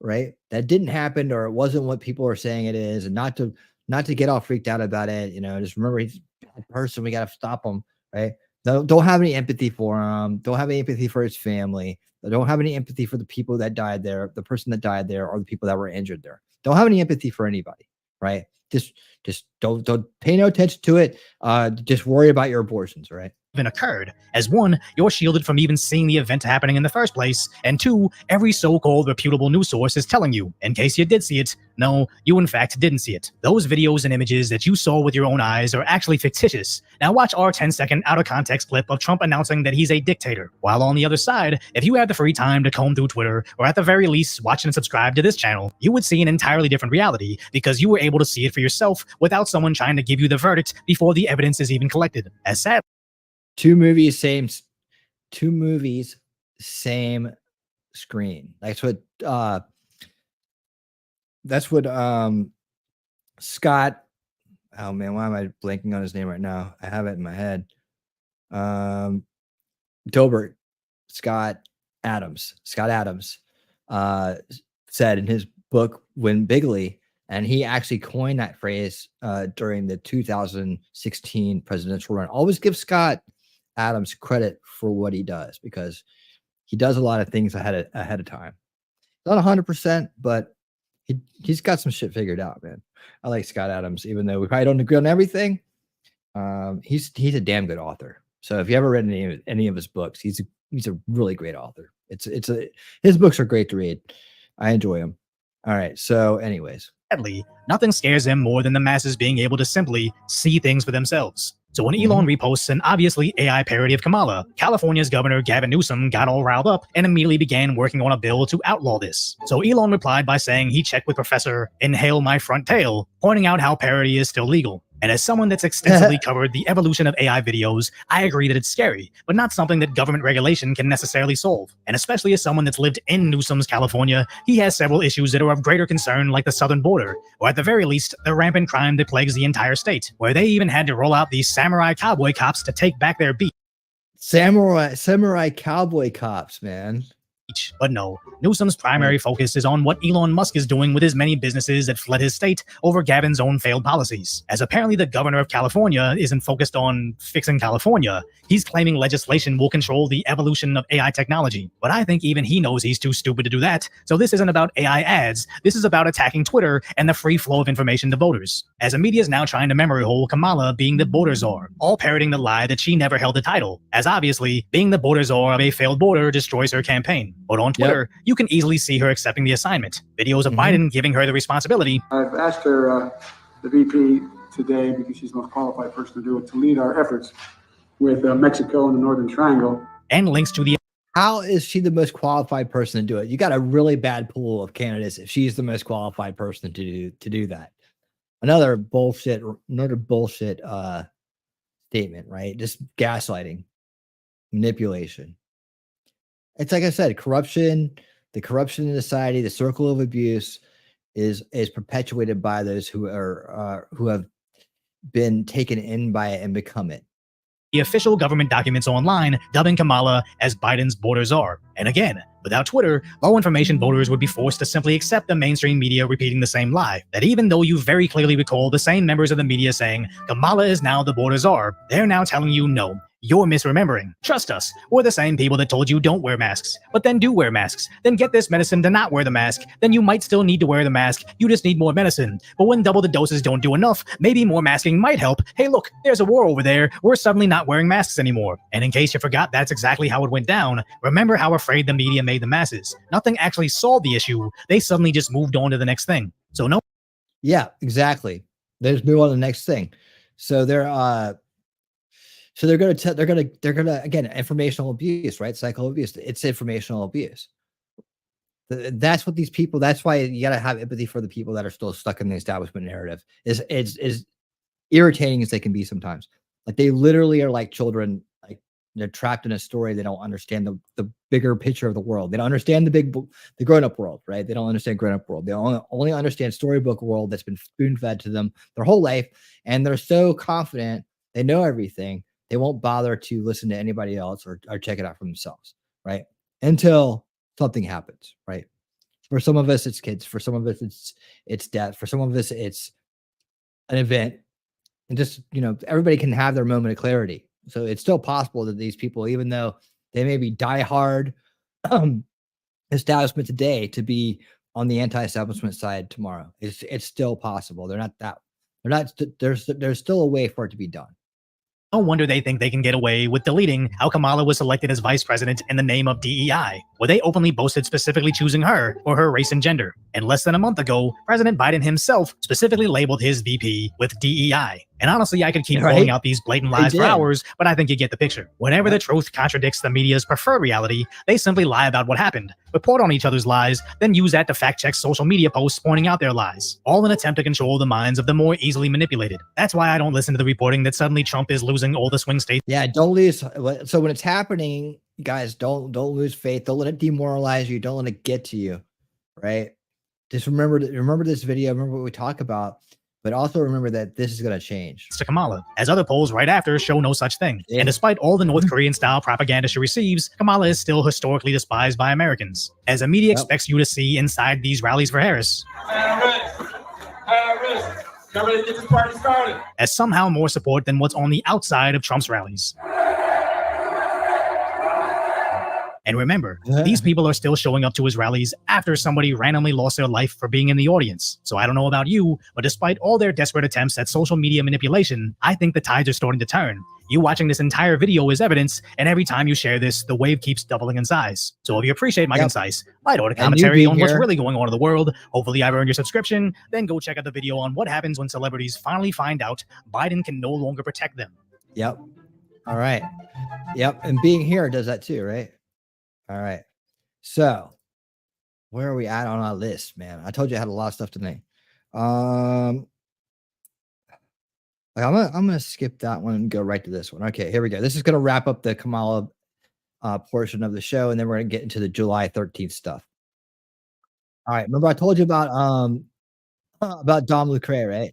right, that didn't happen, or it wasn't what people are saying it is, and not to get all freaked out about it. Just remember he's a bad person. We got to stop him, right? Don't have any empathy for him. Don't have any empathy for his family. Don't have any empathy for the people that died there, the person that died there, or the people that were injured there. Don't have any empathy for anybody, right? Just don't pay no attention to it. Just worry about your abortions, right? even occurred, as one, you're shielded from even seeing the event happening in the first place, and two, every so-called reputable news source is telling you, in case you did see it, no, you in fact didn't see it. Those videos and images that you saw with your own eyes are actually fictitious. Now watch our 10-second out-of-context clip of Trump announcing that he's a dictator, while on the other side, if you had the free time to comb through Twitter, or at the very least watch and subscribe to this channel, you would see an entirely different reality, because you were able to see it for yourself without someone trying to give you the verdict before the evidence is even collected. As sad. Two movies, same screen. That's what Scott, oh man, why am I blanking on his name right now? I have it in my head. Scott Adams said in his book Win Bigly, and he actually coined that phrase during the 2016 presidential run. Always give Scott Adams credit for what he does, because he does a lot of things ahead of time. Not 100%, but he's got some shit figured out, man. I like Scott Adams, even though we probably don't agree on everything. He's a damn good author. So if you ever read any of his books, he's a really great author. His books are great to read. I enjoy them. All right. So anyways, sadly, nothing scares him more than the masses being able to simply see things for themselves. So when Elon reposts an obviously AI parody of Kamala, California's Governor Gavin Newsom got all riled up and immediately began working on a bill to outlaw this. So Elon replied by saying he checked with Professor Inhale My Front Tail, pointing out how parody is still legal. And as someone that's extensively covered the evolution of AI videos, I agree that it's scary, but not something that government regulation can necessarily solve. And especially as someone that's lived in Newsom's California, he has several issues that are of greater concern, like the southern border, or at the very least, the rampant crime that plagues the entire state, where they even had to roll out these samurai cowboy cops to take back their beat. Samurai cowboy cops, man. But no, Newsom's primary focus is on what Elon Musk is doing with his many businesses that fled his state over Gavin's own failed policies. As apparently the governor of California isn't focused on fixing California, he's claiming legislation will control the evolution of AI technology. But I think even he knows he's too stupid to do that. So this isn't about AI ads, this is about attacking Twitter and the free flow of information to voters. As the media is now trying to memory hole Kamala being the border czar, all parroting the lie that she never held the title, as obviously being the border czar of a failed border destroys her campaign. But on Twitter, you can easily see her accepting the assignment. Videos of Biden giving her the responsibility. I've asked her, the VP today, because she's the most qualified person to do it, to lead our efforts with Mexico and the Northern Triangle. And links to the... How is she the most qualified person to do it? You got a really bad pool of candidates if she's the most qualified person to do that. Another bullshit statement, right? Just gaslighting, manipulation. It's like I said, corruption, the corruption in society, the circle of abuse is perpetuated by those who have been taken in by it and become it. The official government documents online dubbing Kamala as Biden's border czar. And again, without Twitter, low information voters would be forced to simply accept the mainstream media repeating the same lie. That even though you very clearly recall the same members of the media saying Kamala is now the border czar, they're now telling you no. You're misremembering. Trust us. We're the same people that told you don't wear masks, but then do wear masks. Then get this medicine to not wear the mask. Then you might still need to wear the mask. You just need more medicine. But when double the doses don't do enough, maybe more masking might help. Hey, look, there's a war over there. We're suddenly not wearing masks anymore. And in case you forgot that's exactly how it went down, remember how afraid the media made the masses. Nothing actually solved the issue. They suddenly just moved on to the next thing. So no. Yeah, exactly. They just move on to the next thing. So they're gonna again, informational abuse, right? Psycho abuse. It's informational abuse. That's what these people. That's why you gotta have empathy for the people that are still stuck in the establishment narrative. Is irritating as they can be sometimes. Like they literally are like children. Like they're trapped in a story. They don't understand the bigger picture of the world. They don't understand the grown up world, right? They don't understand grown up world. They only understand storybook world that's been spoon fed to them their whole life, and they're so confident they know everything. They won't bother to listen to anybody else or check it out for themselves, right? Until something happens, right? For some of us, it's kids. For some of us, it's death. For some of us, it's an event. And just, everybody can have their moment of clarity. So it's still possible that these people, even though they may be diehard establishment today, to be on the anti-establishment side tomorrow. It's still possible. There's still a way for it to be done. No wonder they think they can get away with deleting how Kamala was selected as vice president in the name of DEI, where they openly boasted specifically choosing her for her race and gender. And less than a month ago, President Biden himself specifically labeled his VP with DEI. And honestly, I could keep calling out these blatant lies for hours, but I think you get the picture. Whenever the truth contradicts the media's preferred reality, they simply lie about what happened, report on each other's lies, then use that to fact-check social media posts pointing out their lies, all in an attempt to control the minds of the more easily manipulated. That's why I don't listen to the reporting that suddenly Trump is losing all the swing states. Yeah, don't lose. So when it's happening, guys, don't lose faith. Don't let it demoralize you. Don't let it get to you, right? Just remember this video. Remember what we talk about. But also remember that this is going to change. To Kamala, as other polls right after show no such thing. Yeah. And despite all the North Korean-style propaganda she receives, Kamala is still historically despised by Americans, as the media expects you to see inside these rallies for Harris. Ready to get this party started. As somehow more support than what's on the outside of Trump's rallies. And remember, these people are still showing up to his rallies after somebody randomly lost their life for being in the audience. So I don't know about you, but despite all their desperate attempts at social media manipulation, I think the tides are starting to turn. You watching this entire video is evidence, and every time you share this, the wave keeps doubling in size. So if you appreciate my concise, light-order commentary on what's really going on in the world, hopefully I've earned your subscription, then go check out the video on what happens when celebrities finally find out Biden can no longer protect them. Yep. All right. Yep. And being here does that too, right? All right. So where are we at on our list, man? I told you I had a lot of stuff tonight. I'm gonna skip that one and go right to this one. Okay, here we go. This is gonna wrap up the Kamala portion of the show, and then we're gonna get into the July 13th stuff. All right. Remember I told you about Dom Lucre, right?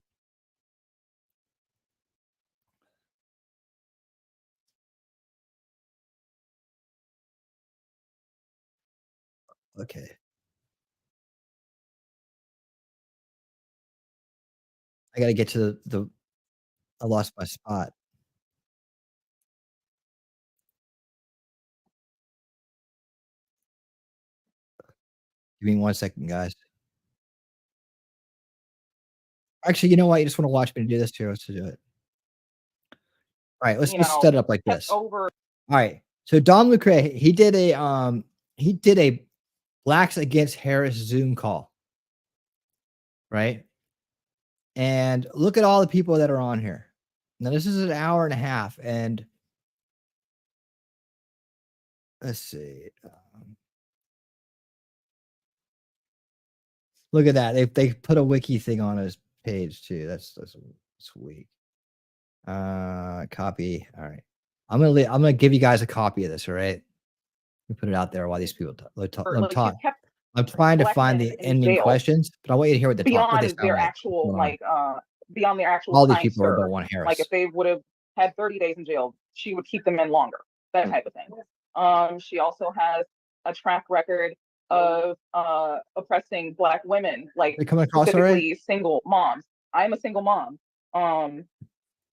Okay. I got to get to I lost my spot. Give me 1 second, guys. Actually, you know what? You just want to watch me do this too. Let's do it. All right, let's just set it up like this. All right. So Dom Lucre, he did a Blacks Against Harris Zoom call. Right? And look at all the people that are on here. Now this is an hour and a half, and let's see. Look at that. They put a wiki thing on his page too. That's weak. Copy. All right. I'm gonna give you guys a copy of this. All right. We put it out there while these people talk. I'm trying to find the ending questions, but I want you to hear what the beyond their actual beyond their actual. All these people don't want Harris. Like if they would have had 30 days in jail, she would keep them in longer. That type of thing. She also has a track record of oppressing Black women, like specifically single moms. I'm a single mom.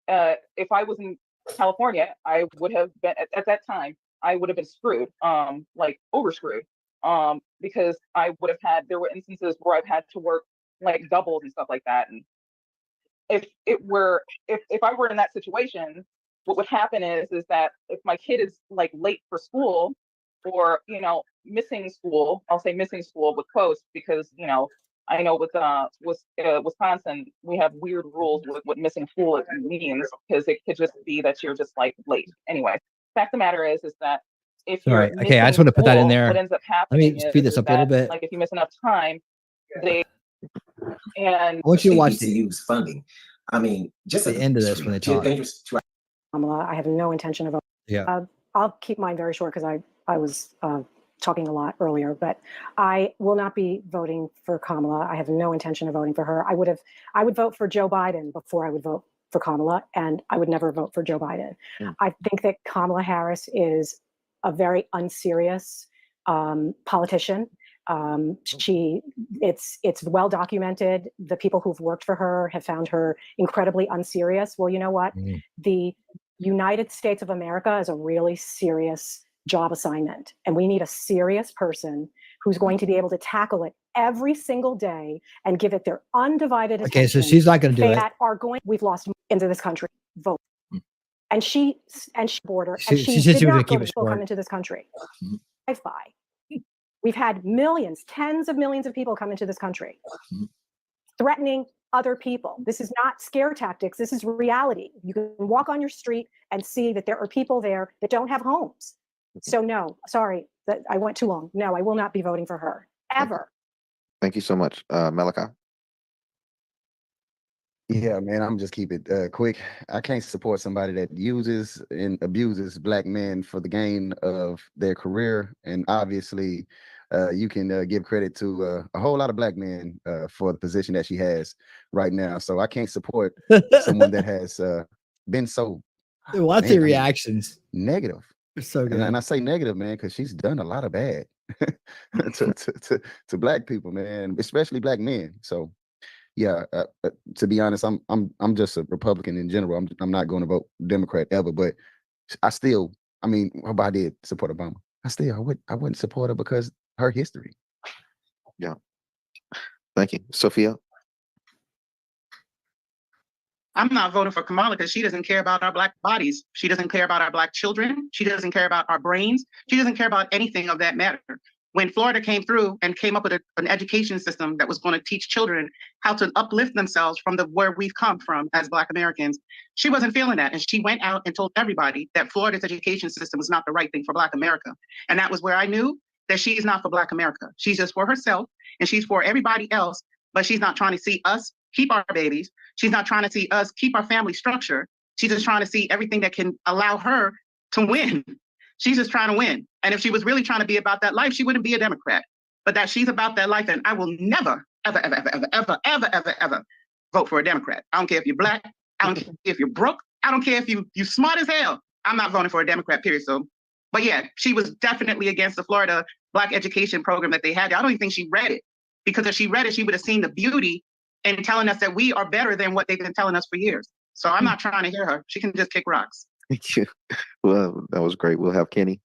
If I was in California, I would have been at that time. I would have been screwed, like over screwed, because I would have had. There were instances where I've had to work like doubles and stuff like that. And if I were in that situation, what would happen is that if my kid is like late for school, or missing school, I'll say missing school with quotes, because I know with Wisconsin we have weird rules with what missing school means, because it could just be that you're just like late. Anyway, fact of the matter is that if you're okay, I just want to put that in there. What ends up happening? Let me speed this up a little bit. Like if you miss enough time, and I want you to watch the use funding. I mean, just the end of this when they talk. Kamala, I have no intention of. Yeah. I'll keep mine very short because I was talking a lot earlier, but I will not be voting for Kamala. I have no intention of voting for her. I would vote for Joe Biden before I would vote for Kamala, and I would never vote for Joe Biden. I think that Kamala Harris is a very unserious politician. It's well documented. The people who've worked for her have found her incredibly unserious. Well, you know what? The United States of America is a really serious job assignment, and we need a serious person who's going to be able to tackle it every single day and give it their undivided attention. Okay, so she's not going to do it. We've lost into this country. Vote. and she border, and She she said did she was gonna not go keep to it school, come short. into this country. Drive-by. We've had millions, tens of millions of people come into this country, threatening other people. This is not scare tactics. This is reality. You can walk on your street and see that there are people there that don't have homes. So no, sorry that I went too long. No, I will not be voting for her ever. Thank you so much, Malachi. Yeah, man, I'm just keep it quick. I can't support somebody that uses and abuses black men for the gain of their career. And obviously, you can give credit to a whole lot of black men for the position that she has right now. So I can't support someone that has been so Watch the reactions. Negative. It's so good. And I say negative, man, because she's done a lot of bad to black people, man, especially black men. So. Yeah, to be honest, I'm just a Republican in general. I'm not going to vote Democrat ever, but I mean, I did support Obama. I wouldn't support her because her history. Yeah. Thank you, Sophia. I'm not voting for Kamala because she doesn't care about our black bodies. She doesn't care about our black children. She doesn't care about our brains. She doesn't care about anything of that matter. When Florida came through and came up with an education system that was going to teach children how to uplift themselves from where we've come from as Black Americans, she wasn't feeling that. And she went out and told everybody that Florida's education system was not the right thing for Black America. And that was where I knew that she is not for Black America. She's just for herself and she's for everybody else, but she's not trying to see us keep our babies. She's not trying to see us keep our family structure. She's just trying to see everything that can allow her to win. She's just trying to win. And if she was really trying to be about that life, she wouldn't be a Democrat. But that she's about that life, and I will never, ever, ever, ever, ever, ever, ever, ever vote for a Democrat. I don't care if you're Black. I don't care if you're broke. I don't care if you smart as hell. I'm not voting for a Democrat, period. So, but yeah, she was definitely against the Florida Black education program that they had. I don't even think she read it. Because if she read it, she would have seen the beauty in telling us that we are better than what they've been telling us for years. So I'm not trying to hear her. She can just kick rocks. Thank you. Well, that was great. We'll have Kenny.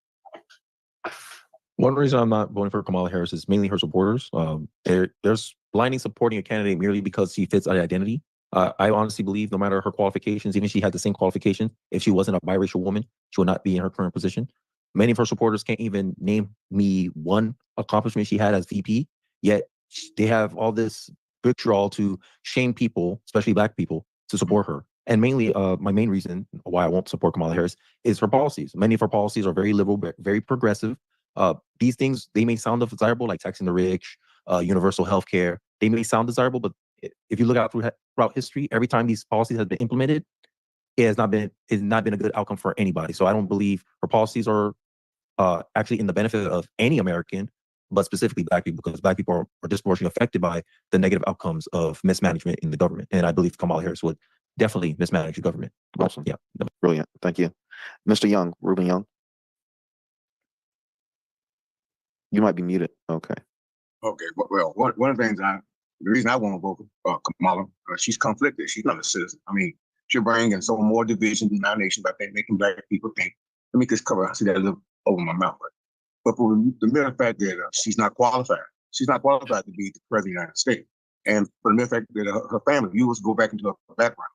One reason I'm not voting for Kamala Harris is mainly her supporters. There's blindly supporting a candidate merely because she fits an identity. I honestly believe no matter her qualifications, even if she had the same qualifications, if she wasn't a biracial woman, she would not be in her current position. Many of her supporters can't even name me one accomplishment she had as VP, yet they have all this vitriol to shame people, especially Black people, to support her. And mainly, my main reason why I won't support Kamala Harris is her policies. Many of her policies are very liberal, very progressive. These things, they may sound desirable, like taxing the rich, universal health care. They may sound desirable, but if you look out throughout history, every time these policies have been implemented, it has not been a good outcome for anybody. So I don't believe her policies are actually in the benefit of any American, but specifically Black people, because Black people are disproportionately affected by the negative outcomes of mismanagement in the government. And I believe Kamala Harris would definitely mismanage the government. Awesome. Yeah. Brilliant. Thank you. Mr. Young, Ruben Young. You might be muted. Okay. Okay. Well, one of the things the reason I want to vote for Kamala, she's conflicted. She's not a citizen. I mean, she'll bring in some more division in our nation by making Black people think. Let me just cover. I see that a little over my mouth. But for the mere fact that she's not qualified. She's not qualified to be the president of the United States. And for the mere fact that her family, if you was to go back into her background,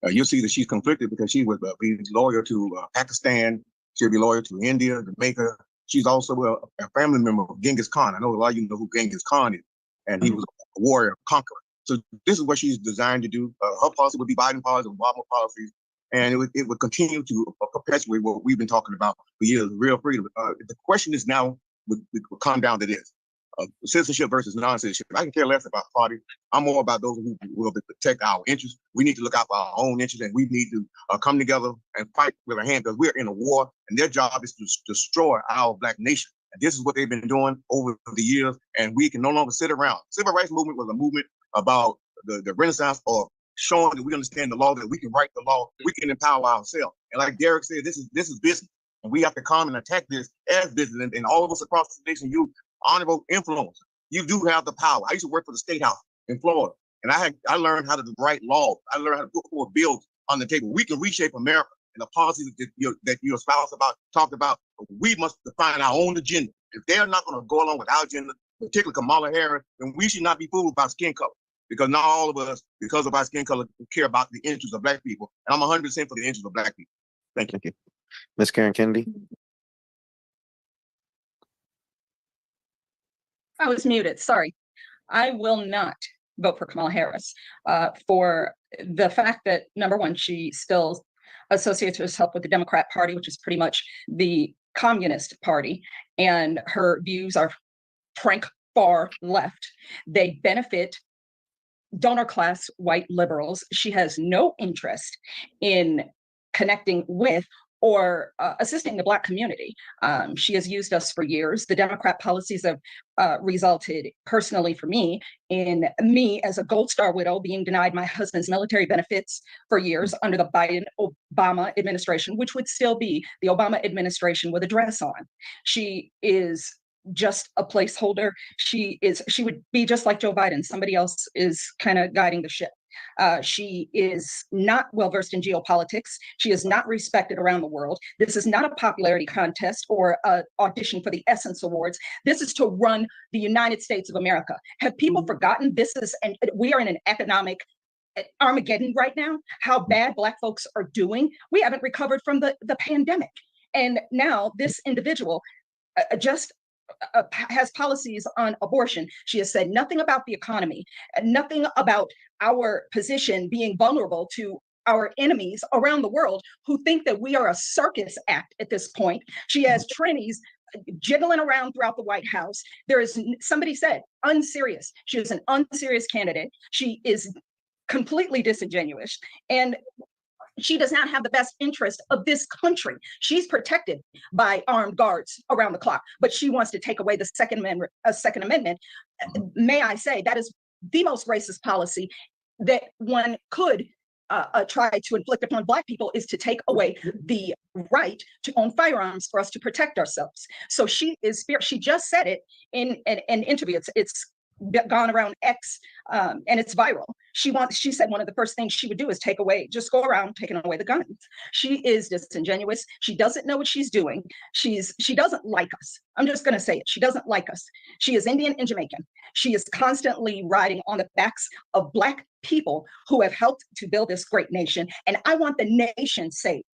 you'll see that she's conflicted because she would be loyal to Pakistan. She'll be loyal to India, Jamaica. She's also a family member of Genghis Khan. I know a lot of you know who Genghis Khan is, and he was a warrior, conqueror. So this is what she's designed to do. Her policy would be Biden policy, Obama policies, and it would continue to perpetuate what we've been talking about for years, real freedom. The question is now, would come down to this. Citizenship versus non-citizenship. I can care less about party. I'm more about those who will protect our interests. We need to look out for our own interests, and we need to come together and fight with our hand because we're in a war, and their job is to destroy our Black nation. And this is what they've been doing over the years, and we can no longer sit around. Civil rights movement was a movement about the Renaissance of showing that we understand the law, that we can write the law, we can empower ourselves. And like Derek said, this is business, and we have to come and attack this as business. And all of us across the nation, you honorable influence. You do have the power. I used to work for the State House in Florida, and I learned how to write laws. I learned how to put forward bills on the table. We can reshape America and the policies that you espouse talked about. We must define our own agenda. If they're not going to go along with our agenda, particularly Kamala Harris, then we should not be fooled by skin color, because not all of us, because of our skin color, care about the interests of Black people. And I'm 100% for the interests of Black people. Thank you. Ms. Karen Kennedy. I was muted. Sorry. I will not vote for Kamala Harris for the fact that, number one, she still associates herself with the Democrat Party, which is pretty much the Communist Party, and her views are frank far left. They benefit donor class white liberals. She has no interest in connecting with or assisting the Black community. She has used us for years. The Democrat policies have resulted personally for me in me as a Gold Star widow being denied my husband's military benefits for years under the Biden-Obama administration, which would still be the Obama administration with a dress on. She is just a placeholder. She would be just like Joe Biden. Somebody else is kind of guiding the ship. She is not well-versed in geopolitics. She is not respected around the world. This is not a popularity contest or an audition for the Essence Awards. This is to run the United States of America. Have people forgotten this is, and we are in an economic Armageddon right now, how bad Black folks are doing? We haven't recovered from the pandemic. And now this individual has policies on abortion. She has said nothing about the economy, nothing about our position being vulnerable to our enemies around the world who think that we are a circus act at this point. She has trannies jiggling around throughout the White House. There is, somebody said, unserious. She is an unserious candidate. She is completely disingenuous. And she does not have the best interest of this country. She's protected by armed guards around the clock, but she wants to take away the Second Amendment. May I say, that is the most racist policy that one could try to inflict upon Black people, is to take away the right to own firearms for us to protect ourselves. So she just said it in an interview. It's gone around X and it's viral. She said one of the first things she would do is just go around taking away the guns. She is disingenuous. She doesn't know what she's doing. She doesn't like us. I'm just going to say it. She doesn't like us. She is Indian and Jamaican. She is constantly riding on the backs of Black people who have helped to build this great nation. And I want the nation saved.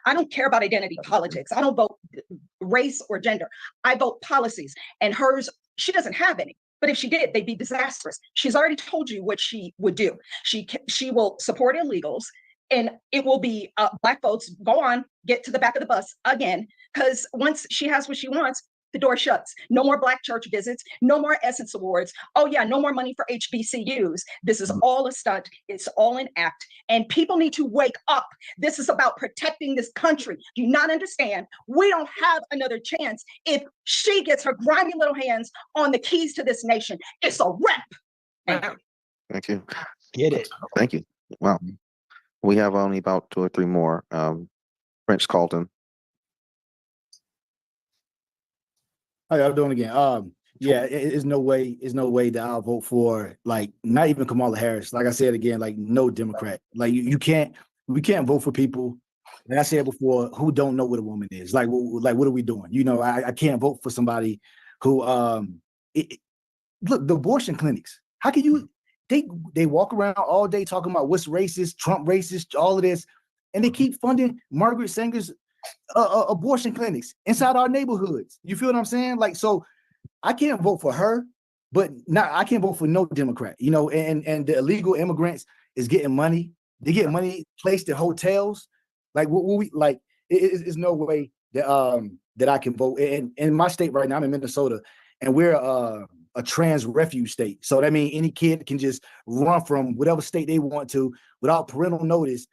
I don't care about identity politics. I don't vote race or gender. I vote policies. And hers, she doesn't have any. But if she did, they'd be disastrous. She's already told you what she would do. She will support illegals, and it will be Black votes. Go on, get to the back of the bus again, because once she has what she wants, the door shuts. No more Black church visits, no more Essence Awards. Oh yeah, no more money for HBCUs. This is all a stunt. It's all an act. And people need to wake up. This is about protecting this country. Do you not understand? We don't have another chance if she gets her grimy little hands on the keys to this nation. It's a wrap. Thank you. Get it. Thank you. Wow. We have only about 2 or 3 more. Prince Carlton. How y'all doing again? Yeah, it's no way that I'll vote for, like, not even Kamala Harris. Like I said again, like, no Democrat. Like we can't vote for people, like I said before, who don't know what a woman is. Like what are we doing? You know, I can't vote for somebody who look, the abortion clinics. How can you they walk around all day talking about what's racist, Trump racist, all of this, and they keep funding Margaret Sanger's abortion clinics inside our neighborhoods. You feel what I'm saying? Like, so I can't vote for her, but I can't vote for no Democrat, you know, and the illegal immigrants is getting money. They get money placed in hotels. Like what we like, it's no way that I can vote. And in my state right now, I'm in Minnesota, and we're a trans refuge state. So that means any kid can just run from whatever state they want to without parental notice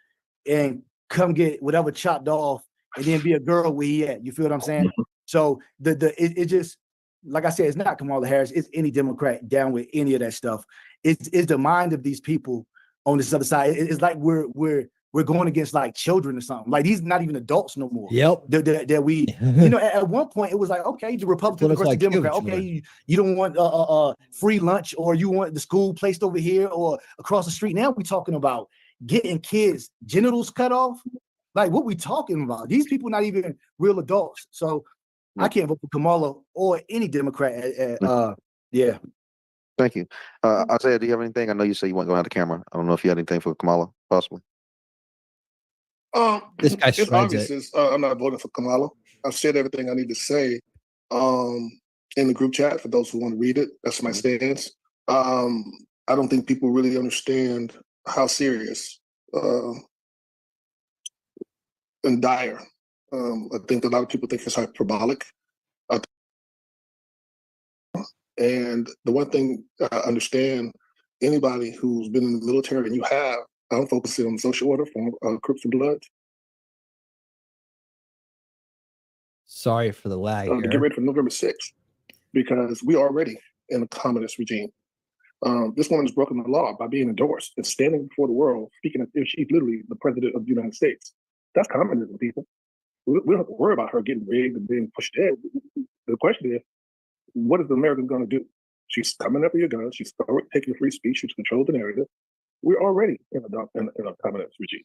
and come get whatever chopped off and then be a girl where he at. You feel what I'm saying? So it just, like I said, it's not Kamala Harris. It's any Democrat down with any of that stuff. It's the mind of these people on this other side. It's like we're going against like children or something. Like these not even adults no more. Yep. That we, you know, at one point it was like, okay, the Republican versus like Democrat. Okay, you don't want free lunch, or you want the school placed over here or across the street. Now we're talking about getting kids' genitals cut off. Like, what we talking about? These people not even real adults. So I can't vote for Kamala or any Democrat. Yeah. Thank you. Isaiah, do you have anything? I know you said you weren't going to have the camera. I don't know if you had anything for Kamala, possibly. This guy It's shreds obvious. it. I'm not voting for Kamala. I've said everything I need to say in the group chat for those who want to read it. That's my stance. I don't think people really understand how serious and dire. I think a lot of people think it's hyperbolic. And the one thing I understand, anybody who's been in the military and you have, I'm focusing on the social order from Crips and Bloods. Sorry for the lag To get here. ready for November 6th, because we are already in a communist regime. This woman has broken the law by being endorsed and standing before the world, speaking as if she's literally the president of the United States. That's communism, people. We don't have to worry about her getting rigged and being pushed in. The question is, what is the American going to do? She's coming after your guns. She's taking free speech. She's controlled the narrative. We're already in a communist regime.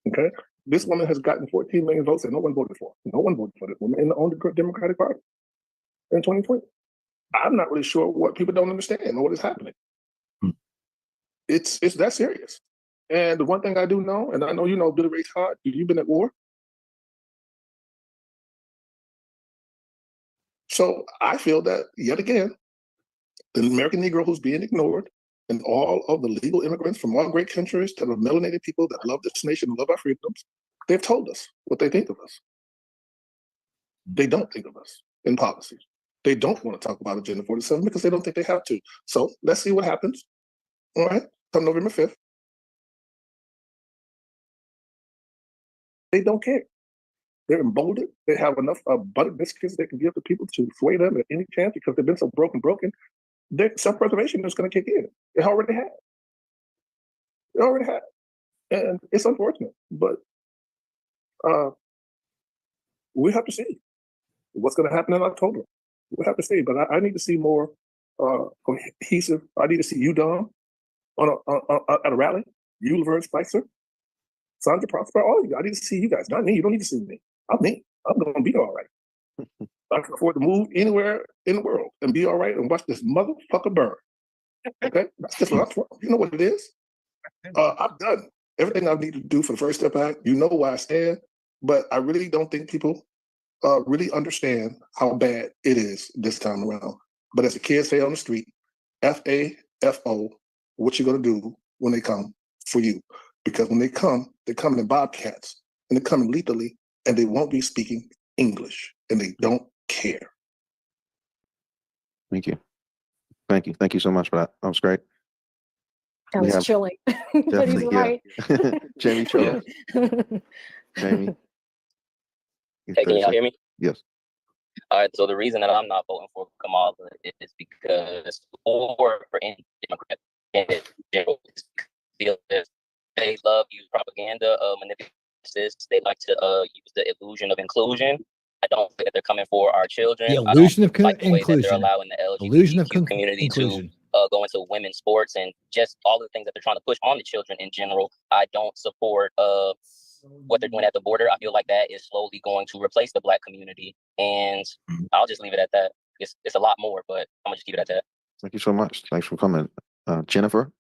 Okay? This woman has gotten 14 million votes and no one voted for her. No one voted for this woman in the own Democratic Party in 2020. I'm not really sure what people don't understand or what is happening. It's that serious. And the one thing I do know, and I know you know Billy Ray Todd, you've been at war. So I feel that, yet again, the American Negro who's being ignored, and all of the legal immigrants from all great countries that are melanated people that love this nation and love our freedoms, they've told us what they think of us. They don't think of us in policies. They don't want to talk about Agenda 47 because they don't think they have to. So let's see what happens. All right, come November 5th. They don't care. They're emboldened. They have enough butter biscuits they can give to people to sway them at any chance because they've been so broken. Their self-preservation is going to kick in. It already has. It already has. And it's unfortunate, but we have to see what's going to happen in October. We have to see, but I need to see more cohesive. I need to see you, Dom, at a rally. You, Laverne Spicer, Sandra Prosper, all of you. I need to see you guys, not me. You don't need to see me. I'm me. I'm going to be all right. I can afford to move anywhere in the world and be all right and watch this motherfucker burn. Okay? That's just what you know what it is. I've done everything I need to do for the First Step Act. You know where I stand, but I really don't think people really understand how bad it is this time around. But as the kids say on the street, F-A-F-O, what you going to do when they come for you? Because when they come in bobcats, and they're coming lethally, and they won't be speaking English, and they don't care. Thank you. Thank you. Thank you so much for that. That was great. That was chilling, but he's right. Jamie Charles. Jamie. Hey, can y'all hear me? Yes. All right, so the reason that I'm not voting for Kamala is because, or for any Democrat, they love use propaganda, manipulation. They like to use the illusion of inclusion. I don't think that they're coming for our children. The illusion of like the way that they're inclusion. allowing the Illusion of LGBTQ community inclusion. to go into women's sports and just all the things that they're trying to push on the children in general. I don't support what they're doing at the border. I feel like that is slowly going to replace the Black community, and I'll just leave it at that. It's a lot more, but I'm gonna just keep it at that. Thank you so much. Thanks for coming. Jennifer?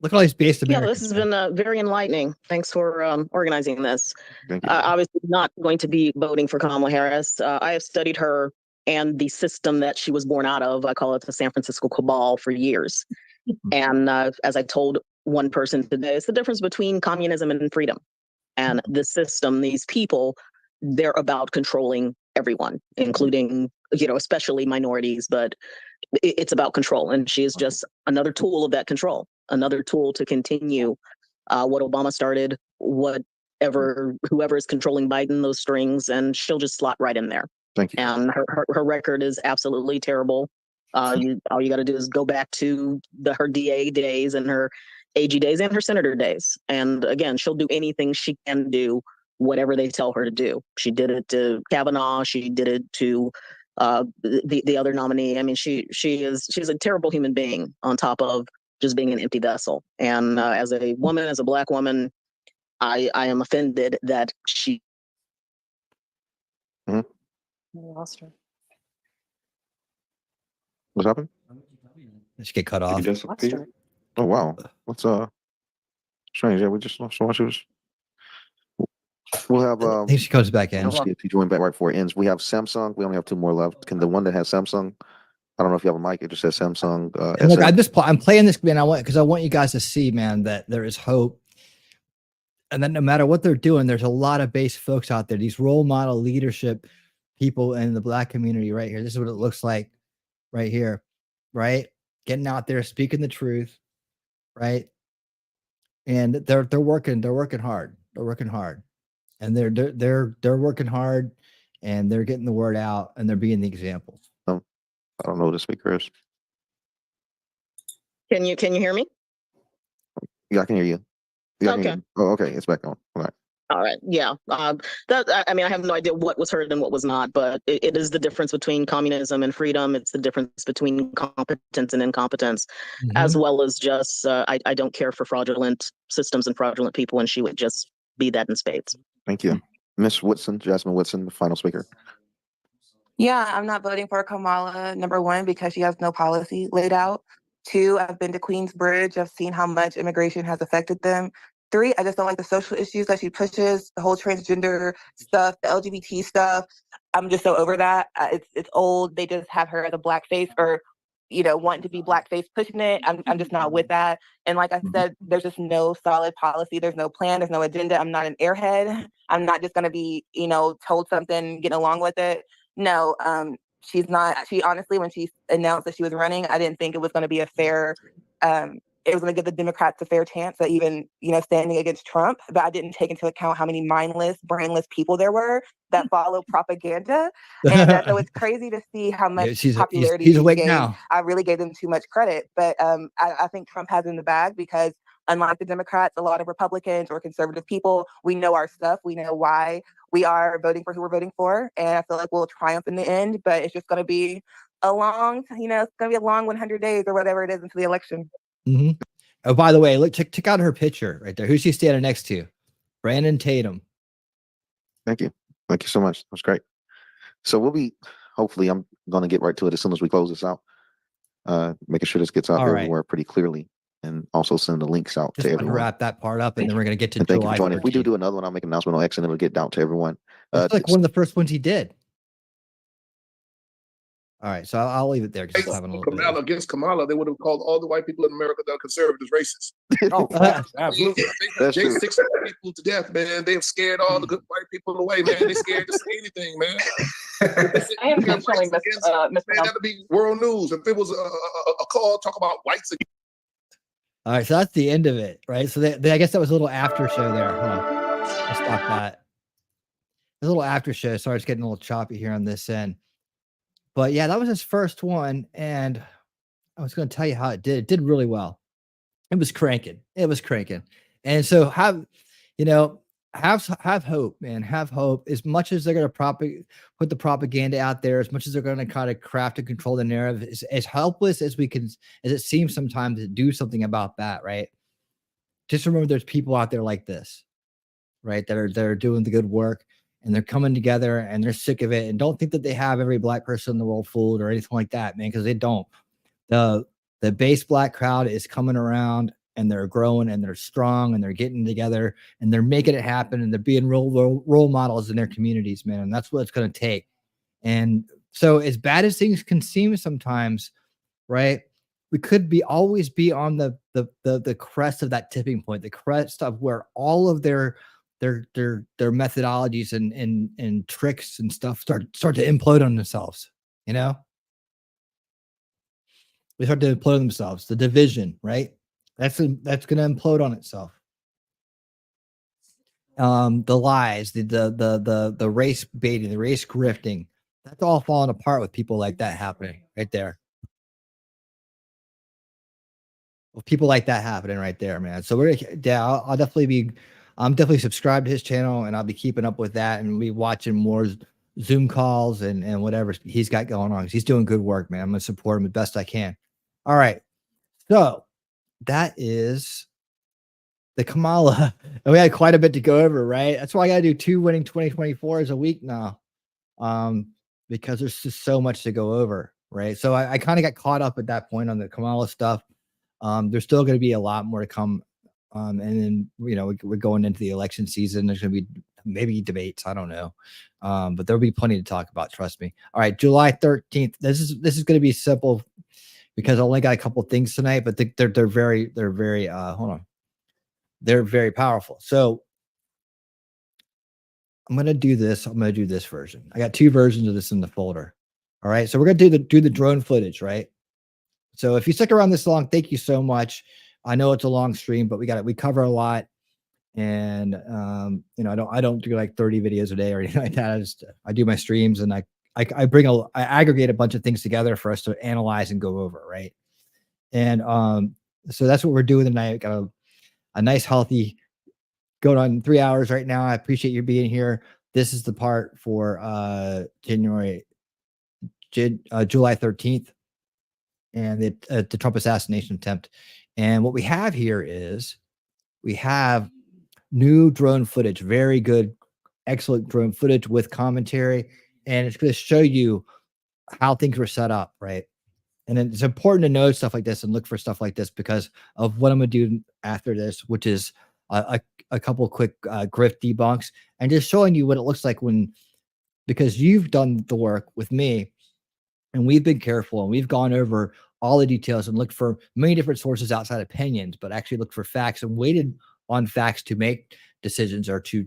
Look at all these based Yeah, Americans. this has been very enlightening. Thanks for organizing this. Thank you. I was not going to be voting for Kamala Harris. I have studied her and the system that she was born out of. I call it the San Francisco cabal for years. And as I told one person today, it's the difference between communism and freedom. And the system, these people, they're about controlling everyone, including, especially minorities, but it's about control. And she is just another tool of that control, another tool to continue what Obama started, whoever is controlling Biden, those strings, and she'll just slot right in there. Thank you. And her record is absolutely terrible. All you got to do is go back to her DA days and her AG days and her senator days. And again, she'll do anything she can do, whatever they tell her to do. She did it to Kavanaugh. She did it to the other nominee. I mean, she's a terrible human being on top of just being an empty vessel. And as a woman, as a Black woman, I am offended that she. Mm-hmm. We lost her. What's happened? She get cut off. Oh wow, what's strange? Yeah, we just lost. So she was. We'll have. I think she comes back in. Let's see if you join back right before it ends. We have Samsung. We only have 2 more left. Can the one that has Samsung? I don't know if you have a mic. It just says Samsung. And look, SM. I'm playing this, man. I want you guys to see, man, that there is hope, and that no matter what they're doing, there's a lot of base folks out there. These role model leadership people in the Black community, right here. This is what it looks like, right here, right? Getting out there, speaking the truth, right? And they're working hard. They're working hard, and they're working hard, and they're getting the word out, and they're being the examples. I don't know who the speaker is. Can you hear me? Yeah, I can hear you. Yeah, I can Okay. hear you. Oh, okay. It's back on. All right. All right. Yeah. I mean, I have no idea what was heard and what was not, but it is the difference between communism and freedom. It's the difference between competence and incompetence, as well as just, I don't care for fraudulent systems and fraudulent people, and she would just be that in spades. Thank you. Miss Woodson, Jasmine Woodson, the final speaker. Yeah, I'm not voting for Kamala, number 1, because she has no policy laid out. 2, I've been to Queensbridge. I've seen how much immigration has affected them. 3, I just don't like the social issues that she pushes, the whole transgender stuff, the LGBT stuff. I'm just so over that. It's old. They just have her as a blackface or, wanting to be blackface pushing it. I'm just not with that. And like I said, there's just no solid policy. There's no plan. There's no agenda. I'm not an airhead. I'm not just going to be, told something, getting along with it. No, she's not. She honestly, when she announced that she was running, I didn't think it was going to be a fair, it was going to give the Democrats a fair chance at even, standing against Trump. But I didn't take into account how many mindless, brainless people there were that follow propaganda. And so it's crazy to see how much popularity he's she's awake gained. now. I really gave them too much credit. But I think Trump has in the bag because unlike the Democrats, a lot of Republicans or conservative people, we know our stuff. We know why we are voting for who we're voting for. And I feel like we'll triumph in the end, but it's just going to be a long, it's going to be a long 100 days or whatever it is until the election. Oh, by the way, look, check out her picture right there. Who's she standing next to? Brandon Tatum. Thank you. Thank you so much. That was great. So hopefully I'm going to get right to it as soon as we close this out. Making sure this gets out All right. everywhere pretty clearly, and also send the links out Just to want to everyone. wrap that part up, and then we're going to get to And thank you July for joining. If we 13th. do another one, I'll make an announcement on X and it'll get down to everyone. It's like one of the first ones he did. All right, so I'll leave it there because it's having a little bit. Kamala against Kamala, they would have called all the white people in America that are conservatives racist. Oh, absolutely. They 6 people to death, man. They've scared all the good white people away, man. They scared to say anything, man. I am intentionally Man, that'd be world news. If it was a call talk about whites again. All right, so that's the end of it, right? So I guess that was a little after show there. Let's stop that. A little after show. Sorry, it's getting a little choppy here on this end. But yeah, that was his first one, and I was going to tell you how it did. It did really well. It was cranking. And so have hope, man. Have hope. As much as they're going to put the propaganda out there, as much as they're going to kind of craft and control the narrative, as helpless as it seems sometimes to do something about that, right? Just remember there's people out there like this, right? That are doing the good work. And they're coming together and they're sick of it. And don't think that they have every black person in the world fooled or anything like that, man, because they don't. The base black crowd is coming around and they're growing and they're strong and they're getting together and they're making it happen and they're being role models in their communities, man. And that's what it's going to take. And so as bad as things can seem sometimes, right, we could always be on the crest of that tipping point, the crest of where all of their methodologies and tricks and stuff start to implode on themselves. They start to implode on themselves. The division, right? That's going to implode on itself. The lies, the race baiting, the race grifting, that's all falling apart with people like that happening right there. With people like that happening right there, man. So I'll definitely be. I'm definitely subscribed to his channel, and I'll be keeping up with that, and be watching more Zoom calls and whatever he's got going on. He's doing good work, man. I'm gonna support him the best I can. All right, so that is the Kamala. And we had quite a bit to go over, right? That's why I gotta do 2 winning 2024s a week now, because there's just so much to go over, right? So I kind of got caught up at that point on the Kamala stuff. There's still going to be a lot more to come. And then, we're going into the election season. There's going to be maybe debates. I don't know. But there'll be plenty to talk about. Trust me. All right, July 13th. This is going to be simple because I only got a couple things tonight, but they're very hold on. They're very powerful. So I'm going to do this. I'm going to do this version. I got 2 versions of this in the folder. All right. So we're going to do the drone footage, right? So if you stick around this long, thank you so much. I know it's a long stream, but we cover a lot. And you know, I don't do like 30 videos a day or anything like that. I do my streams, and I aggregate a bunch of things together for us to analyze and go over, right? And so that's what we're doing tonight. Got a nice healthy going on 3 hours right now. I appreciate you being here. This is the part for July 13th and the Trump assassination attempt. And what we have here is we have new drone footage, very good, excellent drone footage with commentary. And it's going to show you how things were set up, right? And then it's important to know stuff like this and look for stuff like this because of what I'm going to do after this, which is a couple of quick Grift debunks and just showing you what it looks like because you've done the work with me and we've been careful and we've gone over all the details and looked for many different sources outside opinions, but actually looked for facts and waited on facts to make decisions or to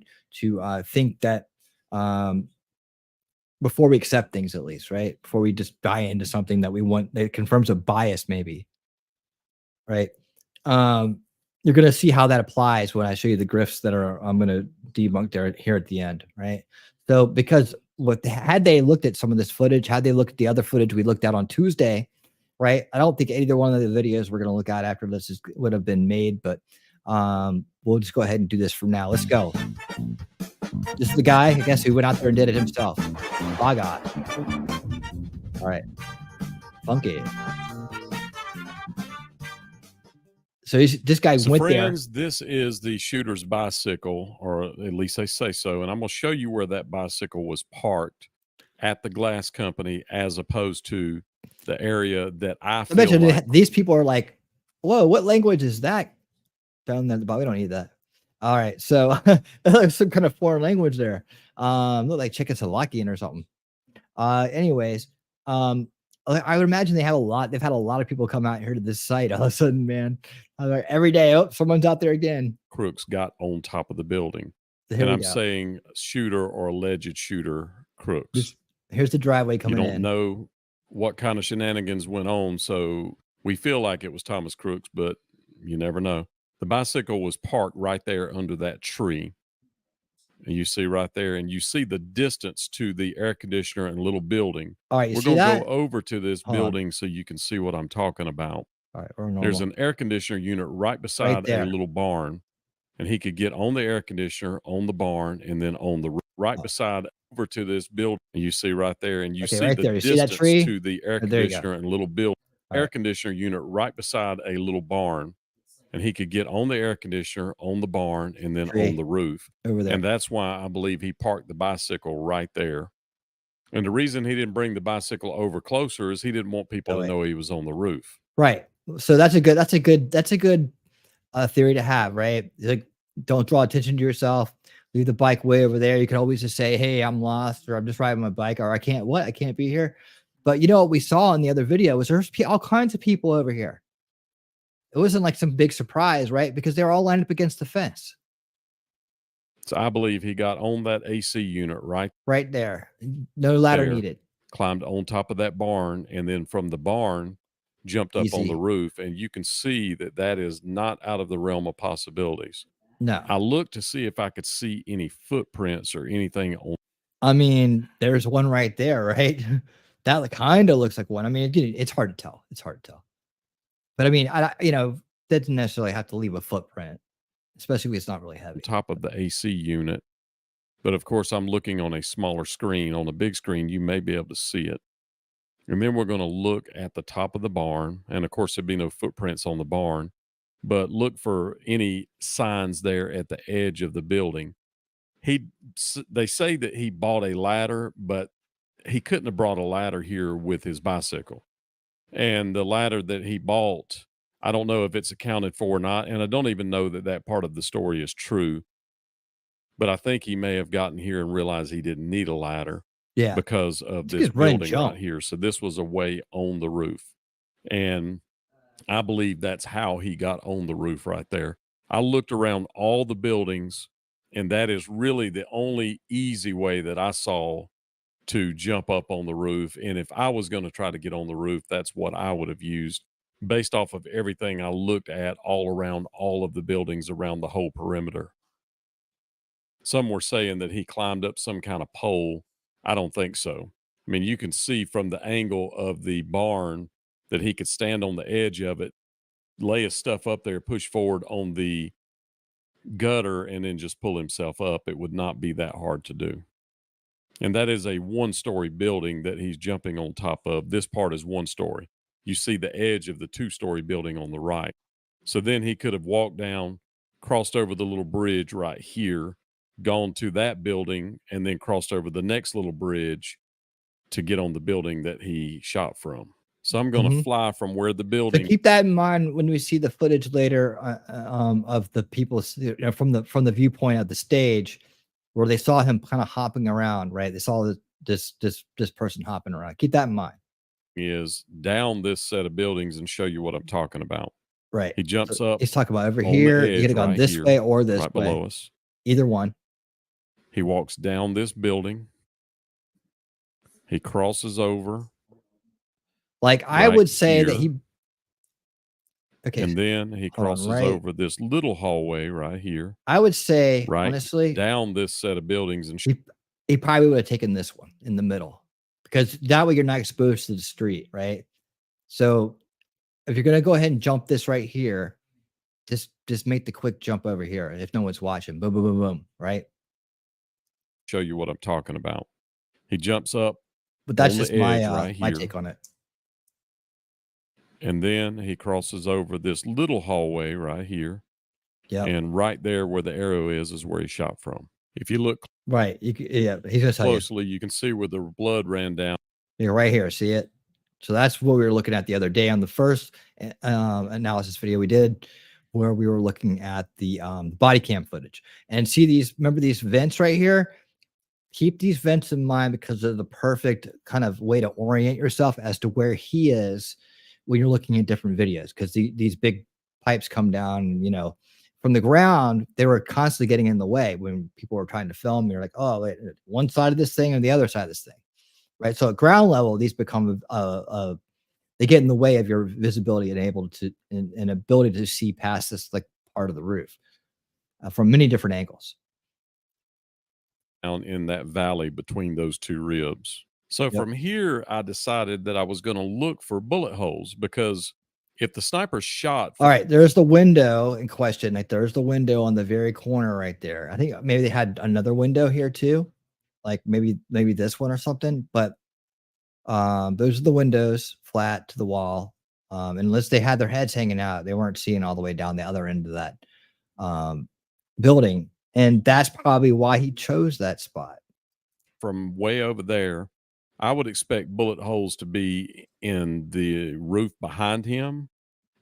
think that before we accept things, at least, right? Before we just buy into something that we want, that confirms a bias, maybe, right? You're going to see how that applies when I show you the grifts that I'm going to debunk there here at the end, right? So because had they looked at some of this footage, had they looked at the other footage we looked at on Tuesday, right? I don't think either one of the videos we're going to look at after this would have been made, but we'll just go ahead and do this from now. Let's go. This is the guy, I guess, who went out there and did it himself. My God. All right. Funky. So this guy went friends, this is the shooter's bicycle, or at least they say so. And I'm going to show you where that bicycle was parked at the glass company as opposed to the area that I feel like. These people are like, whoa, what language is that? Down there, but we don't need that. All right. So there's some kind of foreign language there. Look like Czechoslovakian or something. Anyways, I would imagine they've had a lot of people come out here to this site all of a sudden, man. Like every day, oh, someone's out there again. Crooks got on top of the building. Here and we I'm go. saying shooter or alleged shooter Crooks. Here's the driveway coming in. You don't know what kind of shenanigans went on, so we feel like it was Thomas Crooks, but you never know. The bicycle was parked right there under that tree. And you see right there, and you see the distance to the air conditioner and little building. All right, we're going to go over to this building so you can see what I'm talking about. All right, we're normal. There's an air conditioner unit right beside a little barn, and he could get on the air conditioner, on the barn, and then on the right beside over to this building. And you see right there, and you see right the there. You see that distance tree? to the air conditioner and little building. Air conditioner unit right beside a little barn. And he could get on the air conditioner, on the barn, and then on the roof. Over there. And that's why I believe he parked the bicycle right there. And the reason he didn't bring the bicycle over closer is he didn't want people to know he was on the roof. Right. So that's a good theory to have, right? Like, don't draw attention to yourself. Leave the bike way over there. You can always just say, hey, I'm lost, or I'm just riding my bike, or I can't be here. But you know what we saw in the other video was there's all kinds of people over here. It wasn't like some big surprise, right? Because they were all lined up against the fence. So I believe he got on that AC unit right there. No ladder there, needed. Climbed on top of that barn, and then from the barn, jumped up on the roof. And you can see that that is not out of the realm of possibilities. No. I looked to see if I could see any footprints or anything on. I mean, there's one right there, right? That kind of looks like one. I mean, it's hard to tell. It's hard to tell. But I mean, doesn't necessarily have to leave a footprint, especially if it's not really heavy. Top of the AC unit. But of course, I'm looking on a smaller screen. On a big screen, you may be able to see it. And then we're going to look at the top of the barn. And of course, there'd be no footprints on the barn. But look for any signs there at the edge of the building. They say that he bought a ladder, but he couldn't have brought a ladder here with his bicycle. And the ladder that he bought, I don't know if it's accounted for or not. And I don't even know that that part of the story is true. but I think he may have gotten here and realized he didn't need a ladder Yeah. because of It's this just run and building right jump. here. So this was a way on the roof. And I believe that's how he got on the roof right there. I looked around all the buildings, and that is really the only easy way that I saw to jump up on the roof. And if I was going to try to get on the roof, that's what I would have used based off of everything I looked at all around all of the buildings around the whole perimeter. Some were saying that he climbed up some kind of pole. I don't think so. I mean, you can see from the angle of the barn that he could stand on the edge of it, lay his stuff up there, push forward on the gutter, and then just pull himself up. It would not be that hard to do. And that is a one-story building that he's jumping on top of. This part is one story. You see the edge of the two-story building on the right. So then he could have walked down, crossed over the little bridge right here, gone to that building, and then crossed over the next little bridge to get on the building that he shot from. So I'm going to fly from where the So building. keep that in mind when we see the footage later of the people from the viewpoint of the stage, where they saw him kind of hopping around. Right, they saw this person hopping around. Keep that in mind. Is down this set of buildings and show you what I'm talking about. Right. He jumps So up. he's talking about over on the here. You edge could have gone right this here, way or this right way. below us. Either one. He walks down this building. He crosses over. Like I right would say that here. he. Okay. And then he hold on, crosses right. over this little hallway right here. I would say Right honestly, down this set of buildings and he probably would have taken this one in the middle, because that way you're not exposed to the street, right? So if you're gonna go ahead and jump this right here, just make the quick jump over here. If no one's watching, boom, boom, boom, boom, right? show you what I'm talking about. He jumps up. But that's on just the my edge right my here. take on it. And then he crosses over this little hallway right here. Yeah. And right there where the arrow is where he shot from. If you look Right. Yeah, he's gonna tell you. closely, you can see where the blood ran down. You're right here. See it? So that's what we were looking at the other day on the first analysis video we did, where we were looking at the body cam footage. And see these, remember these vents right here? Keep these vents in mind, because they're the perfect kind of way to orient yourself as to where he is when you're looking at different videos, because these big pipes come down, from the ground. They were constantly getting in the way when people were trying to film. You're like, oh, wait, one side of this thing or the other side of this thing, right? So at ground level, these become they get in the way of your visibility and able to and ability to see past this like part of the roof from many different angles. Down in that valley between those two ribs. So Yep. from here, I decided that I was going to look for bullet holes, because if the sniper shot. All right, there's the window in question. Like there's the window on the very corner right there. I think maybe they had another window here too, like maybe this one or something. But those are the windows flat to the wall. Unless they had their heads hanging out, they weren't seeing all the way down the other end of that building. And that's probably why he chose that spot. From way over there, I would expect bullet holes to be in the roof behind him.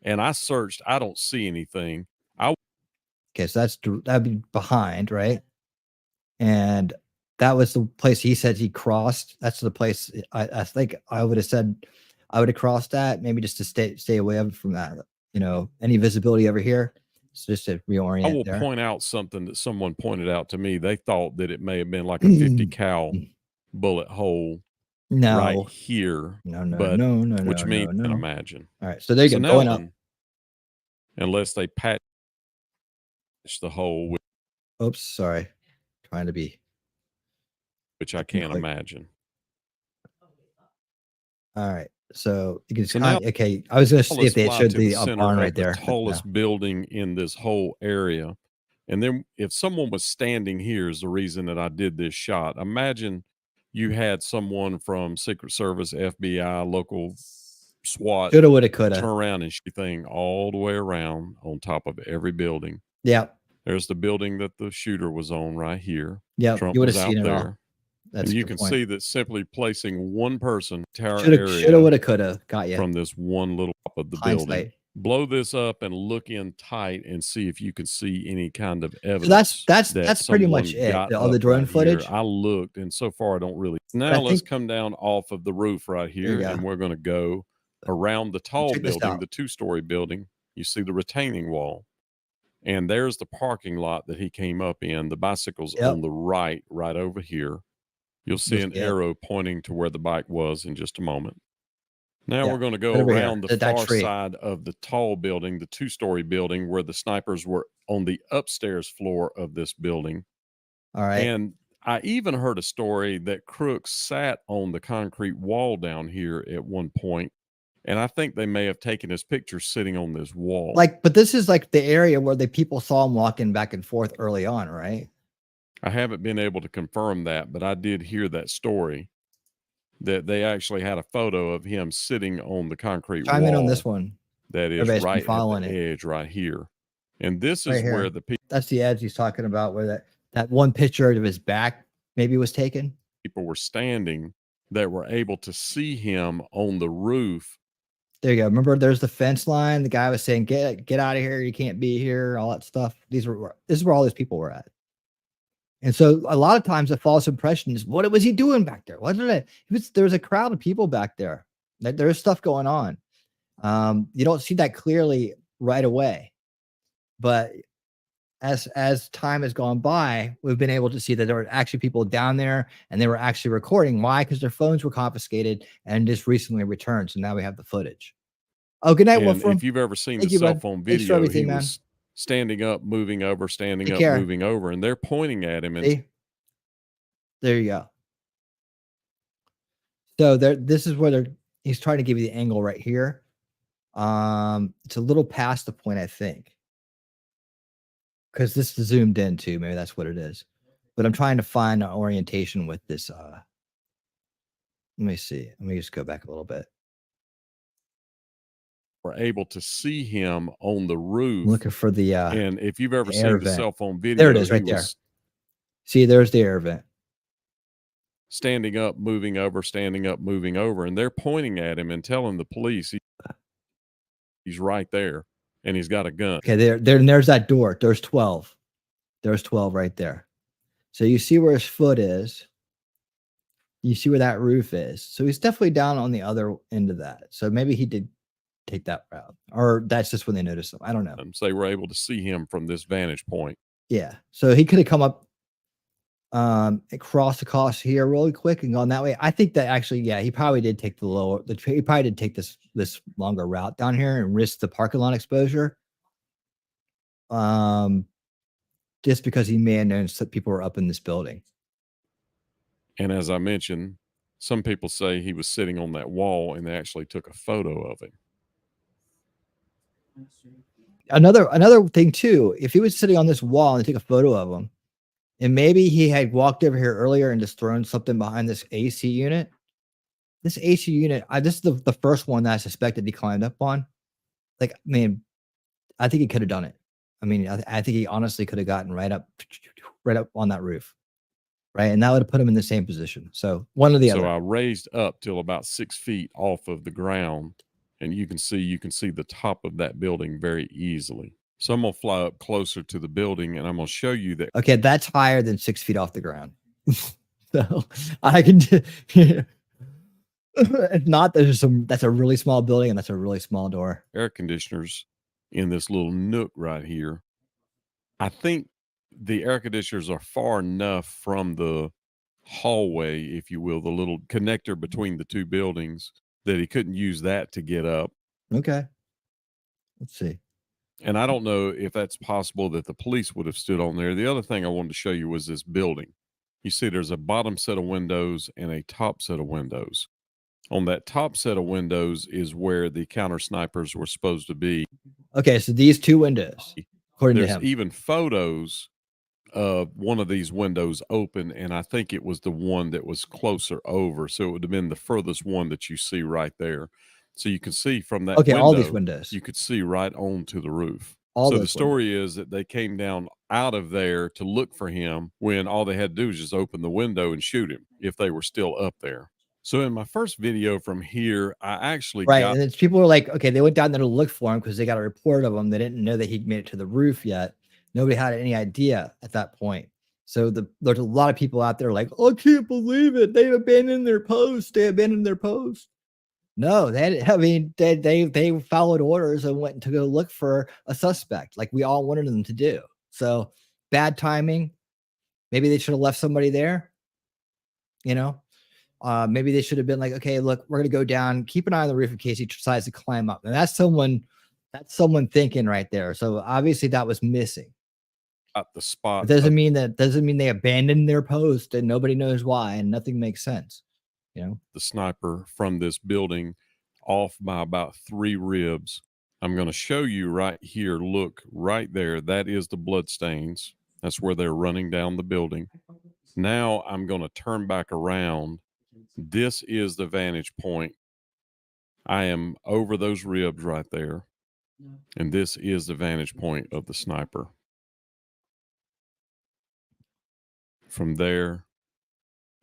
And I searched, I don't see anything. Okay, so that'd be behind, right? And that was the place he said he crossed. That's the place I think I would have said I would have crossed that, maybe just to stay away from that. Any visibility over here. So just to reorient. I will there. point out something that someone pointed out to me. They thought that it may have been like a 50 cal bullet hole right No. here. No, which means no. imagine. All right, so there you go. Going up. Unless they patch the hole, Oops, sorry. Trying to be. which I can't imagine. All right, so you can see. So now- Okay, I was going to see if they Fly showed to the center barn of right there. the tallest building in this whole area. And then if someone was standing here is the reason that I did this shot. Imagine you had someone from Secret Service, FBI, local SWAT, Shoulda, woulda, coulda. turn around and shoot thing all the way around on top of every building. Yeah. There's the building that the shooter was on right here. Yeah, Trump you would was have out seen it all. there. That's And a you good can point. see that simply placing one person entire Shoulda, area woulda, coulda. Got you. from this one little top of the Hindsight. building Blow this up and look in tight and see if you can see any kind of evidence. So that's pretty much someone it. got All the up drone right footage. here. I looked, and so far I don't really. I Now let's think- come down off of the roof right you here, go. and we're going to go around the tall Check this building, out. the 2-story building. You see the retaining wall, and there's the parking lot that he came up in. The bicycle's Yep. on the right over here. You'll see Looks an good. arrow pointing to where the bike was in just a moment. Now Yeah, we're going to go right over here, around the that far tree. side of the tall building, the 2-story building, where the snipers were on the upstairs floor of this building. All right. And I even heard a story that Crooks sat on the concrete wall down here at one point, and I think they may have taken his picture sitting on this wall. Like, but this is like the area where the people saw him walking back and forth early on, right? I haven't been able to confirm that, but I did hear that story that they actually had a photo of him sitting on the concrete Chime wall. in on this one. That is Everybody's been right at following the it. edge right here. And this Right is here. where the That's the edge he's talking about, where that one picture of his back maybe was taken. people were standing that were able to see him on the roof. There you go. Remember, there's the fence line. The guy was saying, "Get out of here! You can't be here." All that stuff. This is where all these people were at. And so, a lot of times, the false impression is, "What was he doing back there? What did there was a crowd of people back there. There's stuff going on." You don't see that clearly right away, but as time has gone by, we've been able to see that there were actually people down there, and they were actually recording. Why? Because their phones were confiscated and just recently returned. So now we have the footage. Oh, good night, And Wolfram. if you've ever seen Thank the you, cell bud. phone Thanks for video, everything, he man. was standing up, moving over, standing Take up, care. moving over, and they're pointing at him. And See? There you go. So this is where he's trying to give you the angle right here. It's a little past the point, I think, because this is zoomed in too. Maybe that's what it is. But I'm trying to find an orientation with this. Let me see. Let me just go back a little bit. were able to see him on the roof. I'm looking for the and if you've ever air seen the vent. cell phone video, There it is, he right there. was See, there's the air vent. standing up, moving over, standing up, moving over, and they're pointing at him and telling the police he's right there and he's got a gun. Okay, there's that door. There's 12. There's 12 right there. So you see where his foot is. You see where that roof is. So he's definitely down on the other end of that. So maybe he did take that route, or that's just when they noticed him. I don't know. So they were able to see him from this vantage point. Yeah. So he could have come up across here really quick and gone that way. I think that actually, yeah, he probably did take he probably did take this longer route down here and risk the parking lot exposure. Just because he may have known that people were up in this building. And as I mentioned, some people say he was sitting on that wall and they actually took a photo of him. Another thing too, if he was sitting on this wall and took a photo of him, and maybe he had walked over here earlier and just thrown something behind this AC unit. This AC unit, this is the first one that I suspected he climbed up on. Like, I mean, I think he could have done it. I mean, I think he honestly could have gotten right up on that roof, right? And that would have put him in the same position. So one or the other. So I raised up till about 6 feet off of the ground, and you can see the top of that building very easily. So I'm gonna fly up closer to the building, and I'm gonna show you that. Okay, that's higher than 6 feet off the ground. So I can. If not, that's a really small building, and that's a really small door. Air conditioners in this little nook right here. I think the air conditioners are far enough from the hallway, if you will, the little connector between the two buildings, that he couldn't use that to get up. Okay. Let's see. And I don't know if that's possible that the police would have stood on there. The other thing I wanted to show you was this building. You see there's a bottom set of windows and a top set of windows. On that top set of windows is where the counter snipers were supposed to be. Okay, so these two windows, according There's to him. even photos of one of these windows open, and I think it was the one that was closer over. So it would have been the furthest one that you see right there. So you can see from that Okay, window, all these windows. you could see right onto the roof. All so the those story is that they came down out of there to look for him when all they had to do was just open the window and shoot him if they were still up there. So in my first video from here, I actually Right. got And it's people were like, okay, they went down there to look for him because they got a report of him. They didn't know that he'd made it to the roof yet. Nobody had any idea at that point. So there's a lot of people out there like, oh, I can't believe it. They abandoned their post. They abandoned their post. No, they followed orders and went to go look for a suspect like we all wanted them to do. So bad timing. Maybe they should have left somebody there. You know, maybe they should have been like, okay, look, we're going to go down, keep an eye on the roof in case he decides to climb up. And that's someone thinking right there. So obviously that was missing. at the spot. It doesn't mean they abandoned their post and nobody knows why and nothing makes sense. You know, the sniper from this building off by about 3 ribs. I'm going to show you right here. Look right there. That is the blood stains. That's where they're running down the building. Now I'm going to turn back around. This is the vantage point. I am over those ribs right there. And this is the vantage point of the sniper. From there,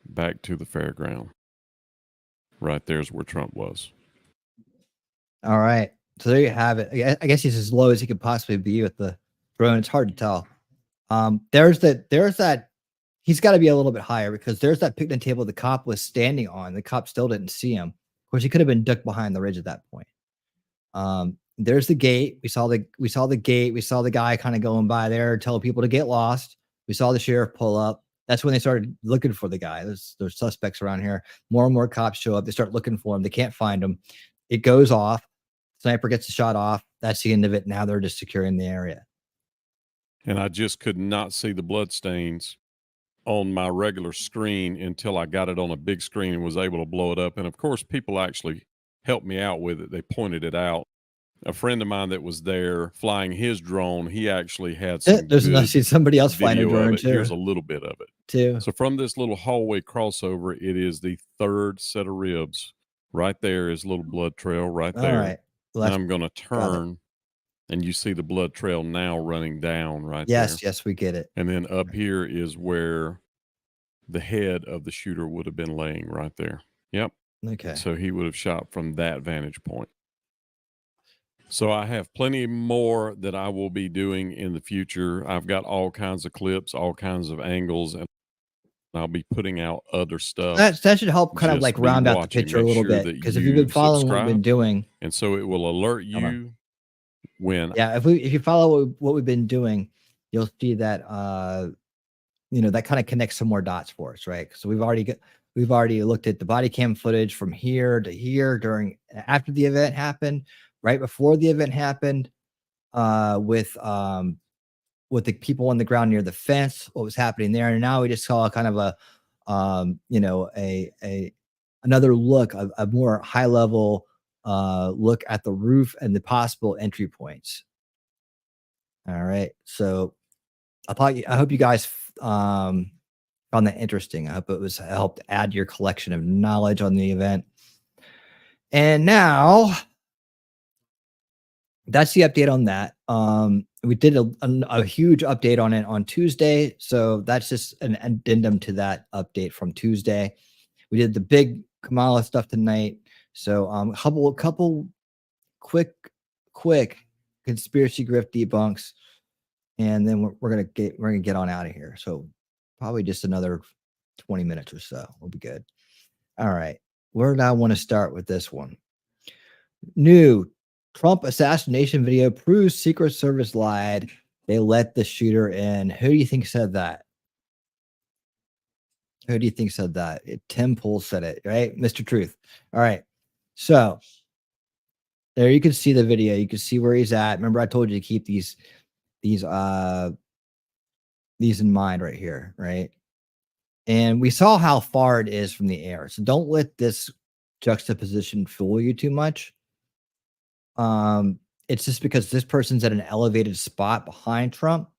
back to the fairground. Right there's where Trump was. all right. So there you have it. I guess he's as low as he could possibly be with the drone. It's hard to tell. There's that. He's got to be a little bit higher because there's that picnic table the cop was standing on. The cop still didn't see him. Of course, he could have been ducked behind the ridge at that point. There's the gate. We saw the gate. We saw the guy kind of going by there, tell people to get lost. We saw the sheriff pull up. That's when they started looking for the guy. There's suspects around here. More and more cops show up. They start looking for him. They can't find him. It goes off. Sniper gets the shot off. That's the end of it. Now they're just securing the area. And I just could not see the blood stains on my regular screen until I got it on a big screen and was able to blow it up. And of course, people actually helped me out with it. They pointed it out. A friend of mine that was there flying his drone, he actually had some There's somebody else flying a video of drone it. too. Here's a little bit of it. Too. So from this little hallway crossover, it is the 3rd set of ribs. Right there is a little blood trail right All there. right. Well, And that's- I'm going to turn and you see the blood trail now running down right Yes, there. yes, we get it. And then up here is where the head of the shooter would have been laying right there. Yep. Okay. So he would have shot from that vantage point. So I have plenty more that I will be doing in the future. I've got all kinds of clips, all kinds of angles, and I'll be putting out other stuff. That should help kind of Just like be round out the watching. picture a Make little sure bit. that Because if you've been you following what we've been subscribe, doing, and so it will alert Hold on. you when yeah, if you follow what we've been doing, you'll see that that kind of connects some more dots for us, right? So we've already looked at the body cam footage from here to here after the event happened, right before the event happened, with the people on the ground near the fence, what was happening there, and now we just saw kind of another look, a more high level look at the roof and the possible entry points. All right, so I hope you guys found that interesting. I hope it was helped add your collection of knowledge on the event. And now that's the update on that. We did a huge update on it on Tuesday, so that's just an addendum to that update from Tuesday. We did the big Kamala stuff tonight, so couple quick conspiracy grift debunks, and then we're gonna get on out of here. So probably just another 20 minutes or so. We'll be good. All right, where do I want to start with this one? New Trump assassination video proves Secret Service lied. They let the shooter in. Who do you think said that? Who do you think said that? Tim Pool said it, right? Mr. Truth. All right. So there you can see the video. You can see where he's at. Remember, I told you to keep these in mind right here, right? And we saw how far it is from the air. So don't let this juxtaposition fool you too much. It's just because this person's at an elevated spot behind Trump,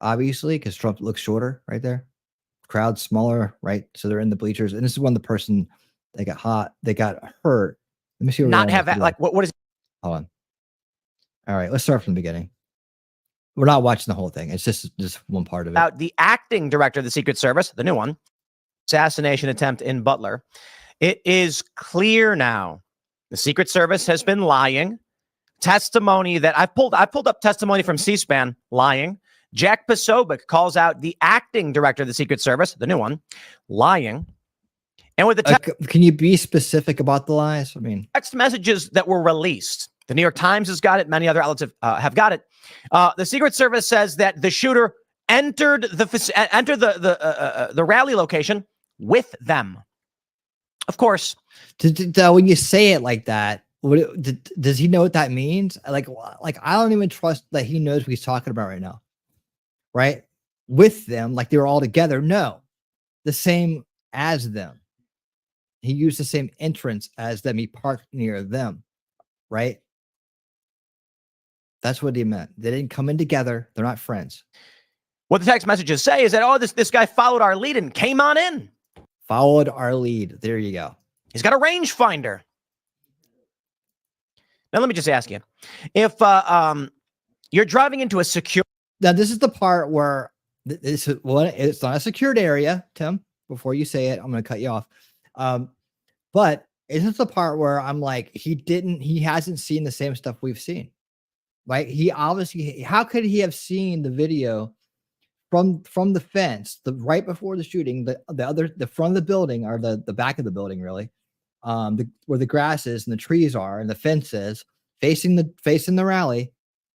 obviously, because Trump looks shorter right there. Crowd smaller, right? So they're in the bleachers, and this is when the person they got hurt. Let me see. Not have that. Like what is? Hold on. All right, let's start from the beginning. We're not watching the whole thing. It's just one part of it. About the acting director of the Secret Service, the new one, assassination attempt in Butler. It is clear now. The Secret Service has been lying. Testimony that I pulled up testimony from C-SPAN, lying. Jack Posobiec calls out the acting director of the Secret Service, the new one, lying. And with the can you be specific about the lies? I mean, text messages that were released, the New York Times has got it. Many other outlets have got it. The Secret Service says that the shooter entered the rally location with them. Of course, when you say it like that, does he know what that means? Like I don't even trust that he knows what he's talking about right now. Right? With them, like they were all together. No, the same as them. He used the same entrance as them. He parked near them. Right? That's what he meant. They didn't come in together. They're not friends. What the text messages say is that, oh, this guy followed our lead and came on in. Followed our lead. There you go. He's got a rangefinder. Now, let me just ask you, if you're driving into a secure... Now, this is the part where it's not a secured area, Tim. Before you say it, I'm going to cut you off. But this is the part where I'm like, he hasn't seen the same stuff we've seen. Right? He obviously, how could he have seen the video from the fence, right before the shooting, the front of the building, or the back of the building, really, where the grass is and the trees are and the fence is facing the rally,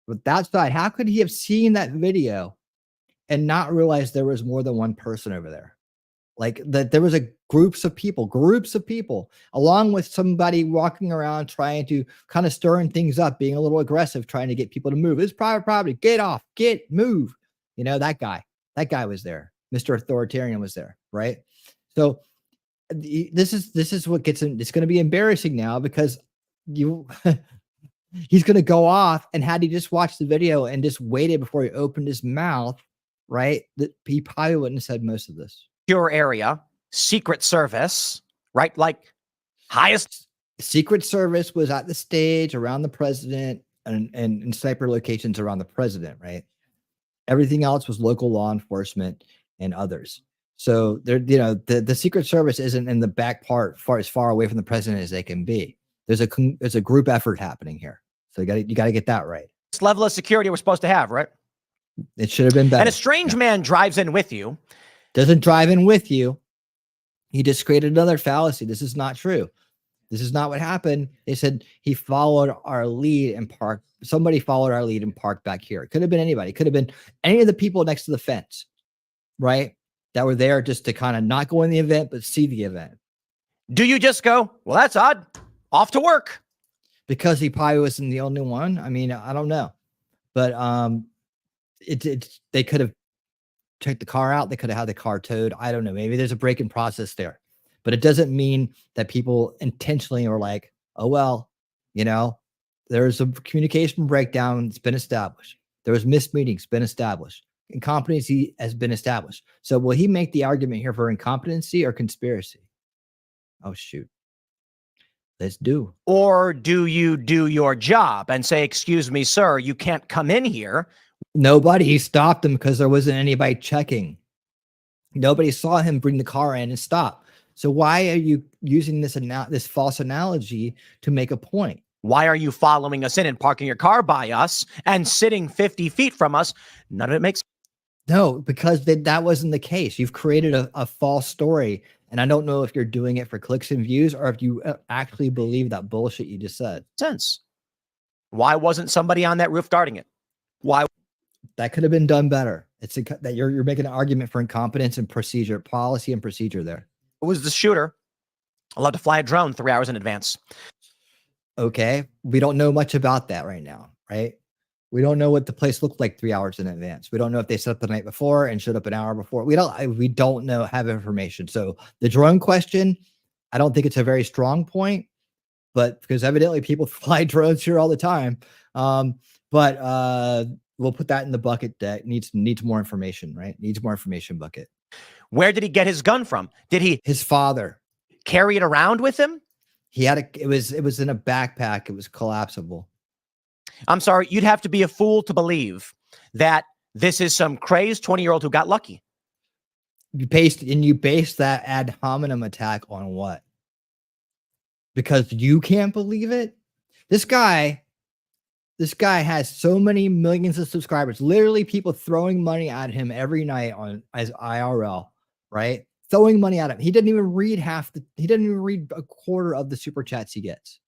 but that side, how could he have seen that video and not realize there was more than one person over there? Like that there was groups of people, along with somebody walking around trying to kind of stirring things up, being a little aggressive, trying to get people to move. It's private property. Get off, move. You know, that guy was there. Mr. Authoritarian was there. Right. So this is what gets him. It's going to be embarrassing now because he's going to go off, and had he just watched the video and just waited before he opened his mouth, right, that he probably wouldn't have said most of this. Your area, Secret Service, right? Like highest Secret Service was at the stage around the president and sniper locations around the president, right? Everything else was local law enforcement and others. So there, the Secret Service isn't in the back part, as far away from the president as they can be. There's a group effort happening here. So you got to get that right. This level of security we're supposed to have, right? It should have been better. And a strange man drives in with you. Doesn't drive in with you. He just created another fallacy. This is not true. This is not what happened. They said he followed our lead and parked. Somebody followed our lead and parked back here. It could have been anybody. It could have been any of the people next to the fence, right? That were there just to kind of not go in the event, but see the event. Do you just go, well, that's odd, off to work? Because he probably wasn't the only one. I mean, I don't know. But they could have checked the car out. They could have had the car towed. I don't know. Maybe there's a break-in process there. But it doesn't mean that people intentionally are like, oh, well, there's a communication breakdown that's been established. There was missed meetings, been established. Incompetency has been established. So will he make the argument here for incompetency or conspiracy? Oh, shoot. Let's do. Or do you do your job and say, excuse me, sir, you can't come in here? Nobody stopped him because there wasn't anybody checking. Nobody saw him bring the car in and stop. So why are you using this false analogy to make a point? Why are you following us in and parking your car by us and sitting 50 feet from us? None of it makes. No, because that wasn't the case. You've created a false story. And I don't know if you're doing it for clicks and views or if you actually believe that bullshit you just said. Sense. Why wasn't somebody on that roof guarding it? Why? That could have been done better. It's that you're making an argument for incompetence and procedure, policy and procedure there. Who was the shooter? Allowed to fly a drone 3 hours in advance. Okay. We don't know much about that right now, right? We don't know what the place looked like 3 hours in advance. We don't know if they set up the night before and showed up an hour before. We don't have information. So the drone question, I don't think it's a very strong point, but because evidently people fly drones here all the time. But we'll put that in the bucket that needs more information, right? Needs more information bucket. Where did he get his gun from? His father carry it around with him? He had it was in a backpack. It was collapsible. I'm sorry, you'd have to be a fool to believe that this is some crazed 20-year-old who got lucky. You base that ad hominem attack on what? because you can't believe it. This guy has so many millions of subscribers, literally people throwing money at him every night on as IRL, right? Throwing money at him. He didn't even read he didn't even read a quarter of the super chats he gets,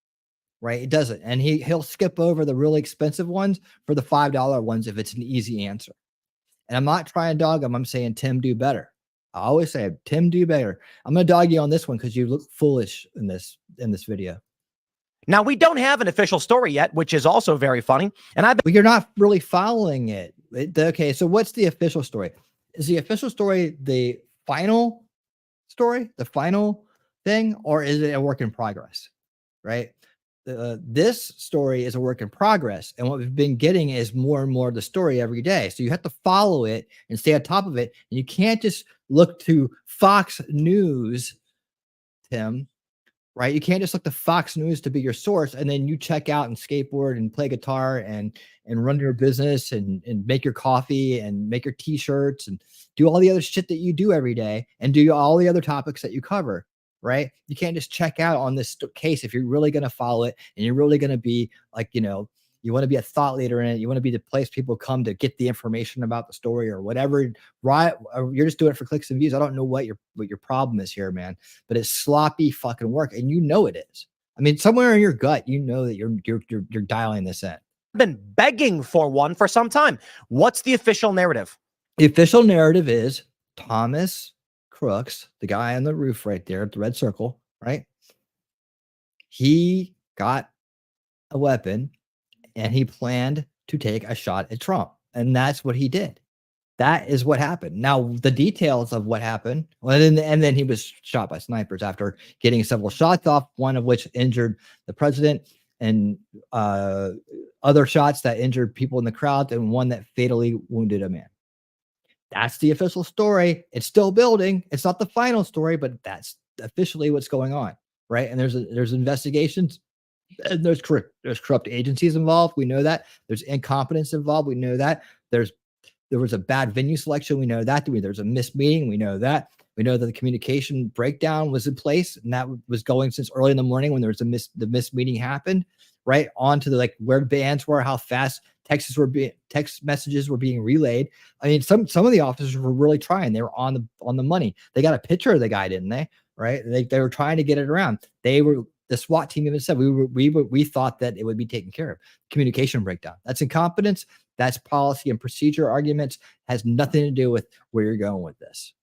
right? It doesn't. And he'll skip over the really expensive ones for the $5 ones if it's an easy answer. And I'm not trying to dog him. I'm saying, Tim, do better. I always say, Tim, do better. I'm going to dog you on this one because you look foolish in this video. Now, we don't have an official story yet, which is also very funny. And you're not really following it. Okay, so what's the official story? Is the official story the final story, the final thing, or is it a work in progress? Right? This story is a work in progress, and what we've been getting is more and more of the story every day. So you have to follow it and stay on top of it, and you can't just look to Fox News, Tim. Right? You can't just look to Fox News to be your source, and then you check out and skateboard and play guitar and run your business and make your coffee and make your t-shirts and do all the other shit that you do every day and do all the other topics that you cover. Right? You can't just check out on this case if you're really going to follow it and you're really going to be like, you want to be a thought leader in it. You want to be the place people come to get the information about the story or whatever. Right? Or you're just doing it for clicks and views. I don't know what your problem is here, man, but it's sloppy fucking work. And you know it is. I mean, somewhere in your gut, you know that you're dialing this in. I've been begging for one for some time. What's the official narrative? The official narrative is Thomas Crooks, the guy on the roof right there, the red circle, right? He got a weapon and he planned to take a shot at Trump. And that's what he did. That is what happened. Now, the details of what happened, and then he was shot by snipers after getting several shots off, one of which injured the president, and other shots that injured people in the crowd, and one that fatally wounded a man. That's the official story. It's still building. It's not the final story, but that's officially what's going on, right? And there's investigations. And there's corrupt agencies involved. We know that. There's incompetence involved. We know that. There was a bad venue selection. We know that. There's a missed meeting. We know that. We know that the communication breakdown was in place, and that was going since early in the morning when there was the missed meeting happened, right? On to the where bands were, how fast text messages were being relayed. I mean, some of the officers were really trying. They were on the money. They got a picture of the guy, didn't they? Right? They were trying to get it around. The SWAT team even said we thought that it would be taken care of. Communication breakdown. That's incompetence. That's policy and procedure arguments. Has nothing to do with where you're going with this.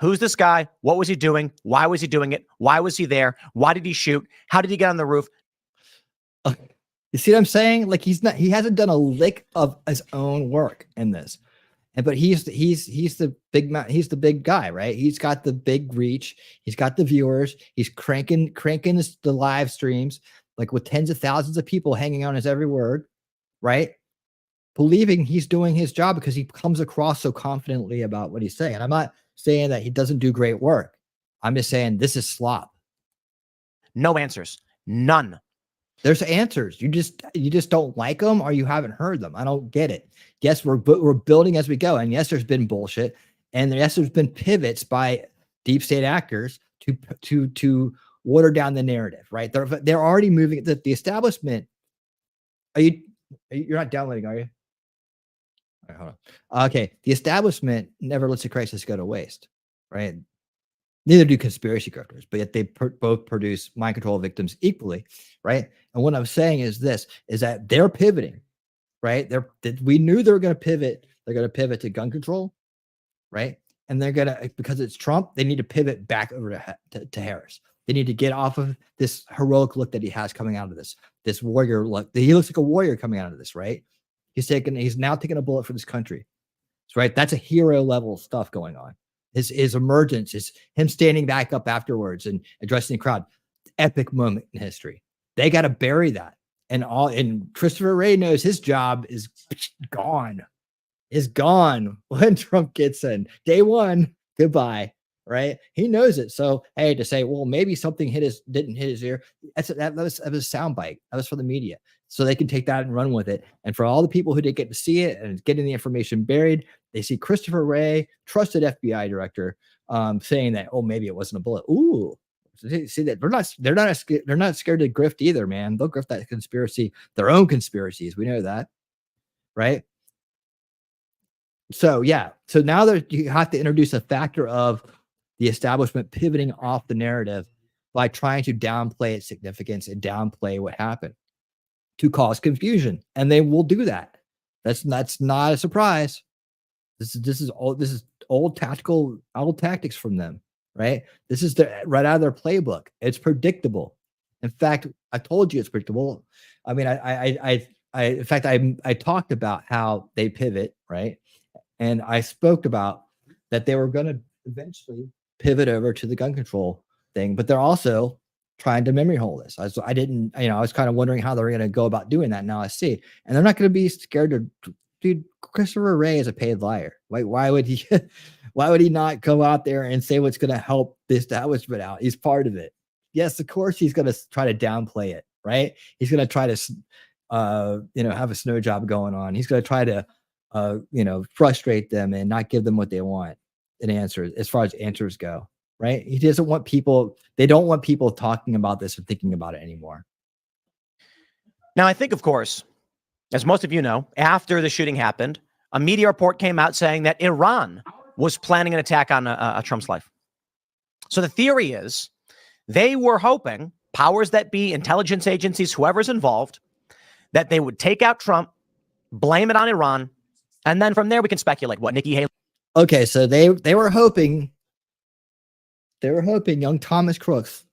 Who's this guy? What was he doing? Why was he doing it? Why was he there? Why did he shoot? How did he get on the roof? You see what I'm saying? Like he hasn't done a lick of his own work in this. But he's the big guy, right? He's got the big reach. He's got the viewers. He's cranking the live streams like with tens of thousands of people hanging on his every word, right? Believing he's doing his job because he comes across so confidently about what he's saying. And I'm not saying that he doesn't do great work. I'm just saying this is slop. No answers. None. There's answers. You just don't like them, or you haven't heard them. I don't get it. Yes, we're building as we go, and yes, there's been bullshit, and yes, there's been pivots by deep state actors to water down the narrative. Right? They're already moving. The establishment. You're not downloading, are you? All right, hold on. Okay, the establishment never lets a crisis go to waste. Right? Neither do conspiracy grifters, but yet they both produce mind control victims equally, right? And what I'm saying is that they're pivoting, right? We knew they were going to pivot. They're going to pivot to gun control, right? And they're going to, because it's Trump, they need to pivot back over to Harris. They need to get off of this heroic look that he has coming out of this warrior look. He looks like a warrior coming out of this, right? He's now taking a bullet for this country. Right? That's a hero level stuff going on. His emergence is him standing back up afterwards and addressing the crowd. Epic moment in history. They got to bury that. And Christopher Wray knows his job is gone. Is gone when Trump gets in. Day one, goodbye. Right? He knows it. So hey, to say, well, maybe something didn't hit his ear. That was a soundbite. That was for the media. So they can take that and run with it. And for all the people who didn't get to see it and getting the information buried, they see Christopher Wray, trusted FBI director, saying that, oh, maybe it wasn't a bullet. Ooh, See that they're not scared to grift either, man. They'll grift that conspiracy, their own conspiracies. We know that, right? So yeah, so now you have to introduce a factor of the establishment pivoting off the narrative by trying to downplay its significance and downplay what happened to cause confusion, and they will do that. That's not a surprise. This is old tactics from them, right? This is right out of their playbook. It's predictable. In fact, I told you it's predictable. I mean, I talked about how they pivot, right? And I spoke about that they were going to eventually pivot over to the gun control thing, but they're also trying to memory hole this. I didn't, I was kind of wondering how they're going to go about doing that. Now I see, and they're not going to be scared to. Dude, Christopher Wray is a paid liar. Why would he? Why would he not go out there and say what's going to help the establishment out? He's part of it. Yes, of course he's going to try to downplay it, right? He's going to try to, have a snow job going on. He's going to try to, frustrate them and not give them what they want in answers, as far as answers go, right? He doesn't want people. They don't want people talking about this and thinking about it anymore. Now, I think, of course, as most of you know, after the shooting happened, a media report came out saying that Iran was planning an attack on Trump's life. So the theory is they were hoping, powers that be, intelligence agencies, whoever's involved, that they would take out Trump, blame it on Iran, and then from there we can speculate what Nikki Haley. Okay, so they were hoping young Thomas Crooks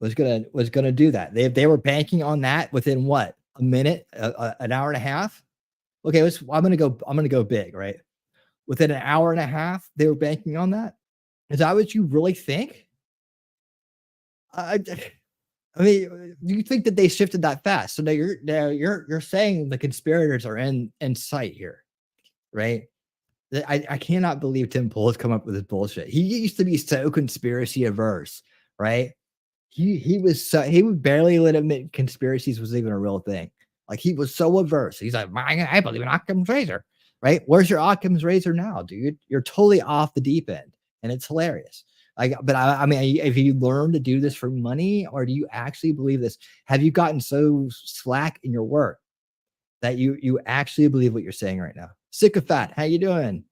was gonna do that. They were banking on that within what? A minute, an hour and a half. Okay, I'm gonna go big, right? Within an hour and a half, they were banking on that. Is that what you really think? I mean, you think that they shifted that fast? So now you're saying the conspirators are in sight here, right? I cannot believe Tim Pool has come up with this bullshit. He used to be so conspiracy averse, right? He would barely admit conspiracies was even a real thing. Like, he was so averse. He's like, I believe in Occam's razor, right? Where's your Occam's razor now, dude? You're totally off the deep end, and it's hilarious. But I mean, if you learn to do this for money, or do you actually believe this? Have you gotten so slack in your work that you actually believe what you're saying right now? Sycophant, how you doing?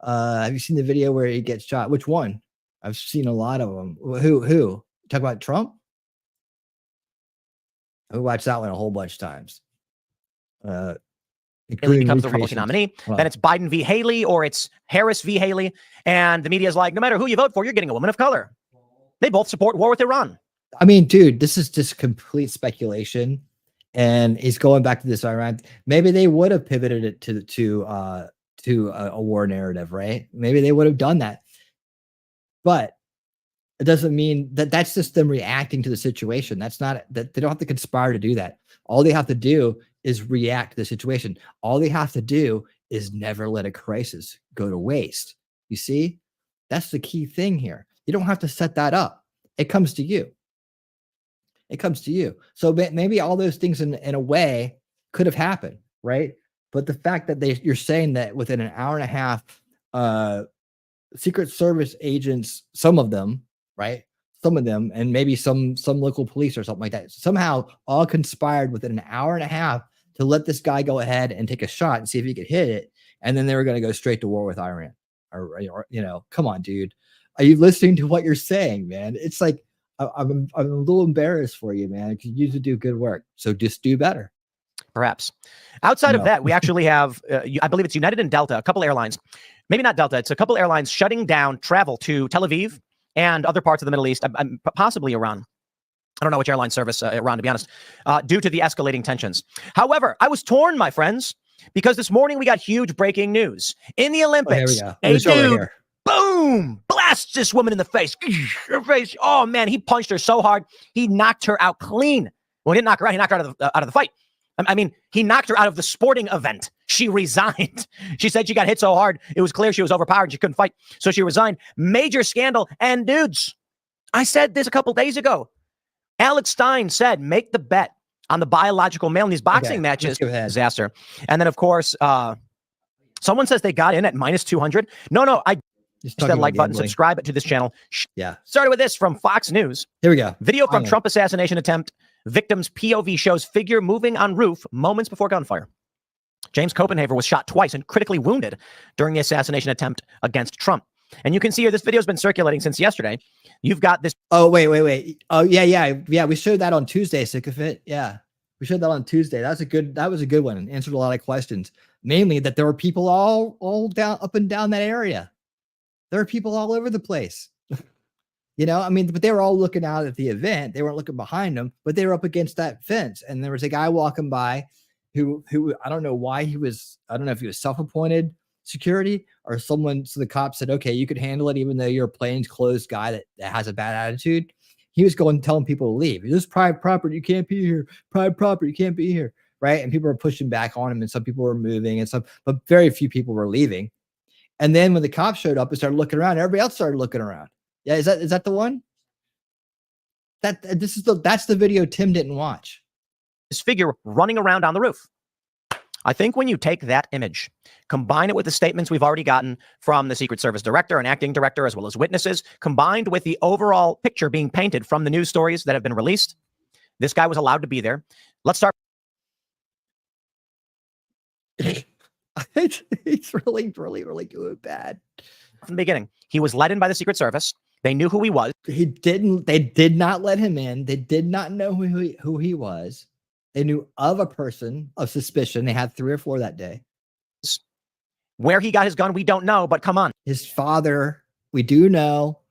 Have you seen the video where he gets shot? Which one? I've seen a lot of them. Who? Talk about Trump? I watched that one a whole bunch of times. Haley becomes the Republican nominee. Then it's Biden v. Haley, or it's Harris v. Haley. And the media is like, no matter who you vote for, you're getting a woman of color. They both support war with Iran. I mean, dude, this is just complete speculation. And he's going back to this Iran. Maybe they would have pivoted it to a war narrative, right? Maybe they would have done that. But it doesn't mean that's just them reacting to the situation. That's not that. They don't have to conspire to do that. All they have to do is react to the situation. All they have to do is never let a crisis go to waste. You see, that's the key thing here. You don't have to set that up. It comes to you. It comes to you. So maybe all those things in a way could have happened, right? But the fact that you're saying that within an hour and a half, Secret Service agents, some of them, right? Some of them, and maybe some local police or something like that, somehow all conspired within an hour and a half to let this guy go ahead and take a shot and see if he could hit it. And then they were going to go straight to war with Iran. Or come on, dude. Are you listening to what you're saying, man? It's like, I'm a little embarrassed for you, man, because you used to do good work. So just do better. Perhaps. Outside of that, we actually have, I believe it's United and Delta, a couple airlines, maybe not Delta, it's a couple airlines shutting down travel to Tel Aviv and other parts of the Middle East, possibly Iran. I don't know which airline service Iran, to be honest, due to the escalating tensions. However, I was torn, my friends, because this morning we got huge breaking news. In the Olympics, a dude, boom, blasts this woman in the face. Her face. Oh, man, he punched her so hard, he knocked her out clean. Well, he didn't knock her out. He knocked her out of the fight. I mean, he knocked her out of the sporting event. She resigned. She said she got hit so hard, it was clear she was overpowered and she couldn't fight. So she resigned. Major scandal. And dudes, I said this a couple days ago. Alex Stein said, make the bet on the biological male in these boxing matches. Disaster. And then, of course, someone says they got in at -200. No, Just that talking like about button, gambling. subscribe to this channel. Yeah. Started with this from Fox News. Here we go. Video from Finally. Trump assassination attempt. Victim's POV shows figure moving on roof moments before gunfire. James Copenhaver was shot twice and critically wounded during the assassination attempt against Trump. And you can see here, this video has been circulating since yesterday. You've got this. Oh, wait. Oh, yeah. We showed that on Tuesday, Sycophant. Yeah. We showed that on Tuesday. That was a good one and answered a lot of questions. Mainly that there were people all down, up and down that area. There were people all over the place. You know, I mean, but they were all looking out at the event. They weren't looking behind them, but they were up against that fence. And there was a guy walking by who I don't know why he was, I don't know if he was self-appointed security or someone. So the cop said, okay, you could handle it, even though you're a plainclothes guy that has a bad attitude. He was going telling people to leave. This is private property. You can't be here. Private property. You can't be here. Right. And people were pushing back on him, and some people were moving, and but very few people were leaving. And then when the cops showed up and started looking around, everybody else started looking around. Yeah. Is that the one? That's the video Tim didn't watch. This figure running around on the roof. I think when you take that image, combine it with the statements we've already gotten from the Secret Service director and acting director, as well as witnesses, combined with the overall picture being painted from the news stories that have been released, this guy was allowed to be there. Let's start. He's really doing bad. From the beginning, he was let in by the Secret Service. They knew who he was. They did not let him in. They did not know who he was. They knew of a person of suspicion. They had 3 or 4 that day. Where he got his gun, we don't know, but come on. His father, we do know.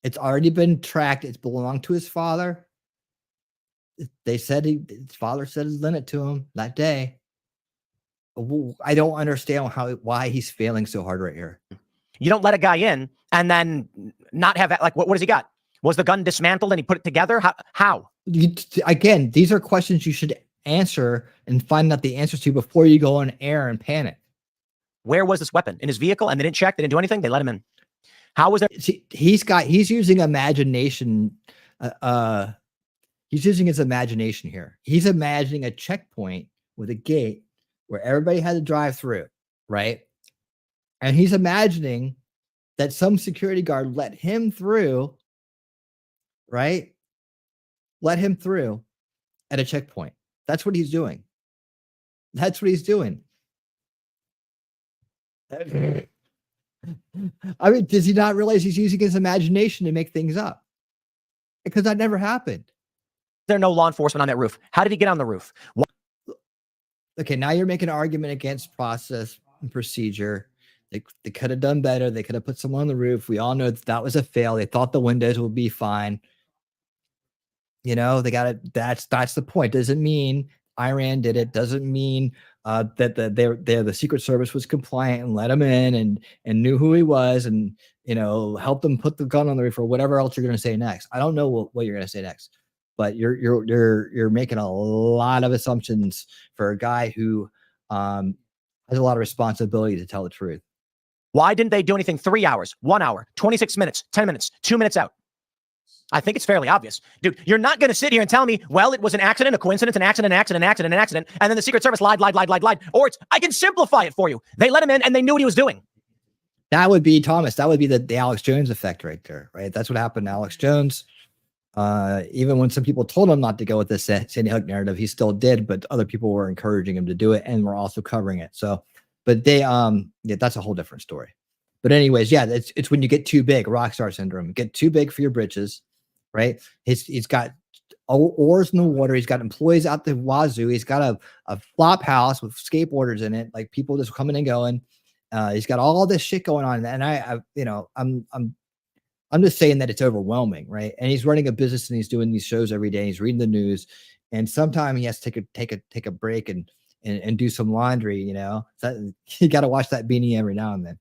It's already been tracked. It's belonged to his father. They said his father said he lent it to him that day. I don't understand why he's failing so hard right here. You don't let a guy in and then not have that. Like, what has he got? Was the gun dismantled and he put it together? How? Again, these are questions you should answer and find out the answers to before you go on air and panic. Where was this weapon? In his vehicle? And they didn't check. They didn't do anything. They let him in. How was there? See, he's using imagination. He's using his imagination here. He's imagining a checkpoint with a gate where everybody had to drive through, right? And he's imagining that some security guard let him through, right? Let him through at a checkpoint. That's what he's doing. That's what he's doing. I mean, does he not realize he's using his imagination to make things up? Because that never happened. There's no law enforcement on that roof. How did he get on the roof? Okay, now you're making an argument against process and procedure. They could have done better. They could have put someone on the roof. We all know that was a fail. They thought the windows would be fine. You know, they got it. That's the point. Doesn't mean Iran did it. Doesn't mean that the Secret Service was compliant and let him in and knew who he was and, you know, helped them put the gun on the roof or whatever else you're going to say next. I don't know what you're going to say next, but you're making a lot of assumptions for a guy who has a lot of responsibility to tell the truth. Why didn't they do anything 3 hours, 1 hour, 26 minutes, 10 minutes, 2 minutes out? I think it's fairly obvious. Dude, you're not going to sit here and tell me, well, it was an accident, a coincidence, an accident, and then the Secret Service lied. Or I can simplify it for you. They let him in and they knew what he was doing. That would be, Thomas, that would be the Alex Jones effect right there, right? That's what happened to Alex Jones. Even when some people told him not to go with the Sandy Hook narrative, he still did, but other people were encouraging him to do it and were also covering it. So, but they, yeah, that's a whole different story. But anyways, yeah, it's when you get too big, rock star syndrome, get too big for your britches, right? He's got oars in the water. He's got employees out the wazoo. He's got a flop house with skateboarders in it, like people just coming and going. He's got all this shit going on. And I you know, I'm just saying that it's overwhelming, right? And he's running a business and he's doing these shows every day. He's reading the news, and sometimes he has to take a break and do some laundry. You know, so you got to watch that beanie every now and then.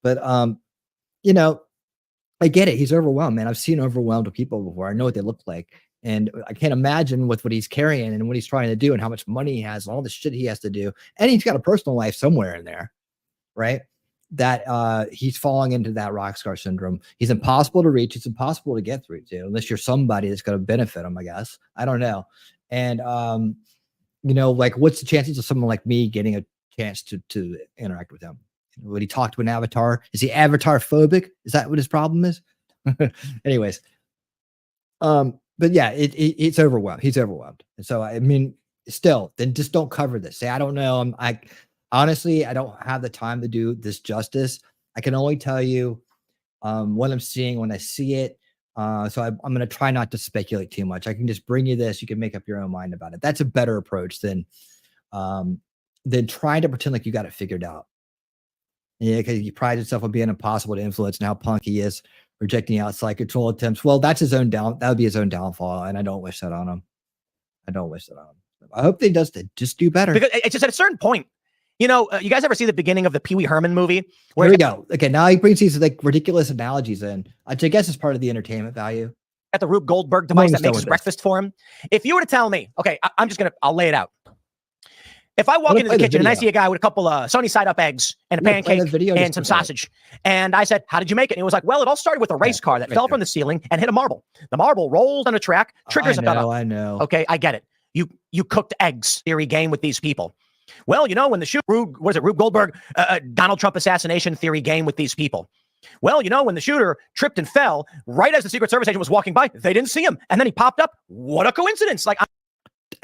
But you know, I get it. He's overwhelmed, man. I've seen overwhelmed people before. I know what they look like, and I can't imagine with what he's carrying and what he's trying to do and how much money he has and all the shit he has to do. And he's got a personal life somewhere in there, right? That he's falling into that rock star syndrome. He's impossible to reach. It's impossible to get through to unless you're somebody that's going to benefit him, I guess. I don't know. And you know, like, what's the chances of someone like me getting a chance to interact with him? Would he talk to an avatar? Is he avatar phobic? Is that what his problem is? Anyways, but yeah, it's overwhelmed. He's overwhelmed. And so I mean, still, then just don't cover this. Say, I don't know. I honestly, I don't have the time to do this justice. I can only tell you what I'm seeing when I see it. So I'm going to try not to speculate too much. I can just bring you this. You can make up your own mind about it. That's a better approach than trying to pretend like you got it figured out. Yeah, because he prides himself on being impossible to influence and how punk he is, rejecting outside control attempts. Well, that's his own that would be his own downfall, and I don't wish that on him. I don't wish that on him. I hope they just do better. Because it's just at a certain point, you guys ever see the beginning of the Pee Wee Herman movie? Here we go. Okay, now he brings these like ridiculous analogies in, which I guess is part of the entertainment value. At the Rube Goldberg device that makes his breakfast for him. If you were to tell me, okay, I'll lay it out. If I walk into the kitchen and I see a guy with a couple of sunny side up eggs and a pancake and some sausage, and I said, "How did you make it?" And he was like, "Well, it all started with a race car that fell from the ceiling and hit a marble. The marble rolled on a track, triggers a bell." I know. Okay, I get it. You cooked eggs theory game with these people. Well, when the Rube Goldberg, Donald Trump assassination theory game with these people. Well, when the shooter tripped and fell right as the Secret Service agent was walking by, they didn't see him, and then he popped up. What a coincidence! Like,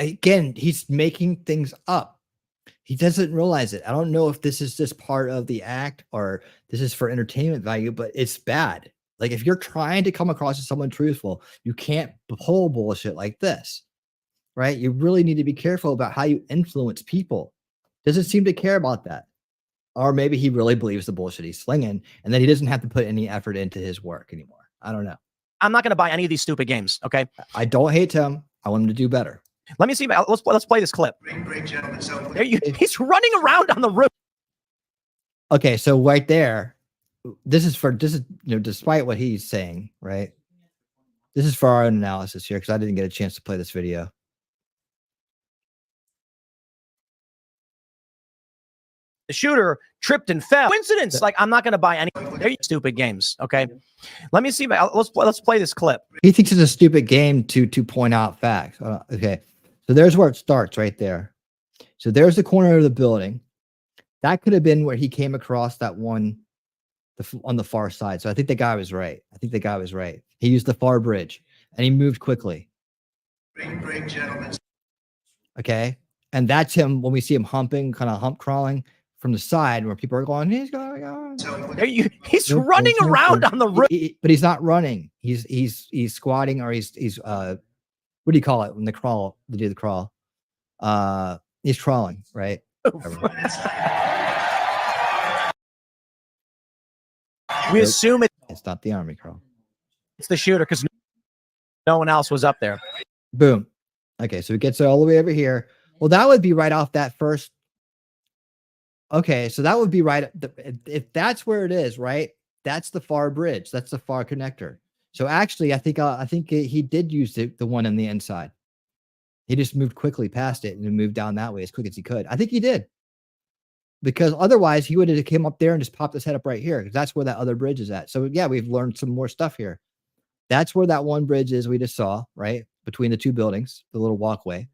again, he's making things up. He doesn't realize it. I don't know if this is just part of the act or this is for entertainment value, but it's bad. Like, if you're trying to come across as someone truthful, you can't pull bullshit like this, right? You really need to be careful about how you influence people. Doesn't seem to care about that. Or maybe he really believes the bullshit he's slinging and then he doesn't have to put any effort into his work anymore. I don't know. I'm not going to buy any of these stupid games, okay? I don't hate him. I want him to do better. Let me see. Let's play this clip. Great gentlemen. So he's running around on the roof. Okay, so right there, this is despite what he's saying, right? This is for our own analysis here because I didn't get a chance to play this video. The shooter tripped and fell. Coincidence. Like, I'm not going to buy any stupid games. Okay. Let me see. Let's play this clip. He thinks it's a stupid game to point out facts. Okay. So there's where it starts right there. So there's the corner of the building. That could have been where he came across that one on the far side. So I think the guy was right. He used the far bridge and he moved quickly. Great gentlemen. Okay. And that's him when we see him humping, kind of hump crawling from the side where people are going, he's going on. He's running around on the roof. But he's not running. He's squatting, or he's what do you call it when they crawl? They do the crawl. He's crawling, right? We assume it's not the army crawl. It's the shooter because no one else was up there. Boom. Okay, so it gets all the way over here. Well, that would be right off that first. Okay, so that would be right. If that's where it is, right? That's the far bridge. That's the far connector. So actually, I think he did use the one on the inside. He just moved quickly past it and moved down that way as quick as he could. I think he did. Because otherwise, he would have came up there and just popped his head up right here. Because that's where that other bridge is at. So yeah, we've learned some more stuff here. That's where that one bridge is we just saw, right? Between the two buildings, the little walkway,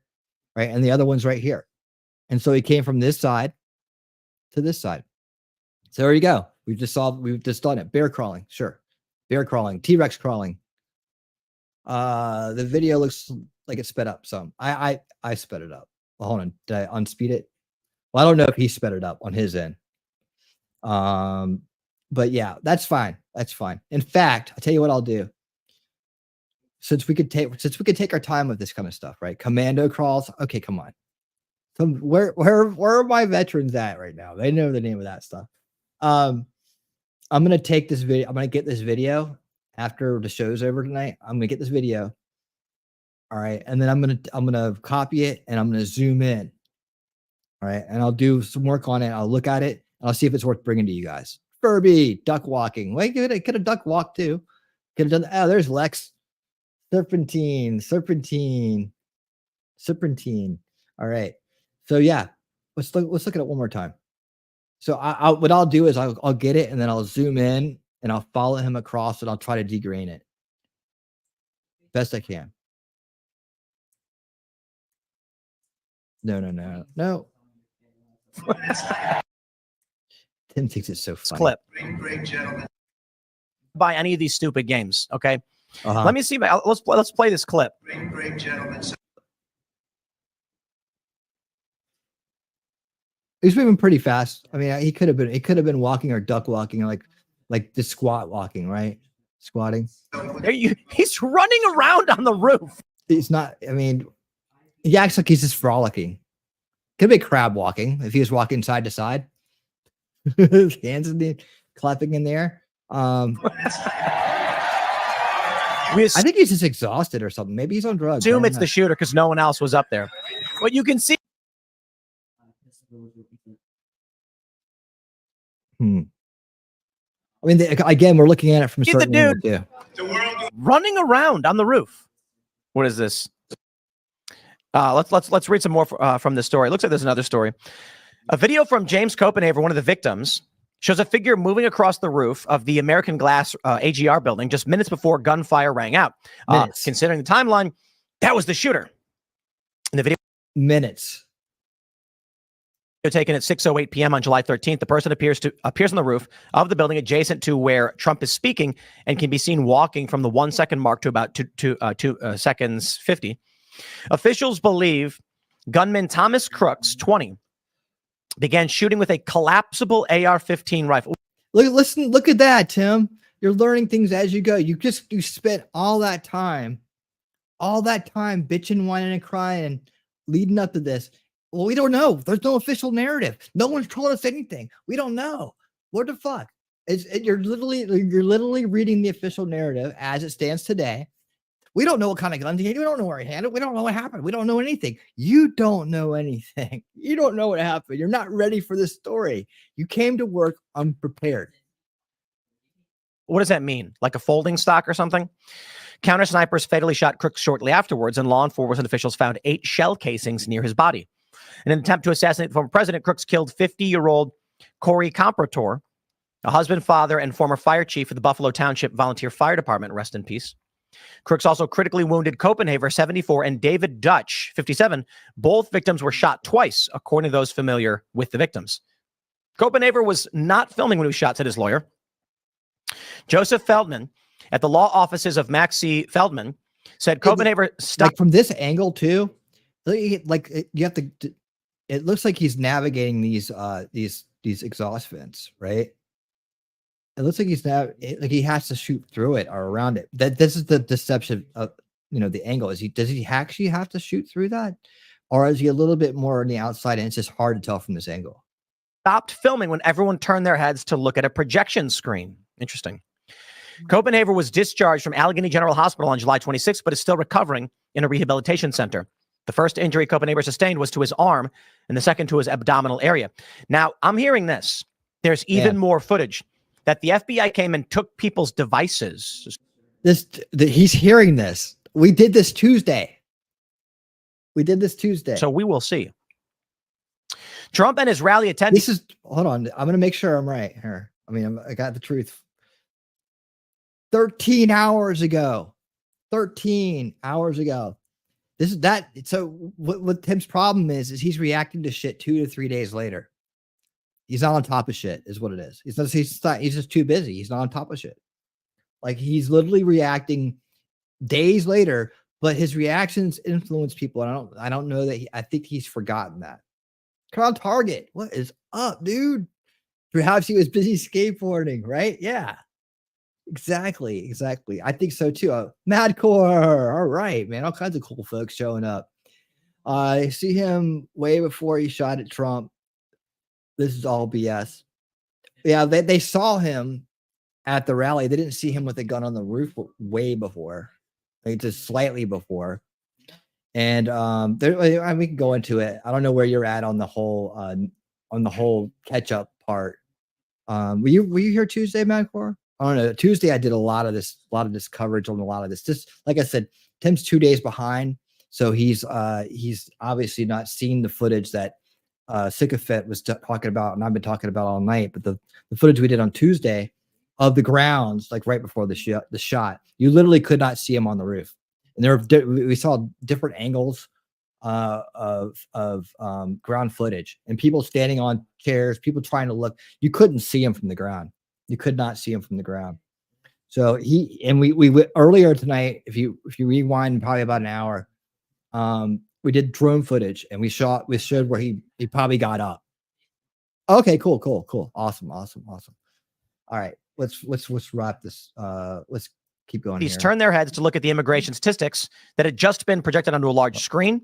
right? And the other one's right here. And so he came from this side to this side. So there you go. We've just done it. Bear crawling. Sure. Bear crawling. T-Rex crawling. The video looks like it sped up some. I sped it up. Well, hold on. Did I unspeed it? Well, I don't know if he sped it up on his end. But yeah, that's fine. That's fine. In fact, I'll tell you what I'll do. Since we could take our time with this kind of stuff, right? Commando crawls. Okay, come on. So where are my veterans at right now? They know the name of that stuff. I'm gonna take this video. I'm gonna get this video after the show's over tonight. I'm gonna get this video. All right, and then I'm gonna copy it and I'm gonna zoom in. All right, and I'll do some work on it. I'll look at it and I'll see if it's worth bringing to you guys. Furby duck walking. Wait, could have duck walk too. Could have done. Oh, there's Lex. Serpentine. All right. So yeah, let's look at it one more time. So what I'll do is I'll get it and then I'll zoom in and I'll follow him across and I'll try to degrain it best I can. No. Tim thinks it's so funny. Clip Great gentlemen. by any of these stupid games. Okay, Uh-huh. let me see. Let's play this clip. Great gentlemen. He's moving pretty fast. I mean, he could have been walking or duck walking, like the squat walking, right? Squatting. He's running around on the roof. He's not. I mean, he acts like he's just frolicking. Could be crab walking if he was walking side to side. Hands in the clapping in the air. I think he's just exhausted or something. Maybe he's on drugs. Assume it's the shooter because no one else was up there. But you can see. I mean, again, we're looking at it from a See the certain angle, dude too. running around on the roof. What is this? Let's read some more from this story. It looks like there's another story. A video from James Copenhaver, one of the victims, shows a figure moving across the roof of the American Glass AGR building just minutes before gunfire rang out. Considering the timeline, that was the shooter. In the video, minutes. Taken at 6:08 p.m. on July 13th, the person appears on the roof of the building adjacent to where Trump is speaking and can be seen walking from the 1 second mark to about 2 seconds 50. Officials believe gunman Thomas Crooks, 20, began shooting with a collapsible AR-15 rifle. Look at that, Tim. You're learning things as you go. You spent all that time bitching, whining, and crying, leading up to this. Well, we don't know. There's no official narrative. No one's told us anything. We don't know. What the fuck? You're literally reading the official narrative as it stands today. We don't know what kind of gun he had. We don't know where he had it. We don't know what happened. We don't know anything. You don't know anything. You don't know what happened. You're not ready for this story. You came to work unprepared. What does that mean? Like a folding stock or something? Counter snipers fatally shot Crooks shortly afterwards, and law enforcement officials found 8 shell casings near his body. In an attempt to assassinate the former president, Crooks killed 50-year-old Corey Comprator, a husband, father, and former fire chief of the Buffalo Township Volunteer Fire Department. Rest in peace. Crooks also critically wounded Copenhaver, 74, and David Dutch, 57. Both victims were shot twice, according to those familiar with the victims. Copenhaver was not filming when he was shot, said his lawyer. Joseph Feldman, at the law offices of Maxie Feldman, said Copenhaver stopped. Like from this angle, too, like you have to. It looks like he's navigating these exhaust vents, right? It looks like like he has to shoot through it or around it. This is the deception of the angle. Does he actually have to shoot through that, or is he a little bit more on the outside and it's just hard to tell from this angle? Stopped filming when everyone turned their heads to look at a projection screen. Interesting. Copenhaver was discharged from Allegheny General Hospital on July 26th, but is still recovering in a rehabilitation center. The first injury Copenhaver sustained was to his arm, and the second to his abdominal area. Now, I'm hearing this. There's even more footage that the FBI came and took people's devices. He's hearing this. We did this Tuesday. So we will see. Trump and his rally attendees. Hold on. I'm going to make sure I'm right here. I mean, I got the truth. 13 hours ago. 13 hours ago. So what Tim's problem is he's reacting to shit 2 to 3 days later. He's not on top of shit is what it is. He's just too busy. He's not on top of shit. Like he's literally reacting days later, but his reactions influence people. I don't know that I think he's forgotten that. Come on, Target. What is up, dude? Perhaps he was busy skateboarding, right? Yeah. Exactly. I think so too. Madcore. All right, man. All kinds of cool folks showing up. I see him way before he shot at Trump. This is all BS. Yeah, they saw him at the rally. They didn't see him with a gun on the roof way before. Like just slightly before. And we can go into it. I don't know where you're at on the whole catch-up part. Were you here Tuesday, Madcore? I don't know. Tuesday I did a lot of this coverage on a lot of this. Just like I said, Tim's 2 days behind, so he's obviously not seen the footage that Sycophant was talking about, and I've been talking about all night. But the footage we did on Tuesday of the grounds, like right before the shot, you literally could not see him on the roof, and we saw different angles of ground footage and people standing on chairs, people trying to look. You couldn't see him from the ground. You could not see him from the ground. So we earlier tonight, if you rewind probably about an hour, we did drone footage and we showed where he probably got up. Okay, cool. Awesome. All right, let's wrap this. Let's keep going. These here. turned their heads to look at the immigration statistics that had just been projected onto a large screen.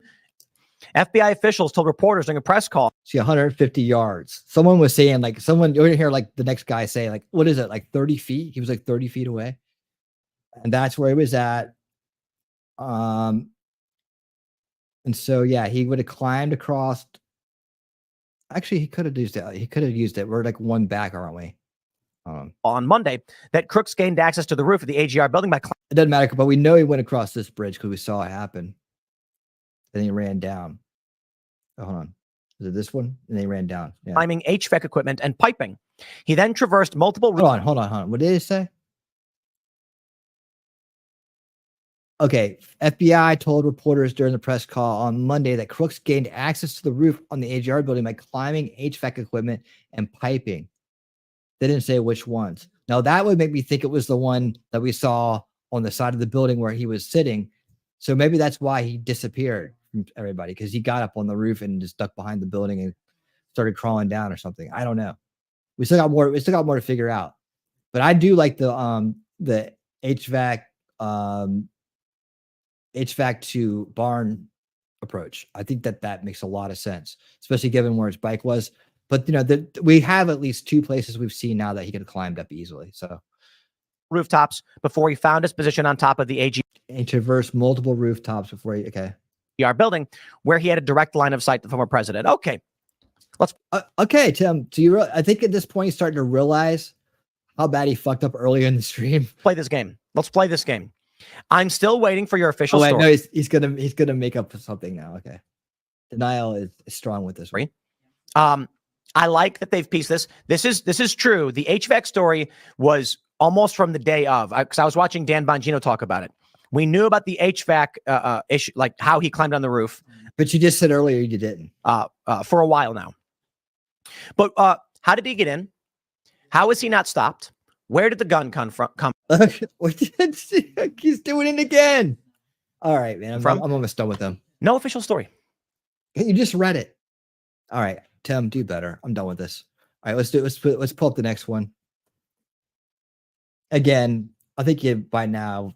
FBI officials told reporters during a press call. See, 150 yards. Someone was saying, like, you're gonna hear like the next guy say, like, what is it, like 30 feet? He was like 30 feet away, and that's where he was at. And so yeah, he would have climbed across. Actually, he could have used it. We're like one back, aren't we? On Monday, that crooks gained access to the roof of the AGR building by. It doesn't matter, but we know he went across this bridge because we saw it happen. Then he ran down. Oh, hold on. Is it this one? And they ran down. Yeah. Climbing HVAC equipment and piping. He then traversed multiple. Hold on. What did it say? Okay. FBI told reporters during the press call on Monday that crooks gained access to the roof on the AGR building by climbing HVAC equipment and piping. They didn't say which ones. Now that would make me think it was the one that we saw on the side of the building where he was sitting. So maybe that's why he disappeared from everybody, because he got up on the roof and just stuck behind the building and started crawling down or something. I don't know. We still got more to figure out. But I do like the HVAC to barn approach. I think that makes a lot of sense, especially given where his bike was. But we have at least two places we've seen now that he could have climbed up easily. So rooftops before he found his position on top of the AGR. He traversed multiple rooftops before he building, where he had a direct line of sight to the former president. Okay, let's. Okay, Tim. Do you? I think at this point he's starting to realize how bad he fucked up earlier in the stream. Play this game. Let's play this game. I'm still waiting for your official story. No, he's gonna make up something now. Okay, denial is strong with this one. I like that they've pieced this. This is true. The HVAC story was almost from the day of, because I was watching Dan Bongino talk about it. We knew about the HVAC issue, like how he climbed on the roof. But you just said earlier you didn't. For a while now. But how did he get in? How was he not stopped? Where did the gun come from? He's doing it again. All right, man. I'm almost done with him. No official story. You just read it. All right, Tim, do better. I'm done with this. All right, let's pull up the next one. Again, I think by now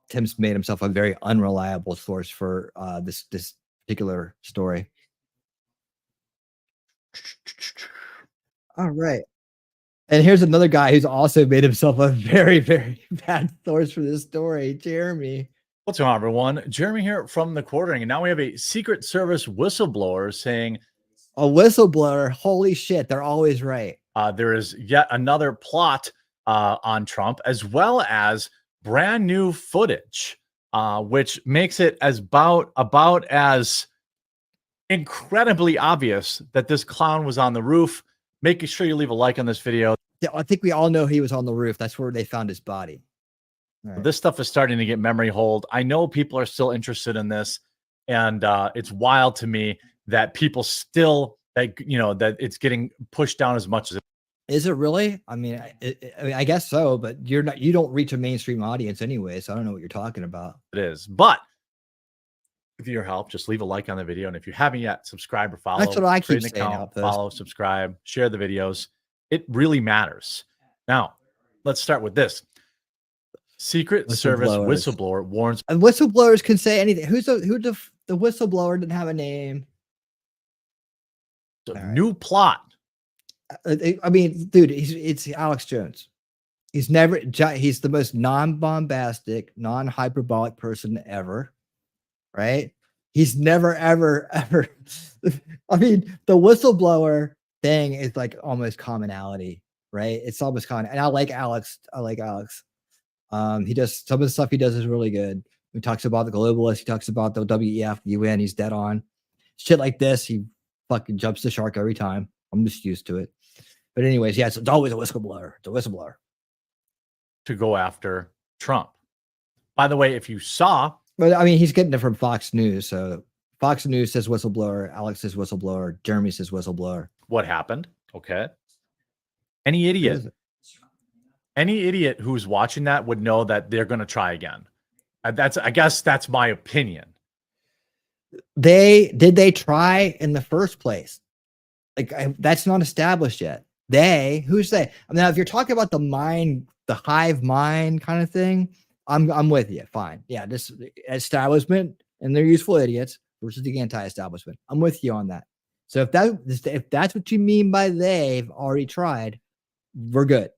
Tim's made himself a very unreliable source for this particular story. All right. And here's another guy who's also made himself a very, very bad source for this story. Jeremy. What's going on, everyone? Jeremy here from the Quartering. And now we have a Secret Service whistleblower saying, a whistleblower? Holy shit. They're always right. There is yet another plot on Trump, as well as brand new footage, which makes it about as incredibly obvious that this clown was on the roof. Making sure you leave a like on this video. Yeah, I think we all know he was on the roof. That's where they found his body. Right. This stuff is starting to get memory hold. I know people are still interested in this, and it's wild to me that people still that it's getting pushed down as much as it is. It really? I mean, I guess so, but you don't reach a mainstream audience anyway, so I don't know what you're talking about. It is, but with your help, just leave a like on the video, and if you haven't yet, subscribe or follow. That's what I keep saying. Account, follow, subscribe, share the videos. It really matters. Now, let's start with this. Secret Service whistleblower warns. And whistleblowers can say anything. Who the whistleblower didn't have a name? New plot. I mean, dude, it's Alex Jones. He's the most non-bombastic, non-hyperbolic person ever. Right? He's never, ever. I mean, the whistleblower thing is like almost commonality, right? It's almost common. And I like Alex. He does some of the stuff he does is really good. He talks about the globalists. He talks about the WEF, UN. He's dead on. Shit like this, he fucking jumps the shark every time. I'm just used to it. But anyways, yeah, it's always a whistleblower. It's a whistleblower. To go after Trump. By the way, if you saw. But I mean, he's getting it from Fox News. So Fox News says whistleblower. Alex says whistleblower. Jeremy says whistleblower. What happened? Okay. Any idiot who's watching that would know that they're going to try again. I guess that's my opinion. Did they try in the first place? Like that's not established yet. Who's they? I mean, if you're talking about the hive mind kind of thing, I'm with you. Fine. Yeah, this establishment and they're useful idiots versus the anti-establishment. I'm with you on that. So if that's what you mean by they've already tried, we're good.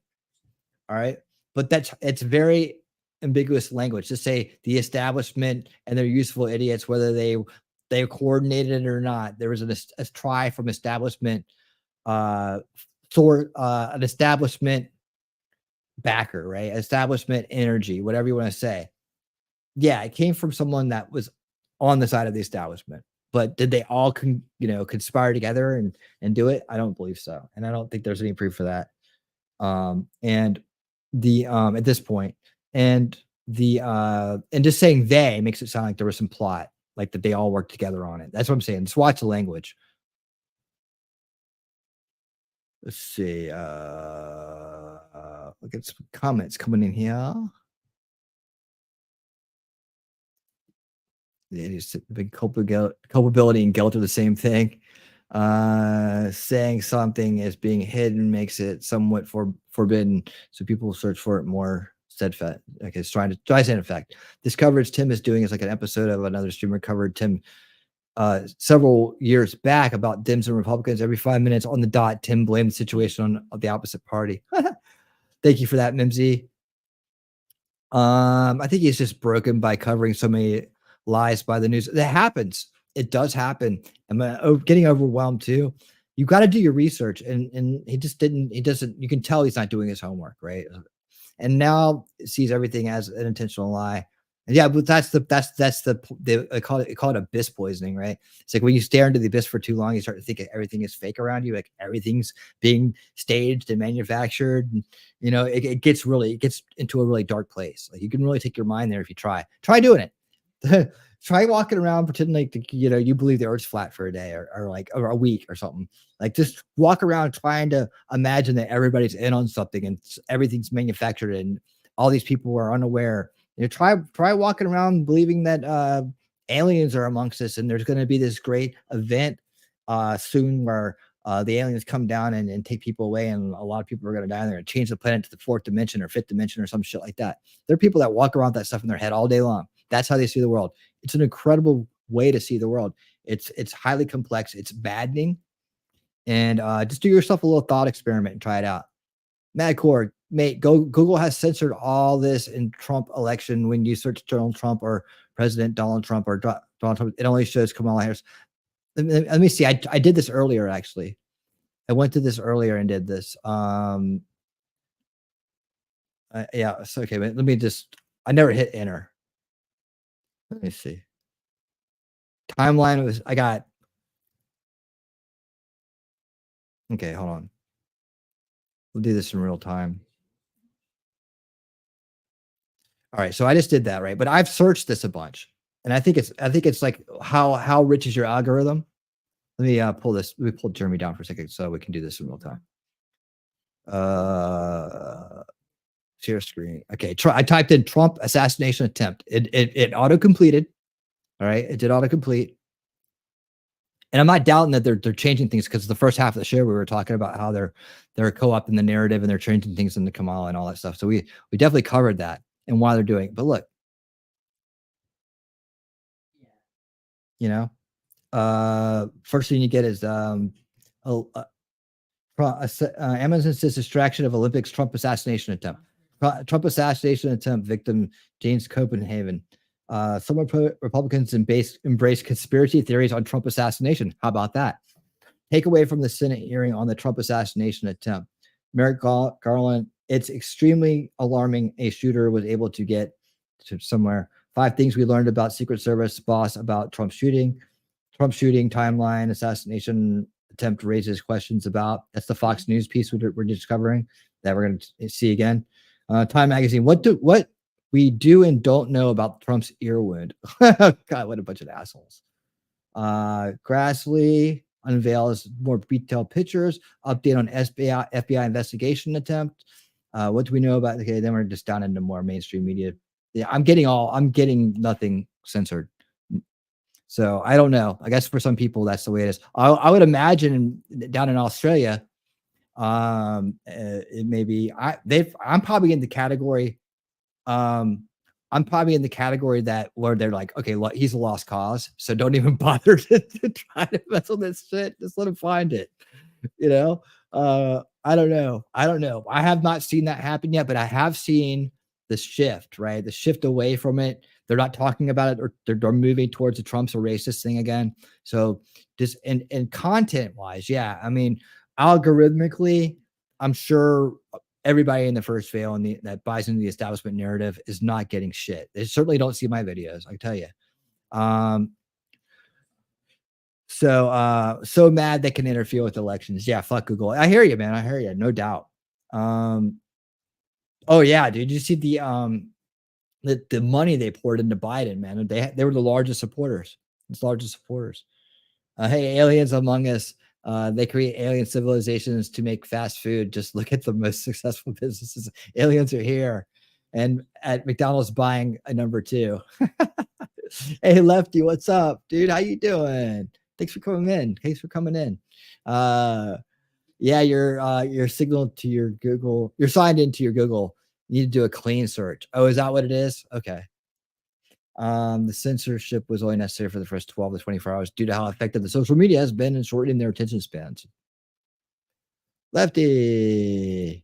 All right. But it's very ambiguous language to say the establishment and they're useful idiots, whether they coordinated it or not. There was a try from establishment, an establishment backer, right? Establishment energy, whatever you want to say. Yeah, it came from someone that was on the side of the establishment. But did they all conspire together and do it? I don't believe so. And I don't think there's any proof for that. And the at this point, and just saying they makes it sound like there was some plot, like that they all worked together on it. That's what I'm saying. Just watch the language. Let's see. Look at some comments coming in here. Big culpability and guilt are the same thing. Saying something is being hidden makes it somewhat forbidden, so people will search for it more steadfast. Okay, it's trying to in effect. This coverage Tim is doing is like an episode of another streamer covered Tim several years back about Dems and Republicans. Every 5 minutes on the dot, Tim blamed the situation on the opposite party. Thank you for that, Mimsy. I think he's just broken by covering so many lies by the news. That happens. It does happen. I'm getting overwhelmed too. You got to do your research, and he just didn't. He doesn't. You can tell he's not doing his homework, right? And now sees everything as an intentional lie. And yeah, but that's the I call it abyss poisoning, right? It's like when you stare into the abyss for too long, you start to think everything is fake around you, like everything's being staged and manufactured. And, it gets into a really dark place. Like you can really take your mind there if you try doing it. Try walking around pretending like you believe the earth's flat for a day or a week or something. Like just walk around trying to imagine that everybody's in on something and everything's manufactured and all these people are unaware. Try walking around believing that aliens are amongst us and there's going to be this great event soon where the aliens come down and take people away and a lot of people are going to die and they're going to change the planet to the 4th dimension or 5th dimension or some shit like that. There are people that walk around with that stuff in their head all day long. That's how they see the world. It's an incredible way to see the world. It's highly complex. It's maddening. And just do yourself a little thought experiment and try it out. Madcore, mate, Google has censored all this in Trump election. When you search Donald Trump or President Donald Trump or Donald Trump, it only shows Kamala Harris. Let me see. I did this earlier, actually. I went to this earlier and did this. Yeah, it's okay. Let me just, I never hit enter. Let me see. Timeline was, okay, hold on. We'll do this in real time. All right, so I just did that, right? But I've searched this a bunch. And I think it's like how rich is your algorithm? Let me pull this. Let me pull Jeremy down for a second so we can do this in real time. Share screen. Okay, I typed in Trump assassination attempt. It auto-completed. All right, it did auto-complete. And I'm not doubting that they're changing things because the first half of the show we were talking about how they're co-opting the narrative and they're changing things into Kamala and all that stuff. So we definitely covered that and why they're doing it. But look, first thing you get is Amazon says distraction of Olympics Trump assassination attempt. Trump assassination attempt victim James Copenhagen. Some Republicans embrace conspiracy theories on Trump assassination. How about that? Takeaway from the Senate hearing on the Trump assassination attempt. Merrick Garland, it's extremely alarming a shooter was able to get to somewhere. 5 things we learned about Secret Service boss about Trump shooting timeline, assassination attempt raises questions about. That's the Fox News piece we're just covering that we're going to see again. Time magazine. What we do and don't know about Trump's ear wound. God, what a bunch of assholes. Grassley unveils more detailed pictures. Update on FBI investigation attempt. What do we know about? Okay, then we're just down into more mainstream media. Yeah, I'm getting nothing censored. So I don't know. I guess for some people that's the way it is. I would imagine down in Australia, it may be. I'm probably in the category. I'm probably in the category that where they're like, okay, he's a lost cause, so don't even bother to try to mess with this shit. Just let him find it. You know, I don't know. I have not seen that happen yet, but I have seen the shift, right? The shift away from it. They're not talking about it, or they're moving towards the Trump's a racist thing again. So just and content wise, yeah. I mean, algorithmically, I'm sure everybody in the first veil and that buys into the establishment narrative is not getting shit. They certainly don't see my videos, I tell you. So mad they can interfere with elections. Yeah, fuck Google. I hear you, man. I hear you, no doubt. Oh yeah, dude. Did you see the money they poured into Biden, man? They were the largest supporters. Hey, aliens among us. They create alien civilizations to make fast food. Just look at the most successful businesses. Aliens are here, and at McDonald's buying a number 2. Hey, Lefty, what's up, dude? How you doing? Thanks for coming in. Yeah, you're signaled to your Google. You're signed into your Google. You need to do a clean search. Oh, is that what it is? Okay. The censorship was only necessary for the first 12 to 24 hours due to how effective the social media has been in shortening their attention spans. Lefty,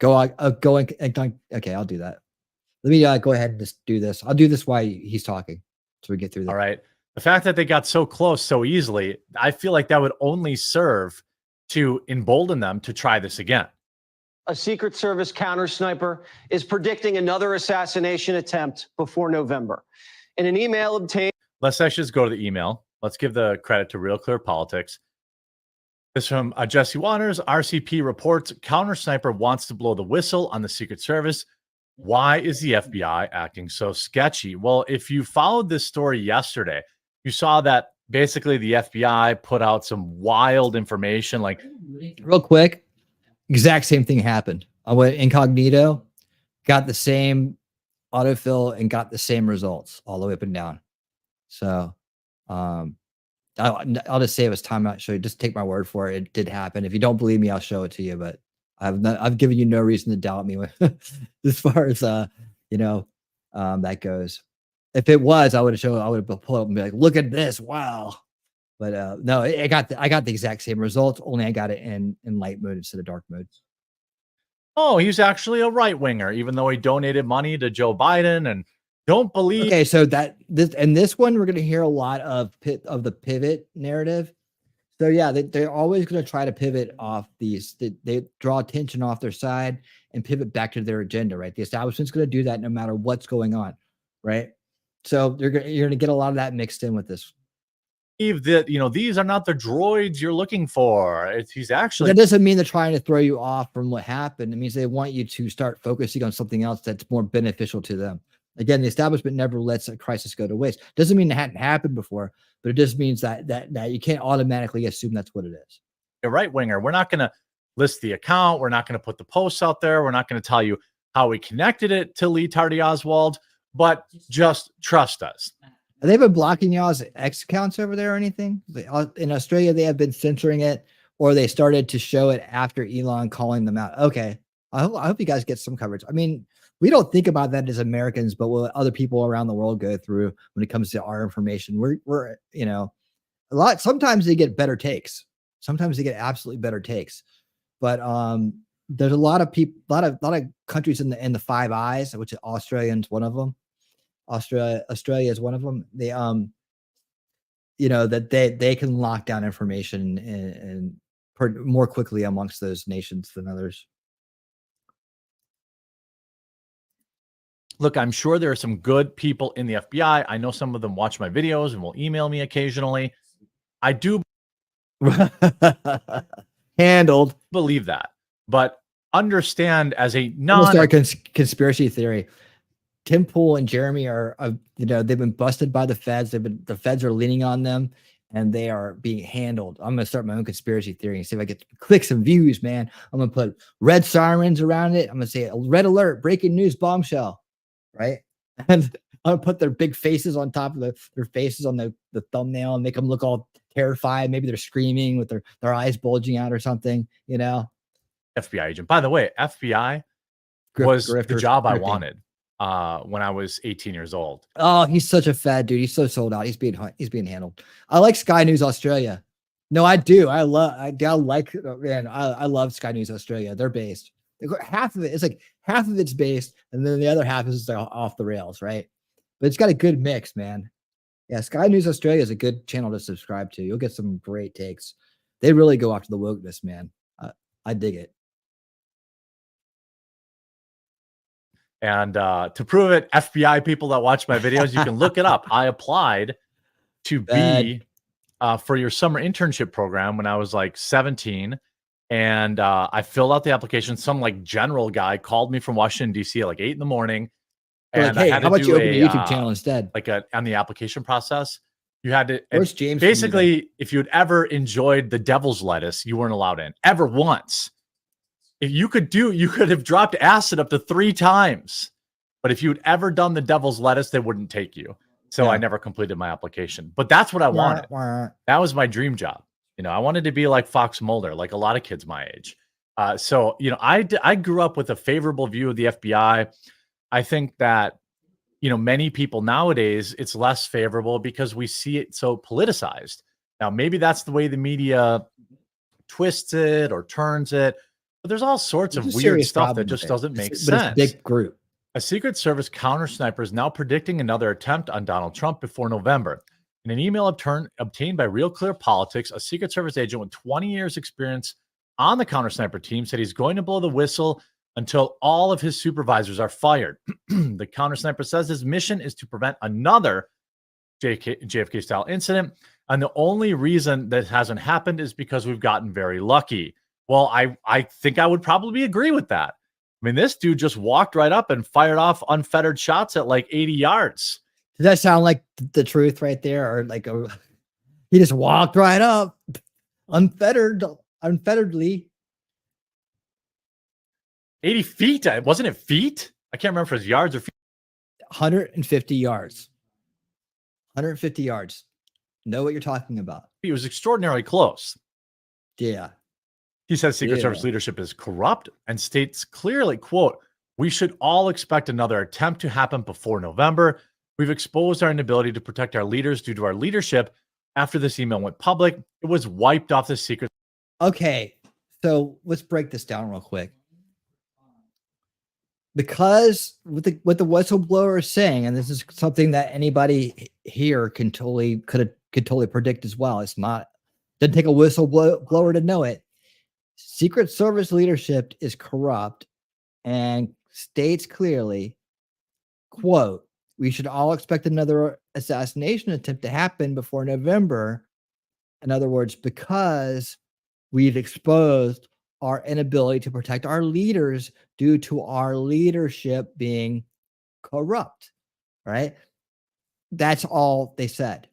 okay, I'll do that. Let me go ahead and just do this. I'll do this while he's talking, so we get through this. All right. The fact that they got so close so easily, I feel like that would only serve to embolden them to try this again. A Secret Service counter sniper is predicting another assassination attempt before November. In an email obtained. Let's actually just go to the email. Let's give the credit to Real Clear Politics. This is from Jesse Waters. RCP reports counter sniper wants to blow the whistle on the Secret Service. Why is the FBI acting so sketchy? Well, if you followed this story yesterday, you saw that basically the FBI put out some wild information. Like, real quick, exact same thing happened. I went incognito, got the same autofill, and got the same results all the way up and down. So I'll just save us time not show you. Just take my word for it. It did happen. If you don't believe me, I'll show it to you. But I've given you no reason to doubt me as far as that goes. If it was, I would have pulled up and be like, look at this. Wow. But no, I got the exact same results, only I got it in light mode instead of dark mode. Oh, he's actually a right winger, even though he donated money to Joe Biden and don't believe. Okay, so this one, we're going to hear a lot of the pivot narrative. So yeah, they're always going to try to pivot off these. They draw attention off their side and pivot back to their agenda, right? The establishment's going to do that no matter what's going on, right? So you're going to get a lot of that mixed in with this. That these are not the droids you're looking for. He's actually. That doesn't mean they're trying to throw you off from what happened. It means they want you to start focusing on something else that's more beneficial to them. Again, the establishment never lets a crisis go to waste. Doesn't mean it hadn't happened before, but it just means that you can't automatically assume that's what it is. A right winger. We're not going to list the account. We're not going to put the posts out there. We're not going to tell you how we connected it to Lee Tardy Oswald, but just trust us. Have they been blocking y'all's X accounts over there or anything? In Australia, they have been censoring it, or they started to show it after Elon calling them out. Okay. I hope you guys get some coverage. I mean, we don't think about that as Americans, but what other people around the world go through when it comes to our information, we're sometimes they get better takes. Sometimes they get absolutely better takes. But there's a lot of people, a lot of countries in the Five Eyes, which Australia's one of them. Australia is one of them. They that they can lock down information and more quickly amongst those nations than others. Look, I'm sure there are some good people in the FBI. I know some of them watch my videos and will email me occasionally. I do handled believe that, but understand as a conspiracy theory. Tim Pool and Jeremy are, they've been busted by the feds. The feds are leaning on them, and they are being handled. I'm gonna start my own conspiracy theory and see if I get clicks and views, man. I'm gonna put red sirens around it. I'm gonna say red alert, breaking news, bombshell, right? And I'll put their big faces on top of their faces on the thumbnail and make them look all terrified. Maybe they're screaming with their eyes bulging out or something, you know. FBI agent. By the way, FBI was the job I wanted when I was 18 years old. Oh, he's such a fad dude. He's so sold out. He's being handled. I like Sky News Australia. No, I do. I love Sky News Australia. They're based. Half of it is like half of it's based, and then the other half is like off the rails, right? But it's got a good mix, man. Yeah, Sky News Australia is a good channel to subscribe to. You'll get some great takes. They really go after the wokeness, man. I dig it. And to prove it, FBI people that watch my videos, you can look it up. I applied to be for your summer internship program when I was like 17. And I filled out the application. Some like general guy called me from Washington, D.C. at like 8 in the morning. And like, hey, I had how to about do you open a YouTube channel instead? Like on the application process, you had to. Where's James? Basically, if you had ever enjoyed the devil's lettuce, you weren't allowed in ever once. If you could have dropped acid up to 3 times. But if you'd ever done the devil's lettuce, they wouldn't take you. So I never completed my application. But that's what I wanted. That was my dream job. You know, I wanted to be like Fox Mulder, like a lot of kids my age. So, you know, I grew up with a favorable view of the FBI. I think that, you know, many people nowadays, it's less favorable because we see it so politicized. Now, maybe that's the way the media twists it or turns it. But there's all sorts of weird stuff that just doesn't make sense. But it's a big group. A Secret Service counter sniper is now predicting another attempt on Donald Trump before November. In an email obtained by Real Clear Politics, a Secret Service agent with 20 years experience on the counter sniper team said he's going to blow the whistle until all of his supervisors are fired. The counter sniper says his mission is to prevent another JFK-style incident, and the only reason that hasn't happened is because we've gotten very lucky. Well, I think I would probably agree with that. I mean, this dude just walked right up and fired off unfettered shots at like 80 yards. Does that sound like the truth right there? Or like he just walked right up unfetteredly. 80 feet? Wasn't it feet? I can't remember if it was yards or feet. 150 yards. 150 yards. Know what you're talking about. He was extraordinarily close. Yeah. He says Secret Service leadership is corrupt and states clearly, quote, "We should all expect another attempt to happen before November. We've exposed our inability to protect our leaders due to our leadership. After this email went public, it was wiped off the secret." Okay, so let's break this down real quick. Because what the whistleblower is saying, and this is something that anybody here could totally predict as well. It's not, doesn't take a whistleblower to know it. Secret Service leadership is corrupt and states clearly, quote, "We should all expect another assassination attempt to happen before November." In other words, because we've exposed our inability to protect our leaders due to our leadership being corrupt, right? That's all they said.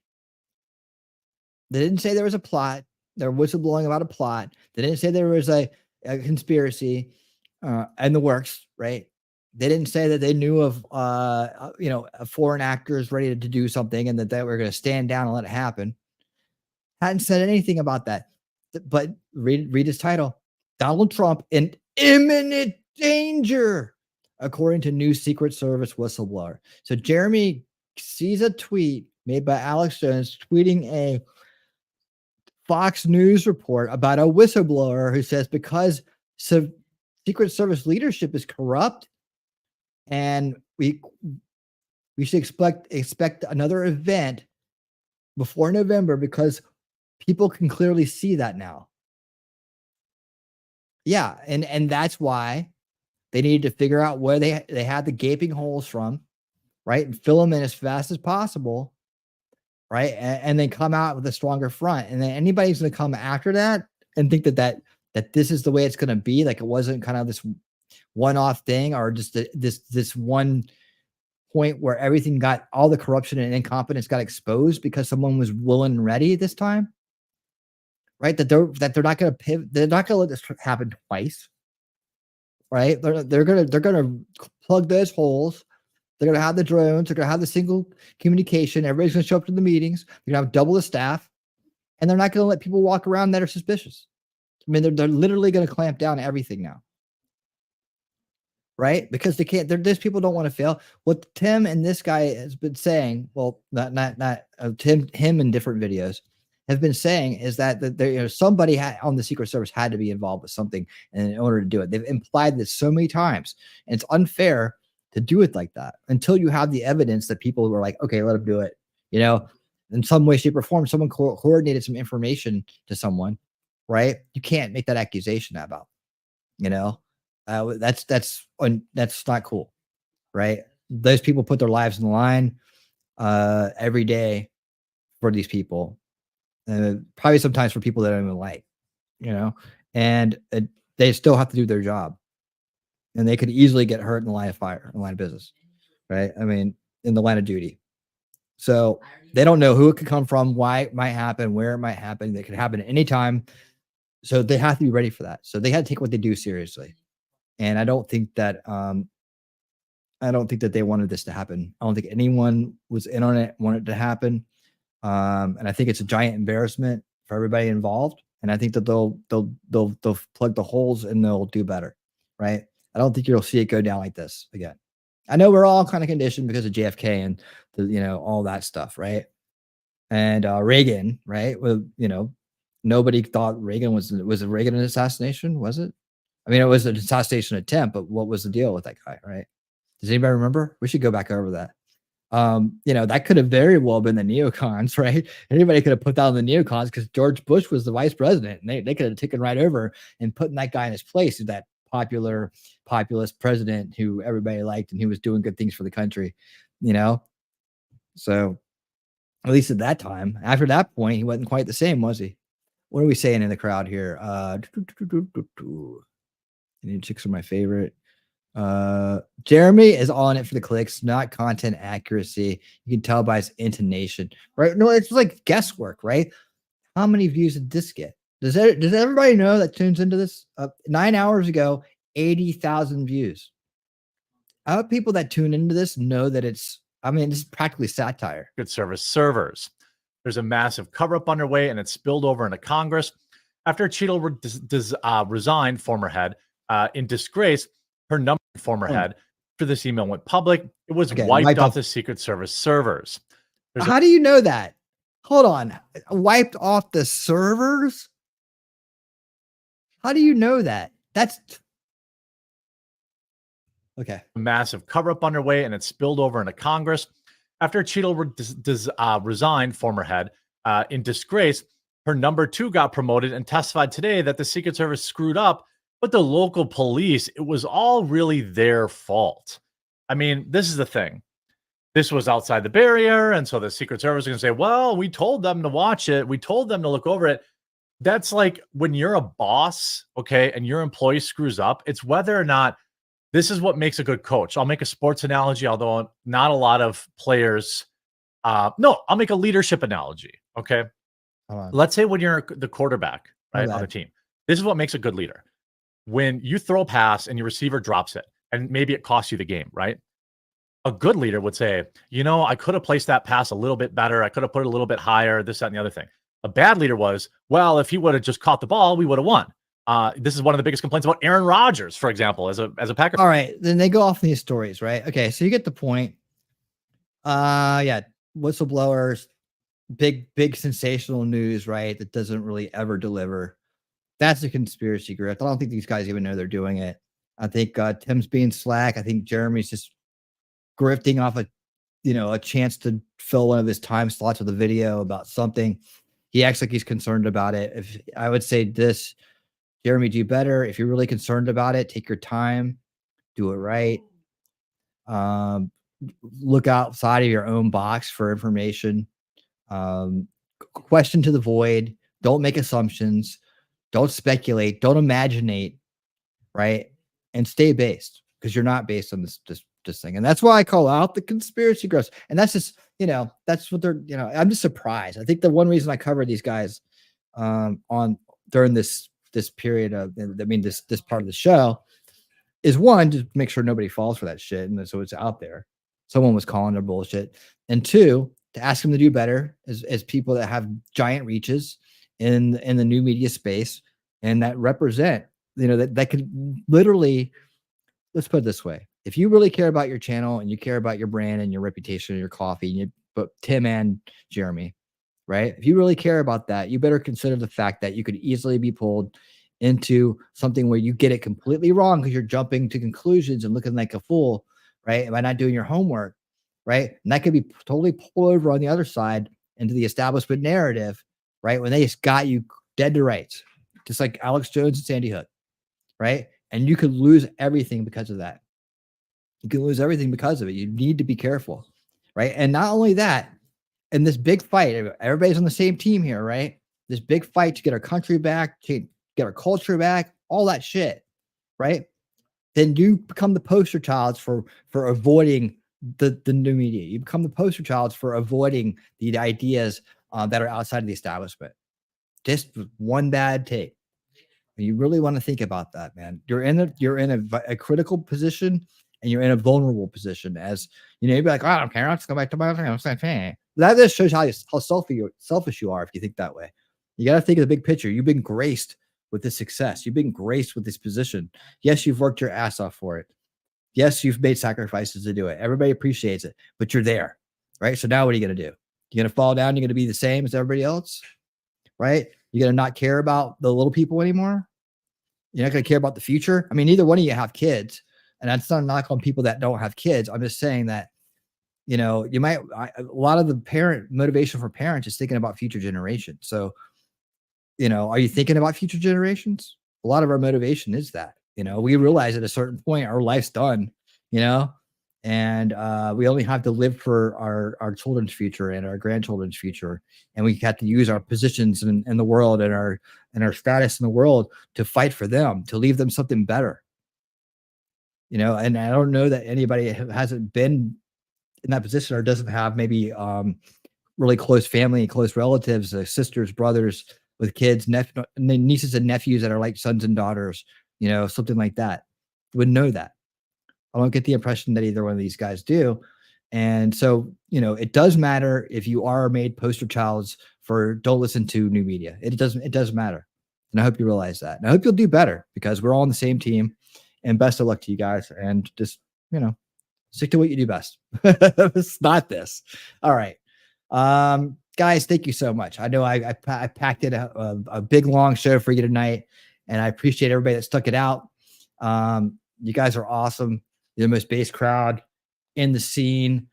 They didn't say there was a plot. They're whistleblowing about a plot. They didn't say there was a conspiracy in the works, right? They didn't say that they knew of, foreign actors ready to do something and that they were going to stand down and let it happen. Hadn't said anything about that. But read his title. Donald Trump in imminent danger, according to new Secret Service whistleblower. So Jeremy sees a tweet made by Alex Jones tweeting a Fox News report about a whistleblower who says because Secret Service leadership is corrupt and we should expect another event before November because people can clearly see that now. Yeah, and that's why they needed to figure out where they had the gaping holes from, right? And fill them in as fast as possible, right? And then come out with a stronger front. And then anybody's going to come after that and think that this is the way it's going to be, like it wasn't kind of this one-off thing or just this one point where everything got, all the corruption and incompetence got exposed because someone was willing and ready this time, right? That they're not going to pivot. They're not going to let this happen twice, right? They're going to plug those holes. They're going to have the drones. They're going to have the single communication. Everybody's going to show up to the meetings. They're going to have double the staff, and they're not going to let people walk around that are suspicious. I mean, they're literally going to clamp down everything now, right? Because they can't. These people don't want to fail. What Tim and this guy has been saying, well, not Tim, him in different videos have been saying is that there, somebody on the Secret Service had to be involved with something in order to do it. They've implied this so many times, and it's unfair to do it like that until you have the evidence that people were like, okay, let them do it. In some way, shape, or form, someone coordinated some information to someone, right? You can't make that accusation about, that's not cool, right? Those people put their lives on the line every day for these people, probably sometimes for people they don't even like, and they still have to do their job, and they could easily get hurt in the line of fire, in the line of business, right? I mean, in the line of duty. So they don't know who it could come from, why it might happen, where it might happen. It could happen at any time. So they have to be ready for that. So they had to take what they do seriously. And I don't think that they wanted this to happen. I don't think anyone was in on it, wanted it to happen. And I think it's a giant embarrassment for everybody involved. And I think that they'll plug the holes and they'll do better, right? I don't think you'll see it go down like this again. I know we're all kind of conditioned because of JFK and all that stuff, right? And Reagan, right? Well, nobody thought Reagan was it Reagan an assassination? Was it? I mean, it was an assassination attempt, but what was the deal with that guy, right? Does anybody remember? We should go back over that. That could have very well been the neocons, right? Anybody could have put that on the neocons because George Bush was the vice president, and they could have taken right over and putting that guy in his place, that populist president who everybody liked and who was doing good things for the country, So at least at that time, after that point, he wasn't quite the same, was he? What are we saying in the crowd here? Any chicks are my favorite. Jeremy is on it for the clicks, not content accuracy. You can tell by his intonation, right? No, it's like guesswork, right? How many views did this get? Does everybody know that tunes into this? 9 hours ago, 80,000 views. I hope people that tune into this know that this is practically satire. Secret Service servers. There's a massive cover-up underway, and it spilled over into Congress. After Cheadle resigned, former head, in disgrace, her number former head, after this email went public, it was wiped off the Secret Service servers. How do you know that? Hold on. Wiped off the servers? How do you know that? That's okay. A massive cover-up underway, and it spilled over into Congress. After Cheadle resigned, former head, in disgrace, her number 2 got promoted and testified today that the Secret Service screwed up, but the local police, it was all really their fault. I mean, this is the thing. This was outside the barrier, and so the Secret Service is going to say, well, we told them to watch it. We told them to look over it. That's like when you're a boss, okay, and your employee screws up, it's whether or not this is what makes a good coach. I'll make a sports analogy, although not a lot of players. No, I'll make a leadership analogy, okay? Let's say when you're the quarterback, right, on the team. This is what makes a good leader. When you throw a pass and your receiver drops it, and maybe it costs you the game, right? A good leader would say, I could have placed that pass a little bit better. I could have put it a little bit higher, this, that, and the other thing. A bad leader was, well, if he would have just caught the ball, we would have won. This is one of the biggest complaints about Aaron Rodgers, for example, as a Packer. All right. Then they go off these stories, right? Okay. So you get the point. Yeah. Whistleblowers, big sensational news, right? That doesn't really ever deliver. That's a conspiracy grift. I don't think these guys even know they're doing it. I think Tim's being slack. I think Jeremy's just grifting off a chance to fill one of his time slots with a video about something. He acts like he's concerned about it. If I would say this, Jeremy, do better. If you're really concerned about it, take your time, do it right. Look outside of your own box for information. Question to the void. Don't make assumptions. Don't speculate. Don't imaginate, right? And stay based, because you're not based on this this thing. And that's why I call out the conspiracy grifts. And that's just, that's what they're, I'm just surprised. I think the one reason I cover these guys on during this period of, this part of the show is, one, to make sure nobody falls for that shit. And so it's out there. Someone was calling their bullshit. And two, to ask them to do better as people that have giant reaches in the new media space and that represent, that could literally, let's put it this way. If you really care about your channel and you care about your brand and your reputation and your coffee, but Tim and Jeremy, right? If you really care about that, you better consider the fact that you could easily be pulled into something where you get it completely wrong because you're jumping to conclusions and looking like a fool, right? By not doing your homework, right? And that could be totally pulled over on the other side into the establishment narrative, right? When they just got you dead to rights, just like Alex Jones and Sandy Hook, right? And you could lose everything because of that. You can lose everything because of it. You need to be careful, right? And not only that, in this big fight, everybody's on the same team here, right? This big fight to get our country back, to get our culture back, all that shit, right? Then you become the poster child for avoiding the new media. You become the poster child for avoiding the ideas that are outside of the establishment. Just one bad take. You really want to think about that, man. You're in a critical position, and you're in a vulnerable position. As you'd be like, oh, I don't care. I'll just go back to my thing. That just shows how selfish you are if you think that way. You got to think of the big picture. You've been graced with this success. You've been graced with this position. Yes, you've worked your ass off for it. Yes, you've made sacrifices to do it. Everybody appreciates it, but you're there, right? So now what are you going to do? You're going to fall down? You're going to be the same as everybody else, right? You're going to not care about the little people anymore? You're not going to care about the future? I mean, neither one of you have kids, and that's not a knock on people that don't have kids. I'm just saying that, a lot of the parent motivation for parents is thinking about future generations. So, are you thinking about future generations? A lot of our motivation is that, we realize at a certain point our life's done, and we only have to live for our children's future and our grandchildren's future. And we have to use our positions in the world and our status in the world to fight for them, to leave them something better. And I don't know that anybody hasn't been in that position or doesn't have maybe really close family and close relatives, sisters, brothers with kids, nieces and nephews that are like sons and daughters, something like that. You would know that. I don't get the impression that either one of these guys do. And so, it does matter if you are made poster childs for don't listen to new media. It does matter. And I hope you realize that. And I hope you'll do better because we're all on the same team. And best of luck to you guys. And just, stick to what you do best. It's not this. All right. Guys, thank you so much. I know I packed in a big, long show for you tonight. And I appreciate everybody that stuck it out. You guys are awesome. You're the most base crowd in the scene.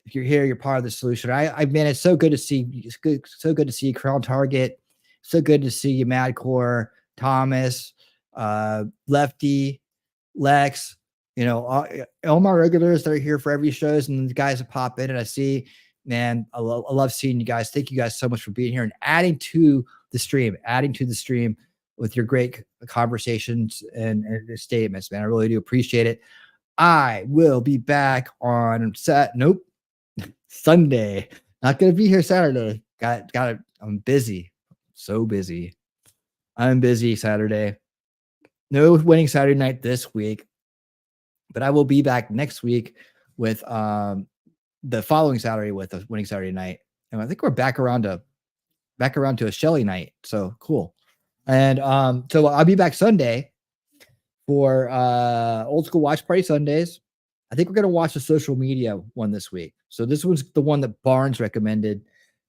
If you're here, you're part of the solution. Man, it's so good to see. It's good, so good to see you, Crown Target. So good to see you, Madcore, Thomas, Lefty, Lex. All my regulars that are here for every shows, and the guys that pop in and I see, man, I love seeing you guys. Thank you guys so much for being here and adding to the stream with your great conversations and statements, man. I really do appreciate it. I will be back on Sunday. Not going to be here Saturday. I'm busy. So busy. I'm busy Saturday. No winning Saturday night this week, but I will be back next week with the following Saturday with a winning Saturday night. And I think we're back around to a Shelly night. So cool. And so I'll be back Sunday for Old School Watch Party Sundays. I think we're going to watch the social media one this week. So this was the one that Barnes recommended.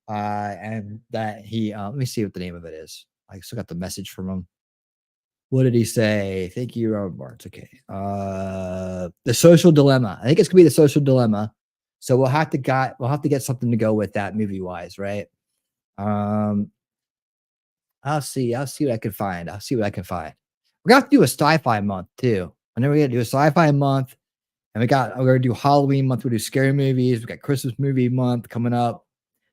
And that he, let me see what the name of it is. I still got the message from him. What did he say? Thank you, Robert Barnes. Okay. The Social Dilemma. I think it's gonna be The Social Dilemma. So we'll have to get something to go with that movie wise, right? I'll see what I can find. We're gonna have to do a sci-fi month too. I know we're gonna do a sci-fi month, and we're gonna do Halloween month. We'll do scary movies. We got Christmas movie month coming up.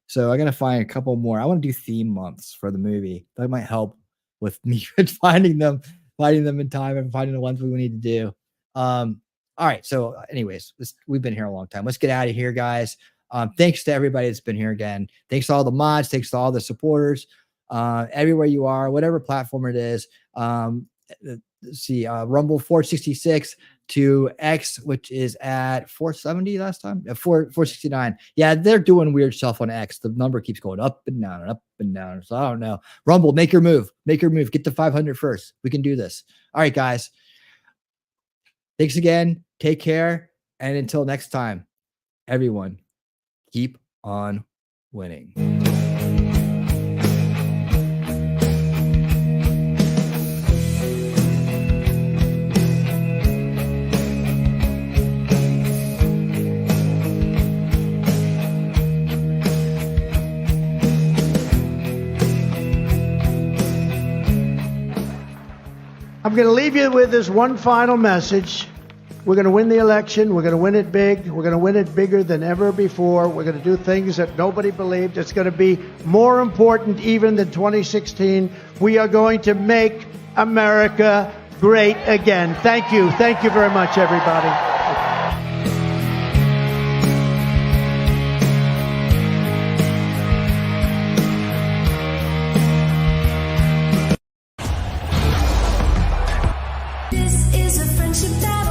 So I'm gonna find a couple more. I want to do theme months for the movie. That might help with me finding them in time and finding the ones we need to do. All All right. So anyways, we've been here a long time. Let's get out of here, guys. Thanks to everybody that's been here again. Thanks to all the mods. Thanks to all the supporters. Everywhere you are, whatever platform it is. Let's see, Rumble 466 to X, which is at 470 last time, 469. Yeah, they're doing weird stuff on X. The number keeps going up and down and up and down. So I don't know. Rumble, make your move. Make your move. Get to 500 first. We can do this. All right, guys. Thanks again. Take care. And until next time, everyone, keep on winning. I'm going to leave you with this one final message. We're going to win the election. We're going to win it big. We're going to win it bigger than ever before. We're going to do things that nobody believed. It's going to be more important even than 2016. We are going to make America great again. Thank you. Thank you very much, everybody. This is a friendship that